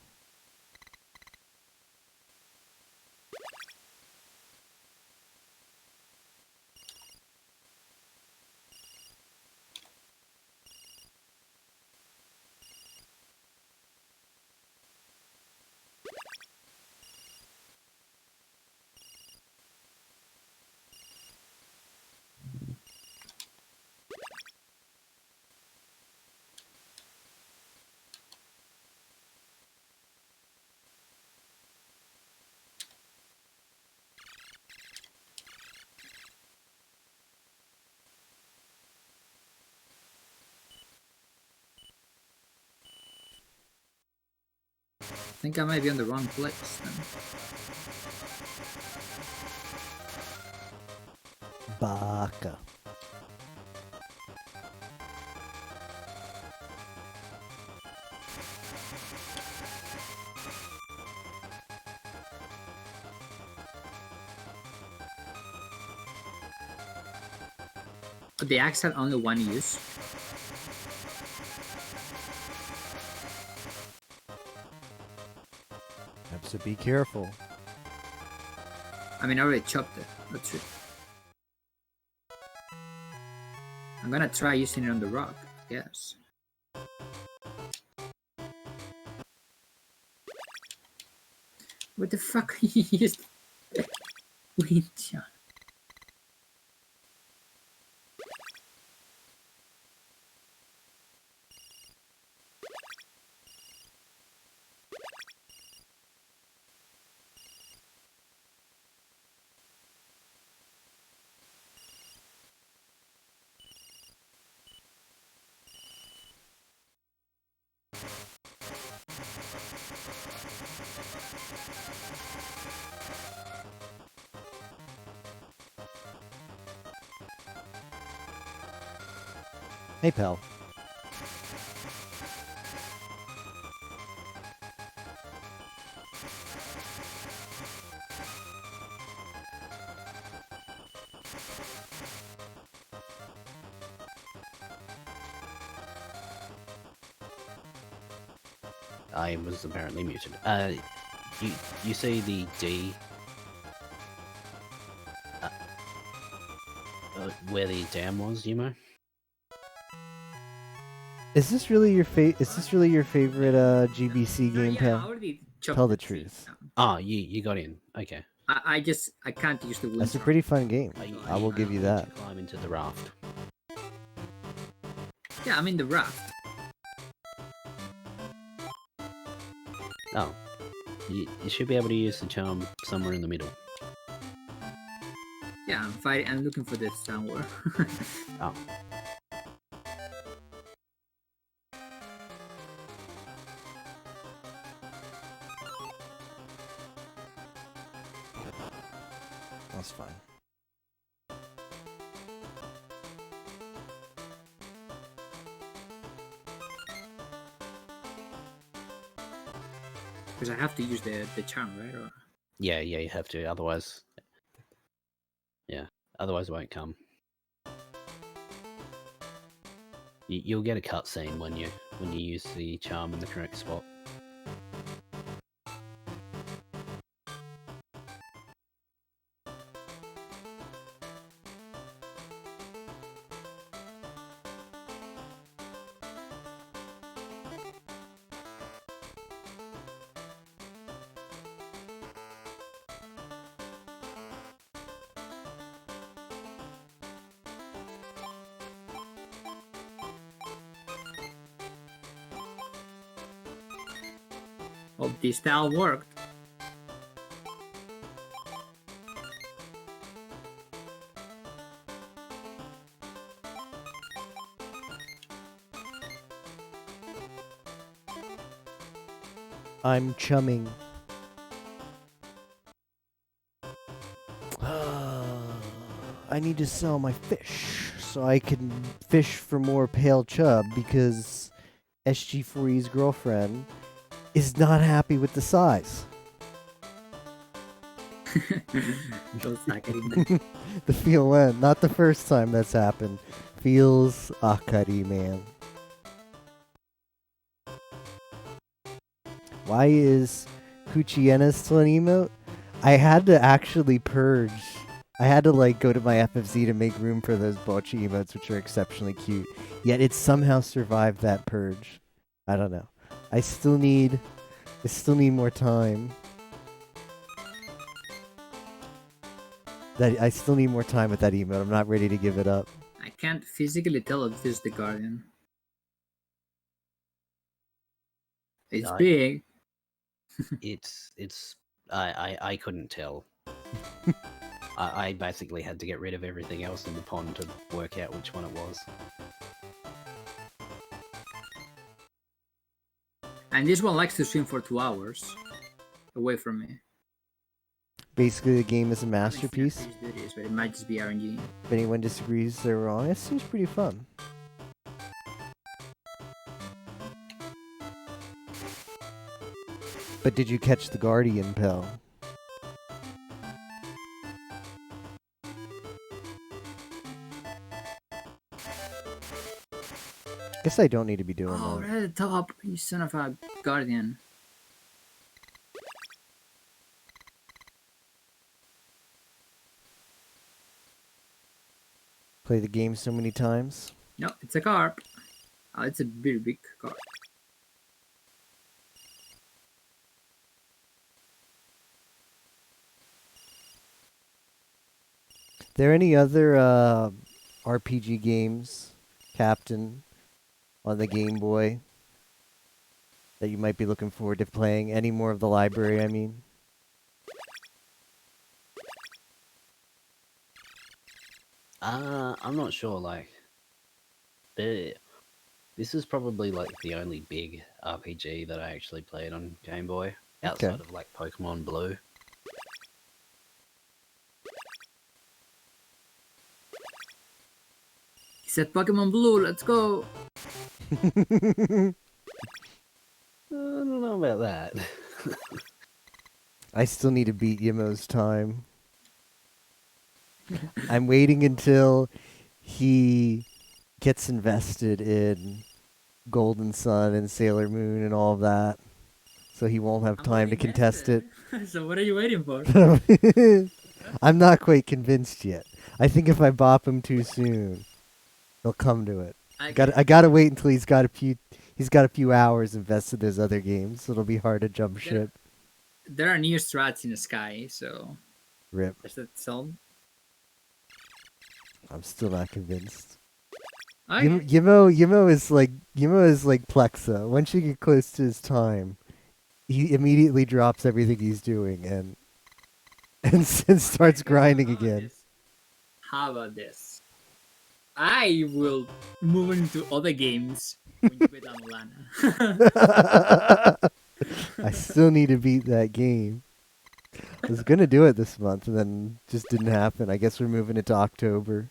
I think I might be on the wrong place then. Baka. The axe had only 1 use. So be careful. I mean, I already chopped it. That's it. I'm gonna try using it on the rock. Yes. What the fuck? You used wind shot. Hey, pal. I was apparently muted. You you see the D uh, where the dam was, Yumo? Is this really your favorite GBC No, game, yeah, I pal? already chopped Tell the tree truth. down. Oh, you got in. Okay. I can't use the wind. That's a pretty fun game. You- I will give you need that. to climb into the raft. Yeah, I'm in the raft. Oh, you should be able to use the charm somewhere in the middle. Yeah, I'm fighting. I'm looking for this somewhere. Oh, That's fine. Because I have to use the charm, right? Or... yeah, you have to. Otherwise, otherwise it won't come. You'll get a cutscene when you use the charm in the correct spot. Oh, this style worked. I'm chumming. I need to sell my fish so I can fish for more pale chub because SG4E's girlfriend is not happy with the size. Those saccharine. The feel went. Not the first time that's happened. Feels akari, man. Why is Cuchiena still an emote? I had to actually purge. I had to like go to my FFZ to make room for those bocce emotes, which are exceptionally cute. Yet it somehow survived that purge. I don't know. I still need more time. I still need more time with that emote. I'm not ready to give it up. I can't physically tell if this is the Guardian. It's I- big. It's I couldn't tell. I basically had to get rid of everything else in the pond to work out which one it was. And this one likes to swim for 2 hours away from me. Basically, the game is a masterpiece. It is, but it might just be RNG. If anyone disagrees, they're wrong. It seems pretty fun. But did you catch the Guardian, pal? Guess I don't need to be doing Oh, that. right at the top, you son of a Guardian. Play the game so many times. No, it's a carp. Oh, it's a very big carp. There any other RPG games, Captain, on the Game Boy that you might be looking forward to playing? Any more of the library, I mean? I'm not sure. Like, this is probably like the only big RPG that I actually played on Game Boy outside of like Pokemon Blue. said Pokemon Blue. Let's go. I don't know about that. I still need to beat Yimo's time. I'm waiting until he gets invested in Golden Sun and Sailor Moon and all of that, so he won't have time to contest it. So what are you waiting for? I'm not quite convinced yet. I think if I bop him too soon, he'll come to it. I gotta wait until he's got a few hours invested in those other games, so it'll be hard to jump ship. There are new strats in the sky, so Rip. there's that zone. I'm still not convinced. Okay. Yimo is like Plexa. Once you get close to his time, he immediately drops everything he's doing and starts grinding again. How about this? I will move into other games when you get Lana. I still need to beat that game. I was gonna do it this month and then just didn't happen. I guess we're moving it to October.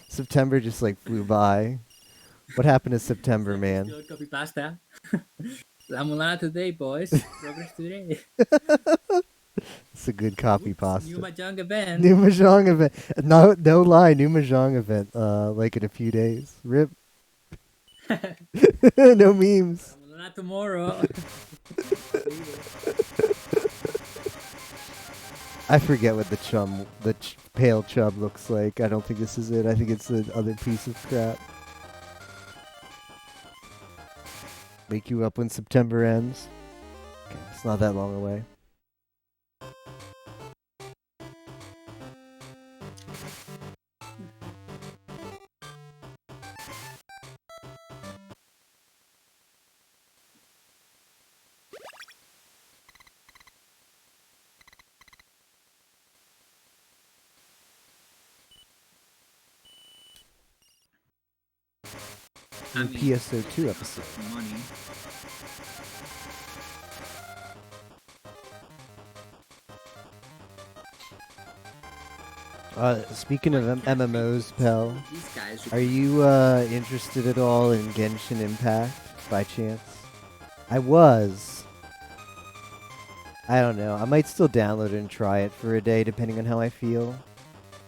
September just like flew by. What happened to September, man? Copy pasta. Lana today, boys. Progress today. It's a good copy pasta. New Mahjong event. New Mahjong event. No lie, new Mahjong event. Like in a few days. Rip. No memes. Lana tomorrow. I forget what the pale chub looks like. I don't think this is it. I think it's the other piece of crap. Wake you up when September ends. Okay, it's not that long away. PSO2 episode. Money. Speaking of MMOs, Pell, These guys are you interested at all in Genshin Impact by chance? I was. I don't know. I might still download it and try it for a day depending on how I feel.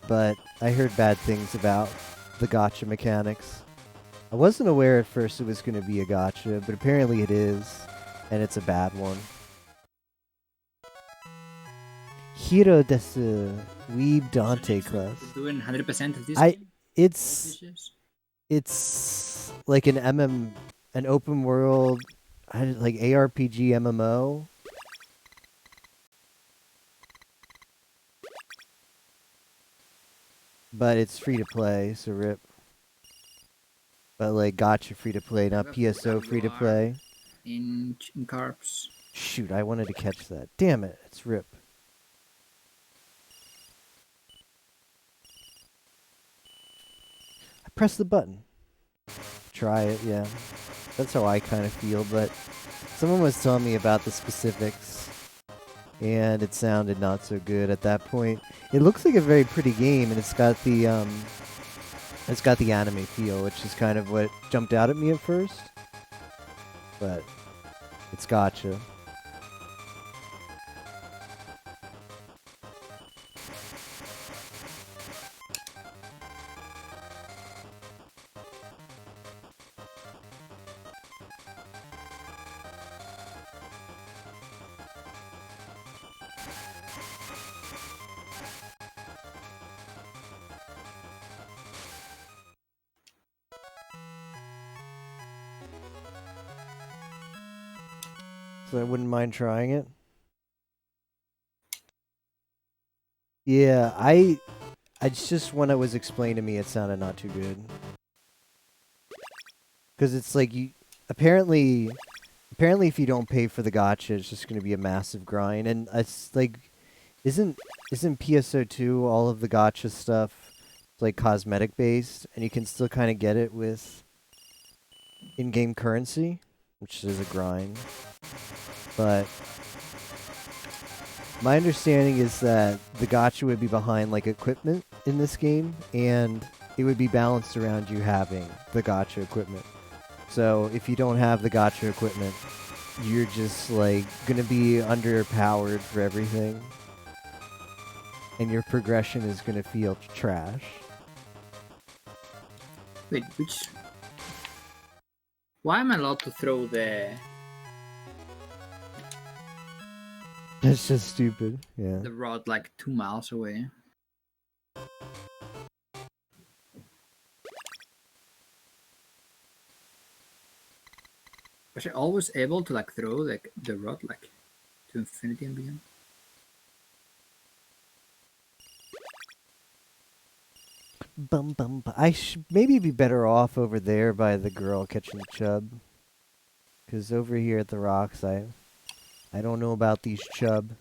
But I heard bad things about the gacha mechanics. I wasn't aware at first it was going to be a gacha, but apparently it is, and it's a bad one. Hiro desu. Weeb Dante class. Doing 100% of this. It's like an open world, like ARPG MMO. But it's free to play, so rip. But like gacha free to play, not PSO free to play. In carbs. Shoot, I wanted to catch that. Damn it, it's rip. I press the button. Try it, yeah. That's how I kind of feel, but someone was telling me about the specifics, and it sounded not so good at that point. It looks like a very pretty game, and it's got the anime feel, which is kind of what jumped out at me at first. But it's gacha. So I wouldn't mind trying it. Yeah, it's just when it was explained to me, it sounded not too good. Because it's like apparently if you don't pay for the gacha, it's just going to be a massive grind. And it's like, isn't PSO2 all of the gacha stuff like cosmetic based, and you can still kind of get it with in-game currency, which is a grind. But my understanding is that the gacha would be behind like equipment in this game, and it would be balanced around you having the gacha equipment. So if you don't have the gacha equipment, you're just like gonna be underpowered for everything, and your progression is gonna feel trash. Wait, which? Why am I allowed to throw the That's just stupid. Yeah. rod like 2 miles away? Was I always able to like throw like the rod like to infinity and beyond? Bum bum. I should maybe be better off over there by the girl catching the chub. Cause over here at the rocks, I don't know about these chub.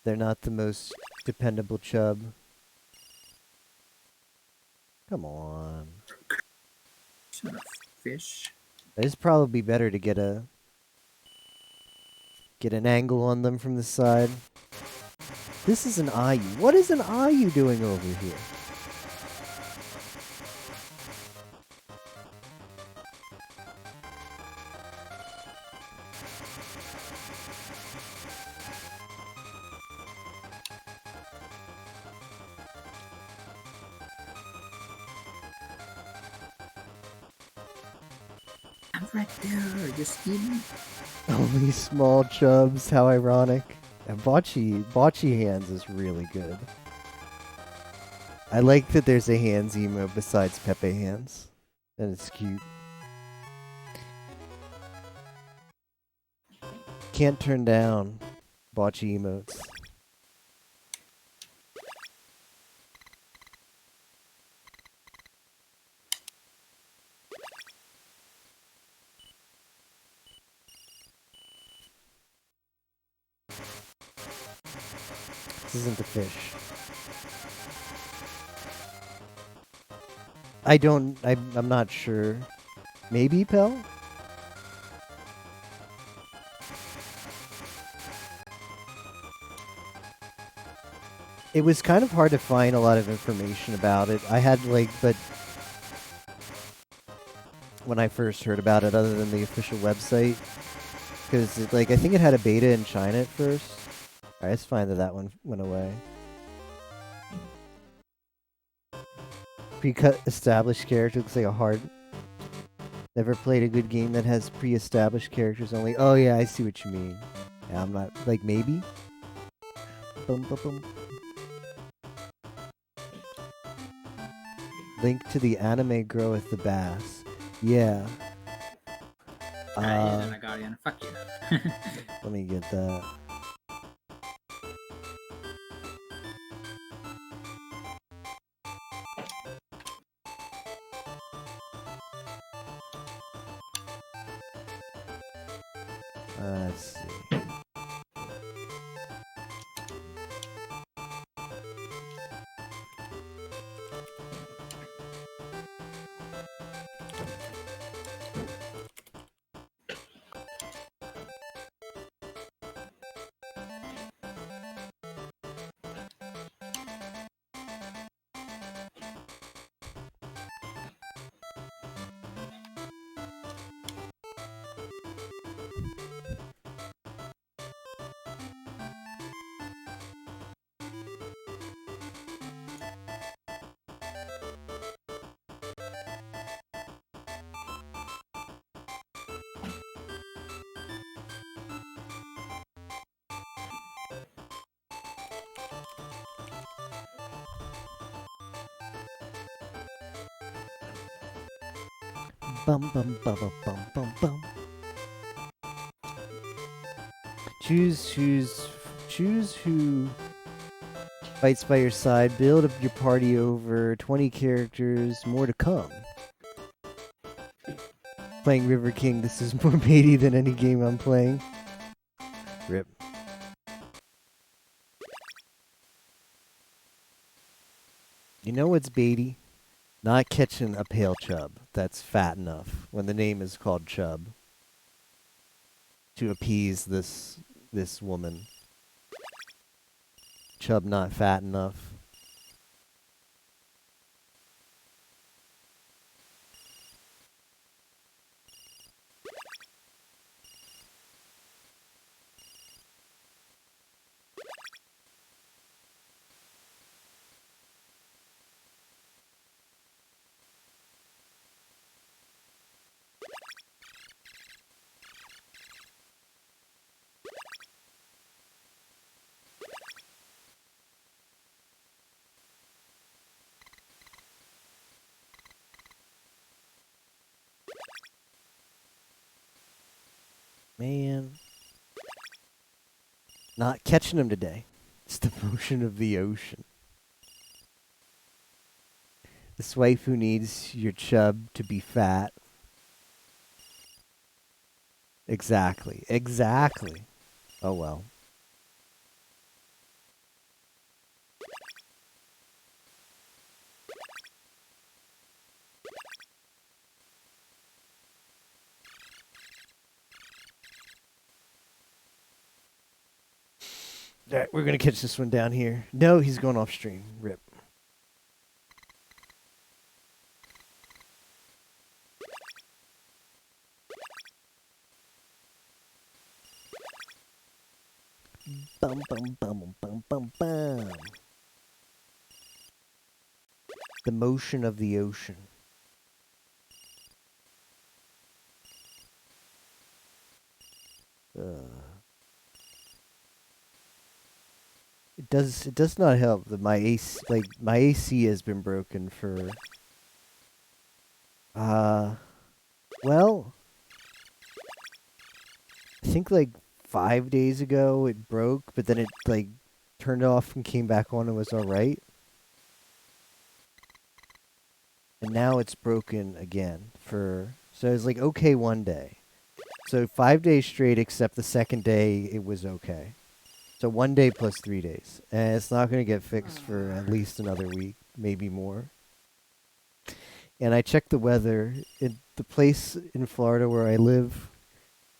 They're not the most dependable chub. Come on. Son of fish. It's probably better to get an angle on them from the side. This is an Ayu. What is an Ayu doing over here? I'm right there, just eating. Only small chubs. How ironic. And bocce hands is really good. I like that there's a hands emote besides Pepe hands, and it's cute. Can't turn down bocce emotes. This isn't the fish. I'm not sure. Maybe Pell? It was kind of hard to find a lot of information about it. I had but when I first heard about it, other than the official website, because I think it had a beta in China at first. Alright, it's fine that one went away. Pre-cut established character looks like a hard. Never played a good game that has pre-established characters only. Oh yeah, I see what you mean. Yeah, I'm not maybe. Bum, bum, bum. Link to the anime girl with the bass. Yeah. Yeah, a guardian. Fuck you. Let me get that. Let's see. Bum bum bum bum bum bum bum. Choose who fights by your side. Build up your party over 20 characters. More to come. Playing River King. This is more baity than any game I'm playing. Rip. You know what's baity? Not catching a pale chub that's fat enough when the name is called Chub to appease this woman. Chub not fat enough. Man. Not catching them today. It's the motion of the ocean. This wife who needs your chub to be fat. Exactly. Exactly. Oh well. All right, we're gonna catch this one down here. No, he's going off stream. Rip. Bum bum bum bum bum bum. The motion of the ocean. It does not help that my AC has been broken for well, I think like 5 days ago it broke, but then it like turned off and came back on and was alright. And now it's broken again so it's like okay one day. So 5 days straight except the second day it was okay. So 1 day plus 3 days. And it's not going to get fixed for at least another week, maybe more. And I checked the weather. In the place in Florida where I live,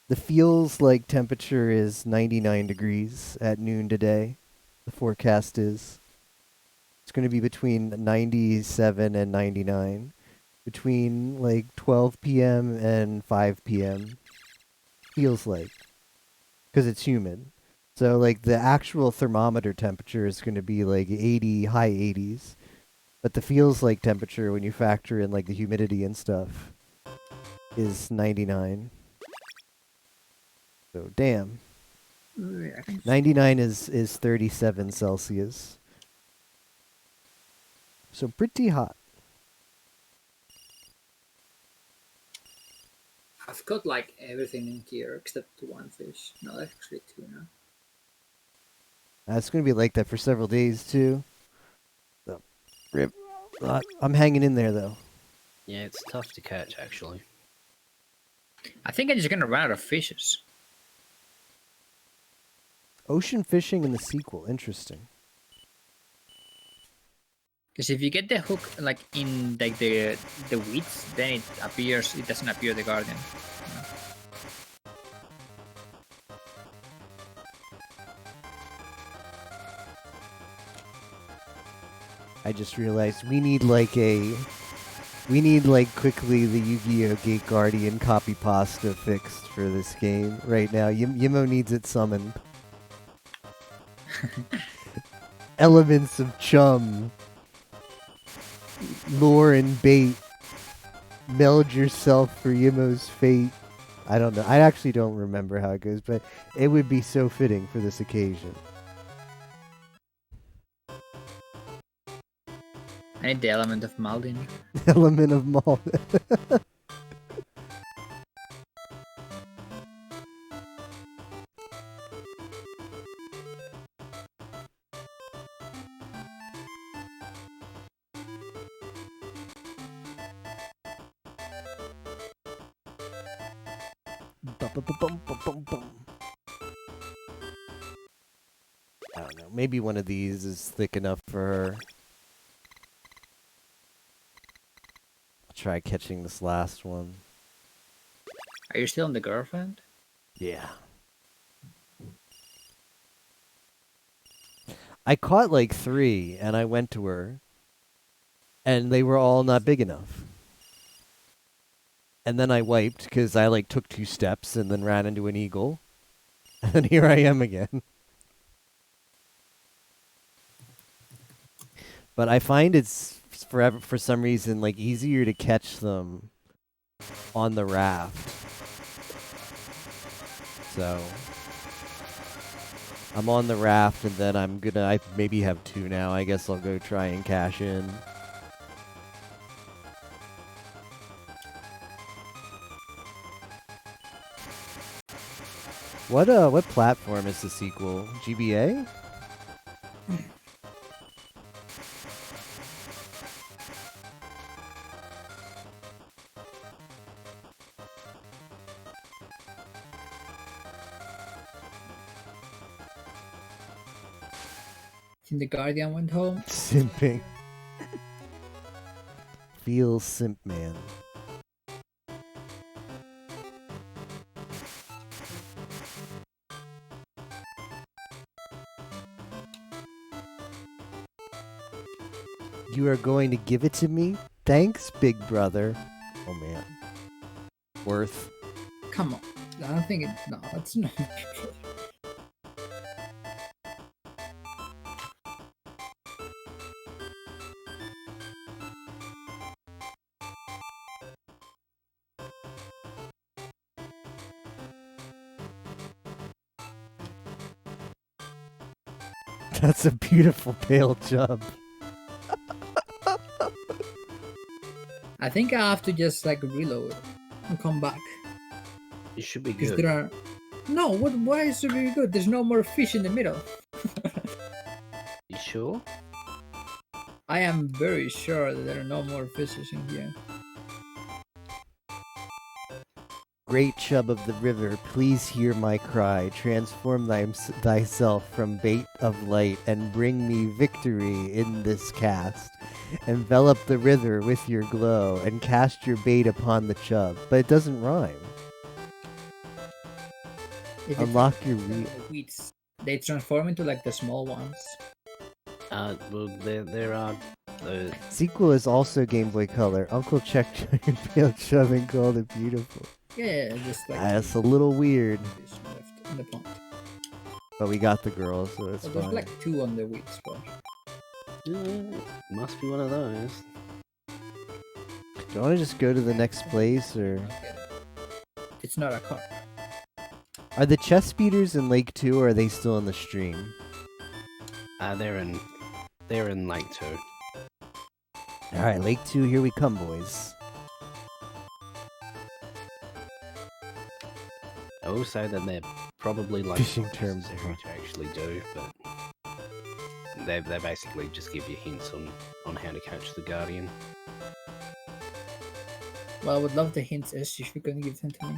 the feels like temperature is 99 degrees at noon today. The forecast is. It's going to be between 97 and 99. Between like 12 p.m. and 5 p.m. Feels like. Because it's humid. So, like, the actual thermometer temperature is going to be, like, 80, high 80s. But the feels like temperature, when you factor in, like, the humidity and stuff, is 99. So, damn. 99 is 37 Celsius. So, pretty hot. I've got like everything in here except one fish. No, actually two now. It's going to be like that for several days, too. So, rip. I'm hanging in there, though. Yeah, it's tough to catch, actually. I think I'm just gonna run out of fishes. Ocean fishing in the sequel. Interesting. Because if you get the hook like in like the weeds, then it appears. It doesn't appear the guardian. I just realized we need like quickly the Yu-Gi-Oh! Gate Guardian copy pasta fixed for this game right now. Yimo needs it summoned. Elements of chum, lure and bait. Meld yourself for Yimo's fate. I don't know. I actually don't remember how it goes, but it would be so fitting for this occasion. I need the element of Maldin. Element of malt. I don't know. Maybe one of these is thick enough for her. I'll try catching this last one. Are you still on the girlfriend? Yeah. I caught like 3 and I went to her and they were all not big enough. And then I wiped because I like took 2 steps and then ran into an eagle. And here I am again. But I find it's for some reason like easier to catch them on the raft. So I'm on the raft and then I maybe have 2 now. I guess I'll go try and cash in. What platform is the sequel? GBA? Since the Guardian went home. Simping. Feel simp man. You are going to give it to me? Thanks, big brother. Oh man. Worth. Come on. I don't think it. No, that's not. That's a beautiful pale chub. I think I have to just like reload and come back. It should be Because good. there are. No, what? Why is it really good? There's no more fish in the middle. You sure? I am very sure that there are no more fishes in here. Great chub of the river, please hear my cry. Transform thyself from bait of light and bring me victory in this cast. Envelop the river with your glow and cast your bait upon the chub. But it doesn't rhyme. If Unlock your the weeds, they transform into like the small ones. Well, there are the Sequel is also Game Boy Color. Uncle checked your pale chub and called it beautiful. Yeah, just like. That's a little weird, fish left in the pond. but we got the girl, so it's But there's fine. like 2 on the weed spot. must be one of those. Do you want to just go to the next place, or It's not a carp. are the chest speeders in Lake 2, or are they still in the stream? They're in Lake 2. All right, Lake 2, here we come, boys. I will say that they're probably like Fishing terms necessary to actually do, but they basically just give you hints on how to catch the Guardian. Well, I would love the hints if you can give them to me.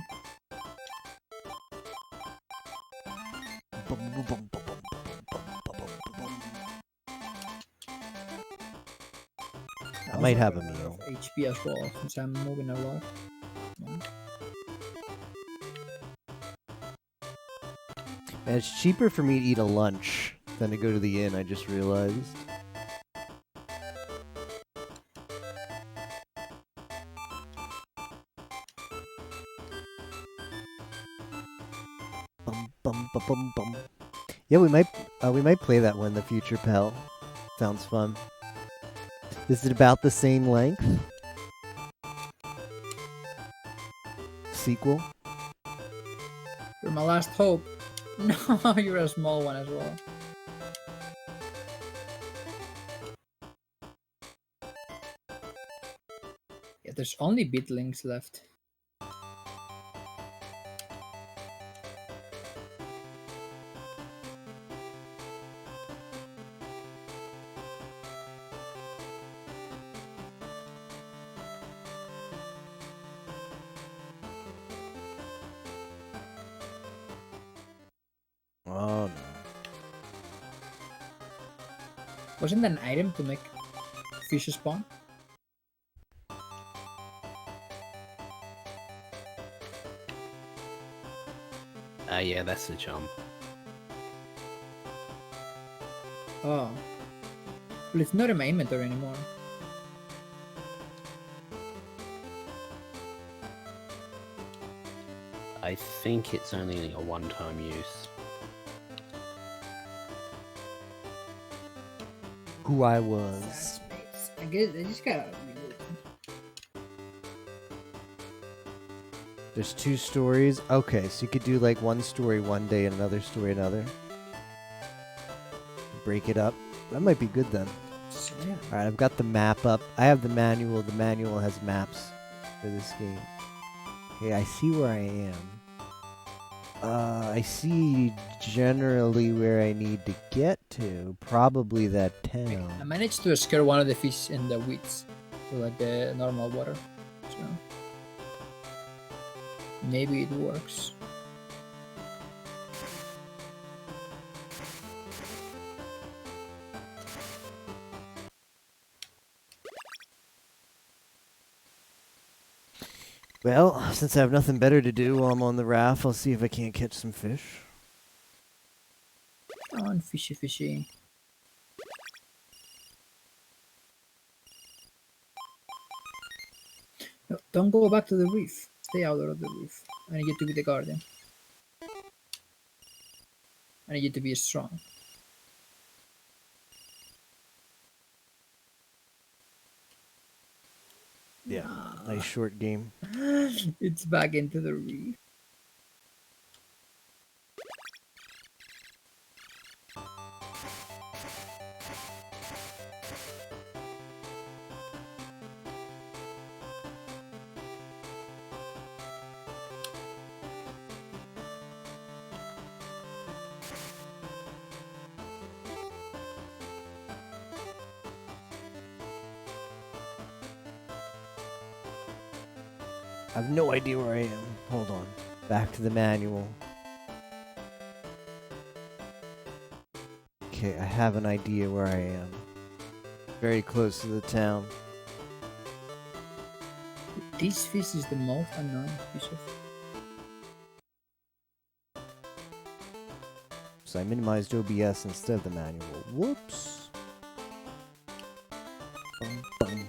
I might have a run out meal. of HP as well, since I'm moving a lot. Yeah. And it's cheaper for me to eat a lunch than to go to the inn, I just realized. Bum, bum, ba, bum, bum. Yeah, we might play that one in the future, pal. Sounds fun. Is it about the same length? Sequel? You're my last hope. No, you're a small one as well. Yeah, there's only bitlings left. Oh no. Wasn't that an item to make fish spawn? Yeah, that's the chum. Oh. Well, it's not in my inventory anymore. I think it's only a one-time use. Who I was. I guess I just gotta remove them. There's 2 stories. Okay, so you could do like one story one day and another story another. Break it up. That might be good then. So, yeah. Alright, I've got the map up. I have the manual. The manual has maps for this game. Okay, I see where I am. I see generally where I need to get to. Probably that I town. managed to scare one of the fish in the weeds to like the normal water. So maybe it works. Well, since I have nothing better to do while I'm on the raft, I'll see if I can't catch some fish. Come on, fishy, fishy. No, don't go back to the reef. Stay out of the reef. I need you to be the guardian. I need you to be strong. Yeah, nice short game. It's back into the reef. I have no idea where I am. Hold on. Back to the manual. Okay, I have an idea where I am. Very close to the town. This fish is the most annoying fish of. So I minimized OBS instead of the manual. Whoops. Bum, bum.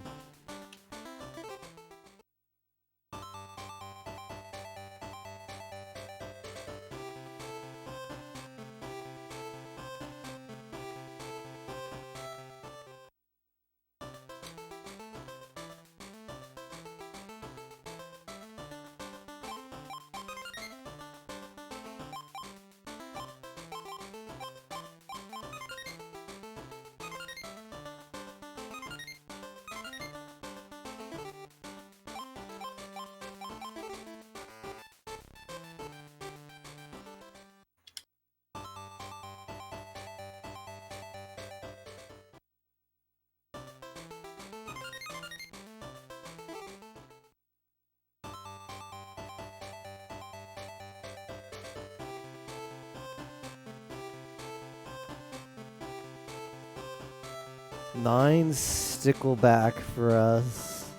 Nine stickleback for us.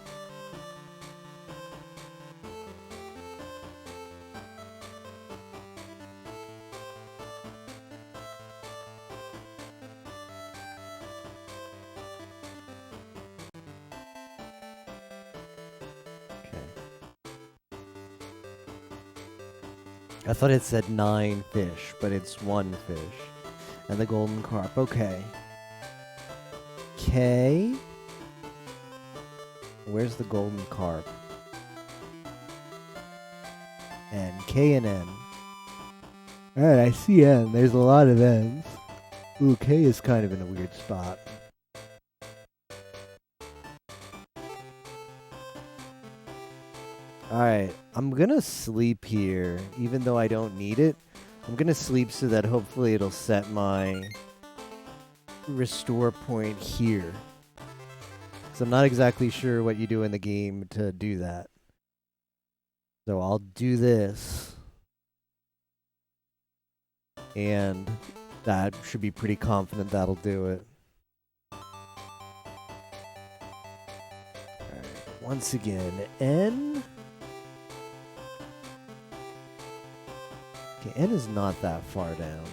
I thought it said 9 fish, but it's 1 fish. And the golden carp. Okay. K. Where's the golden carp? N. K and N. Alright, I see N. There's a lot of N's. Ooh, K is kind of in a weird spot. Alright, I'm gonna sleep here, even though I don't need it. I'm gonna sleep so that hopefully it'll set my restore point here. So I'm not exactly sure what you do in the game to do that. So I'll do this. And that should be pretty confident that'll do it. Alright, once again, N. Okay, N is not that far down.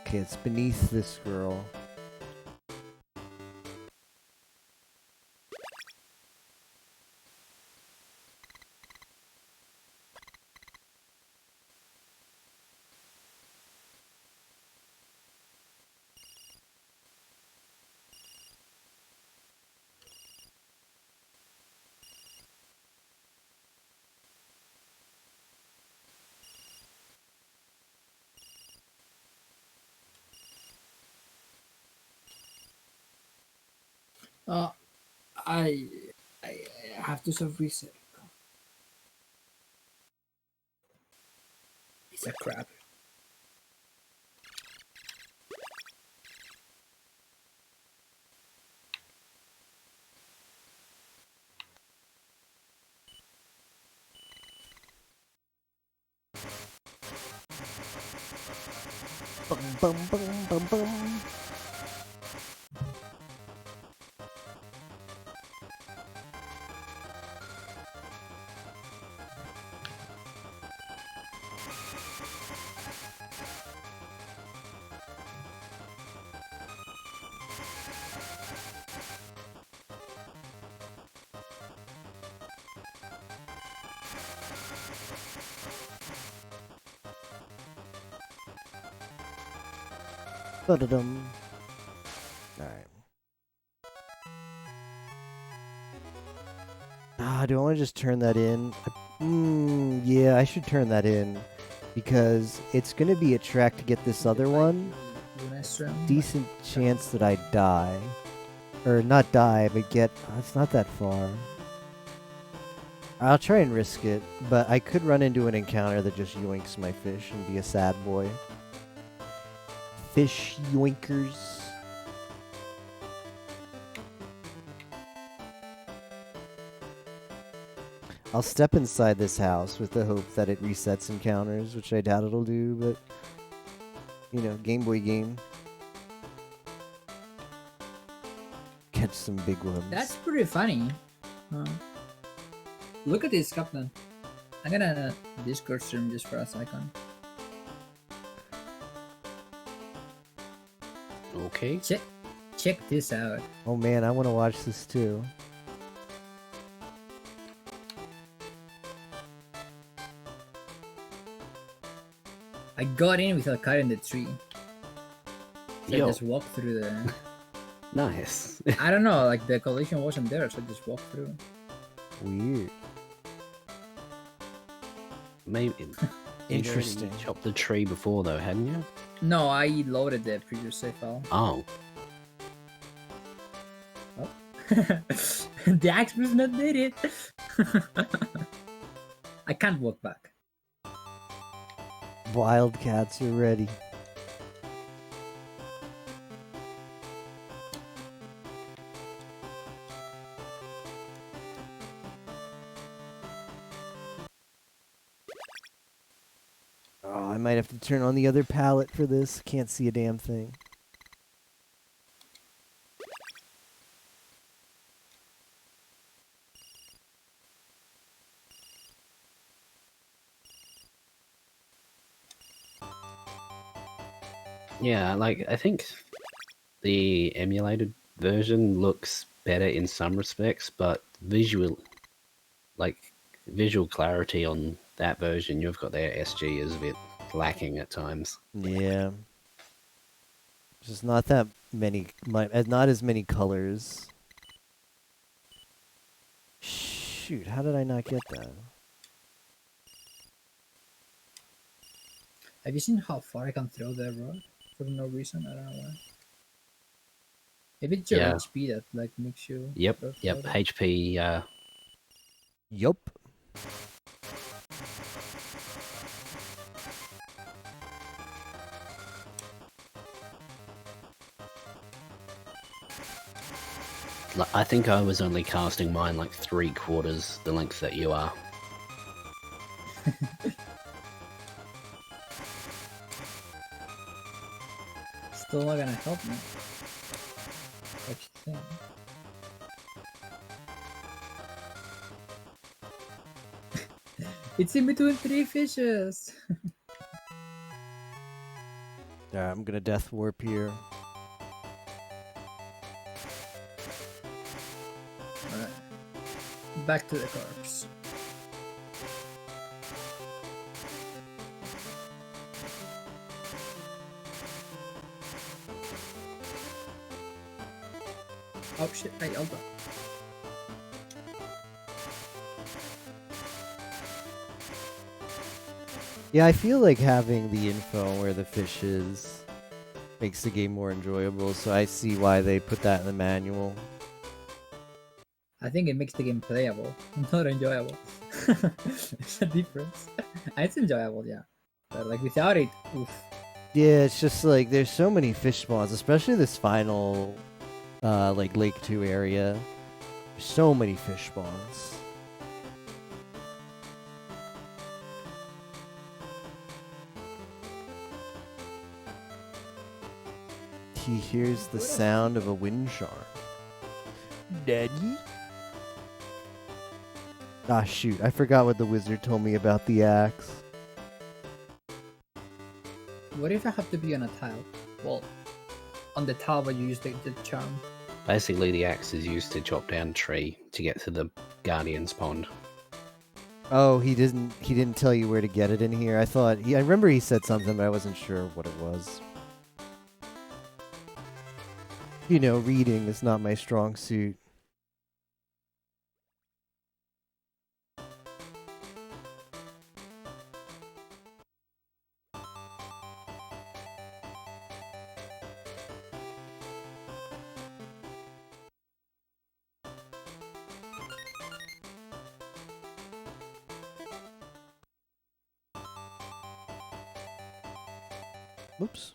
Okay, it's beneath this girl. Uh, I I have to self reset. It's a crap. Bum, bum, bum, bum, bum. Ba-da-dum. Alright. Do I want to just turn that in? Yeah, I should turn that in. Because it's going to be a track to get this other one. Decent chance that I die. Or not die, but get... it's not that far. I'll try and risk it, but I could run into an encounter that just yoinks my fish and be a sad boy. Fish yoinkers. I'll step inside this house with the hope that it resets encounters, which I doubt it'll do, but... You know, Game Boy game. Catch some big ones. That's pretty funny. Look at this, Captain. I'm gonna Discord stream just for a second. Okay. Check this out. Oh man, I want to watch this too. I got in without cutting the tree. So I Yo. just walked through the... Nice. I don't know, like the collision wasn't there, so I just walked through. Weird. Maybe. Interesting. You chopped the tree before though, hadn't you? No, I loaded the previous save file. Oh. The axe was not did it. I can't walk back. Wildcats are ready. Oh, I might have to turn on the other palette for this. Can't see a damn thing. Yeah, like I think the emulated version looks better in some respects, but visual clarity on that version you've got there, SG, is a bit lacking at times. Yeah. Just not that many, not as many colors. Shoot, how did I not get that? Have you seen how far I can throw the rod? For no reason, I don't know why. Maybe it's your Yeah. HP that like makes you... Yep, throw yep. it. HP, Yup. I think I was only casting mine like 3/4 the length that you are. Still not gonna help me. What you think? It's in between 3 fishes. Alright, I'm gonna death warp here. Alright. Back to the corpse. Oh shit, I yelled that. Yeah, I feel like having the info on where the fish is makes the game more enjoyable, so I see why they put that in the manual. I think it makes the game playable, not enjoyable. It's a difference. It's enjoyable, yeah, but like without it, oof. Yeah, it's just like there's so many fish spawns, especially this final, like Lake 2 area. There's so many fish spawns. He hears the sound of a wind charm. Daddy? Ah, shoot. I forgot what the wizard told me about the axe. What if I have to be on a tile? Well, on the tile where you use the charm. Basically, the axe is used to chop down a tree to get to the Guardian's Pond. Oh, he didn't tell you where to get it in here. I remember he said something, but I wasn't sure what it was. You know, reading is not my strong suit. Whoops.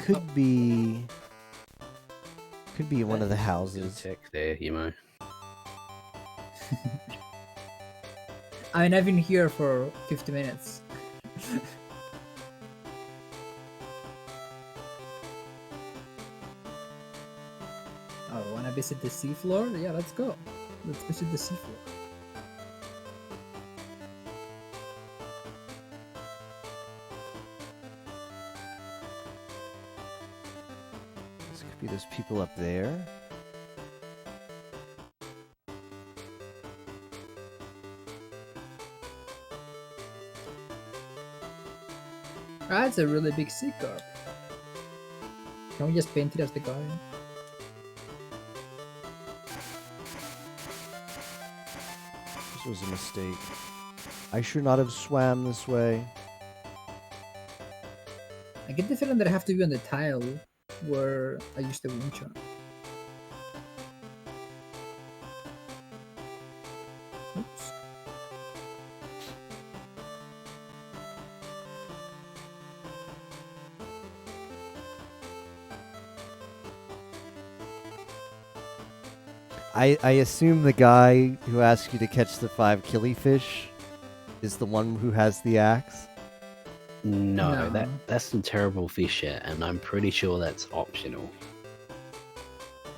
Could be one of the houses. Tech there, you know. I mean, I've been here for 50 minutes. Oh, wanna visit the seafloor? Yeah, let's go. Let's visit the seafloor. This could be those people up there. That's a really big sea carp. Can we just paint it as the Guardian? This was a mistake. I should not have swam this way. I get the feeling that I have to be on the tile where I used the wind charm. Oops. I assume the guy who asked you to catch the 5 killifish is the one who has the axe. No, No. that's the terrible fish yet, and I'm pretty sure that's optional.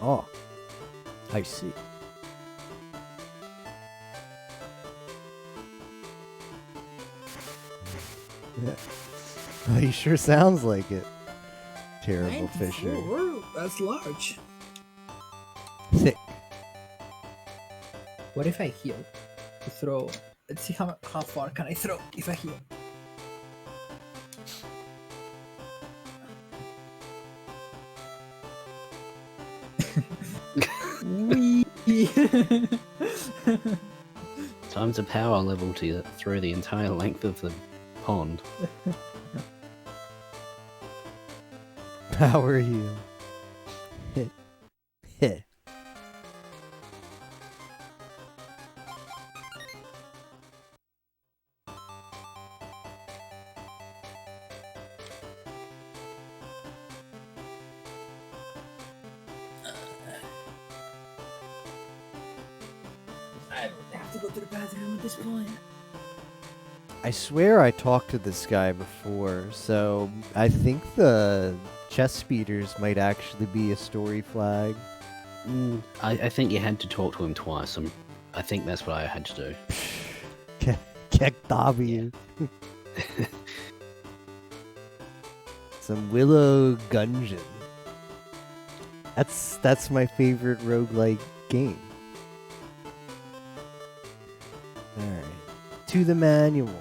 Oh, I see. He sure sounds like it. Terrible fisher. 94? That's large. Thick. What if I heal to throw? Let's see how far can I throw if I heal. Wee. Times a power level to through the entire length of the pond. Power heal. Hit. Hit. I have to go to the bathroom at this point. I swear I talked to this guy before, so I think the chest speeders might actually be a story flag. I think you had to talk to him twice. I think that's what I had to do. Kek W. Some Willow Gungeon. That's my favorite roguelike game. Alright. To the manual.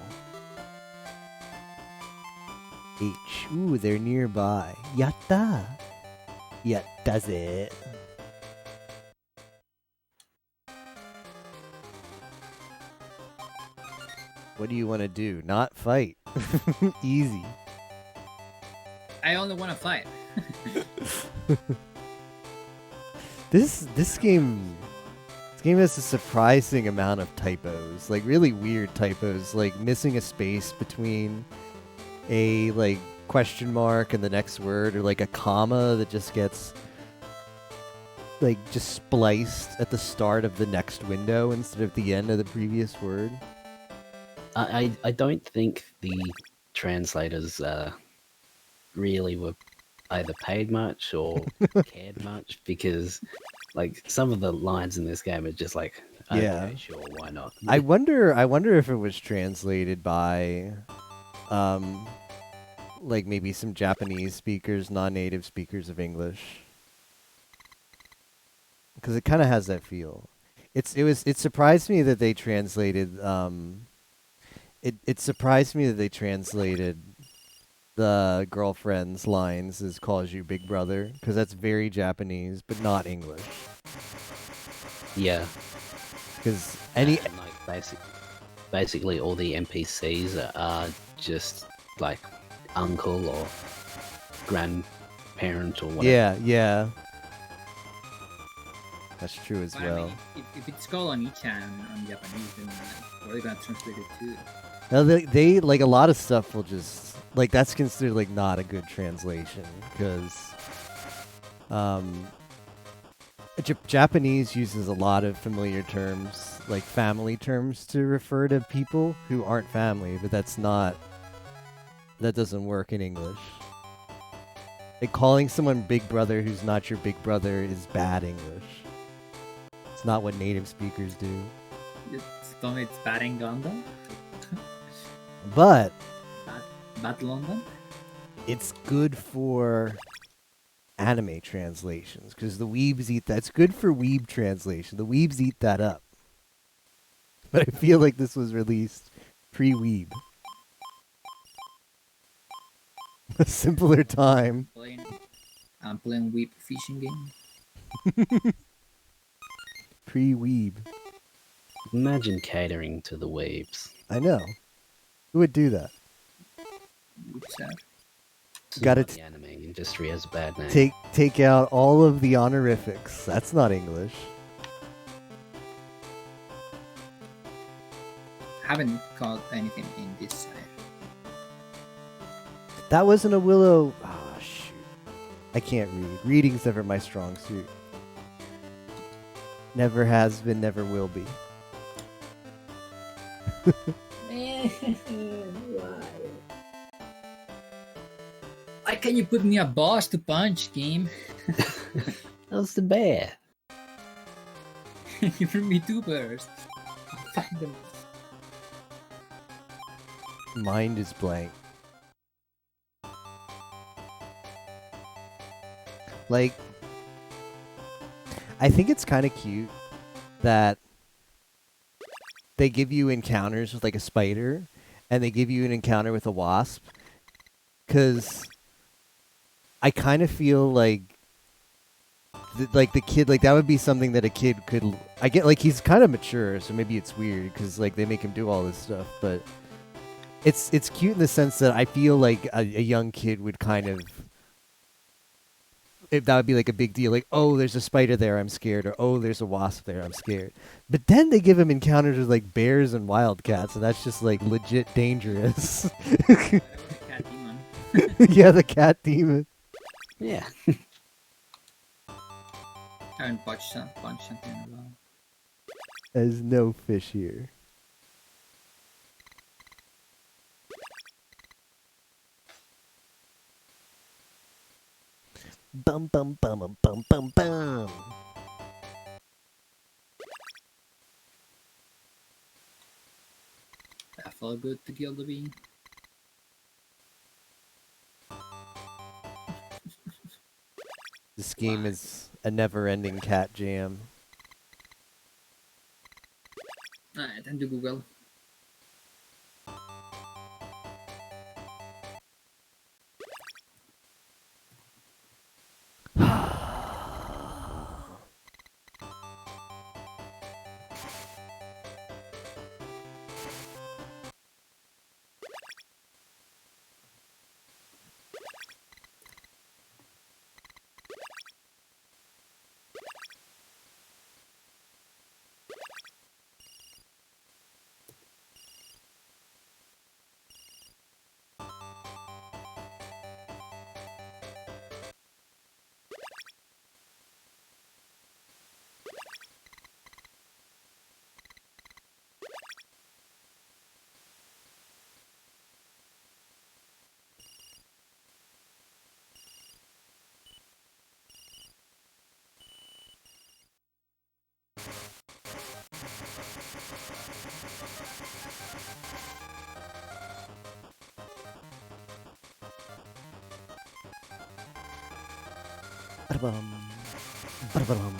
H. Ooh, they're nearby. Yatta. Yattaze. What do you want to do? Not fight. Easy. I only want to fight. This game has a surprising amount of typos, like really weird typos, like missing a space between a like question mark and the next word, or like a comma that just gets like just spliced at the start of the next window instead of the end of the previous word. I don't think the translators really were either paid much or cared much, because like some of the lines in this game are just like, okay, Yeah. sure, why not? I wonder if it was translated by like maybe some Japanese speakers, non-native speakers of English. Because it kind of has that feel. It surprised me that they translated it surprised me that they translated the girlfriend's lines as calls you big brother, because that's very Japanese but not English. Yeah. Because And like basically all the NPCs are just like uncle or grandparent or whatever. yeah, that's true as But well. I mean, if it's called Oni-chan on Japanese, then what are they gonna translate it to? Now they like a lot of stuff will just like that's considered like not a good translation, because Japanese uses a lot of familiar terms, like family terms, to refer to people who aren't family, but that doesn't work in English. Like calling someone big brother who's not your big brother is bad English. It's not what native speakers do. It's bad in London? But Bad London? it's good for anime translations, because the weebs eat that. It's good for weeb translation. The weebs eat that up. But I feel like this was released pre-weeb. A simpler time. I'm playing Weep fishing game. Pre-weeb. Imagine catering to the weebs. I know. Who would do that? Which sad. Gotta The anime industry has a bad name. take out all of the honorifics. That's not English. Haven't caught anything in this side. That wasn't a willow. Ah, shoot. I can't read. Reading's never my strong suit. Never has been, never will be. Why can you put me a boss to punch, game? How's the bear? You bring me two bears. I'll find them. Mind is blank. Like, I think it's kind of cute that they give you encounters with like a spider, and they give you an encounter with a wasp, because I kind of feel like like the kid, like that would be something that a kid could. I get like he's kind of mature, so maybe it's weird because like they make him do all this stuff, but it's cute in the sense that I feel like a young kid would kind of. If that would be like a big deal, like, oh, there's a spider there, I'm scared, or oh, there's a wasp there, I'm scared. But then they give him encounters with like bears and wildcats, and that's just like legit dangerous. Cat demon. Yeah, the cat demon. Yeah. I haven't punched something in a while. There's no fish here. Bum bum bum bum bum bum. That felt good to kill the bee. This game is a never-ending cat jam. Alright, time to Google. Ba-da-bum. Ba-da-ba-dum.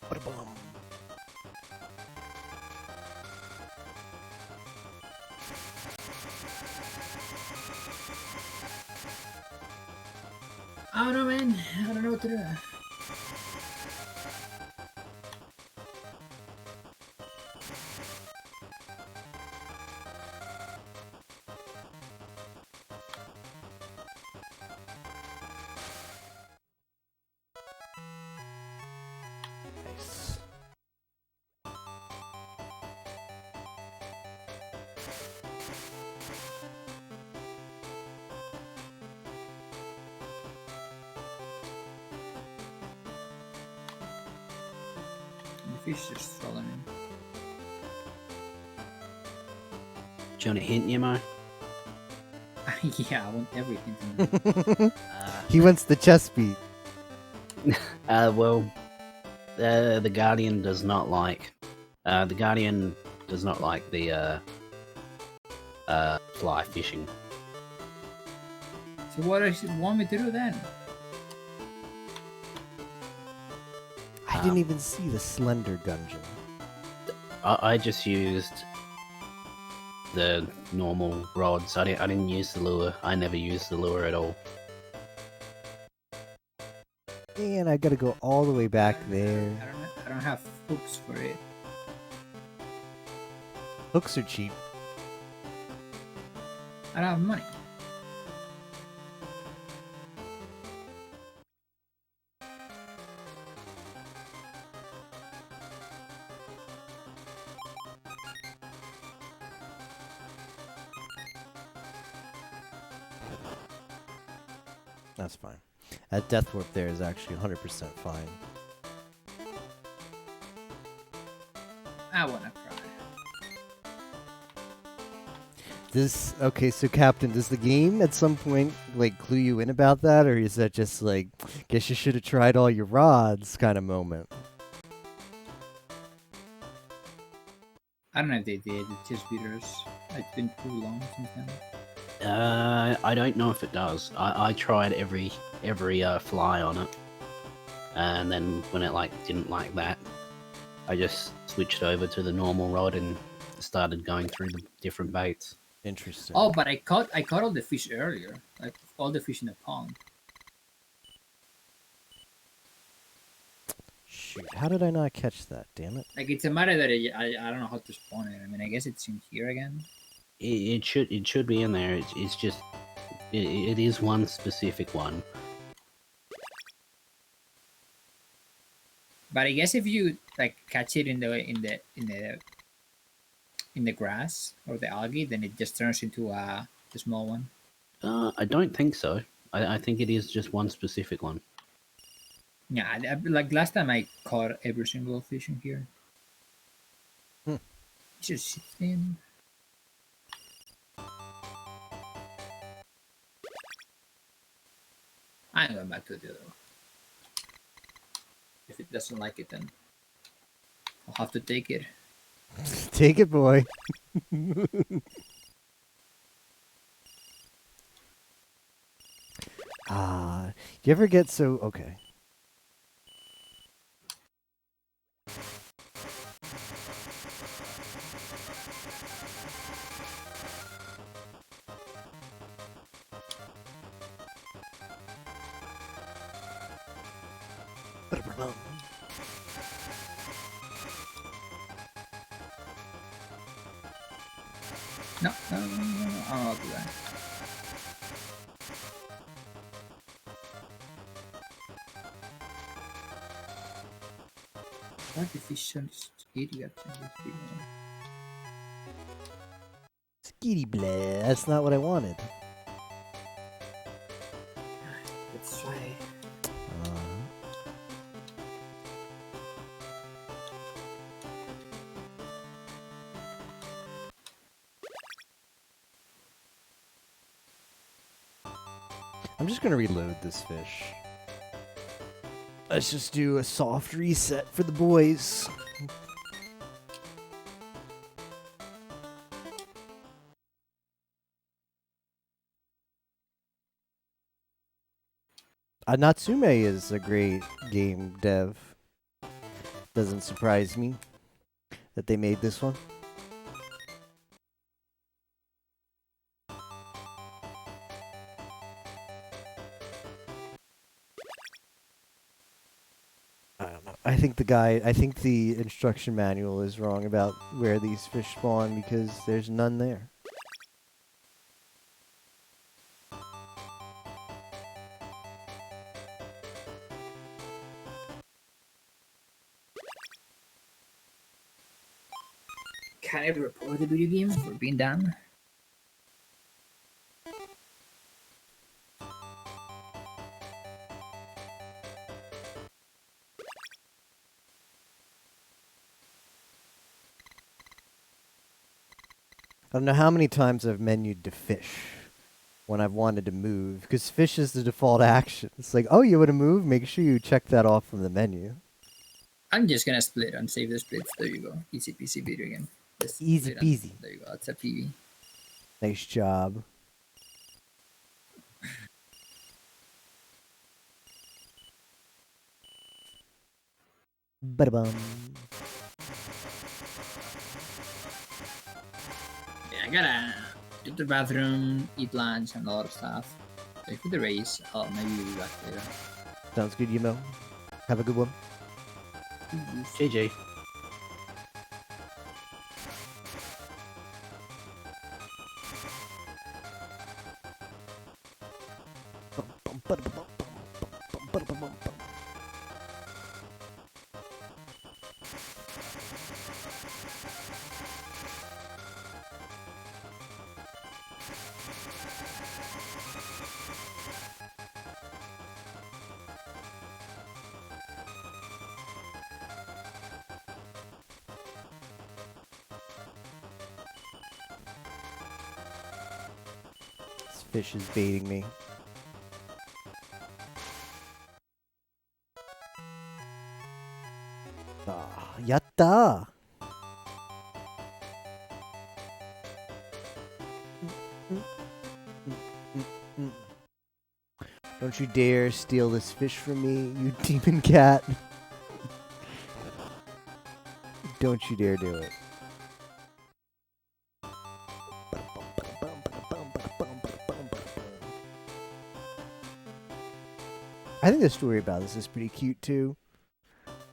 Ba-da-bum. I don't know, man. I don't know what to do. Nice. The fish just falling in. Do you want a hint, Nemo? Yeah, I want everything to know. He wants the chest beat. Well, the Guardian does not like. The Guardian does not like the fly fishing. So what does you want me to do then? I didn't even see the Slender Dungeon. I just used the normal rods. I didn't use the lure. I never used the lure at all. And I gotta go all the way back there. I don't have hooks for it. Hooks are cheap. I don't have money. That's fine. That death warp there is actually 100% fine. I wanna cry. Okay, so Captain, does the game at some point like clue you in about that, or is that just like, guess you should have tried all your rods kind of moment? I don't know if they did. It's just beaters. It's been too long since then. I don't know if it does. I tried every fly on it, and then when it didn't like that, I just switched over to the normal rod and started going through the different baits. Interesting. Oh, but I caught all the fish earlier. Like all the fish in the pond. Shoot, how did I not catch that? Damn it. Like it's a matter that I don't know how to spawn it. I mean, I guess it's in here again. It should be in there. It's just it is one specific one. But I guess if you like catch it in the grass or the algae, then it just turns into the small one. I don't think so. I think it is just one specific one. Yeah, like last time I caught every single fish in here. It's just thin. I'm going back to the other one. If it doesn't like it, then I'll have to take it. Take it, boy. You ever get so... Okay. No, I'll do that. Artificial idiot. Skitty blah. That's not what I wanted. Let's try. I'm just gonna reload this fish. Let's just do a soft reset for the boys. Natsume is a great game dev. Doesn't surprise me that they made this one. I don't know. I think the instruction manual is wrong about where these fish spawn because there's none there. Can I report the video game for being done? I don't know how many times I've menued to fish when I've wanted to move, because fish is the default action. It's like, oh, you want to move? Make sure you check that off from the menu. I'm just gonna split and save the splits. There you go. Easy peasy video game. Just Easy split and- peasy. There you go. It's a PV. Nice job. Ba-da-bum. Yeah, I gotta go to the bathroom, eat lunch, and a lot of stuff. Wait for the race. Oh, maybe we'll be back later. Sounds good, Yumo. Have a good one. GG. This fish is baiting me. Ah, yatta! Don't you dare steal this fish from me, you demon cat. Don't you dare do it. I think the story about this is pretty cute too.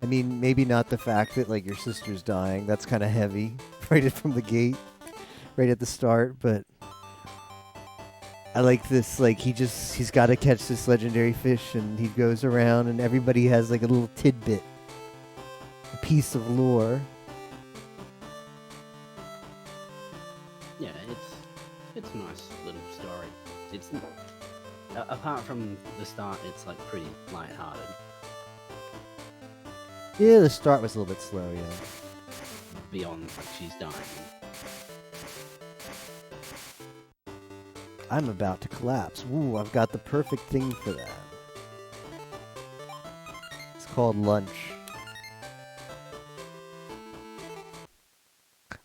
I mean, maybe not the fact that like your sister's dying. That's kind of heavy right from the gate, right at the start. But I like this. Like he's got to catch this legendary fish, and he goes around, and everybody has like a little tidbit, a piece of lore. Yeah, it's a nice little story. It's apart from the start, it's like pretty lighthearted. Yeah, the start was a little bit slow. Yeah. Beyond like she's dying. I'm about to collapse. Ooh, I've got the perfect thing for that. It's called lunch.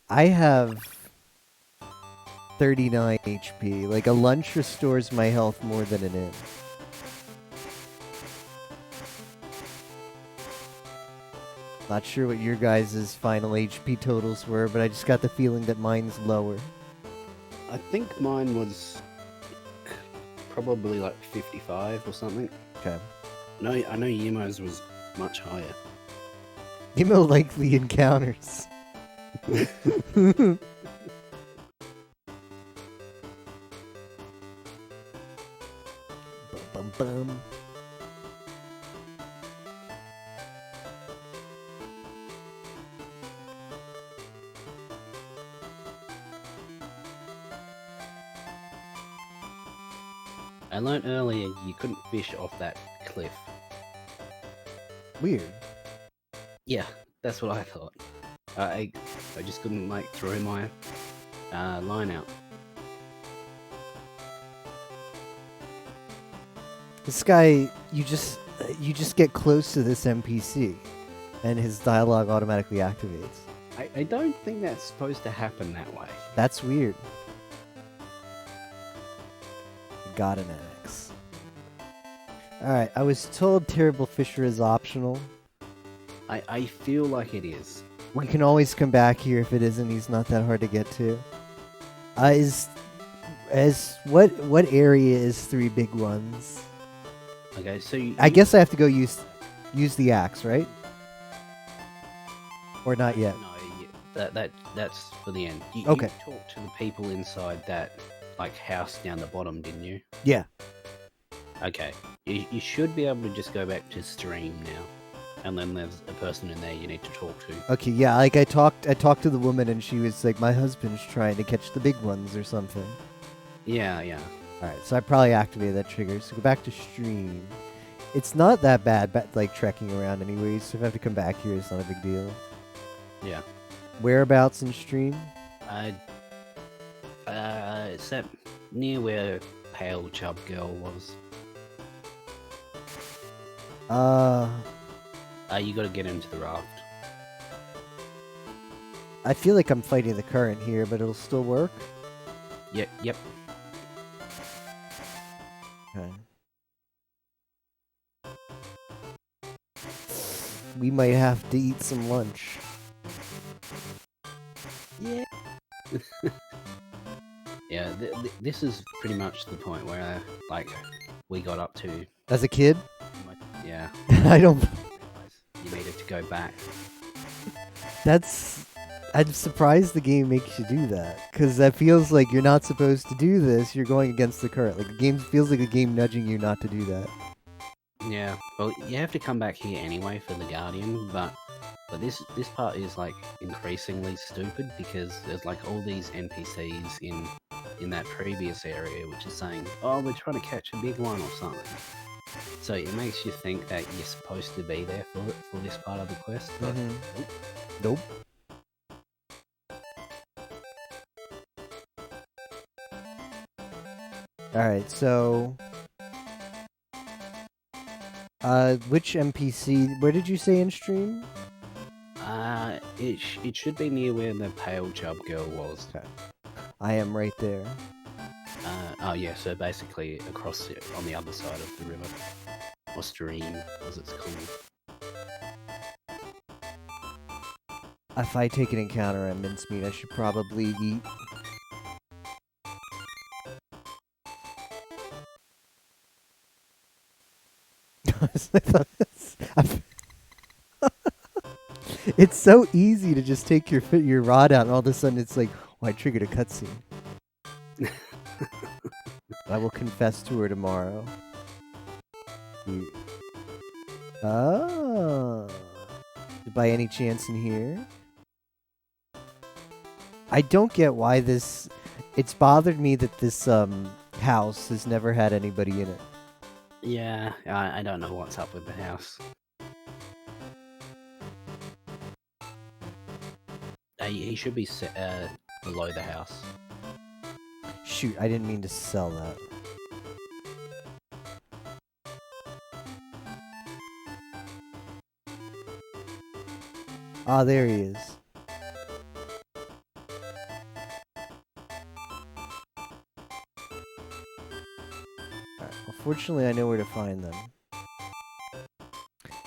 I have 39 HP. Like, a lunch restores my health more than an inn. Not sure what your guys' final HP totals were, but I just got the feeling that mine's lower. I think mine was probably like 55 or something. Okay. I know Yumo's was much higher. Emo likely encounters. Bum, bum, bum. I learned earlier you couldn't fish off that cliff. Weird. Yeah, that's what I thought. I just couldn't like throw my line out. This guy, you just get close to this NPC, and his dialogue automatically activates. I don't think that's supposed to happen that way. That's weird. Got an X. Alright, I was told Terrible Fisher is optional. I feel like it is. We can always come back here if it isn't. He's not that hard to get to. What area is 3 big ones? Okay, so I guess I have to go use the axe, right? Or not yet. No, that's for the end. Okay. You talked to the people inside that like house down the bottom, didn't you? Yeah. Okay. You should be able to just go back to stream now. And then there's a person in there you need to talk to. Okay, yeah, like I talked to the woman and she was like, my husband's trying to catch the big ones or something. Yeah. Alright, so I probably activated that trigger. So go back to stream. It's not that bad, like trekking around anyways, so if I have to come back here, it's not a big deal. Yeah. Whereabouts in stream? It's that near where Pale Chub Girl was. You gotta get into the raft. I feel like I'm fighting the current here, but it'll still work? Yep. Okay. We might have to eat some lunch. Yeah. Yeah, this is pretty much the point where, we got up to. As a kid? Yeah. I don't... You needed to go back. I'm surprised the game makes you do that, because that feels like you're not supposed to do this, you're going against the current. Like, the game feels like a game nudging you not to do that. Yeah, well, you have to come back here anyway for the Guardian, but this part is, increasingly stupid, because there's, all these NPCs in that previous area, which is saying, oh, we're trying to catch a big one or something. So it makes you think that you're supposed to be there for this part of the quest, but Nope. Alright, so... which NPC... Where did you say in stream? It should be near where the Pale Chub Girl was. Okay. I am right there. Oh yeah, so basically across it on the other side of the river. Or stream, as it's called. If I take an encounter at mincemeat, I should probably eat. It's so easy to just take your rod out, and all of a sudden it's like, oh, I triggered a cutscene. I will confess to her tomorrow. Oh. By any chance in here? I don't get why this... It's bothered me that this house has never had anybody in it. Yeah, I don't know what's up with the house. He should be below the house. Shoot, I didn't mean to sell that. Ah, there he is. Alright, well, fortunately I know where to find them.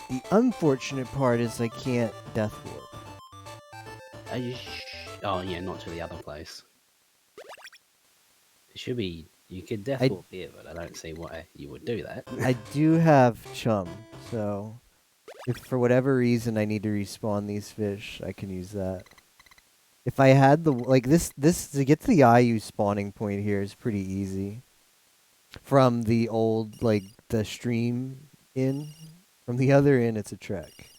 The unfortunate part is I can't death warp. Oh yeah, not to the other place. It should be... You could death warp here, but I don't see why you would do that. I do have chum, so... If for whatever reason I need to respawn these fish, I can use that. If I had the... this to get to the IU spawning point here is pretty easy. From the old, the stream inn. From the other inn, it's a trek.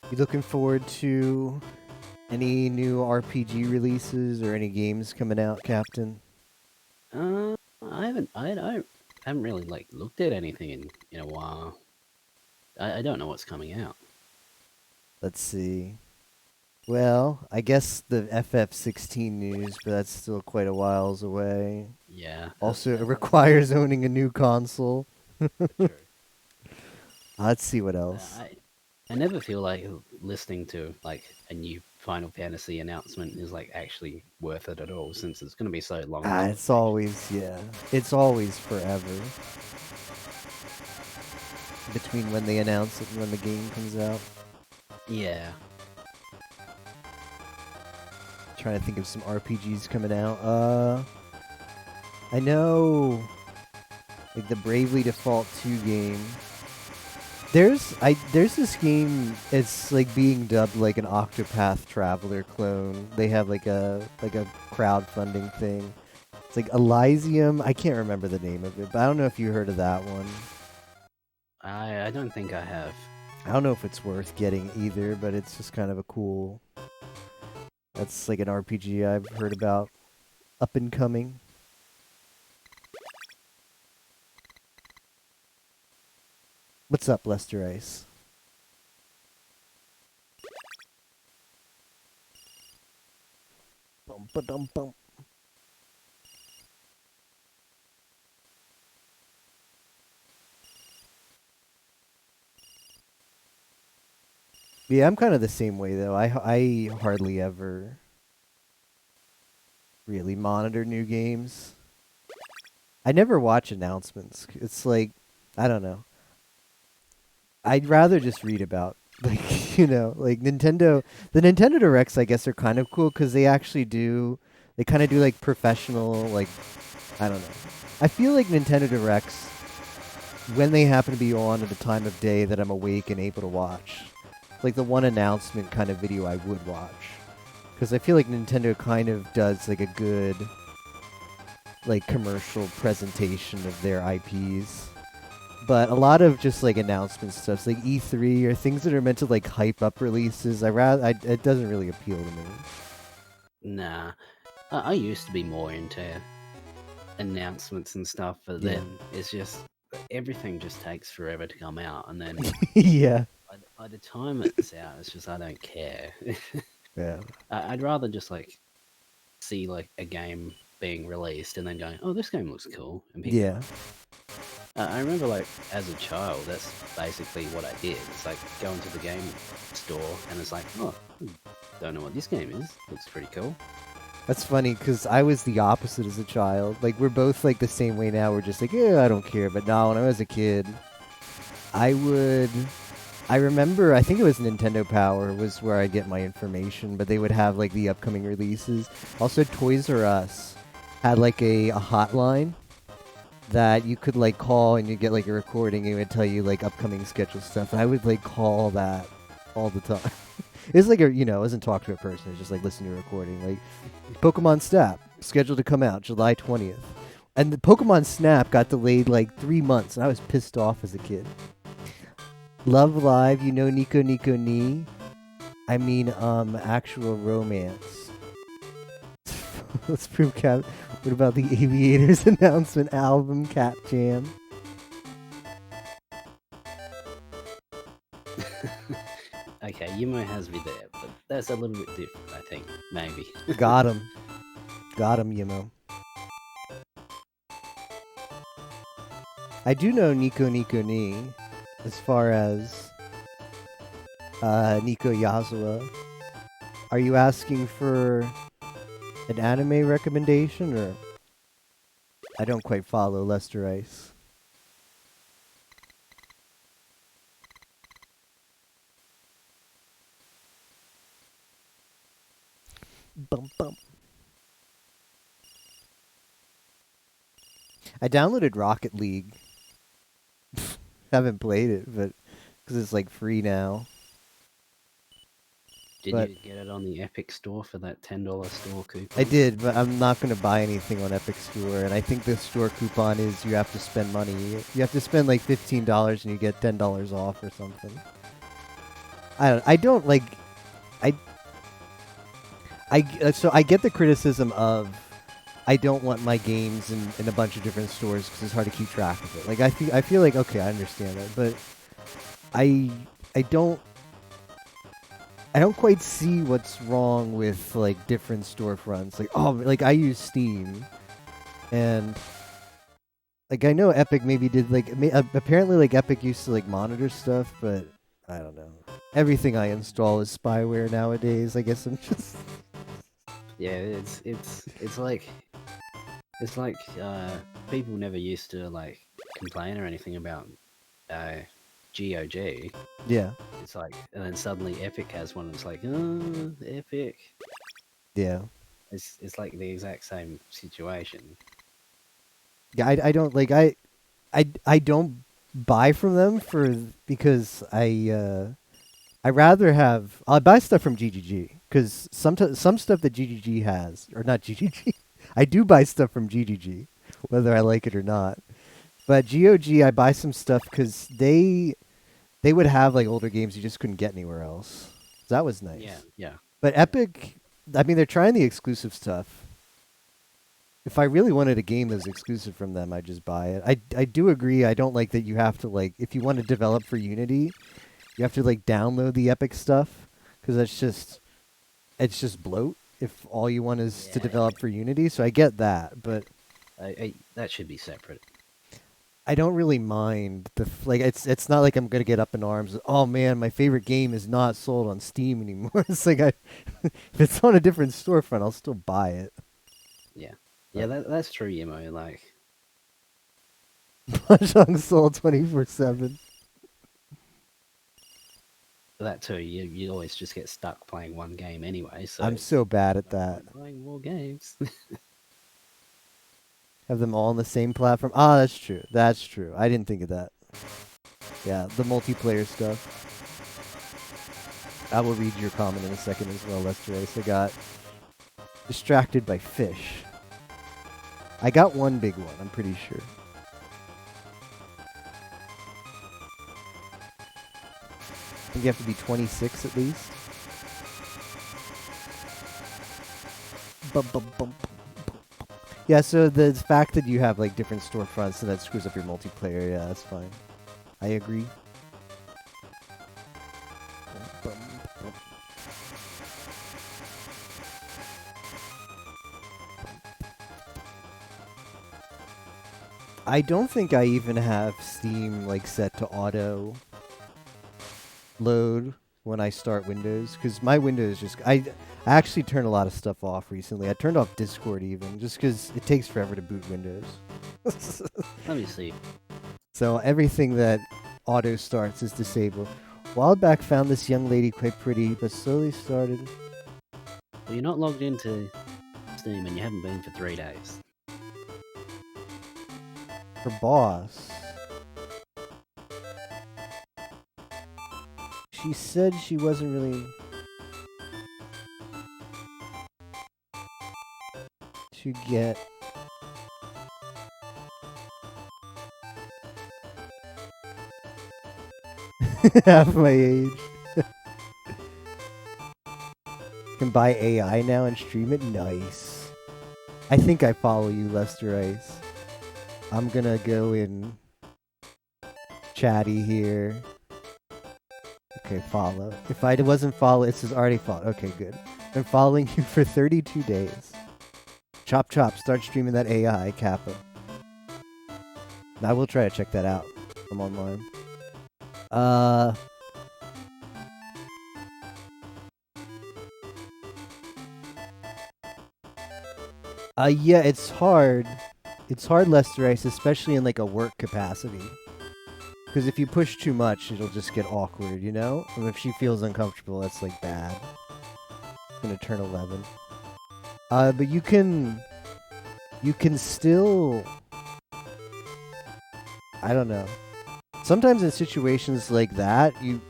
You looking forward to any new RPG releases or any games coming out, Captain? I haven't really like looked at anything in a while. I don't know what's coming out. Let's see. Well, I guess the FF16 news, but that's still quite a whiles away. Yeah. Also, it that's requires owning a new console. true. Let's see what Uh, else. I never feel like listening to like a new Final Fantasy announcement is like actually worth it at all, since it's going to be so long until It's it's actually always, yeah. It's always forever between when they announce it and when the game comes out. yeah. Trying to think of some RPGs coming out. I know, like the Bravely Default 2 game. There's this game. It's like being dubbed like an Octopath Traveler clone. They have like a crowdfunding thing. It's like Elysium. I can't remember the name of it, but I don't know if you heard of that one. I don't think I have. I don't know if it's worth getting either, but it's just kind of a cool. That's like an RPG I've heard about, up and coming. What's up, Lester Ice? Bum, ba-dum, bum. Yeah, I'm kind of the same way though. I hardly ever really monitor new games. I never watch announcements. It's like, I don't know. I'd rather just read about, like, like Nintendo. The Nintendo Directs, I guess, are kind of cool because they actually do, they kind of do like professional, like, I don't know. I feel like Nintendo Directs, when they happen to be on at a time of day that I'm awake and able to watch, it's like the one announcement kind of video I would watch. Because I feel like Nintendo kind of does like a good, like, commercial presentation of their IPs. But a lot of just like announcement stuff, like E3 or things that are meant to like hype up releases, it doesn't really appeal to me. Nah. I used to be more into announcements and stuff, but Yeah. then it's just everything just takes forever to come out, and then Yeah. by the time it's out, it's just I don't care. Yeah. I'd rather just like see like a game being released and then going, oh, this game looks cool, and pick it Yeah. up. I remember like as a child, that's basically what I did. It's like going to the game store and it's like, oh, don't know what this game is. Looks pretty cool. That's funny because I was the opposite as a child. Like, we're both like the same way now. We're just like, yeah, I don't care. But now, when I was a kid, I remember, I think it was Nintendo Power was where I get my information, but they would have like the upcoming releases. Also, Toys R Us had like a hotline that you could like call and you get like a recording and it would tell you like upcoming scheduled stuff. And I would like call that all the time. It's like it wasn't talk to a person. It's just like listen to a recording. Like Pokemon Snap scheduled to come out July 20th, and the Pokemon Snap got delayed like 3 months, and I was pissed off as a kid. Love Live, Nico Nico Ni. I mean, actual romance. Let's prove Cap. What about the Aviators announcement album, Cat Jam? Okay, Yumo has me there, but that's a little bit different, I think. Maybe. Got him. Got him, Yimo. I do know Nico Nico Ni as far as Nico Yazawa. Are you asking for an anime recommendation, or I don't quite follow Lester Ice? Bum bum. I downloaded Rocket League. Haven't played it, but because it's like free now. Did you get it on the Epic Store for that $10 store coupon? I did, but I'm not going to buy anything on Epic Store, and I think the store coupon is you have to spend money. You have to spend like $15 and you get $10 off or something. So I get the criticism of I don't want my games in a bunch of different stores because it's hard to keep track of it. Like I feel like okay, I understand that, but I I don't I don't quite see what's wrong with like different storefronts. Like like I use Steam, and like I know Epic maybe did like apparently like Epic used to like monitor stuff, but I don't know. Everything I install is spyware nowadays. I guess I'm just Yeah, it's like people never used to like complain or anything about uh, GOG. yeah. It's like, and then suddenly Epic has one. And it's like, Epic. Yeah. It's like the exact same situation. Yeah, I don't like I don't buy from them because I rather have I'll buy stuff from GGG because some stuff that GGG has or not GGG I do buy stuff from GGG whether I like it or not, but GOG I buy some stuff because they would have like older games you just couldn't get anywhere else. So that was nice. Yeah, yeah. But Epic, I mean they're trying the exclusive stuff. If I really wanted a game that's exclusive from them, I'd just buy it. I do agree. I don't like that you have to like if you want to develop for Unity, you have to like download the Epic stuff because it's just bloat if all you want is to Yeah. develop for Unity. So I get that, but That should be separate. I don't really mind like it's not like I'm gonna get up in arms. Oh man, my favorite game is not sold on Steam anymore. It's like if it's on a different storefront, I'll still buy it. Yeah, yeah. That's true, Yemo. Like, Mahjong sold 24/7. that too. You always just get stuck playing one game anyway. So I'm it's so bad at like, that. I'm playing more games. Have them all on the same platform. Ah, that's true. That's true. I didn't think of that. Yeah, the multiplayer stuff. I will read your comment in a second as well, Lester Ace. I got distracted by fish. I got one big one, I'm pretty sure. I think you have to be 26 at least. Yeah, so the fact that you have like different storefronts, so that screws up your multiplayer. Yeah, that's fine. I agree. I don't think I even have Steam like set to auto load when I start Windows because my Windows just I actually turned a lot of stuff off recently. I turned off Discord even just because it takes forever to boot Windows. Let me see. So everything that auto starts is disabled. Wildback found this young lady quite pretty, but slowly started. Well, you're not logged into Steam and you haven't been for 3 days. Her boss. She said she wasn't really to get half my age. Can buy AI now and stream it? Nice. I think I follow you, Lester Ice. I'm gonna go in chatty here. Okay, follow. If I wasn't follow, it says already follow. Okay, good. Been following you for 32 days. Chop chop, start streaming that AI, Kappa. I will try to check that out. I'm online. Yeah, it's hard. It's hard, Lester Ice, especially in like a work capacity. Because if you push too much, it'll just get awkward, you know? And if she feels uncomfortable, that's like bad. It's gonna turn 11. But you can still, I don't know. Sometimes in situations like that, you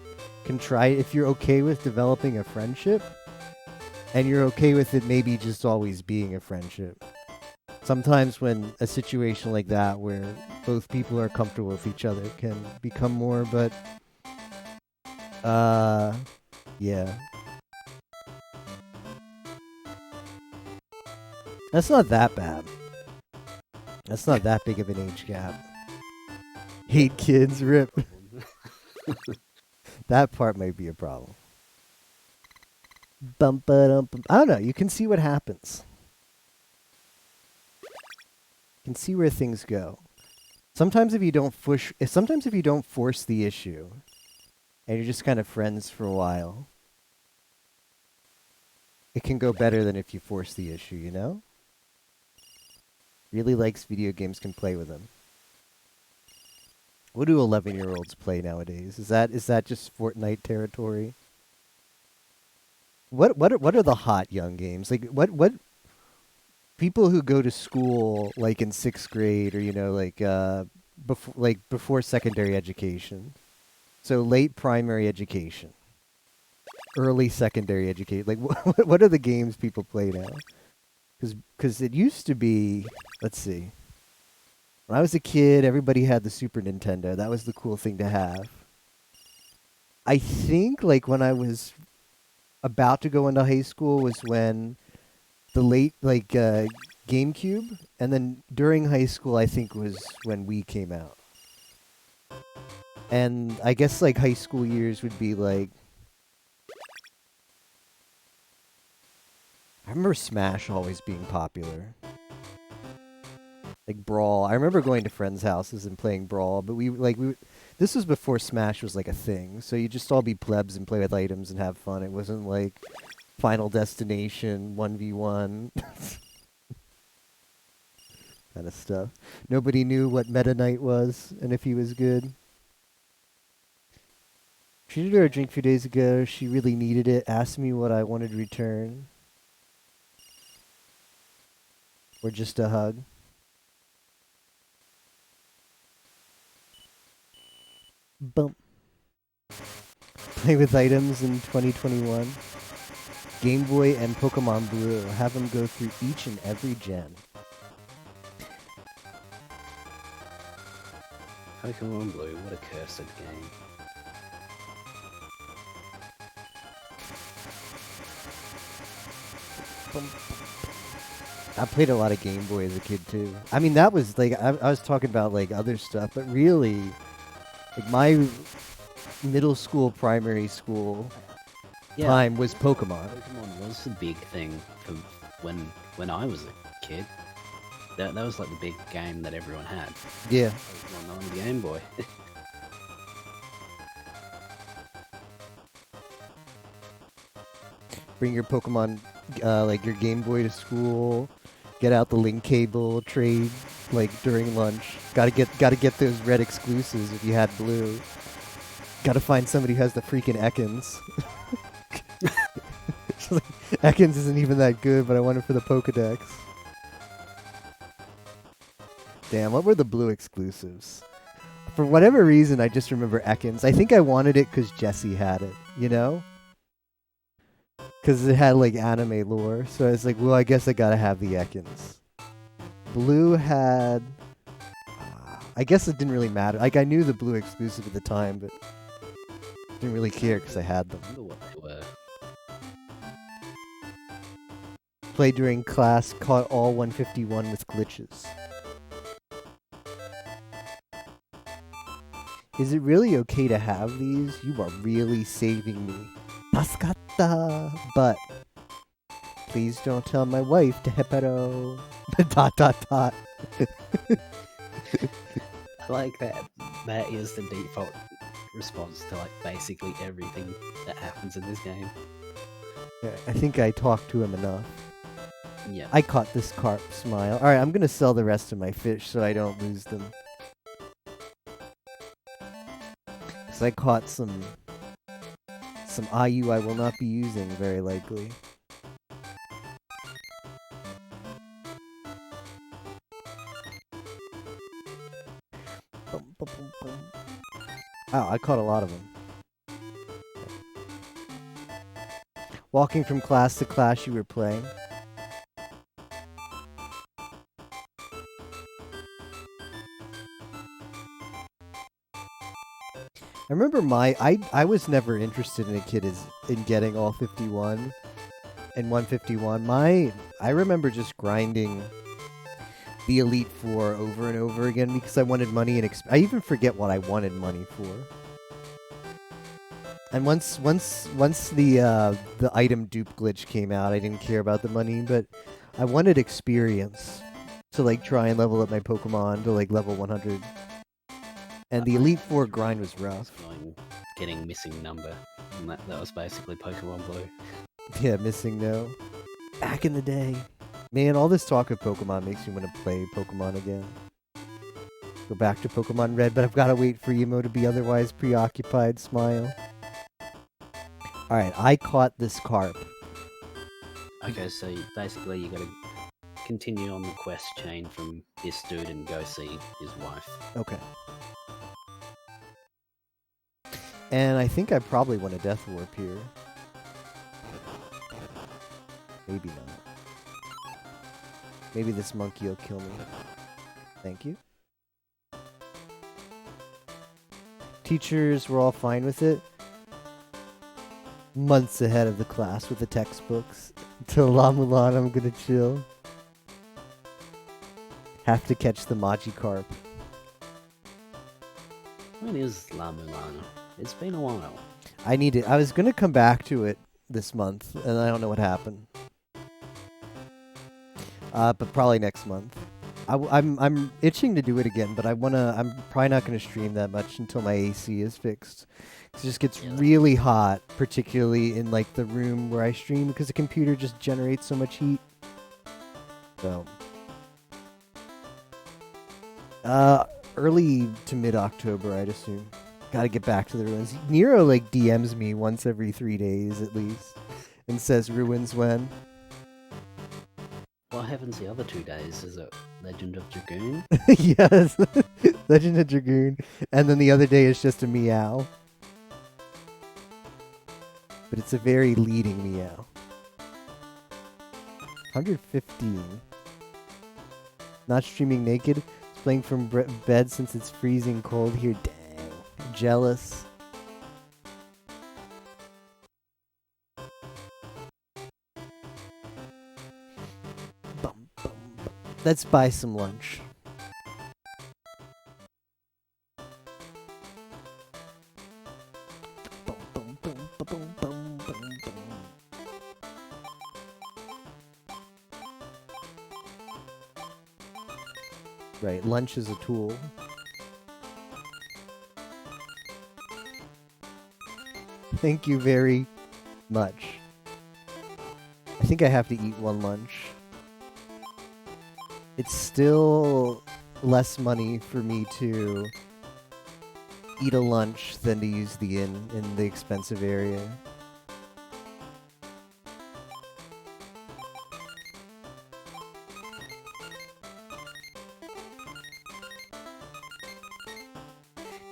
can try, if you're okay with developing a friendship, and you're okay with it maybe just always being a friendship. Sometimes when a situation like that where both people are comfortable with each other can become more, but yeah. That's not that bad. That's not that big of an age gap. 8 kids, rip. That part might be a problem. Bum, ba-dum, bum. I don't know. You can see what happens. You can see where things go. Sometimes if you don't push, sometimes if you don't force the issue, and you're just kind of friends for a while, it can go better than if you force the issue. You know? Really likes video games, can play with them. What do 11-year-olds play nowadays? Is that just Fortnite territory? What are the hot young games? Like what people who go to school like in 6th grade or before secondary education. So late primary education. Early secondary education. Like what are the games people play now? Cuz it used to be, let's see. When I was a kid, everybody had the Super Nintendo. That was the cool thing to have. I think like when I was about to go into high school was when the late GameCube, and then during high school I think was when Wii came out. And I guess like high school years would be like, I remember Smash always being popular. Like Brawl. I remember going to friends' houses and playing Brawl, but this was before Smash was like a thing. So you just all be plebs and play with items and have fun. It wasn't like Final Destination 1v1 kind of stuff. Nobody knew what Meta Knight was and if he was good. Treated her a drink a few days ago. She really needed it. Asked me what I wanted to return. Or just a hug. Bump. Play with items in 2021. Game Boy and Pokemon Blue. Have them go through each and every gen. Pokemon Blue, what a cursed game. Bump. I played a lot of Game Boy as a kid too. I mean, that was like I was talking about like other stuff, but really, like my middle school, primary school time was Pokemon. Pokemon was the big thing for when I was a kid. That was like the big game that everyone had. Yeah. Pokemon on the Game Boy. Bring your Pokemon, like your Game Boy to school. Get out the link cable, trade like during lunch. Gotta get those red exclusives if you had blue. Gotta find somebody who has the freaking Ekans. Ekans isn't even that good, but I want it for the Pokedex. Damn, what were the blue exclusives? For whatever reason, I just remember Ekans. I think I wanted it because Jesse had it, you know? Because it had like anime lore. So it's like, well, I guess I gotta have the Ekans. Blue had... I guess it didn't really matter. Like, I knew the blue exclusive at the time, but didn't really care because I had them. I wonder what they were. Played during class, caught all 151 with glitches. Is it really okay to have these? You are really saving me. Tasukata! But please don't tell my wife to hepero. dot dot dot. I like that. That is the default response to like basically everything that happens in this game. Yeah, I think I talked to him enough. Yeah. I caught this carp smile. Alright, I'm gonna sell the rest of my fish so I don't lose them. Because I caught some IU I will not be using, very likely. Oh, I caught a lot of them. Walking from class to class, you were playing. I remember I was never interested in a kid in getting all 51. and 151. I remember just grinding the Elite Four over and over again because I wanted money and I even forget what I wanted money for. And once the item dupe glitch came out, I didn't care about the money, but I wanted experience to like try and level up my Pokemon to like level 100. And the Elite Four grind was rough. Getting missing number, and that was basically Pokemon Blue. Yeah, missing no. Back in the day. Man, all this talk of Pokemon makes me want to play Pokemon again. Go back to Pokemon Red, but I've got to wait for Emo to be otherwise preoccupied. Smile. Alright, I caught this carp. Okay, so basically you gotta continue on the quest chain from this dude and go see his wife. Okay. And I think I probably want a Death Warp here. Maybe not. Maybe this monkey will kill me. Thank you. Teachers were all fine with it. Months ahead of the class with the textbooks. Till La Mulan, I'm gonna chill. Have to catch the Magikarp. When is La Mulana? It's been a while. I need it. I was gonna come back to it this month, and I don't know what happened. But probably next month. I'm itching to do it again, but I'm probably not gonna stream that much until my AC is fixed. It just gets really hot, particularly in like the room where I stream, because the computer just generates so much heat. So, early to mid-October, I'd assume. Gotta get back to the ruins. Nero like DMs me once every 3 days at least, and says ruins when. What happens the other 2 days? Is it Legend of Dragoon? Yes, Legend of Dragoon, and then the other day is just a meow. But it's a very leading meow. 115. Not streaming naked. It's playing from bed since it's freezing cold here. Dang. Jealous. Bum, bum, bum. Let's buy some lunch. Right, lunch is a tool. Thank you very much. I think I have to eat one lunch. It's still less money for me to eat a lunch than to use the inn in the expensive area.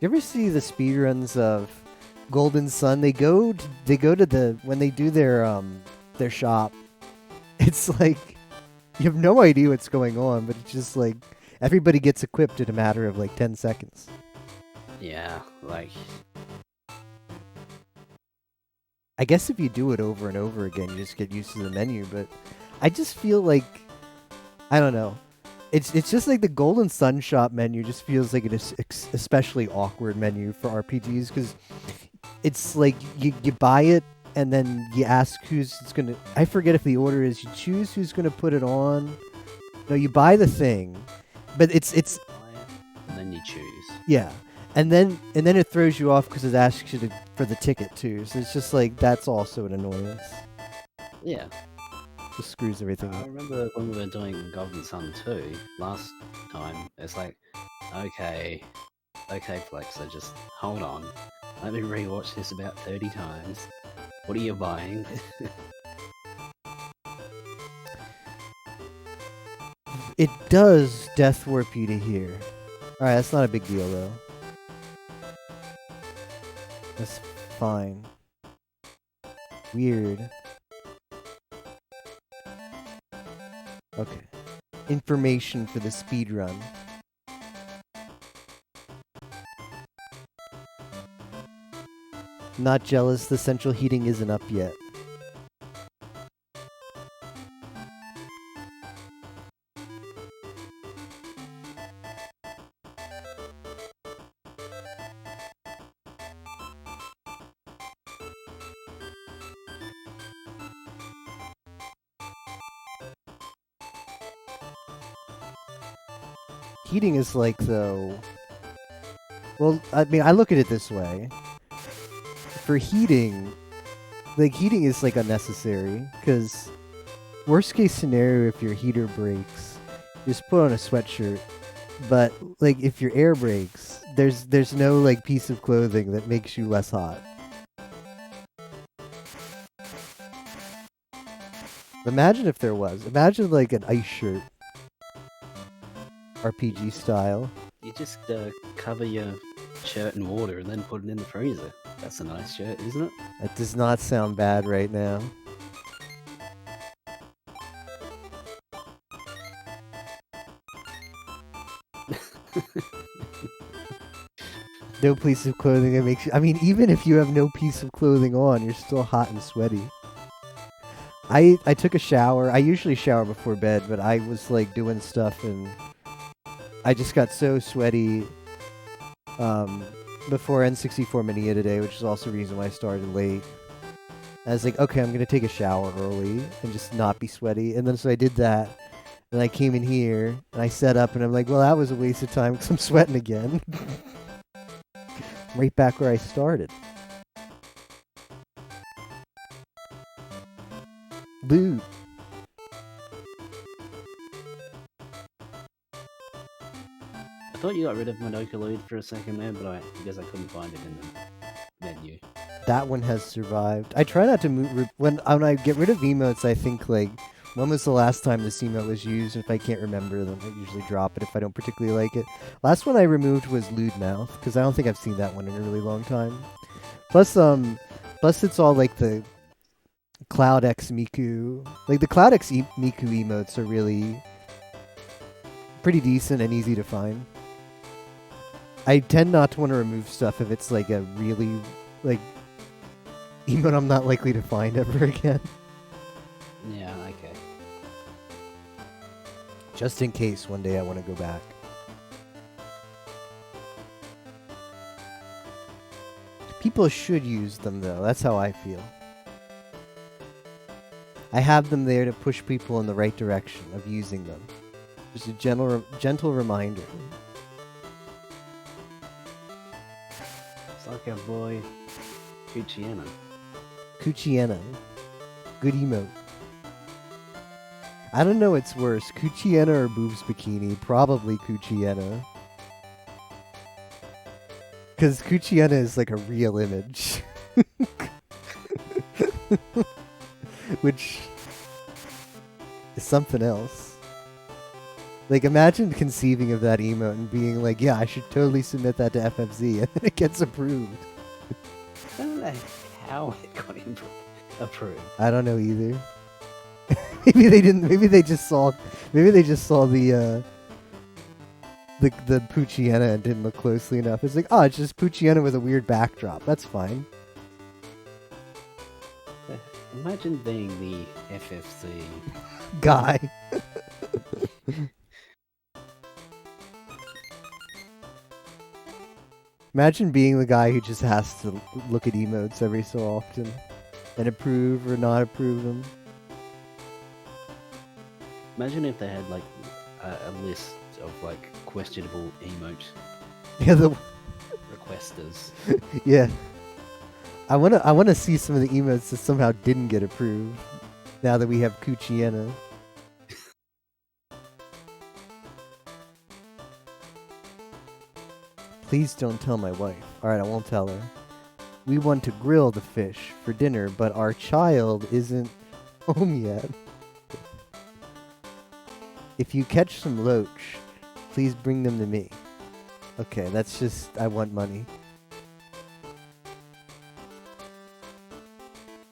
You ever see the speedruns of Golden Sun? They go to the when they do their shop. It's like you have no idea what's going on, but it's just like everybody gets equipped in a matter of like 10 seconds. Yeah, like I guess if you do it over and over again, you just get used to the menu, but I just feel like I don't know. It's just like the Golden Sun shop menu just feels like an especially awkward menu for RPGs because it's like you buy it and then you ask who's going to... I forget if the order is you choose who's going to put it on. No, you buy the thing, but it's... And then you choose. Yeah. And then it throws you off because it asks you for the ticket too. So it's just like, that's also an annoyance. Yeah. Just screws everything I up. remember when we were doing Golden Sun 2 last time, it's like, okay, Flexer, just hold on. Let me rewatch this about 30 times. What are you buying? It does death warp you to here. Alright, that's not a big deal though. That's fine. Weird. Okay. Information for the speed run. Not jealous, the central heating isn't up yet. Heating is like, though... Well, I mean, I look at it this way. For heating, like, heating is, like, unnecessary. Because worst case scenario, if your heater breaks, just put on a sweatshirt. But, like, if your air breaks, there's no, like, piece of clothing that makes you less hot. Imagine if there was. Imagine, like, an ice shirt. RPG style. You just cover your shirt in water and then put it in the freezer. That's a nice shirt, isn't it? That does not sound bad right now. No piece of clothing that makes you... I mean, even if you have no piece of clothing on, you're still hot and sweaty. I took a shower. I usually shower before bed, but I was, like, doing stuff, and I just got so sweaty before N64 Mania today, which is also the reason why I started late. I was like, okay, I'm going to take a shower early and just not be sweaty. And then so I did that, and I came in here, and I set up, and I'm like, well, that was a waste of time because I'm sweating again. Right back where I started. Boo. I thought you got rid of Monocolode for a second there, but I guess I couldn't find it in the menu. That one has survived. I try not to move... When I get rid of emotes, I think, like, when was the last time this emote was used? If I can't remember, then I usually drop it if I don't particularly like it. Last one I removed was Lewd Mouth, because I don't think I've seen that one in a really long time. Plus it's all, like, the Cloud X Miku. Like, the Cloud X Miku emotes are really pretty decent and easy to find. I tend not to want to remove stuff if it's, like, a really, like, emote I'm not likely to find ever again. Yeah, okay. Just in case one day I want to go back. People should use them, though. That's how I feel. I have them there to push people in the right direction of using them. Just a gentle reminder. It's like our boy Cucciano. Cucciano. Good emote. I don't know what's worse, Cucciano or Boobs Bikini. Probably Cucciano. Because Cucciano is like a real image. Which is something else. Like, imagine conceiving of that emote and being like, yeah, I should totally submit that to FFZ, and then it gets approved. I don't know how it got approved. I don't know either. Maybe they didn't. Maybe they just saw. Maybe they just saw the Pucciana and didn't look closely enough. It's like, oh, it's just Pucciana with a weird backdrop. That's fine. Imagine being the FFC Guy. Imagine being the guy who just has to look at emotes every so often and approve or not approve them. Imagine if they had like a list of like questionable emote Yeah, the requesters. yeah. I wanna see some of the emotes that somehow didn't get approved. Now that we have Cucciana. Please don't tell my wife. Alright, I won't tell her. We want to grill the fish for dinner, but our child isn't home yet. If you catch some loach, please bring them to me. Okay, that's just... I want money.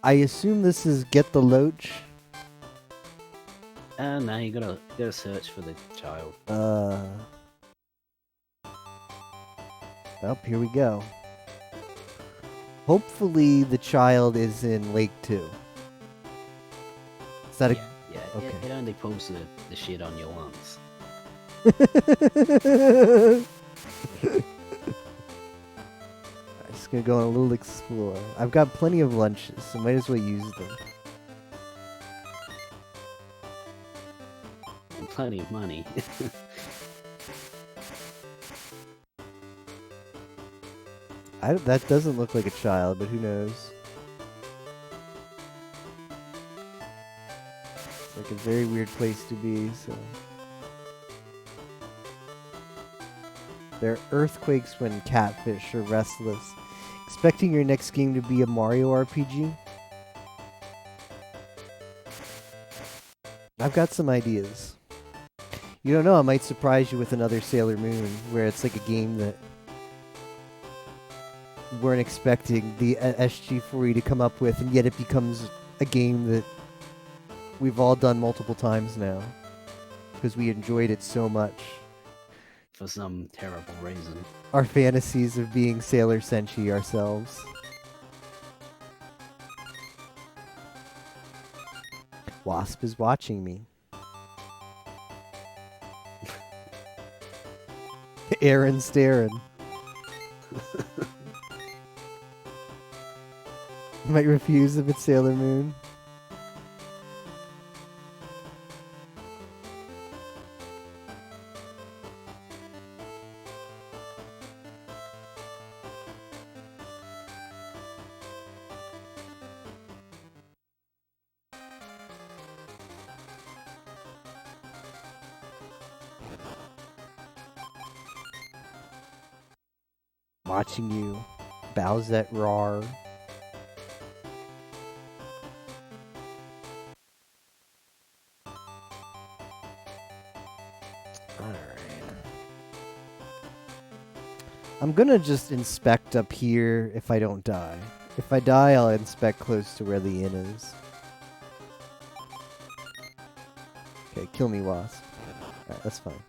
I assume this is get the loach. No, you gotta search for the child. Oh, here we go. Hopefully the child is in Lake 2. Is that Yeah, okay. it only pulls the shit on you once. I'm just gonna go on a little explore. I've got plenty of lunches, so might as well use them. And plenty of money. That doesn't look like a child, but who knows? It's like a very weird place to be, so. There are earthquakes when catfish are restless. Expecting your next game to be a Mario RPG? I've got some ideas. You don't know, I might surprise you with another Sailor Moon, where it's like a game that weren't expecting the SG4E to come up with, and yet it becomes a game that we've all done multiple times now because we enjoyed it so much. For some terrible reason. Our fantasies of being Sailor Senshi ourselves. Wasp is watching me. Aaron staring. Might refuse if it's Sailor Moon. Watching you. Bowsette roar. I'm gonna just inspect up here if I don't die. If I die, I'll inspect close to where the inn is. Okay, kill me, Wasp. Alright, that's fine.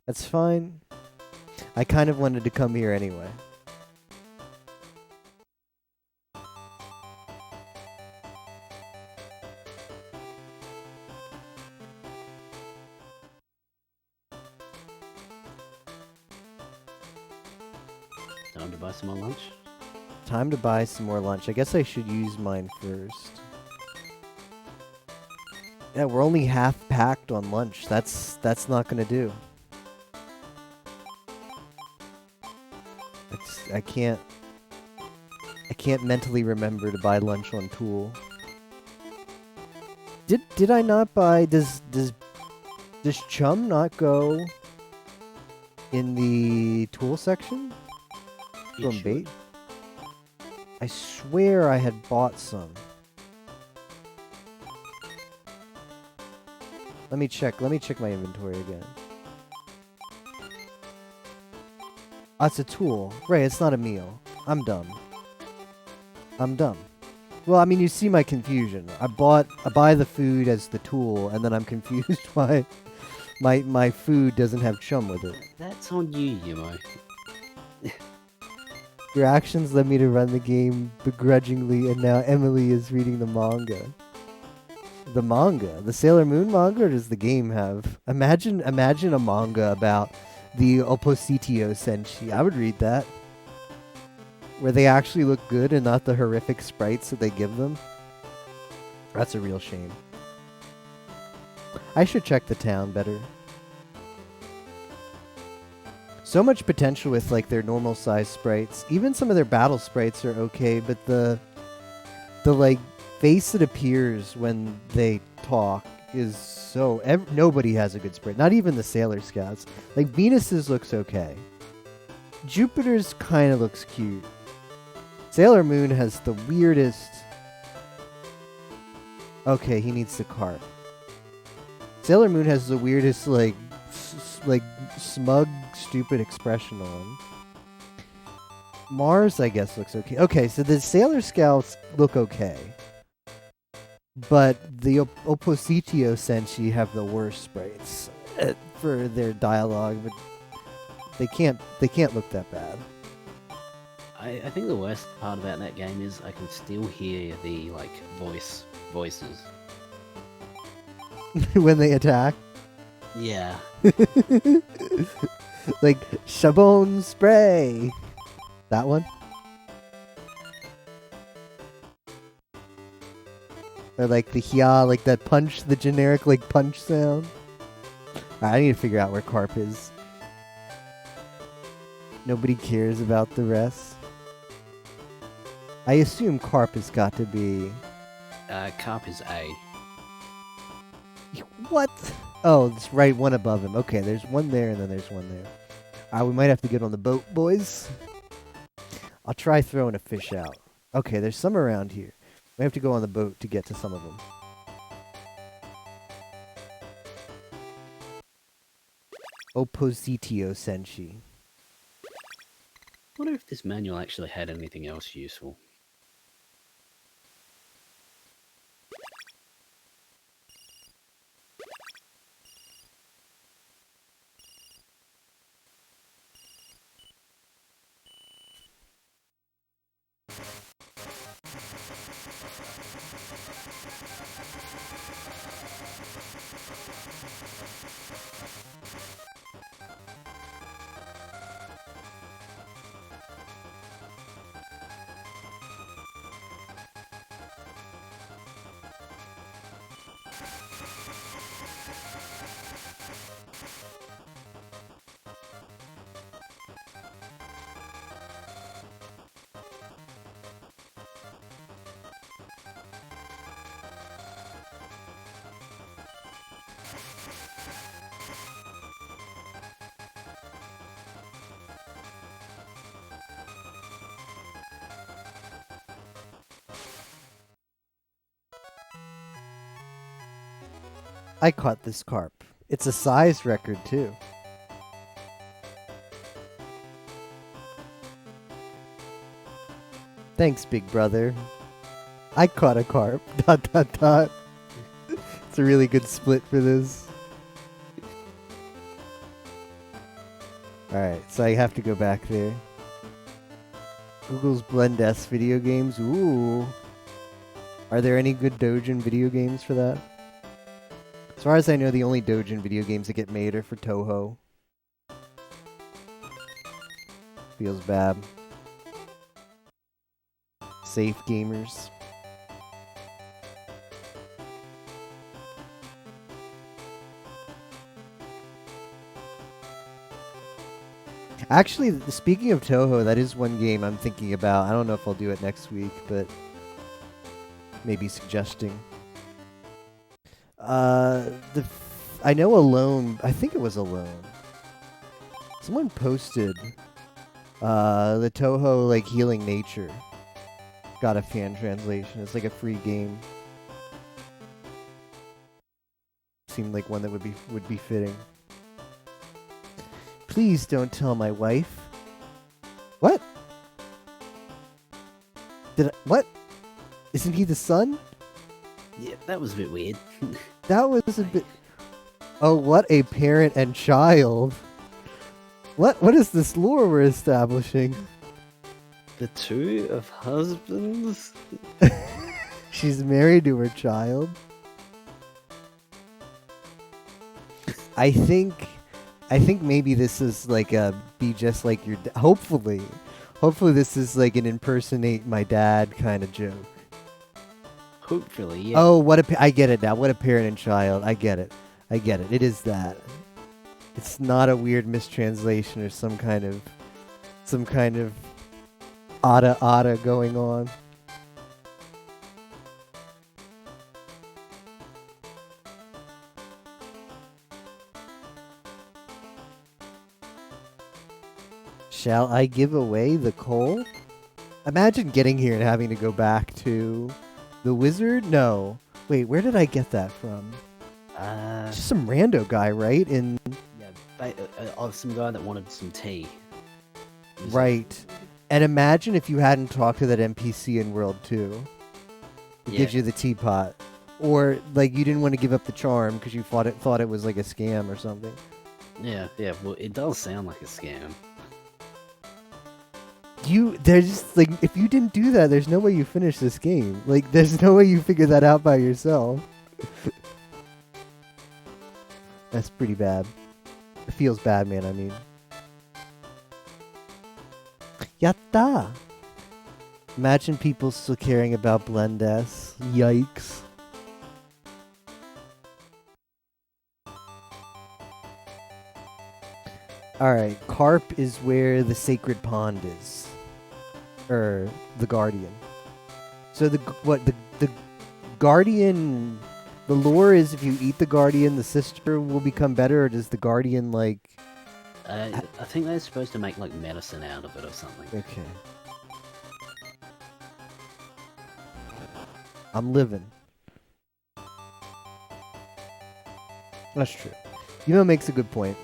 That's fine. I kind of wanted to come here anyway. Time to buy some more lunch? Time to buy some more lunch. I guess I should use mine first. Yeah, we're only half packed on lunch. That's not gonna do. I can't mentally remember to buy lunch on Tool. Did I not buy? Does Chum not go in the Tool section? From bait? I swear I had bought some. Let me check my inventory again. Oh, it's a tool. Right, it's not a meal. I'm dumb. Well, I mean, you see my confusion. I buy the food as the tool, and then I'm confused why my food doesn't have chum with it. That's on you, Yumo. Your actions led me to run the game begrudgingly, and now Emily is reading the manga. The manga? The Sailor Moon manga, or does the game have? Imagine a manga about the Oppositio Senshi. I would read that. Where they actually look good and not the horrific sprites that they give them. That's a real shame. I should check the town better. So much potential with like their normal size sprites. Even some of their battle sprites are okay, but the like face that appears when they talk is so nobody has a good sprite. Not even the Sailor Scouts. Like Venus's looks okay. Jupiter's kind of looks cute. Sailor Moon has the weirdest. Okay, he needs the cart. Sailor Moon has the weirdest like smug, stupid expression on. Mars, I guess, looks okay. Okay, so the Sailor Scouts look okay. But the Oppositio Senshi have the worst sprites for their dialogue, but they can't look that bad. I think the worst part about that game is I can still hear the like voices. When they attack? Yeah. Like Shabon Spray. That one? Or like the hya, like that punch, the generic like punch sound. Alright, I need to figure out where Carp is. Nobody cares about the rest. I assume carp has got to be... Carp is A. What? Oh, it's right one above him. Okay, there's one there and then there's one there. We might have to get on the boat, boys. I'll try throwing a fish out. Okay, there's some around here. We have to go on the boat to get to some of them. Oppositio senshi. I wonder if this manual actually had anything else useful. I caught this carp. It's a size record, too. Thanks, big brother. I caught a carp. ... It's a really good split for this. Alright, so I have to go back there. Google's Blend S video games. Ooh. Are there any good Dojin video games for that? As far as I know, the only Dojin video games that get made are for Toho. Feels bad. Safe gamers. Actually, speaking of Toho, that is one game I'm thinking about. I don't know if I'll do it next week, but maybe suggesting. I know Alone. I think it was Alone. Someone posted the Toho like Healing Nature. Got a fan translation. It's like a free game. Seemed like one that would be fitting. Please don't tell my wife. What? What? Isn't he the son? Yeah, that was a bit weird. That was a bit... Oh, what a parent and child. What is this lore we're establishing? The two of husbands? She's married to her child. I think maybe this is like a be just like your hopefully this is like an impersonate my dad kind of joke. Hopefully, yeah. Oh, I get it now. What a parent and child. I get it. It is that. It's not a weird mistranslation or some kind of ada going on. Shall I give away the coal? Imagine getting here and having to go back to the wizard? No. Wait, where did I get that from? Just some rando guy, right? Of some guy that wanted some tea. Right. And imagine if you hadn't talked to that NPC in World 2. It gives you the teapot. Or, like, you didn't want to give up the charm because you thought it was, like, a scam or something. Yeah, well, it does sound like a scam. There's just, like, if you didn't do that, there's no way you finish this game. Like, there's no way you figure that out by yourself. That's pretty bad. It feels bad, man, I mean. Yatta! Imagine people still caring about Blend S. Yikes. Alright, Carp is where the sacred pond is. The Guardian. So the guardian, the lore is if you eat the guardian, the sister will become better, or does the guardian like? I think they're supposed to make like medicine out of it or something. Okay. I'm living. That's true. Makes a good point.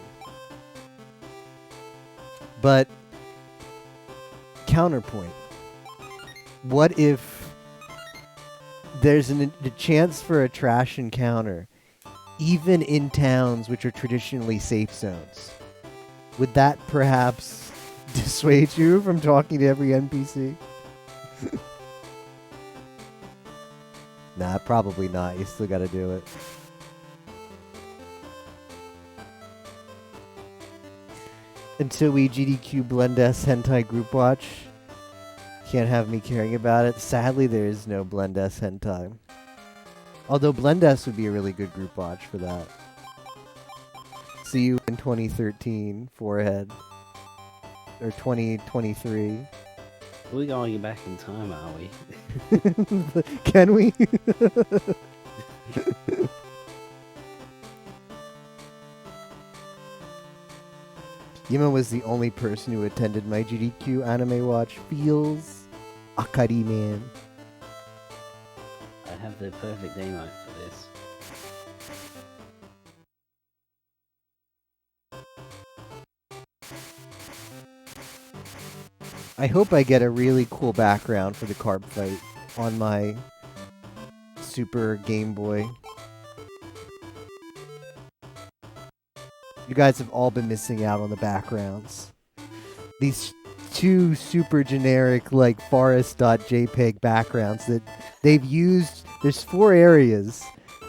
But counterpoint. What if there's a chance for a trash encounter, even in towns which are traditionally safe zones? Would that perhaps dissuade you from talking to every NPC? Nah, probably not. You still gotta do it. Until we GDQ Blend S Hentai Group Watch. Can't have me caring about it. Sadly, there is no Blend S Hentai. Although Blend S would be a really good group watch for that. See you in 2013, forehead. Or 2023. We're going back in time, are we? Can we? Yima was the only person who attended my GDQ anime watch. Feels Akari man. I have the perfect emo for this. I hope I get a really cool background for the carb fight on my Super Game Boy. You guys have all been missing out on the backgrounds. These two super generic like forest.jpg backgrounds that they've used. There's 4 areas.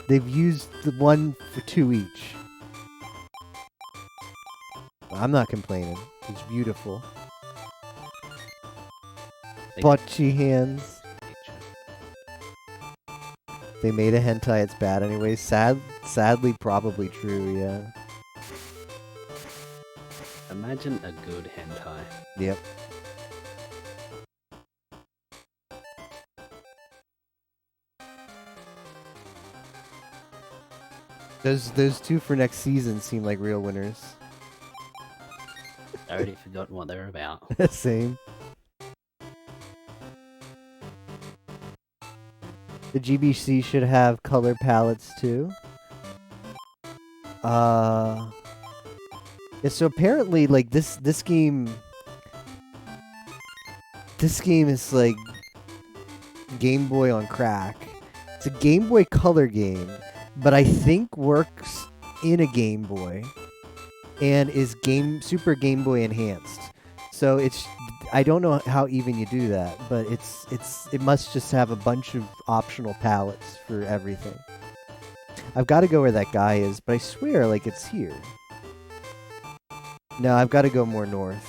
They've used the one for 2 each. I'm not complaining. It's beautiful. Butchy hands. They made a hentai, it's bad anyway. Sadly, probably true, yeah. Imagine a good hentai. Yep. Those 2 for next season seem like real winners. I already forgotten what they're about. Same. The GBC should have color palettes too. Yeah, so apparently like this game is like Game Boy on crack. It's a Game Boy Color game, but I think works in a Game Boy and is Super Game Boy enhanced. So I don't know how even you do that, but it must just have a bunch of optional palettes for everything. I've got to go where that guy is, but I swear like it's here. No, I've got to go more north.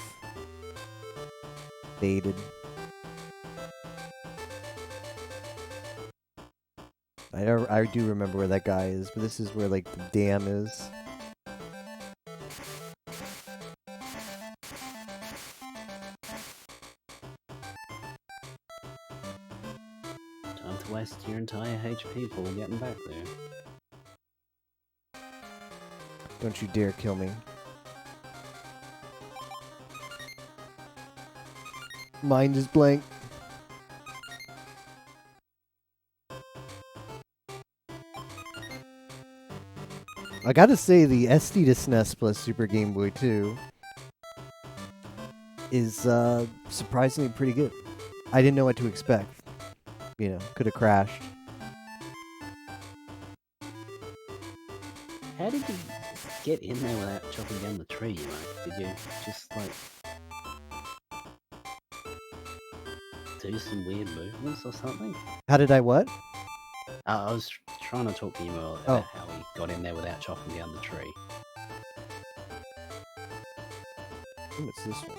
Faded. I do remember where that guy is, but this is where like the dam is. Time to waste your entire HP before getting back there. Don't you dare kill me. Mind is blank. I gotta say, the SD to SNES plus Super Game Boy 2 is surprisingly pretty good. I didn't know what to expect. You know, could have crashed. How did you get in there without chopping down the tree, mate? Did you just, like, do some weird movements or something? How did I what? I was trying to talk to Emo about Oh. how he got in there without chopping down the tree. What's this one?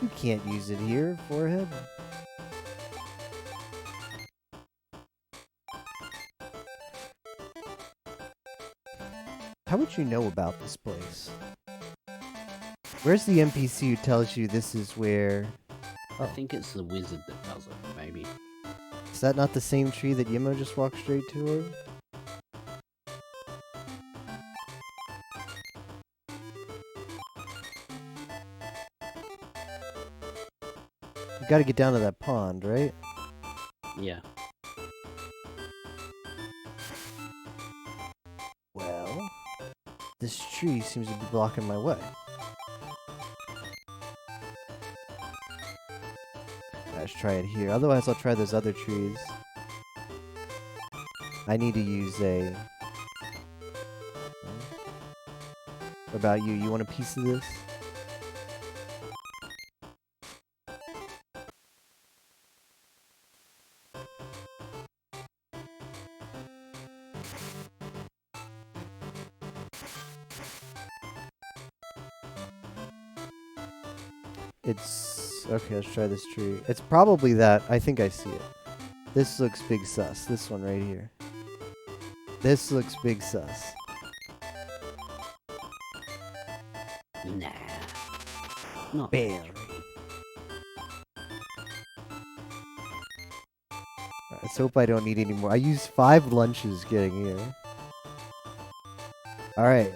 You can't use it here, forehead. How would you know about this place? Where's the NPC who tells you this is where? I Oh, think it's the wizard that does it, maybe. is that not the same tree that Yimo just walked straight toward? You gotta get down to that pond, right? Yeah. Well, this tree seems to be blocking my way. Let's try it here. Otherwise, I'll try those other trees. I need to use a... What about you? You want a piece of this? It's... Okay, let's try this tree. It's probably that. I think I see it. This looks big sus. This one right here. This looks big sus. Nah. Not Bam. that tree. Let's hope I don't need any more. I used 5 lunches getting here. Alright.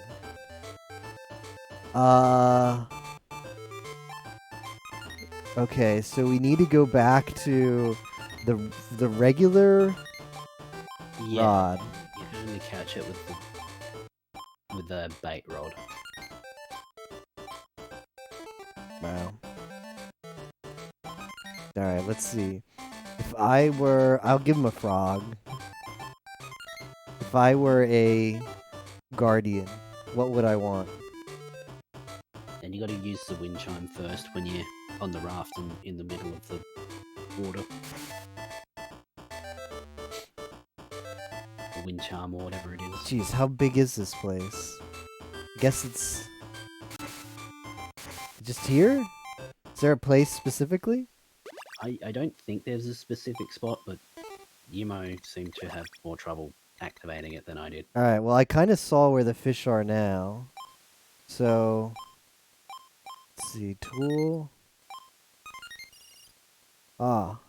Okay, so we need to go back to the regular Yeah. rod. You can only catch it with the bait rod. Wow. Alright, let's see. If I were... I'll give him a frog. If I were a guardian, what would I want? And you got to use the wind chime first when you're on the raft and in the middle of the water. The wind charm or whatever it is. Jeez, how big is this place? Guess it's... just here? Is there a place specifically? I don't think there's a specific spot, but Yumo seemed to have more trouble activating it than I did. Alright, well I kind of saw where the fish are now. So... let's see, tool... Ah.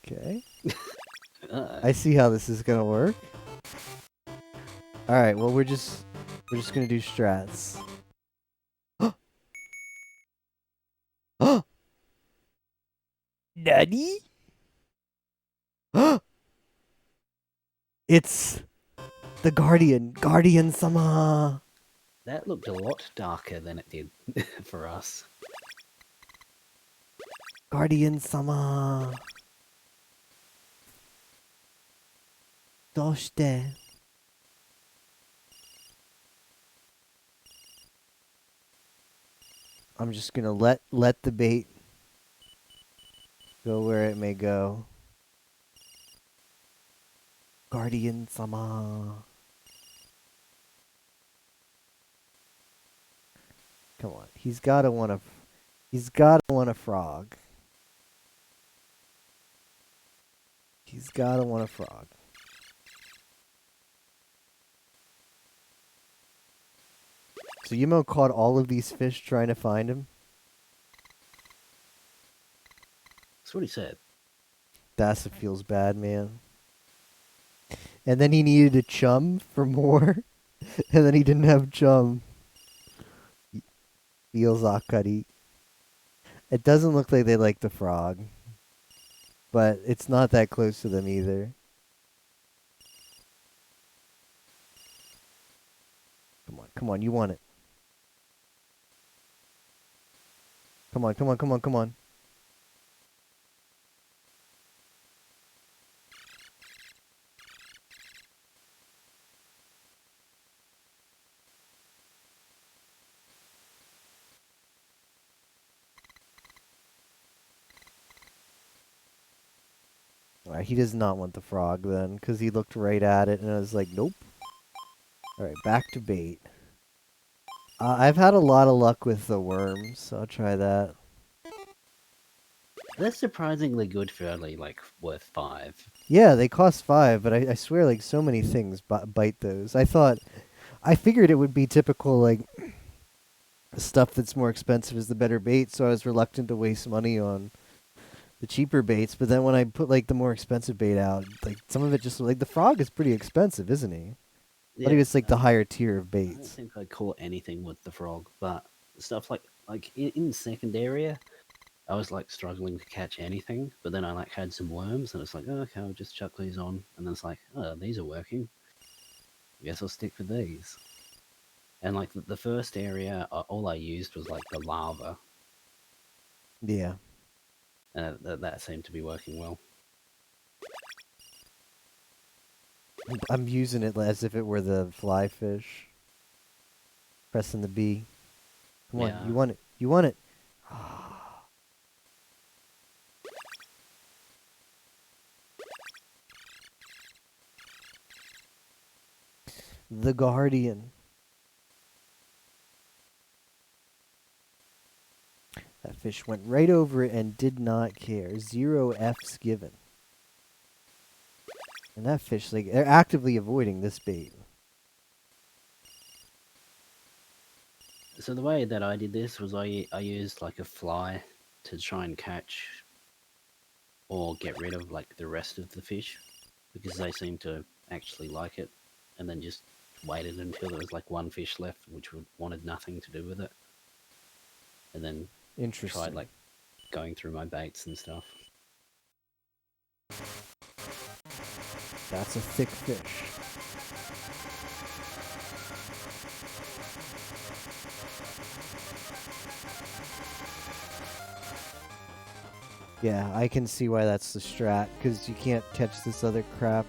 Okay. I see how this is gonna work. Alright, well we're just gonna do strats. Nani? It's the Guardian. Guardian sama. That looked a lot darker than it did for us. Guardian sama. Doshite? I'm just gonna let the bait go where it may go. Guardian sama. Come on, he's gotta want a frog. He's gotta want a frog. So Yumo caught all of these fish trying to find him? That's what he said. That's what feels bad, man. And then he needed a chum for more. And then he didn't have chum. Feels akari. It doesn't look like they like the frog. But it's not that close to them either. Come on, you want it. Come on. Alright, he does not want the frog then, because he looked right at it and I was like, nope. Alright, back to bait. I've had a lot of luck with the worms, so I'll try that. That's surprisingly good for only, like, worth 5. Yeah, they cost 5, but I swear, like, so many things bite those. I figured it would be typical, like, stuff that's more expensive is the better bait, so I was reluctant to waste money on the cheaper baits. But then when I put like the more expensive bait out, like some of it just like the frog is pretty expensive, isn't he? But he Yeah, was like the higher tier of I don't baits. think I caught anything with the frog, but stuff like in second area, I was like struggling to catch anything. But then I like had some worms, and it's like, oh, okay, I'll just chuck these on, and then it's like, oh, these are working. I guess I'll stick with these. And like the first area, all I used was like the lava, Yeah. and that seemed to be working well. I'm using it as if it were the fly fish. Pressing the B. Come on, Yeah. you want it. You want it. The Guardian. That fish went right over it and did not care. 0 F's given. And that fish, like, they're actively avoiding this bait. So the way that I did this was I used like a fly to try and catch or get rid of like the rest of the fish because they seemed to actually like it, and then just waited until there was like one fish left which wanted nothing to do with it, and then Interesting. tried like going through my baits and stuff. That's a thick fish. Yeah, I can see why that's the strat, because you can't catch this other crap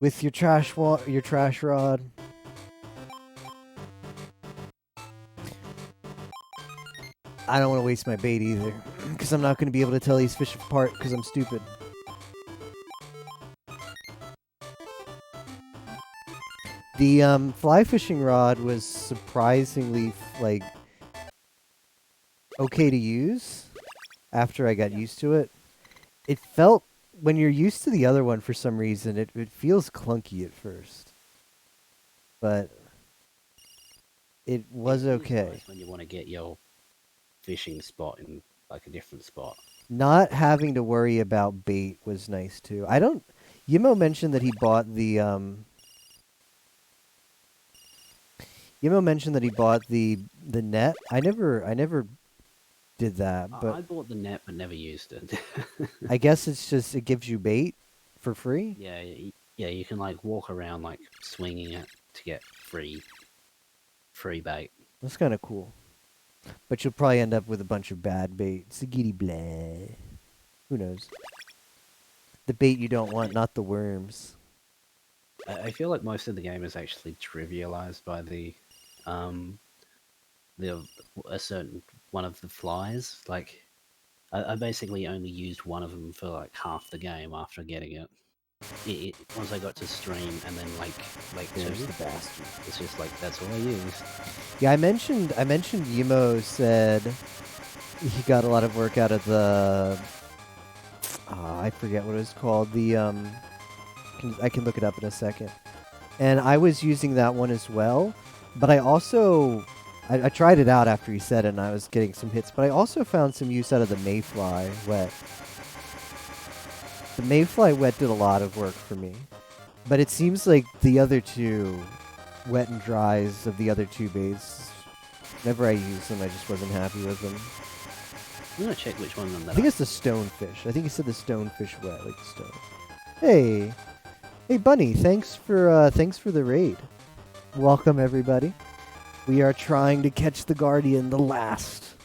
with your trash rod. I don't want to waste my bait either, because I'm not going to be able to tell these fish apart because I'm stupid. The fly fishing rod was surprisingly like okay to use after I got used to it. It felt, when you're used to the other one for some reason, it feels clunky at first. But it was okay. Nice when you want to get your fishing spot in like a different spot. Not having to worry about bait was nice too. Yimo mentioned that he bought the net. I never did that, but I bought the net but never used it. I guess it gives you bait for free. Yeah, yeah, you can like walk around like swinging it to get free bait. That's kind of cool. But you'll probably end up with a bunch of bad bait. Sagiti blah. Who knows? The bait you don't want, not the worms. I feel like most of the game is actually trivialized by a certain one of the flies. Like, I basically only used one of them for like half the game after getting it. Once I got to stream and then like There's two, the bastard. it's just like that's all I used. Yeah, I mentioned Yimo said he got a lot of work out of the I forget what it was called. I can look it up in a second. And I was using that one as well, but I also I tried it out after he said it and I was getting some hits, but I also found some use out of the Mayfly wet. The Mayfly wet did a lot of work for me. But it seems like the other two wet and dries of the other two baits, whenever I use them, I just wasn't happy with them. I'm gonna check which one of them I think it's the stonefish. I think he said the stonefish wet, like the stone. Hey, Bunny, thanks for the raid. Welcome everybody. We are trying to catch the Guardian, the last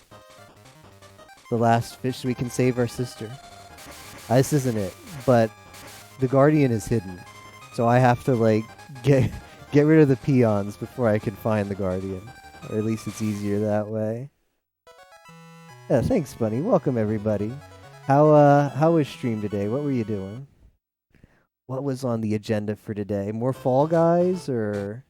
fish, so we can save our sister. This isn't it, but the Guardian is hidden, so I have to like get rid of the peons before I can find the Guardian, or at least it's easier that way. Yeah, thanks, Bunny. Welcome everybody. How was stream today? What were you doing? What was on the agenda for today? More Fall Guys or?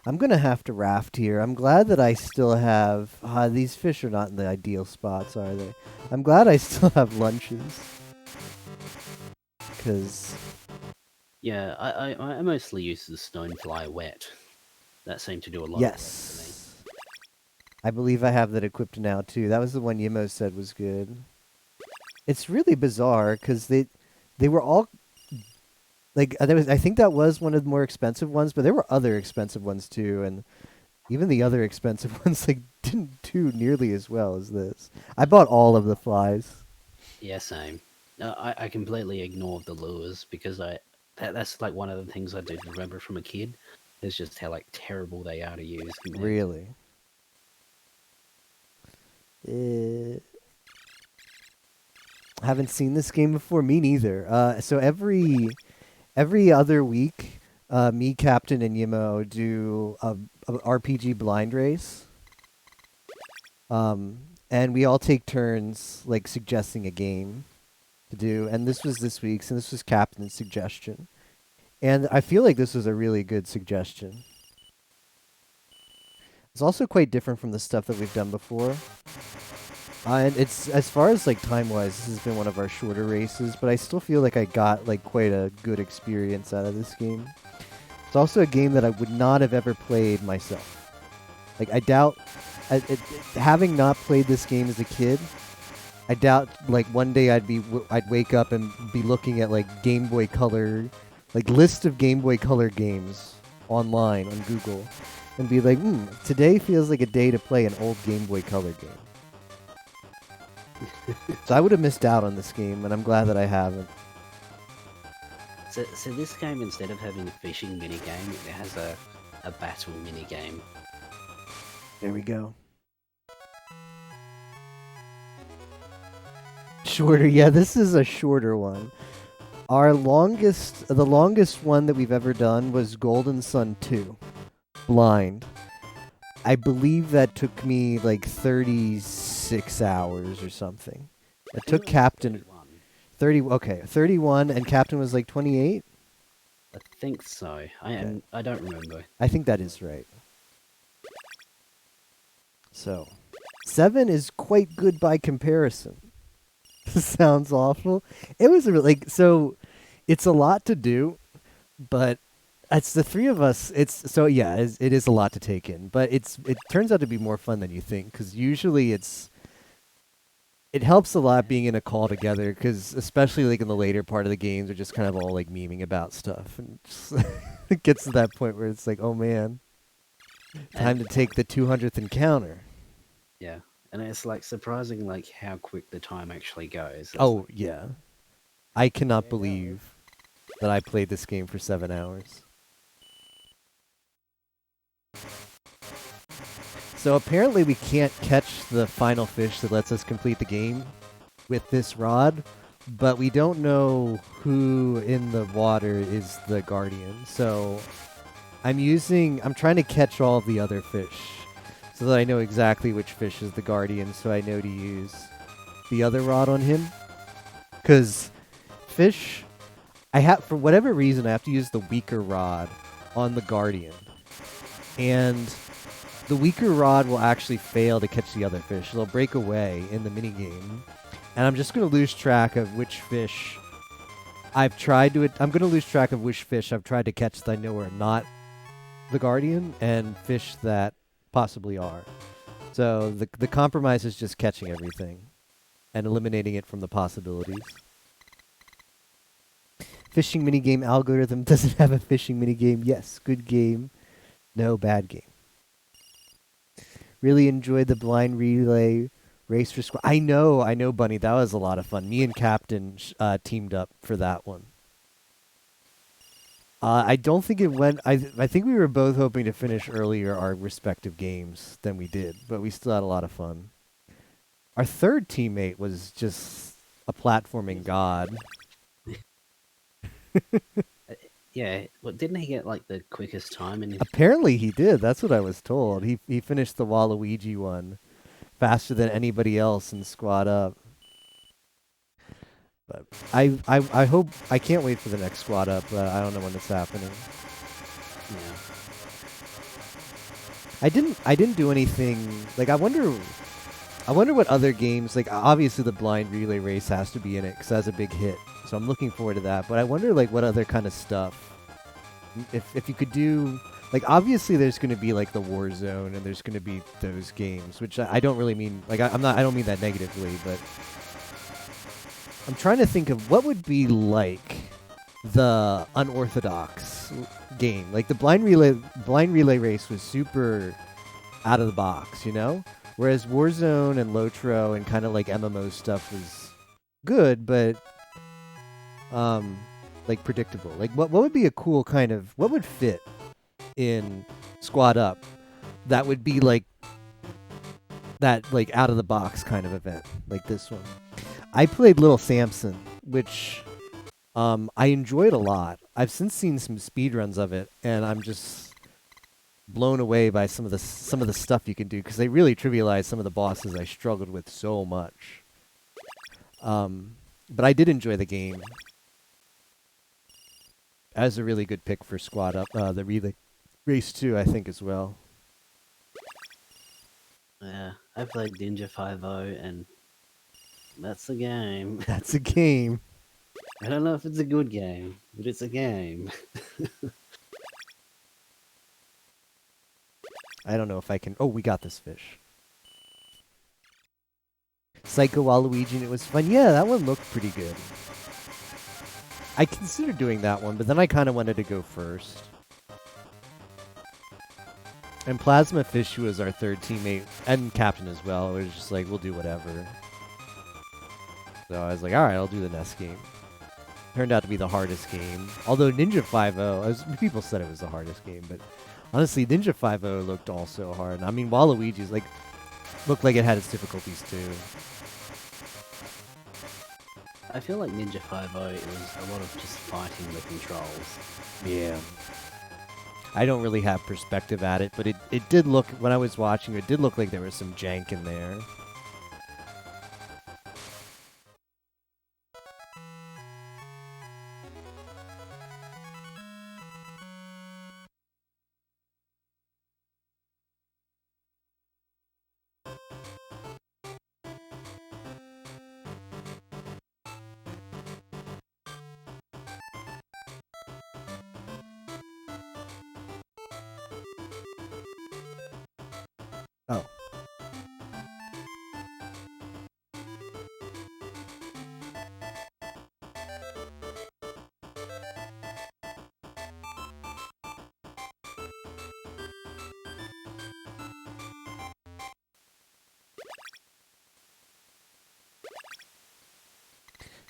I'm gonna have to raft here. I'm glad that I still have. These fish are not in the ideal spots, are they? I'm glad I still have lunches. because Yeah, I mostly use the Stonefly Wet. That seemed to do a lot of work for me. yes, I believe I have that equipped now too. That was the one Yimo said was good. It's really bizarre because they were all like I think that was one of the more expensive ones, but there were other expensive ones too, and even the other expensive ones like didn't do nearly as well as this. I bought all of the flies. Yeah, same. No, I completely ignored the lures because that's like one of the things I do remember from a kid is just how like terrible they are to use. Really. Haven't seen this game before. Me neither. So every other week, me, Captain, and Yimo do a RPG blind race. And we all take turns like suggesting a game to do. And this was this week's, and this was Captain's suggestion. And I feel like this was a really good suggestion. It's also quite different from the stuff that we've done before. And it's, as far as like time-wise, this has been one of our shorter races, but I still feel like I got like quite a good experience out of this game. It's also a game that I would not have ever played myself. Like I doubt, having not played this game as a kid, I doubt like one day I'd wake up and be looking at like Game Boy Color, like list of Game Boy Color games online on Google, and be like, today feels like a day to play an old Game Boy Color game. So I would have missed out on this game, and I'm glad that I haven't. So this game, instead of having a fishing minigame, it has a battle minigame. There we go. Shorter, yeah, this is a shorter one. The longest one that we've ever done was Golden Sun 2, Blind. I believe that took me like 36 hours or something. It took Captain 31, and Captain was like 28. I think so. I don't remember. I think that is right. So, 7 is quite good by comparison. Sounds awful. It was so. It's a lot to do, but it's the three of us. It is a lot to take in, but it turns out to be more fun than you think, because usually it helps a lot being in a call together, because especially like in the later part of the games, we're just kind of all like memeing about stuff, and just, it gets to that point where it's like, oh man, time to take the 200th encounter. Yeah, and it's like surprising like how quick the time actually goes. Oh yeah, I cannot believe that I played this game for 7 hours. So apparently we can't catch the final fish that lets us complete the game with this rod, but we don't know who in the water is the guardian. So I'm trying to catch all of the other fish so that I know exactly which fish is the guardian, so I know to use the other rod on him. Because fish, for whatever reason, I have to use the weaker rod on the guardian. And the weaker rod will actually fail to catch the other fish. They'll break away in the minigame. And I'm just going to lose track of which fish I'm going to lose track of which fish I've tried to catch that I know are not the guardian, and fish that possibly are. So the compromise is just catching everything and eliminating it from the possibilities. Fishing minigame algorithm doesn't have a fishing minigame. Yes, good game. No, bad game. Really enjoyed the blind relay race for squad. I know, Bunny. That was a lot of fun. Me and Captain teamed up for that one. I don't think it went. I think we were both hoping to finish earlier our respective games than we did, but we still had a lot of fun. Our third teammate was just a platforming god. Yeah, well, didn't he get like the quickest time in? Apparently he did. That's what I was told. He finished the Waluigi one faster than anybody else in Squad Up. But I hope, I can't wait for the next Squad Up. I don't know when it's happening. Yeah. I didn't do anything. Like I wonder what other games, like obviously the blind relay race has to be in it because that's a big hit. So I'm looking forward to that. But I wonder like what other kind of stuff. If you could do like obviously there's going to be like the Warzone and there's going to be those games, which I don't really mean like I don't mean that negatively, but I'm trying to think of what would be like the unorthodox game. Like the blind relay race was super out of the box, you know? Whereas Warzone and Lotro and kind of like MMO stuff was good, but like predictable. Like what would be a cool kind of what would fit in Squad Up that would be like that like out of the box kind of event like this one. I played Little Samson, which I enjoyed a lot. I've since seen some speedruns of it, and I'm just blown away by some of the stuff you can do because they really trivialize some of the bosses I struggled with so much. But I did enjoy the game. As a really good pick for Squad Up, the relay race too, I think as well. Yeah, I played Ninja 5 and that's a game. That's a game. I don't know if it's a good game, but it's a game. I don't know if I can. Oh, we got this fish. Psycho Waluigi, and it was fun. Yeah, that one looked pretty good. I considered doing that one, but then I kind of wanted to go first. And Plasma Fish, who was our third teammate and captain as well, was just like, we'll do whatever. So I was like, all right, I'll do the NES game. Turned out to be the hardest game. Although Ninja 5-0, people said it was the hardest game, but honestly, Ninja 5-0 looked also hard. I mean, Waluigi's like looked like it had its difficulties too. I feel like Ninja 5 it was a lot of just fighting the controls. Yeah. I don't really have perspective at it, but it did look, when I was watching it did look like there was some jank in there. Oh.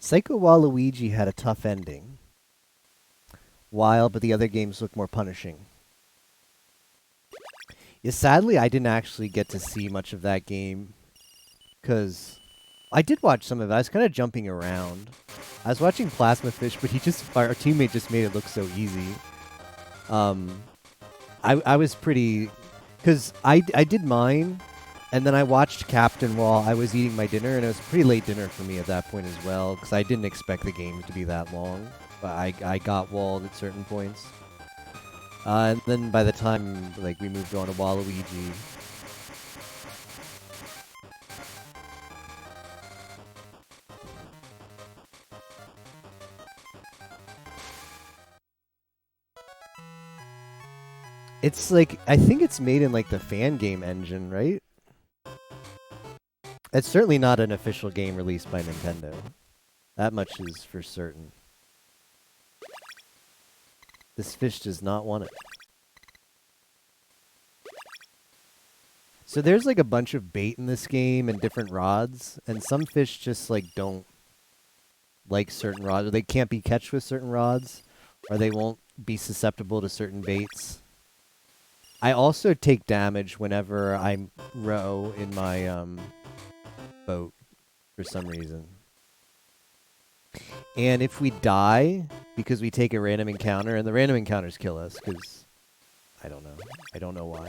Psycho Waluigi had a tough ending. Wild, but the other games look more punishing. Yeah, sadly, I didn't actually get to see much of that game, because I did watch some of it. I was kind of jumping around. I was watching Plasma Fish, but our teammate just made it look so easy. I was pretty, because I did mine, and then I watched Captain while I was eating my dinner, and it was a pretty late dinner for me at that point as well, because I didn't expect the game to be that long. But I got walled at certain points. And then by the time like we moved on to Waluigi, it's like I think it's made in like the fan game engine, right? It's certainly not an official game released by Nintendo. That much is for certain. This fish does not want it. So there's like a bunch of bait in this game and different rods, and some fish just like don't like certain rods, or they can't be catched with certain rods, or they won't be susceptible to certain baits. I also take damage whenever I row in my boat for some reason. And if we die because we take a random encounter, and the random encounters kill us, because I don't know. I don't know why.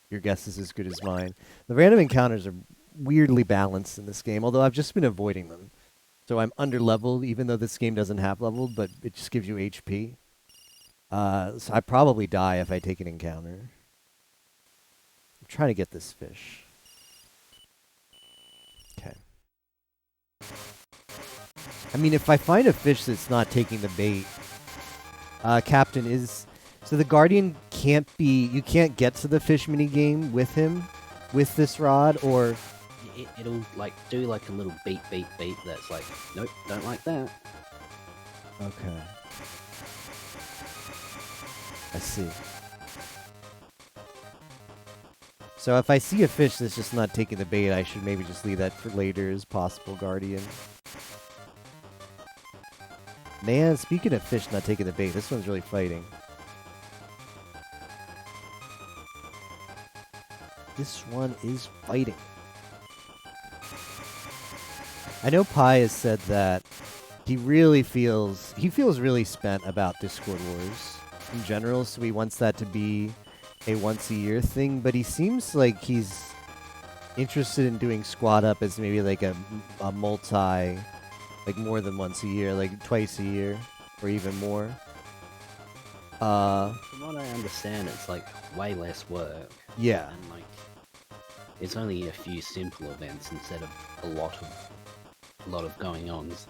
Your guess is as good as mine. The random encounters are weirdly balanced in this game, although I've just been avoiding them. So I'm under-leveled, even though this game doesn't have leveled, but it just gives you HP. So I probably die if I take an encounter. I'm trying to get this fish. Okay. I mean, if I find a fish that's not taking the bait, Captain is... So the Guardian can't be... You can't get to the fish mini game with him, with this rod, or... It'll like do like a little beep beep beep that's like, nope, don't like that. Okay. I see. So if I see a fish that's just not taking the bait, I should maybe just leave that for later as possible Guardian. Man, speaking of fish not taking the bait, this one's really fighting. This one is fighting. I know Pi has said that he feels really spent about Discord Wars in general, so he wants that to be a once-a-year thing, but he seems like he's interested in doing Squad Up as maybe like a multi, like more than once a year, like twice a year, or even more. From what I understand, it's like way less work. Yeah. And like, it's only a few simple events instead of a lot of going ons.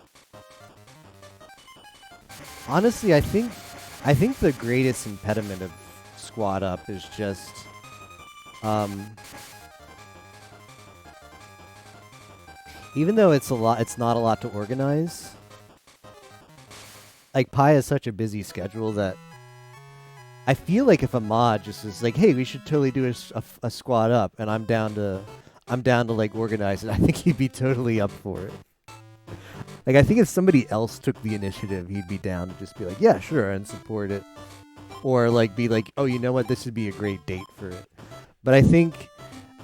Honestly, I think the greatest impediment of Squad Up is just even though it's not a lot to organize. Like Pi has such a busy schedule that I feel like if a mod just is like, "Hey, we should totally do a Squad Up," and I'm down to like organize it, I think he'd be totally up for it. Like, I think if somebody else took the initiative, he'd be down to just be like, yeah, sure, and support it. Or, like, be like, oh, you know what, this would be a great date for it. But I think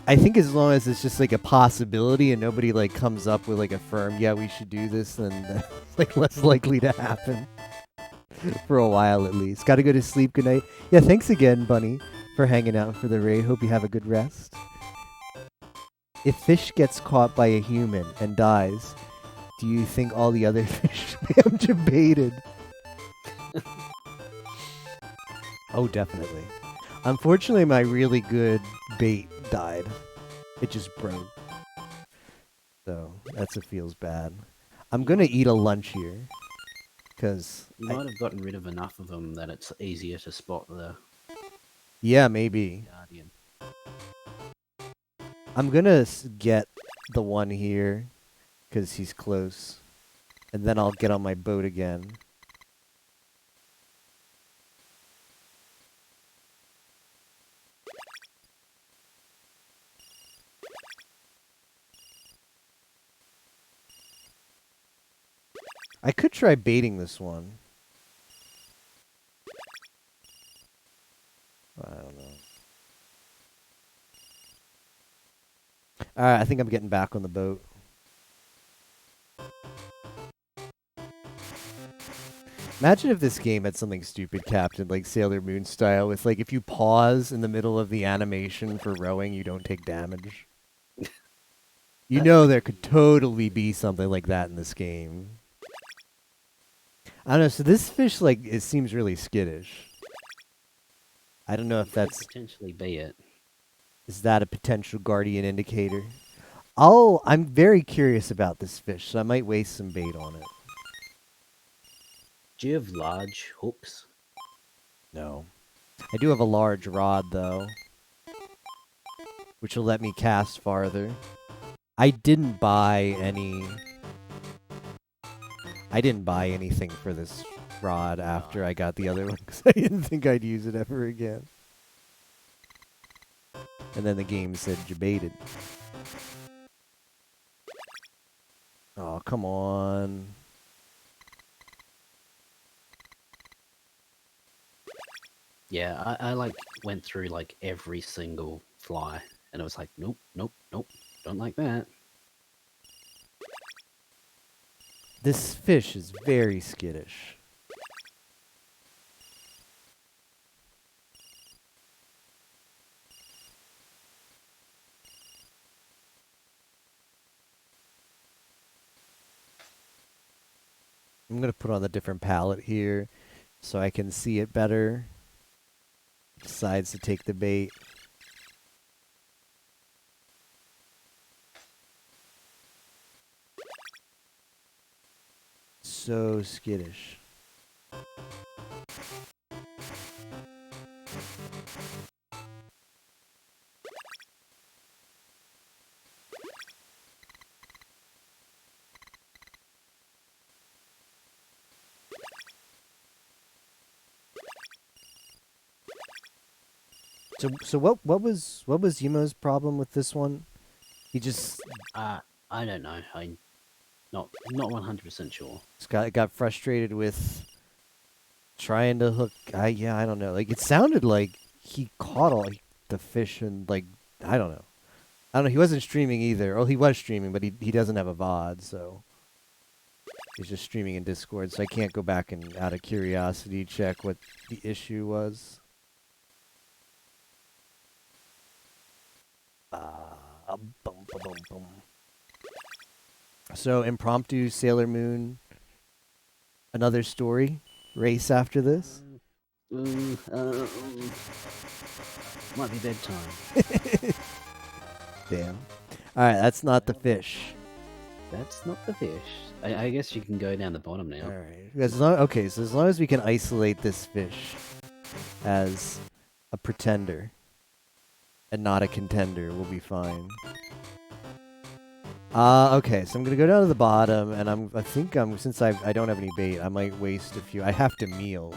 as long as it's just, like, a possibility and nobody, like, comes up with, like, a firm, yeah, we should do this, then that's, like, less likely to happen. For a while, at least. Gotta go to sleep. Good night. Yeah, thanks again, Bunny, for hanging out for the raid. Hope you have a good rest. If fish gets caught by a human and dies... Do you think all the other fish spam debated? Oh, definitely. Unfortunately, my really good bait died. It just broke. So, that's what feels bad. I'm gonna eat a lunch here. Because... You might have gotten rid of enough of them that it's easier to spot the Yeah, maybe. Guardian. I'm gonna get the one here. Because he's close. And then I'll get on my boat again. I could try baiting this one. I don't know. Alright, I think I'm getting back on the boat. Imagine if this game had something stupid, Captain, like Sailor Moon style, with like if you pause in the middle of the animation for rowing, you don't take damage. You know there could totally be something like that in this game. I don't know, so this fish, like, it seems really skittish. I don't know if that's... Potentially be it. Is that a potential Guardian indicator? I'm very curious about this fish, so I might waste some bait on it. Do you have large hooks? No. I do have a large rod, though. Which will let me cast farther. I didn't buy anything for this rod after I got the other one, because I didn't think I'd use it ever again. And then the game said debated. Oh, come on. Yeah, I like went through like every single fly, and it was like, nope, nope, nope, don't like that. This fish is very skittish. I'm going to put on the different palette here so I can see it better. Decides to take the bait. so skittish. So what was Yumo's problem with this one? He just I don't know. I'm not 100% sure. got frustrated with trying to hook. I don't know. Like it sounded like he caught all the fish and like I don't know. I don't know. He wasn't streaming either. Oh, he was streaming, but he doesn't have a VOD, so he's just streaming in Discord. So I can't go back and out of curiosity check what the issue was. Bum, bum, bum, bum. So impromptu Sailor Moon. Another story race after this. Might be bedtime. Damn. All right, that's not the fish. That's not the fish. I guess you can go down the bottom now. All right. Okay, so as long as we can isolate this fish as a pretender and not a contender, we'll be fine. Okay, so I'm gonna go down to the bottom, and I think since I don't have any bait, I might waste a few. I have to meal,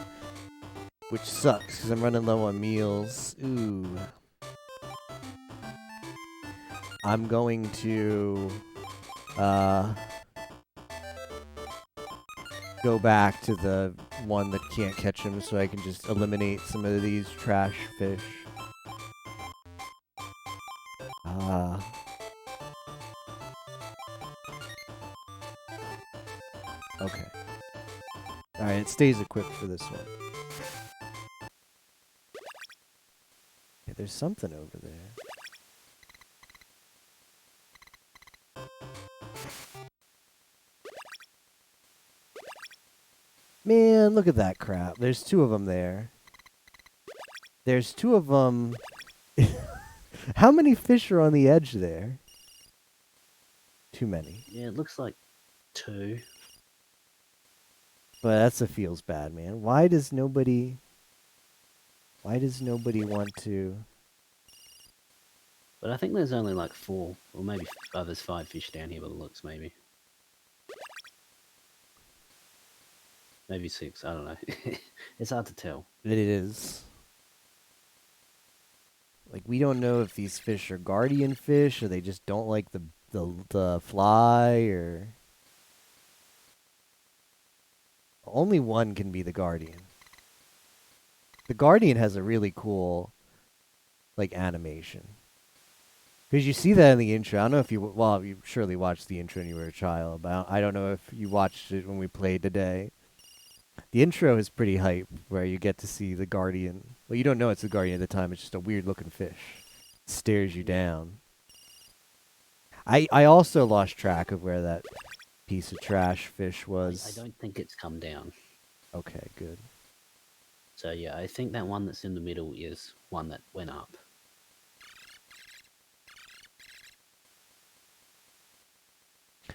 which sucks because I'm running low on meals. Ooh. I'm going to go back to the one that can't catch him, so I can just eliminate some of these trash fish. Okay. Alright, it stays equipped for this one. Okay, there's something over there. Man, look at that crap. There's two of them there. There's two of them. How many fish are on the edge there? Too many. Yeah, it looks like 2. But that's a feels bad, man. Why does nobody want to? But I think there's only like 4, or maybe there's 5 fish down here by the looks, maybe. Maybe 6, I don't know. It's hard to tell. It is. Like, we don't know if these fish are guardian fish, or they just don't like the fly, or... Only one can be the guardian. The guardian has a really cool, like, animation. Because you see that in the intro. I don't know if you surely watched the intro when you were a child, but I don't know if you watched it when we played today. The intro is pretty hype, where you get to see the guardian. Well, you don't know it's the guardian at the time. It's just a weird-looking fish. It stares you down. I also lost track of where that piece of trash fish was. I don't think it's come down. Okay, good. So yeah, I think that one that's in the middle is one that went up.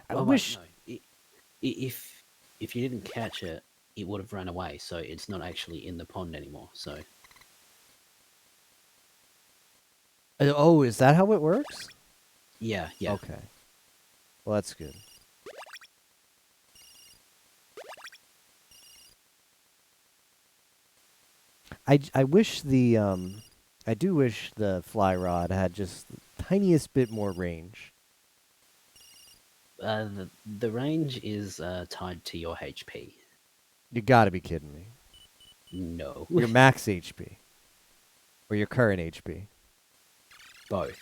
I Oh, wish... Wait, no. If you didn't catch it, it would have run away, so it's not actually in the pond anymore, so... Oh, is that how it works? Yeah. Okay. Well, that's good. I wish the I do wish the fly rod had just the tiniest bit more range. The range is tied to your HP. You gotta be kidding me. No. Your max HP. Or your current HP. Both.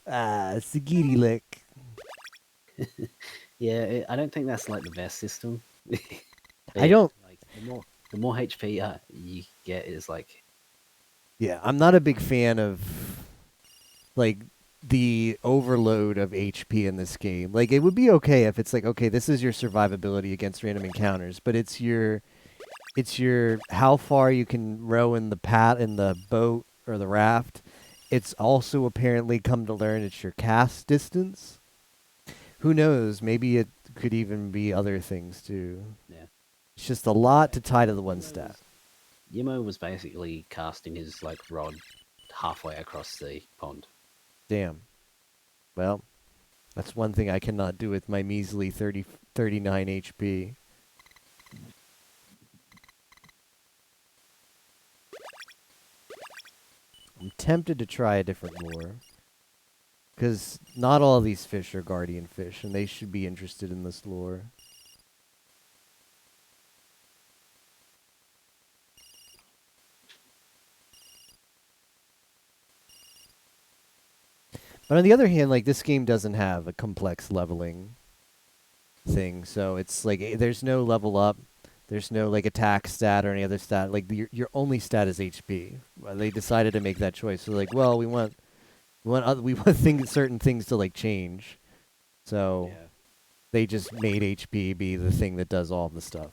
Sagiri lick. Yeah, I don't think that's like the best system. I don't... Like, the more HP you get is like... Yeah, I'm not a big fan of, like, the overload of HP in this game. Like, it would be okay if it's like, okay, this is your survivability against random encounters, but it's your how far you can row in the boat or the raft. It's also apparently come to learn it's your cast distance. Who knows? Maybe it could even be other things too. Yeah. It's just a lot to tie to the one stat. Yimo was basically casting his like rod halfway across the pond. Damn. Well, that's one thing I cannot do with my measly 39 HP. I'm tempted to try a different lure. Because not all these fish are guardian fish, and they should be interested in this lure. But on the other hand, like, this game doesn't have a complex leveling thing, so it's like there's no level up, there's no like attack stat or any other stat. Like your only stat is HP. They decided to make that choice. So like, well, we want certain things to like change. So Yeah. they just made HP be the thing that does all the stuff.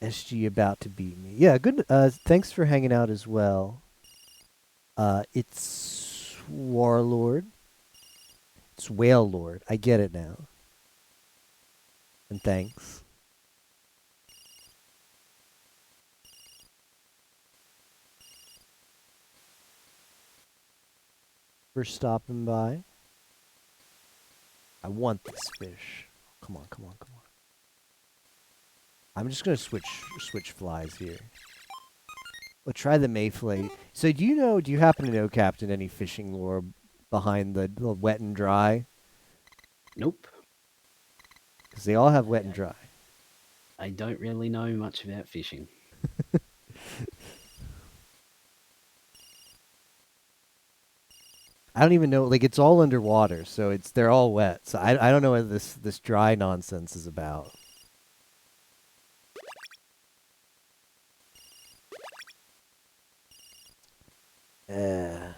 SG about to beat me. Yeah, good. Thanks for hanging out as well. It's Warlord. It's Whale Lord. I get it now. And thanks. For stopping by. I want this fish. Come on, come on, come on. I'm just gonna switch flies here. We'll try the mayfly. So do you happen to know, Captain, any fishing lore behind the wet and dry? Nope. Because they all have wet and dry. I don't really know much about fishing. I don't even know, like, it's all underwater, so they're all wet. So I don't know what this dry nonsense is about. I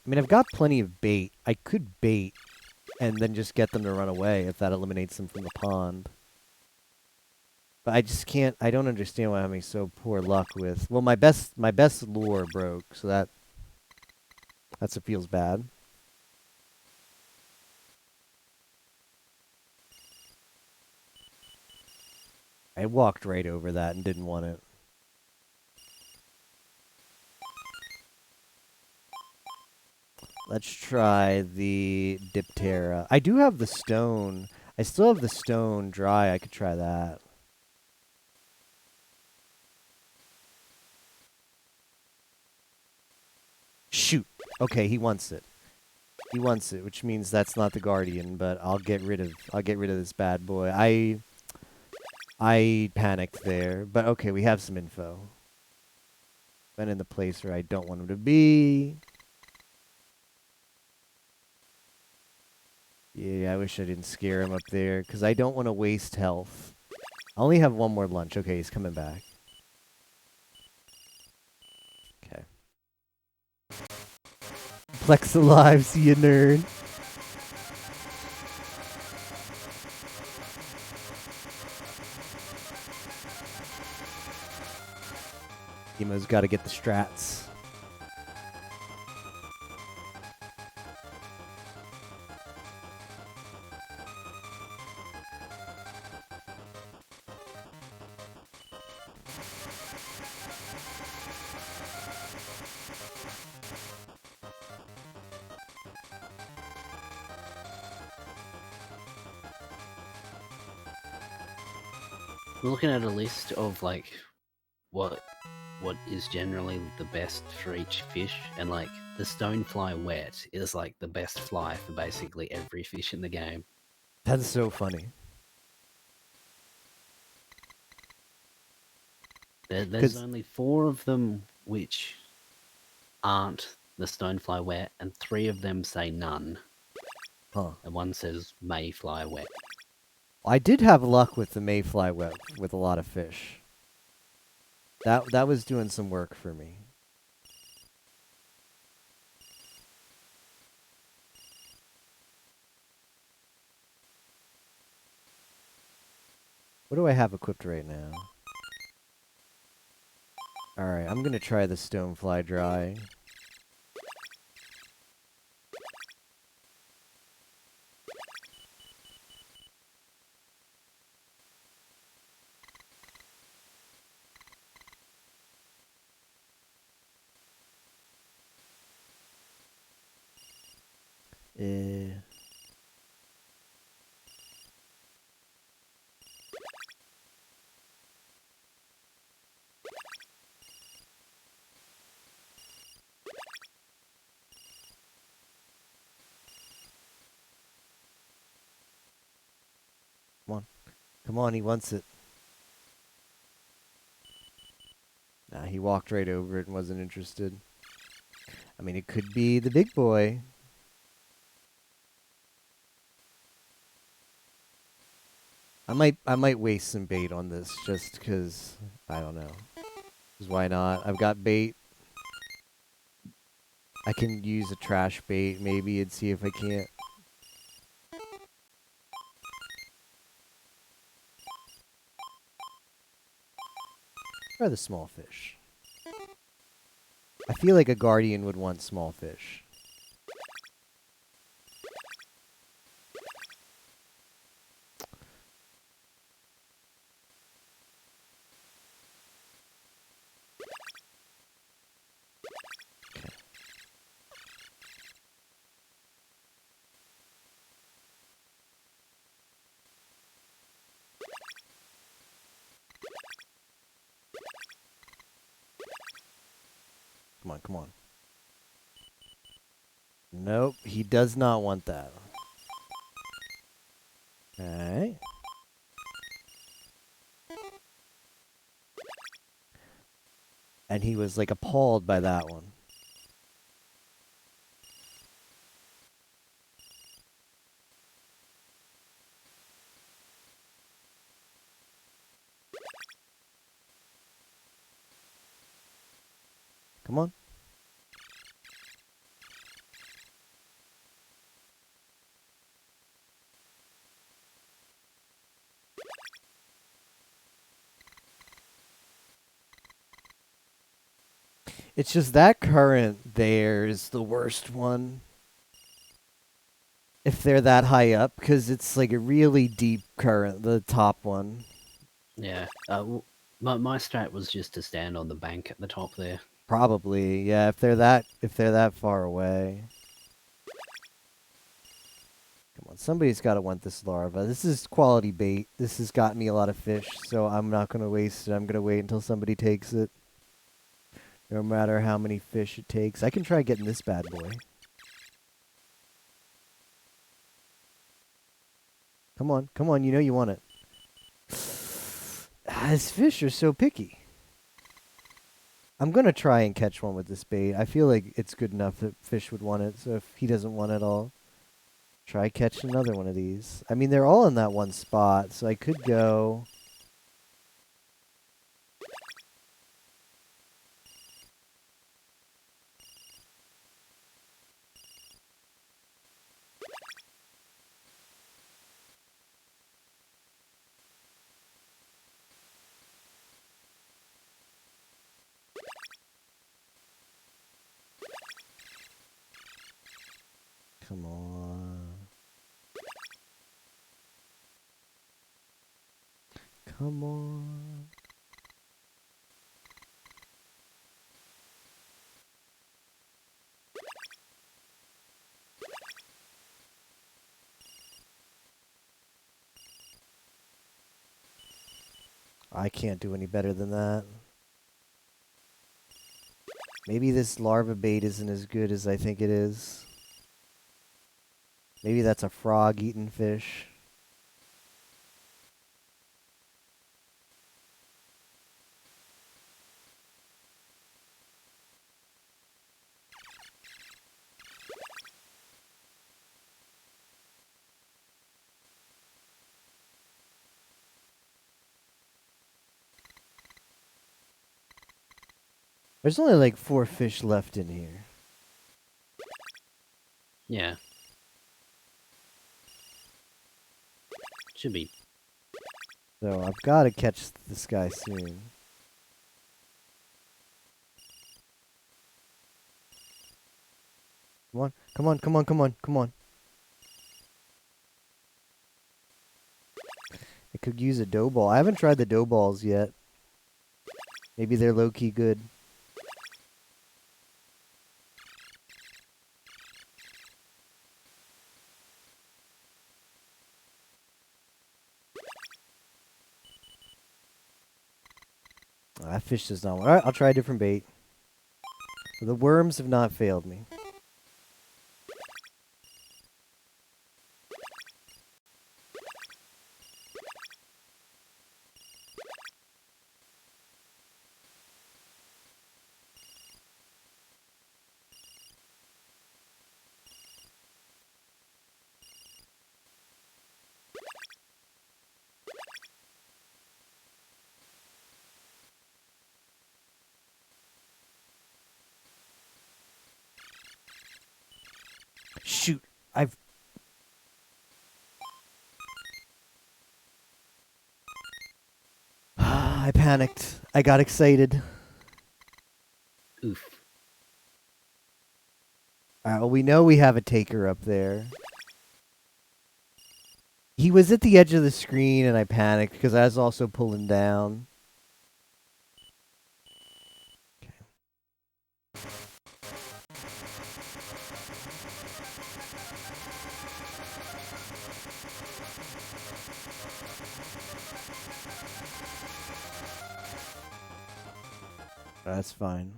mean, I've got plenty of bait. I could bait and then just get them to run away if that eliminates them from the pond. But I just can't. I don't understand why I'm having so poor luck with. Well, my best lure broke, so that's what feels bad. I walked right over that and didn't want it. Let's try the Diptera. I do have the stone. I still have the stone dry. I could try that. Shoot. Okay, he wants it. He wants it, which means that's not the guardian, but I'll get rid of this bad boy. I panicked there, but okay, we have some info. Been in the place where I don't want him to be. Yeah, I wish I didn't scare him up there, because I don't want to waste health. I only have one more lunch. Okay, he's coming back. Okay. Flex alive, see you, nerd. Emo's got to get the strats. We're looking at a list of like what is generally the best for each fish, and like the stonefly wet is like the best fly for basically every fish in the game. That's so funny. There's only 4 of them which aren't the stonefly wet, and 3 of them say none. Huh. And 1 says mayfly wet. I did have luck with the mayfly web with a lot of fish. That was doing some work for me. What do I have equipped right now? Alright, I'm gonna try the stonefly dry. Eh. Come on. Come on, he wants it. Nah, he walked right over it and wasn't interested. I mean, it could be the big boy. I might waste some bait on this just because I don't know. 'Cause why not? I've got bait. I can use a trash bait maybe and see if I can't. Try the small fish. I feel like a guardian would want small fish. Come on, come on. Nope, he does not want that. Alright. And he was like appalled by that one. Come on. It's just that current there is the worst one. If they're that high up, because it's like a really deep current, the top one. Yeah. My strat was just to stand on the bank at the top there. Probably, yeah, if they're that far away. Come on, somebody's got to want this larva. This is quality bait. This has got me a lot of fish, so I'm not going to waste it. I'm going to wait until somebody takes it. No matter how many fish it takes. I can try getting this bad boy. Come on, you know you want it. These fish are so picky. I'm going to try and catch one with this bait. I feel like it's good enough that fish would want it, so if he doesn't want it, I'll try catching another one of these. I mean, they're all in that one spot, so I could go... Come on. Come on. I can't do any better than that. Maybe this larva bait isn't as good as I think it is. Maybe that's a frog-eating fish. There's only like 4 fish left in here. Yeah. Should be. So I've got to catch this guy soon. Come on, come on, come on, come on, come on. I could use a dough ball. I haven't tried the dough balls yet. Maybe they're low-key good. Oh, that fish does not. All right, I'll try a different bait. The worms have not failed me. Shoot, I've... I panicked. I got excited. Oof. Alright, well, we know we have a taker up there. He was at the edge of the screen and I panicked because I was also pulling down. That's fine.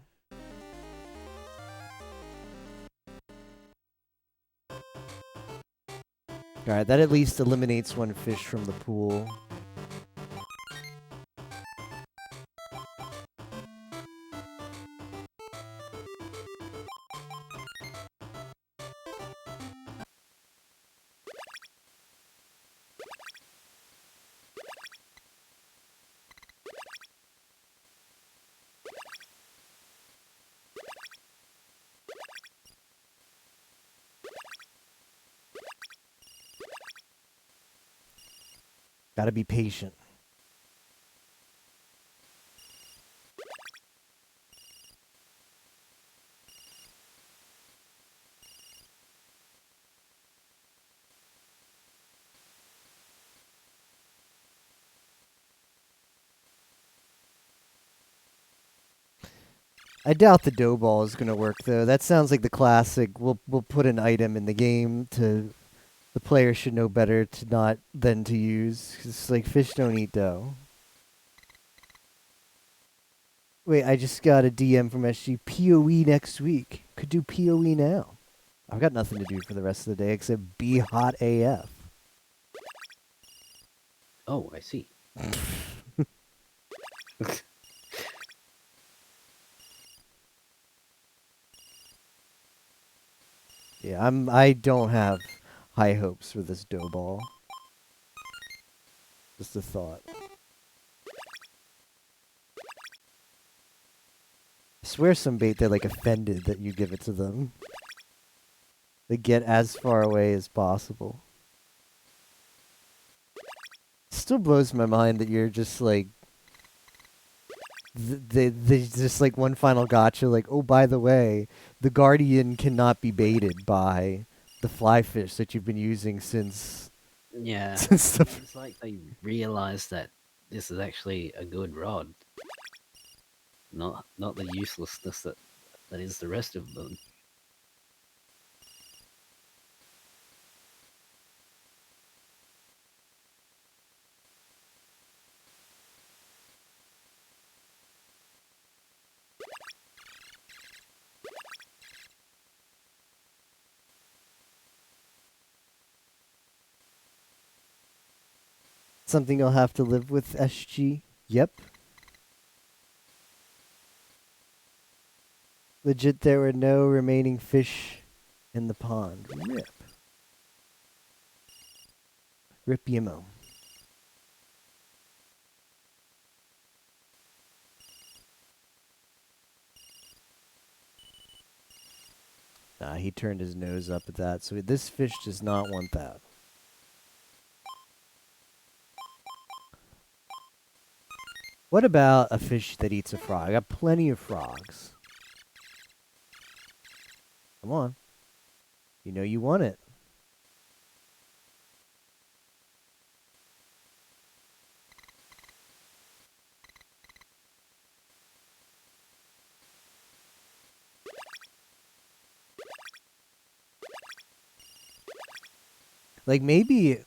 Alright, that at least eliminates one fish from the pool. Gotta be patient. I doubt the dough ball is gonna work though. That sounds like the classic. We'll put an item in the game to the player should know better to not than to use. 'Cause it's like fish don't eat dough. Wait, I just got a DM from SG. POE next week. Could do POE now. I've got nothing to do for the rest of the day except be hot AF. Oh, I see. Yeah, I don't have high hopes for this dough ball. Just a thought. I swear some bait they're like offended that you give it to them. They get as far away as possible. Still blows my mind that you're just like they just like one final gotcha like, oh, by the way, the Guardian cannot be baited by the fly fish that you've been using since Yeah. since the It's like they realize that this is actually a good rod. Not the uselessness that is the rest of them. something you'll have to live with, SG. Yep. Legit, there were no remaining fish in the pond. Rip. Rip Yimo. Nah, he turned his nose up at that, so this fish does not want that. What about a fish that eats a frog? I got plenty of frogs. Come on. You know you want it. Like maybe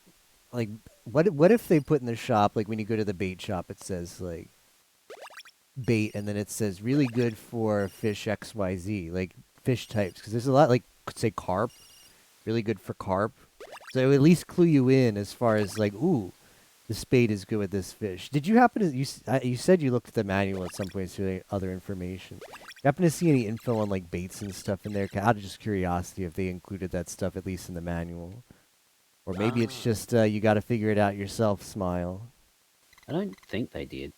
like what if they put in the shop, like when you go to the bait shop, it says like bait, and then it says really good for fish XYZ, like fish types, because there's a lot, like say carp, really good for carp. So at least clue you in as far as like, ooh, the spade is good with this fish. Did you happen to you said you looked at the manual at some point to see other information? You happen to see any info on like baits and stuff in there? Out of just curiosity, if they included that stuff at least in the manual, or maybe it's just you got to figure it out yourself. Smile. I don't think they did.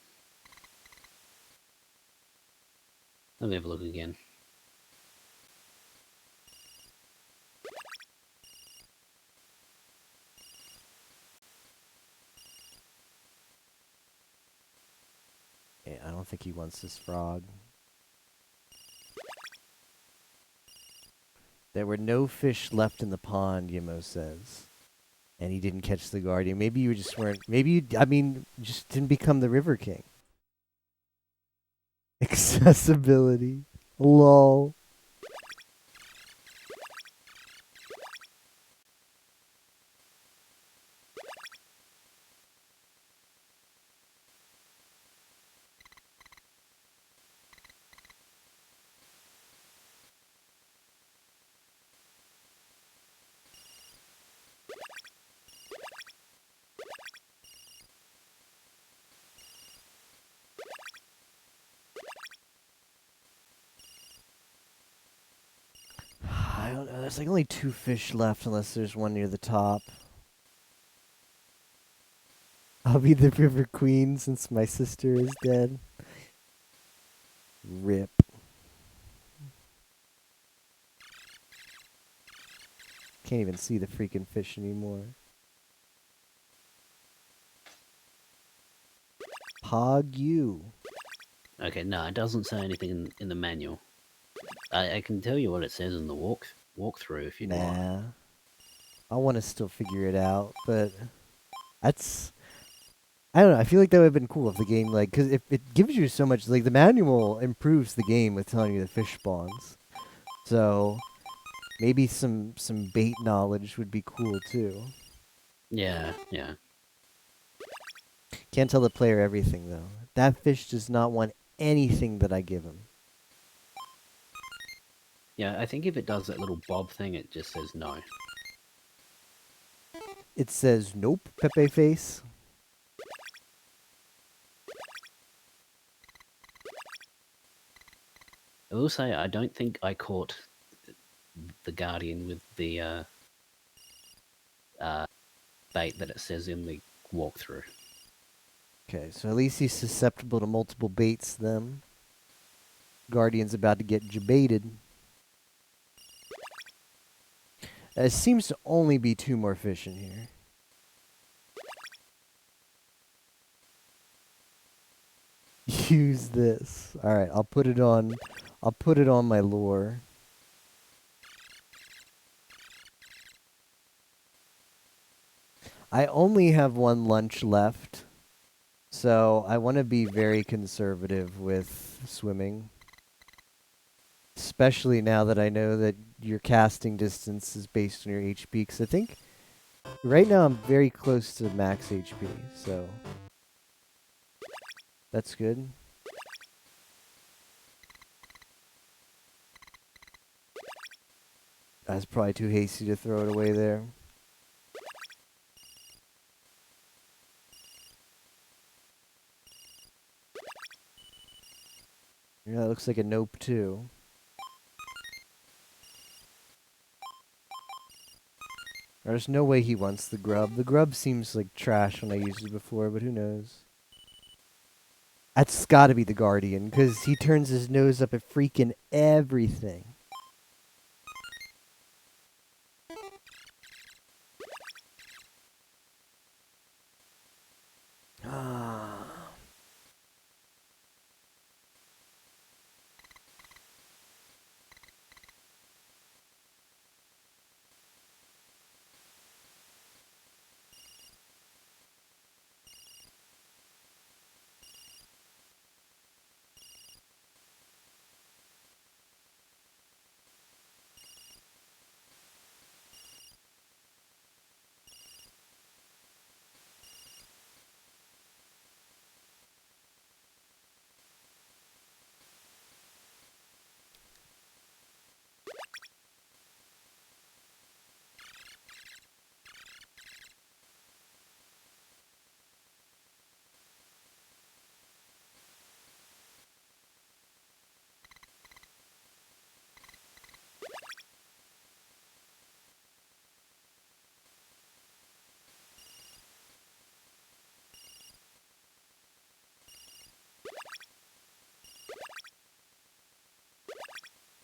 Let me have a look again. Yeah, I don't think he wants this frog. There were no fish left in the pond, Yimo says. And he didn't catch the guardian. Maybe you just weren't. Maybe you, I mean, just didn't become the River King. Accessibility. Lol. I don't know. There's like only 2 fish left unless there's one near the top. I'll be the River Queen since my sister is dead. Rip. Can't even see the freaking fish anymore. Pog you. Okay, no, it doesn't say anything in the manual. I can tell you what it says in the walkthrough if you'd like. Nah. I want to still figure it out, but that's, I don't know. I feel like that would have been cool if the game, like, because if it gives you so much, like the manual improves the game with telling you the fish spawns. So maybe some bait knowledge would be cool too. Yeah, yeah. Can't tell the player everything though. That fish does not want anything that I give him. Yeah, I think if it does that little bob thing, it just says no. It says nope, Pepe face. I will say I don't think I caught the Guardian with the bait that it says in the walkthrough. Okay, so at least he's susceptible to multiple baits then. Guardian's about to get jebaited. There seems to only be 2 more fish in here. Use this. All right, I'll put it on. I'll put it on my lure. I only have 1 lunch left, so I want to be very conservative with swimming. Especially now that I know that your casting distance is based on your HP, because I think right now I'm very close to max HP, so that's good. I was probably too hasty to throw it away there. Yeah, that looks like a nope too. There's no way he wants the grub. The grub seems like trash when I used it before, but who knows? That's gotta be the Guardian, because he turns his nose up at freaking everything.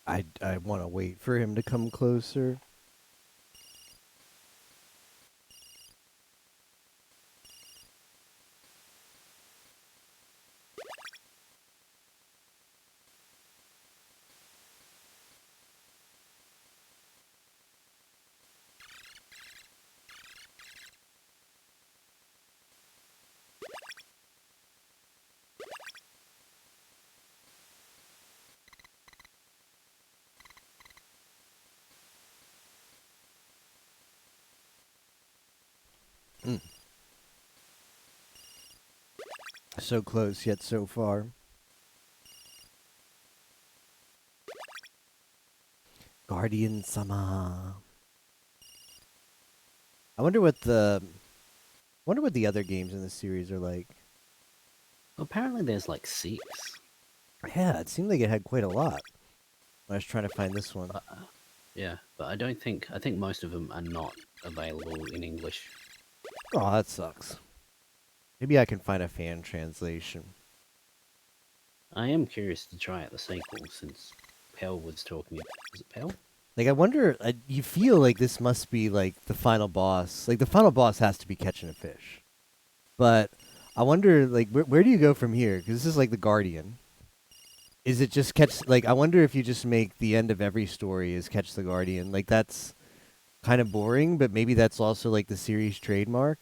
I want to wait for him to come closer. Mm. So close yet so far. Guardian Sama. I wonder what the other games in the series are like. Apparently, there's like 6. Yeah, it seemed like it had quite a lot. I was trying to find this one. But, yeah, but I don't think. I think most of them are not available in English. Oh, that sucks. Maybe I can find a fan translation. I am curious to try out the sequel since Pell was talking. Is it Pell? Like, I wonder. You feel like this must be like the final boss. Like the final boss has to be catching a fish. But I wonder, like, where do you go from here? Because this is like the Guardian. Is it just catch? Like, I wonder if you just make the end of every story is catch the Guardian. Like, that's kind of boring, but maybe that's also like the series trademark.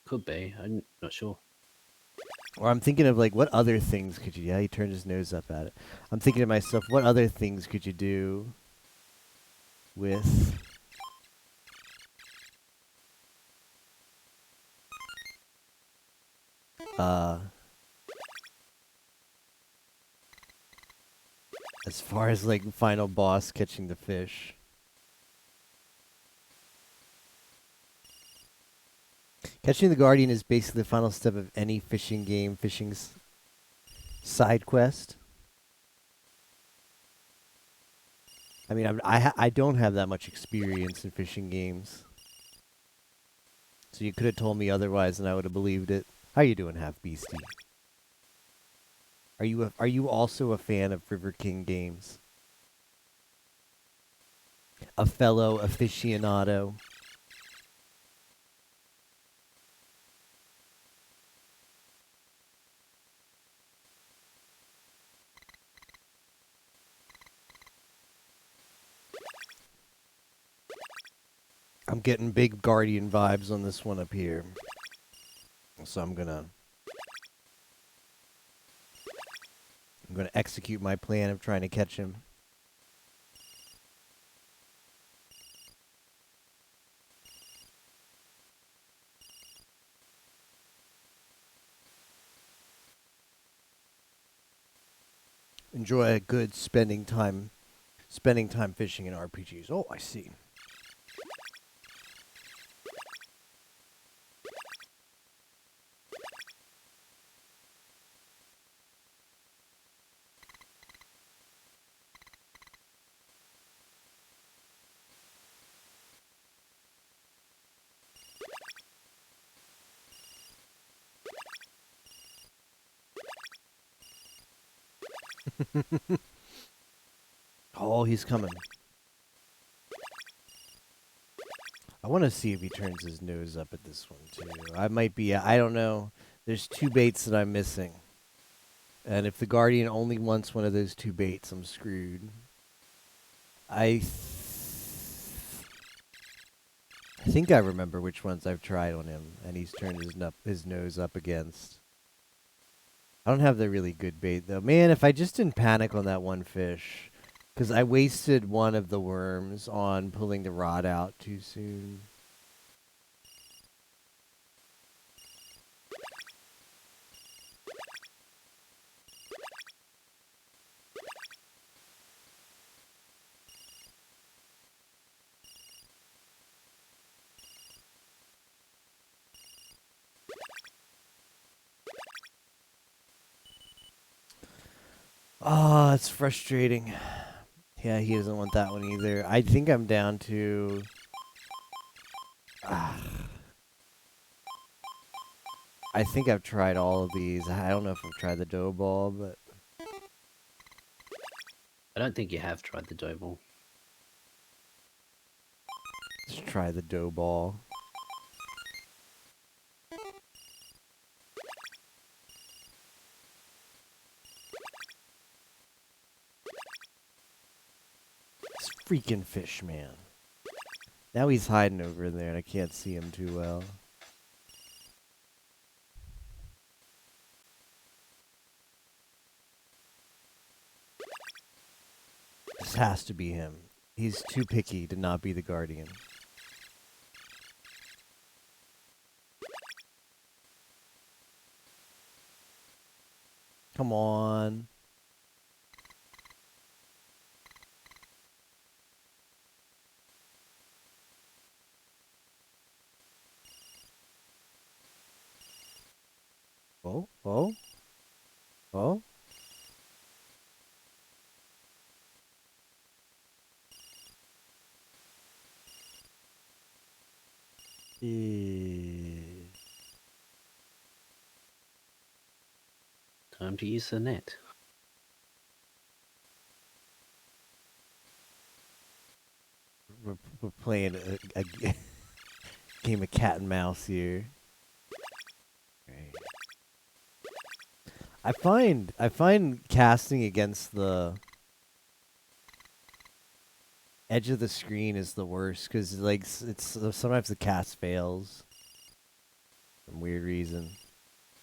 Could be. I'm not sure. Or I'm thinking of like, what other things could you? Yeah, he turned his nose up at it. I'm thinking to myself, what other things could you do with? As far as like final boss catching the fish. Catching the Guardian is basically the final step of any fishing game, side quest. I mean, I don't have that much experience in fishing games. So you could have told me otherwise and I would have believed it. How you doing, Half Beastie? Are you also a fan of River King games? A fellow aficionado? I'm getting big Guardian vibes on this one up here. So I'm gonna execute my plan of trying to catch him. Enjoy a good spending time fishing in RPGs. Oh, I see. Oh, he's coming. I want to see if he turns his nose up at this one, too. I don't know. There's 2 baits that I'm missing. And if the Guardian only wants one of those 2 baits, I'm screwed. I think I remember which ones I've tried on him, and he's turned his nose up against. I don't have the really good bait, though. Man, if I just didn't panic on that one fish, because I wasted one of the worms on pulling the rod out too soon. Oh, it's frustrating. Yeah, he doesn't want that one either. I think I'm down to... I think I've tried all of these. I don't know if I've tried the dough ball, but... I don't think you have tried the dough ball. Let's try the dough ball. This freaking fish, man. Now he's hiding over there and I can't see him too well. This has to be him. He's too picky to not be the guardian. Come on. Oh, oh, oh. Eh. Time to use the net. We're playing a game of cat and mouse here. Right. I find casting against the edge of the screen is the worst because like it's sometimes the cast fails for some weird reason.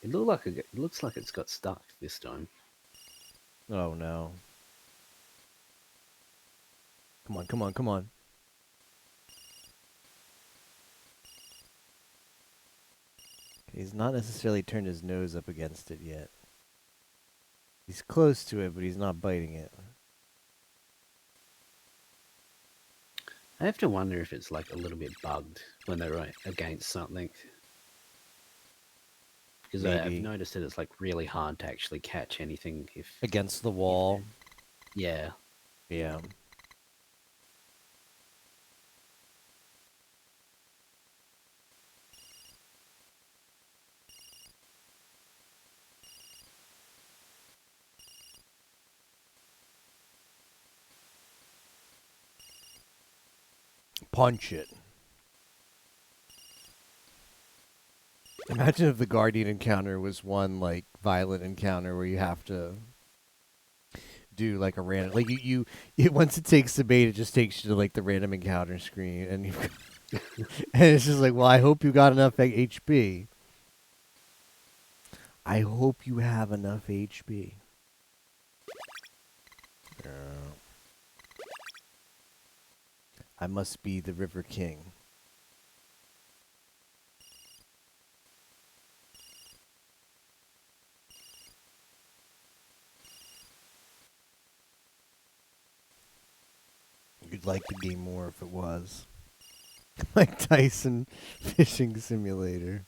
It looks like it's got stuck this time. Oh no! Come on! Come on! Come on! He's not necessarily turned his nose up against it yet. He's close to it, but he's not biting it. I have to wonder if it's like a little bit bugged when they're right against something. Because I've Maybe. noticed that it's like really hard to actually catch anything if Against the wall. yeah. Yeah. Punch it. Imagine if the Guardian encounter was one like violent encounter where you have to do like a random like once it takes the bait, it just takes you to like the random encounter screen and you and it's just like, well, I hope you got enough HP. I hope you have enough HP. I must be the River King. You'd like the game more if it was. Like Tyson Fishing Simulator.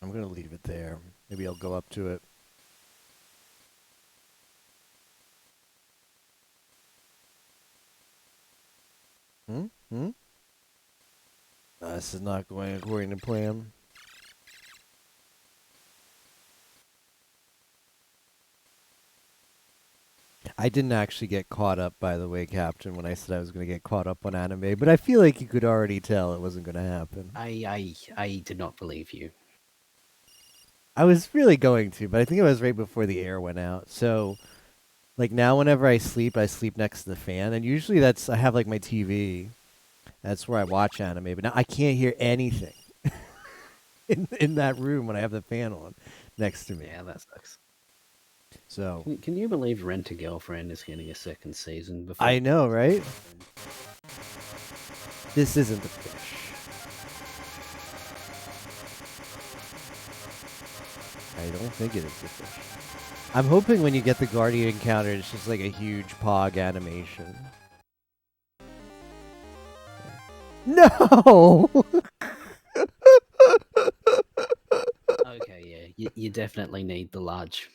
I'm going to leave it there. Maybe I'll go up to it. Hmm? This is not going according to plan. I didn't actually get caught up, by the way, Captain, when I said I was going to get caught up on anime, but I feel like you could already tell it wasn't going to happen. I did not believe you. I was really going to, but I think it was right before the air went out. So, like now, whenever I sleep next to the fan, and usually I have like my TV. That's where I watch anime, but now I can't hear anything in that room when I have the fan on next to me. Yeah, that sucks. So Can you believe Rent a Girlfriend is getting a second season? Before I know, right? This isn't the fish. I don't think it is the fish. I'm hoping when you get the Guardian encounter, it's just like a huge Pog animation. No! Okay, yeah, you definitely need the large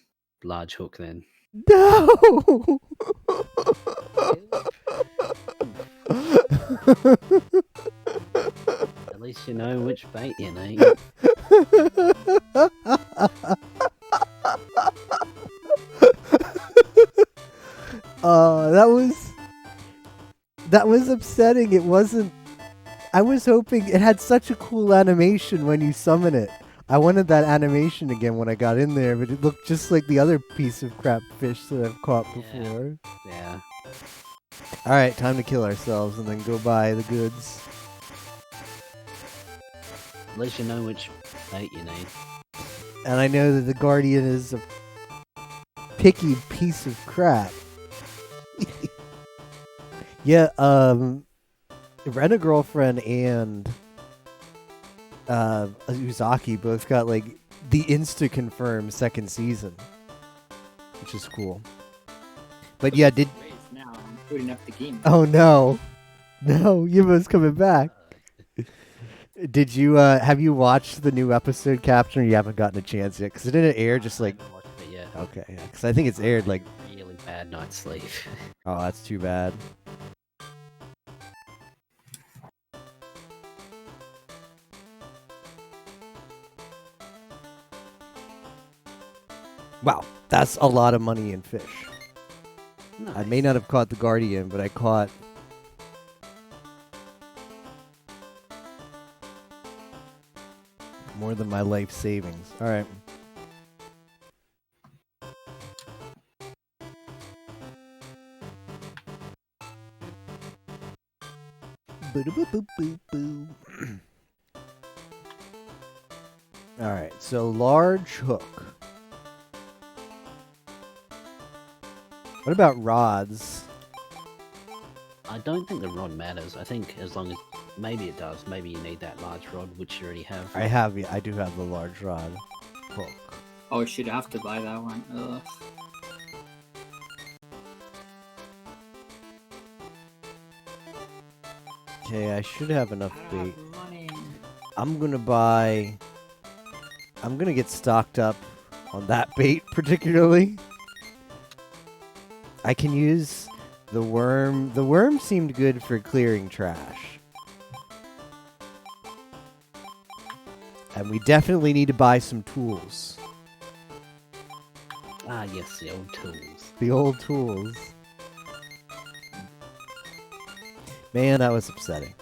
hook then. No! At least you know which bait you need. That was upsetting. It wasn't. I was hoping it had such a cool animation when you summon it. I wanted that animation again when I got in there, but it looked just like the other piece of crap fish that I've caught before. Yeah. All right, time to kill ourselves and then go buy the goods. At least you know which bait you need. And I know that the Guardian is a picky piece of crap. Yeah, Rent-A-Girlfriend and Uzaki both got like the insta-confirmed second season, which is cool. But yeah, Now I'm booting up the game. Oh no, Yuma's coming back. Did you have you watched the new episode, Captain? Or you haven't gotten a chance yet? Because it didn't air just like. I haven't watched it yet. Okay, yeah. Because I think it's aired like. Really bad night's sleep. Oh, that's too bad. Wow, that's a lot of money in fish. Nice. I may not have caught the Guardian, but I caught. More than my life savings. All right. Boo-doo-boo-boo-boo-boo. All right, so large hook. What about rods? I don't think the rod matters. I think as long as maybe it does. Maybe you need that large rod, which you already have. I do have the large rod hook. Oh shit, I have to buy that one. Ugh. Okay, I should have enough I don't bait. have money. I'm gonna get stocked up on that bait particularly. I can use the worm. The worm seemed good for clearing trash. And we definitely need to buy some tools. Ah, yes, the old tools. The old tools. Man, that was upsetting.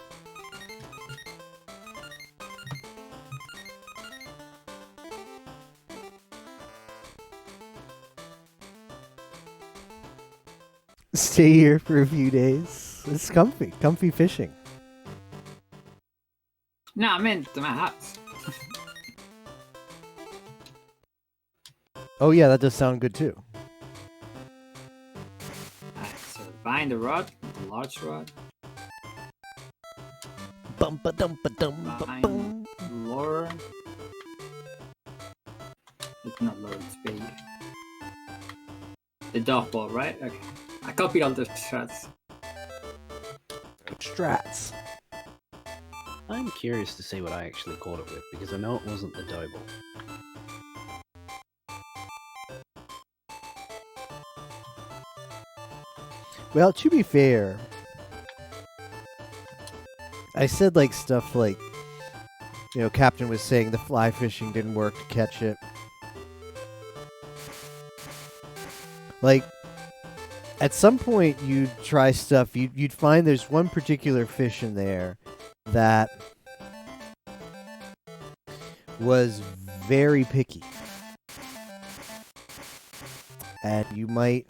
Stay here for a few days. It's comfy. Comfy fishing. No, I meant my hats. Oh yeah, that does sound good too. Alright, so buying the rod, the large rod, buying lure. It's not lure, it's bait. The dog ball, right? Okay. I copied all the strats. Strats. I'm curious to see what I actually caught it with, because I know it wasn't the dough ball. Well, to be fair, I said like stuff like, you know, Captain was saying the fly fishing didn't work to catch it. Like, at some point you'd try stuff, you'd find there's one particular fish in there that was very picky. And you might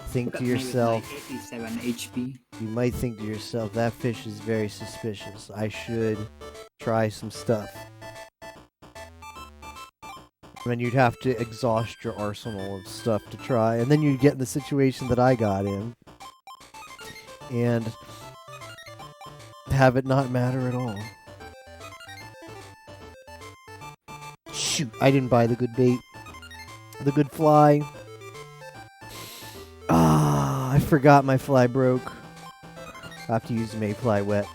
think to yourself, Maybe it's like 87 HP. you might think to yourself, that fish is very suspicious. I should try some stuff. And then you'd have to exhaust your arsenal of stuff to try, and then you'd get in the situation that I got in, and have it not matter at all. Shoot, I didn't buy the good bait. The good fly. Ah, I forgot my fly broke. I have to use the mayfly wet.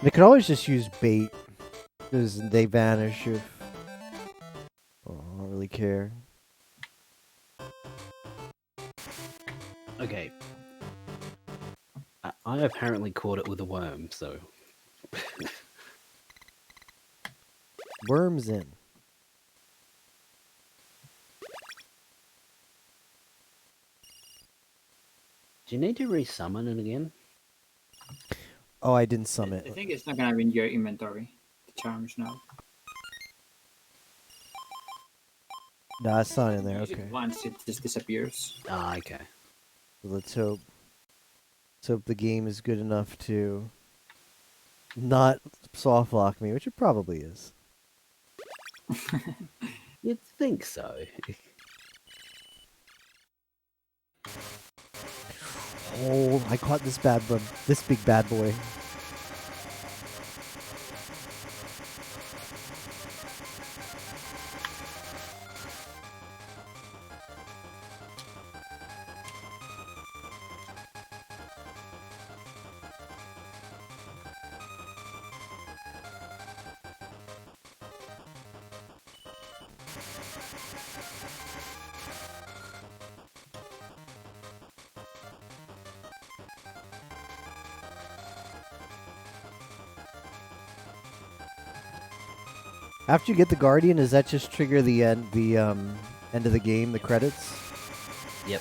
I could always just use bait, because they vanish if... Oh, I don't really care. Okay. I apparently caught it with a worm, so... Worms in. Do you need to resummon it again? Oh, I didn't summon I it. think it's not gonna be in your inventory. The charms now. No, it's not in there. Use it Okay. once, it just disappears. Ah, okay. Let's hope. Let's hope the game is good enough to not soft lock me, which it probably is. You'd think so. Oh, I caught this this big bad boy. After you get the Guardian, does that just trigger the end of the game, the credits? Yep.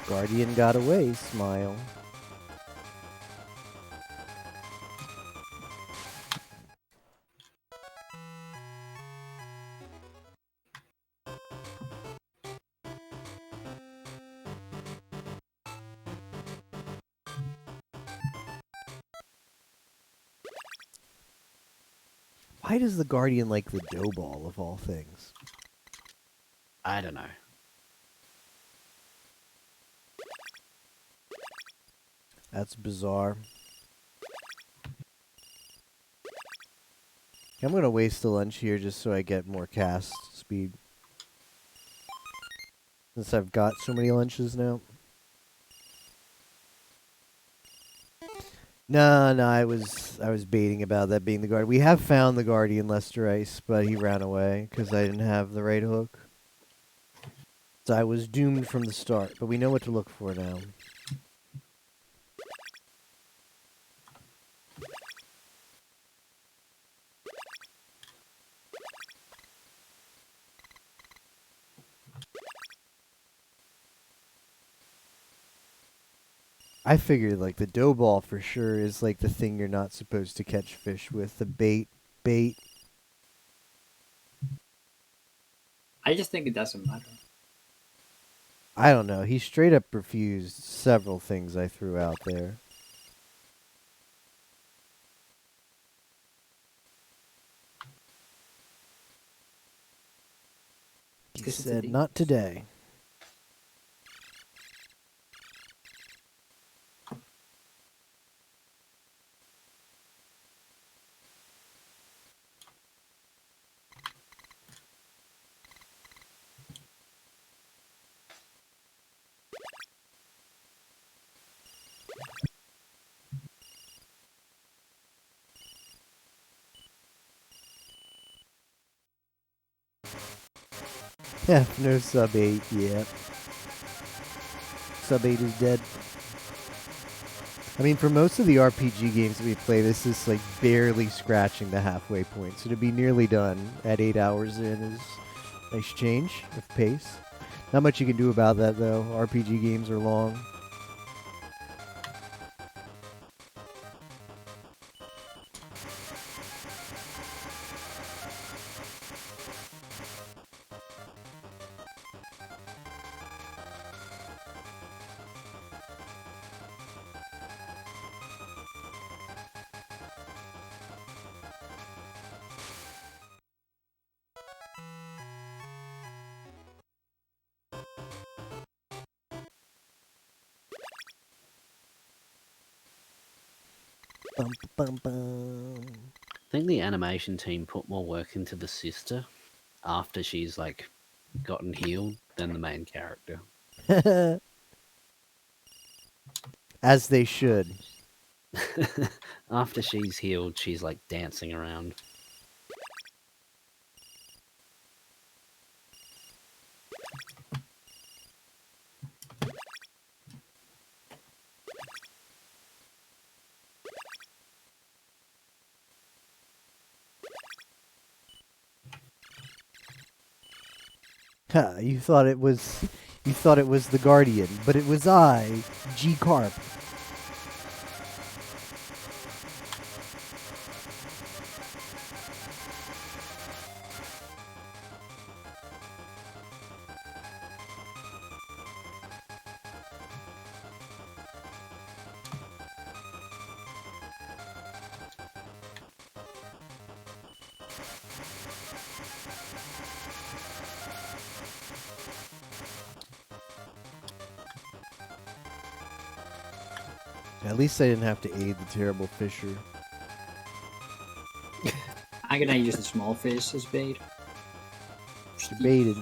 Guardian got away, smile. Why does the Guardian like the dough ball of all things? I don't know. That's bizarre. I'm gonna waste the lunch here just so I get more cast speed. Since I've got so many lunches now. No, I was baiting about that being the guard. We have found the Guardian Lester Ice, but he ran away because I didn't have the right hook. So I was doomed from the start, but we know what to look for now. I figured like the dough ball for sure is like the thing you're not supposed to catch fish with. The bait. I just think it doesn't matter. I don't know. He straight up refused several things I threw out there. He Because it's said, a not today. Yeah, no sub 8 yet. Sub 8 is dead. I mean, for most of the RPG games that we play, this is like barely scratching the halfway point. So to be nearly done at 8 hours in is a nice change of pace. Not much you can do about that though. RPG games are long. Bum, bum, bum. I think the animation team put more work into the sister after she's like gotten healed than the main character. As they should. After she's healed, she's like dancing around. Ha, you thought it was the Guardian, but it was I, G Carp. At least I didn't have to aid the terrible fisher. I'm gonna use the small fish as bait. Baited.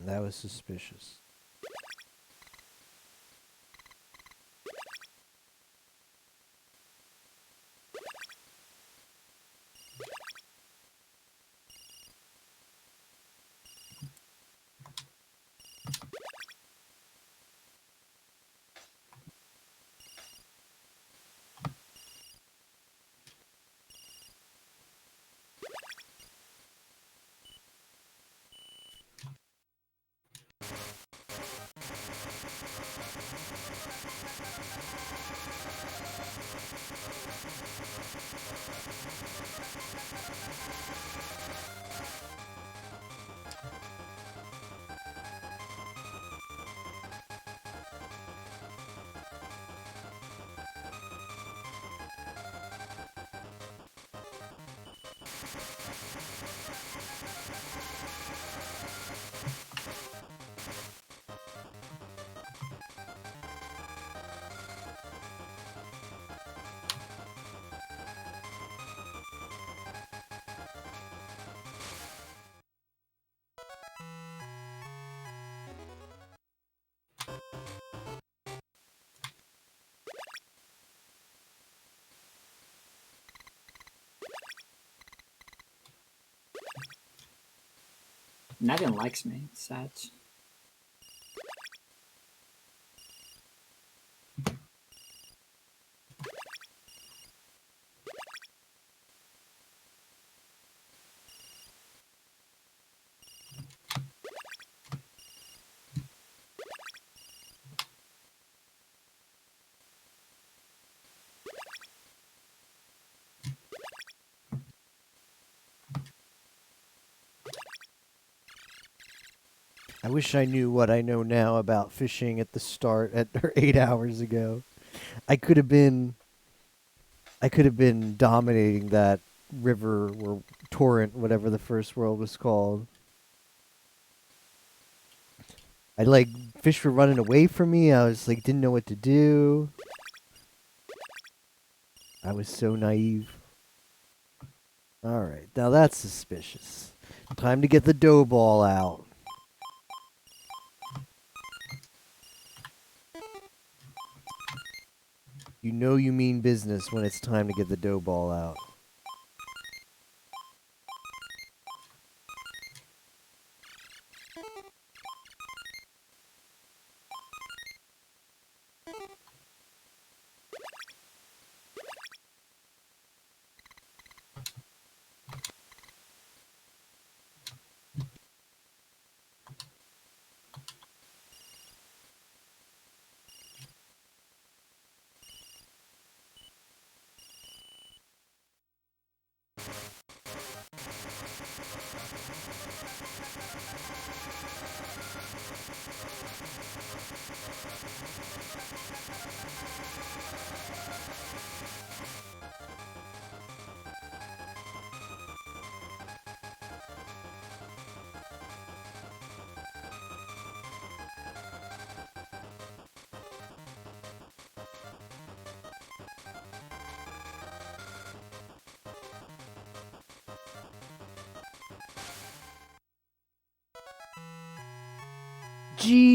That was suspicious. Navian likes me. It's sad. I wish I knew what I know now about fishing at the start or 8 hours ago. I could have been dominating that river or torrent, whatever the first world was called. I like fish were running away from me. I was like didn't know what to do. I was so naive. All right, now that's suspicious. Time to get the dough ball out. You know you mean business when it's time to get the dough ball out.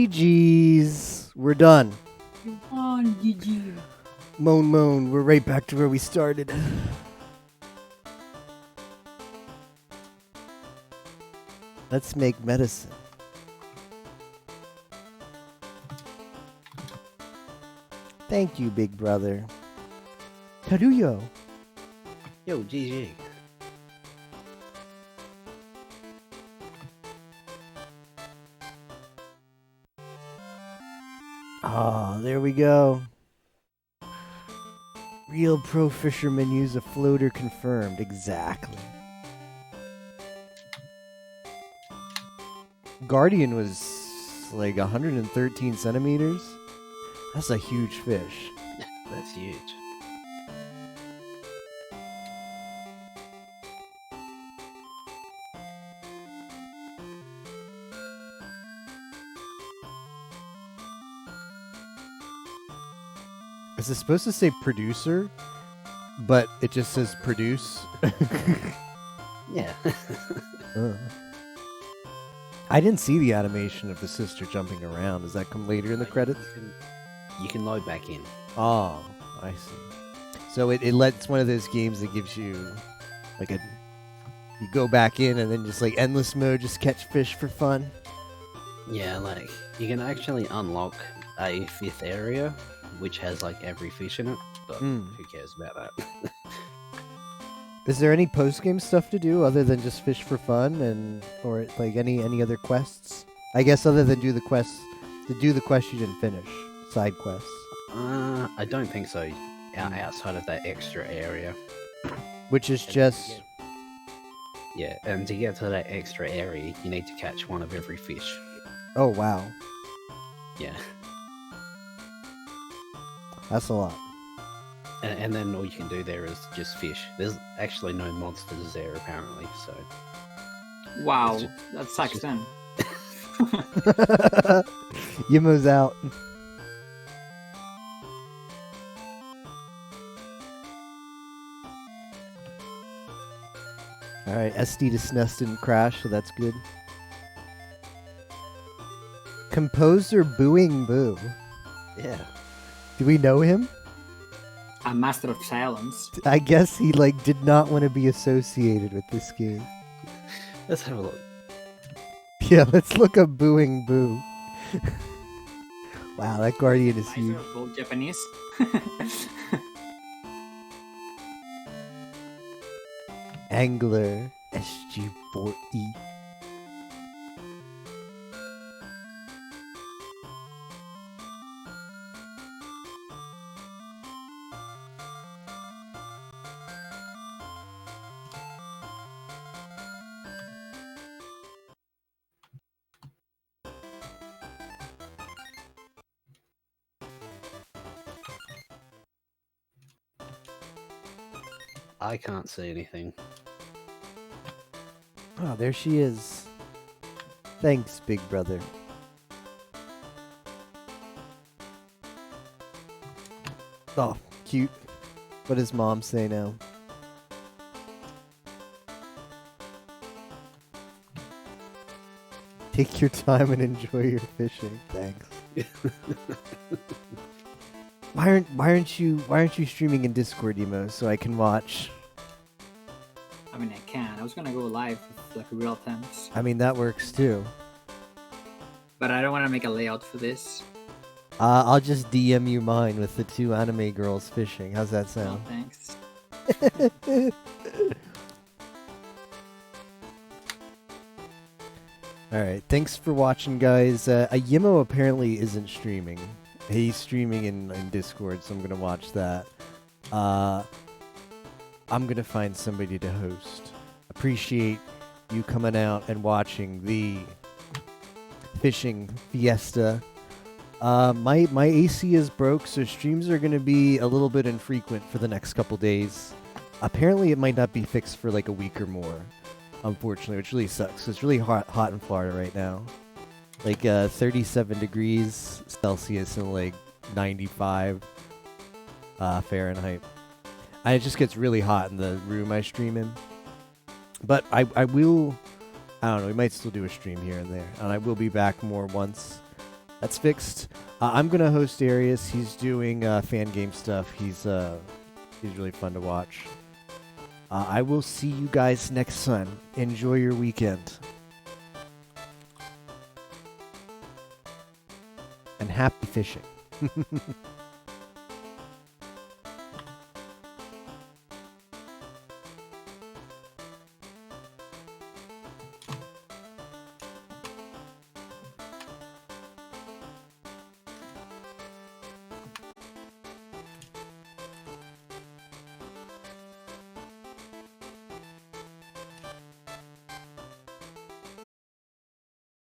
GG's. We're done. You won, GG. Moan moan. We're right back to where we started. Let's make medicine. Thank you, big brother. Taruyo. Yo, GG. Ah, there we go. Real pro fishermen use a floater confirmed. Exactly. Guardian was like 113 centimeters. That's a huge fish. That's huge. Is it supposed to say producer? But it just says produce. Yeah. Uh. I didn't see the animation of the sister jumping around. Does that come later in the credits? You can load back in. Oh, I see. So it lets one of those games that gives you like a you go back in and then just like endless mode, just catch fish for fun. Yeah, like you can actually unlock a fifth area, which has like every fish in it. But who cares about that? Is there any post game stuff to do other than just fish for fun and or like any other quests? I guess other than do the quests you didn't finish, side quests. I don't think so. Outside of that extra area, Which is just yeah, and to get to that extra area, you need to catch one of every fish. oh wow, Yeah, that's a lot. and then all you can do there is just fish. There's actually no monsters there apparently, so Wow, It's ju- that sucks just- then. Yimo's out. Alright, SD to SNES didn't crash, so that's good. Composer Booing Boo. yeah. Do we know him? A master of silence. I guess he like did not want to be associated with this game. Let's have a look. Yeah, let's look up Booing Boo. Wow, that Guardian is Guys huge. are both Japanese. Angler SG4E. I can't see anything. Oh, there she is. Thanks, big brother. Oh, cute. What does mom say now? Take your time and enjoy your fishing. Thanks. Why aren't you streaming in Discord, Emo, so I can watch? I mean, I can. I was gonna go live with like real times. I mean, that works too. but I don't want to make a layout for this. I'll just DM you mine with the 2 anime girls fishing. How's that Oh, sound? thanks. Alright, thanks for watching, guys. Yimo apparently isn't streaming. He's streaming in Discord, so I'm gonna watch that. I'm gonna find somebody to host. Appreciate you coming out and watching the fishing fiesta. My AC is broke, so streams are gonna be a little bit infrequent for the next couple days. Apparently, it might not be fixed for like a week or more. Unfortunately, which really sucks. It's really hot in Florida right now. Like 37 degrees Celsius and like 95 Fahrenheit. And it just gets really hot in the room I stream in. But I will, I don't know, we might still do a stream here and there. And I will be back more once that's fixed. I'm going to host Arius. He's doing fan game stuff. He's really fun to watch. I will see you guys next time. Enjoy your weekend. And happy fishing.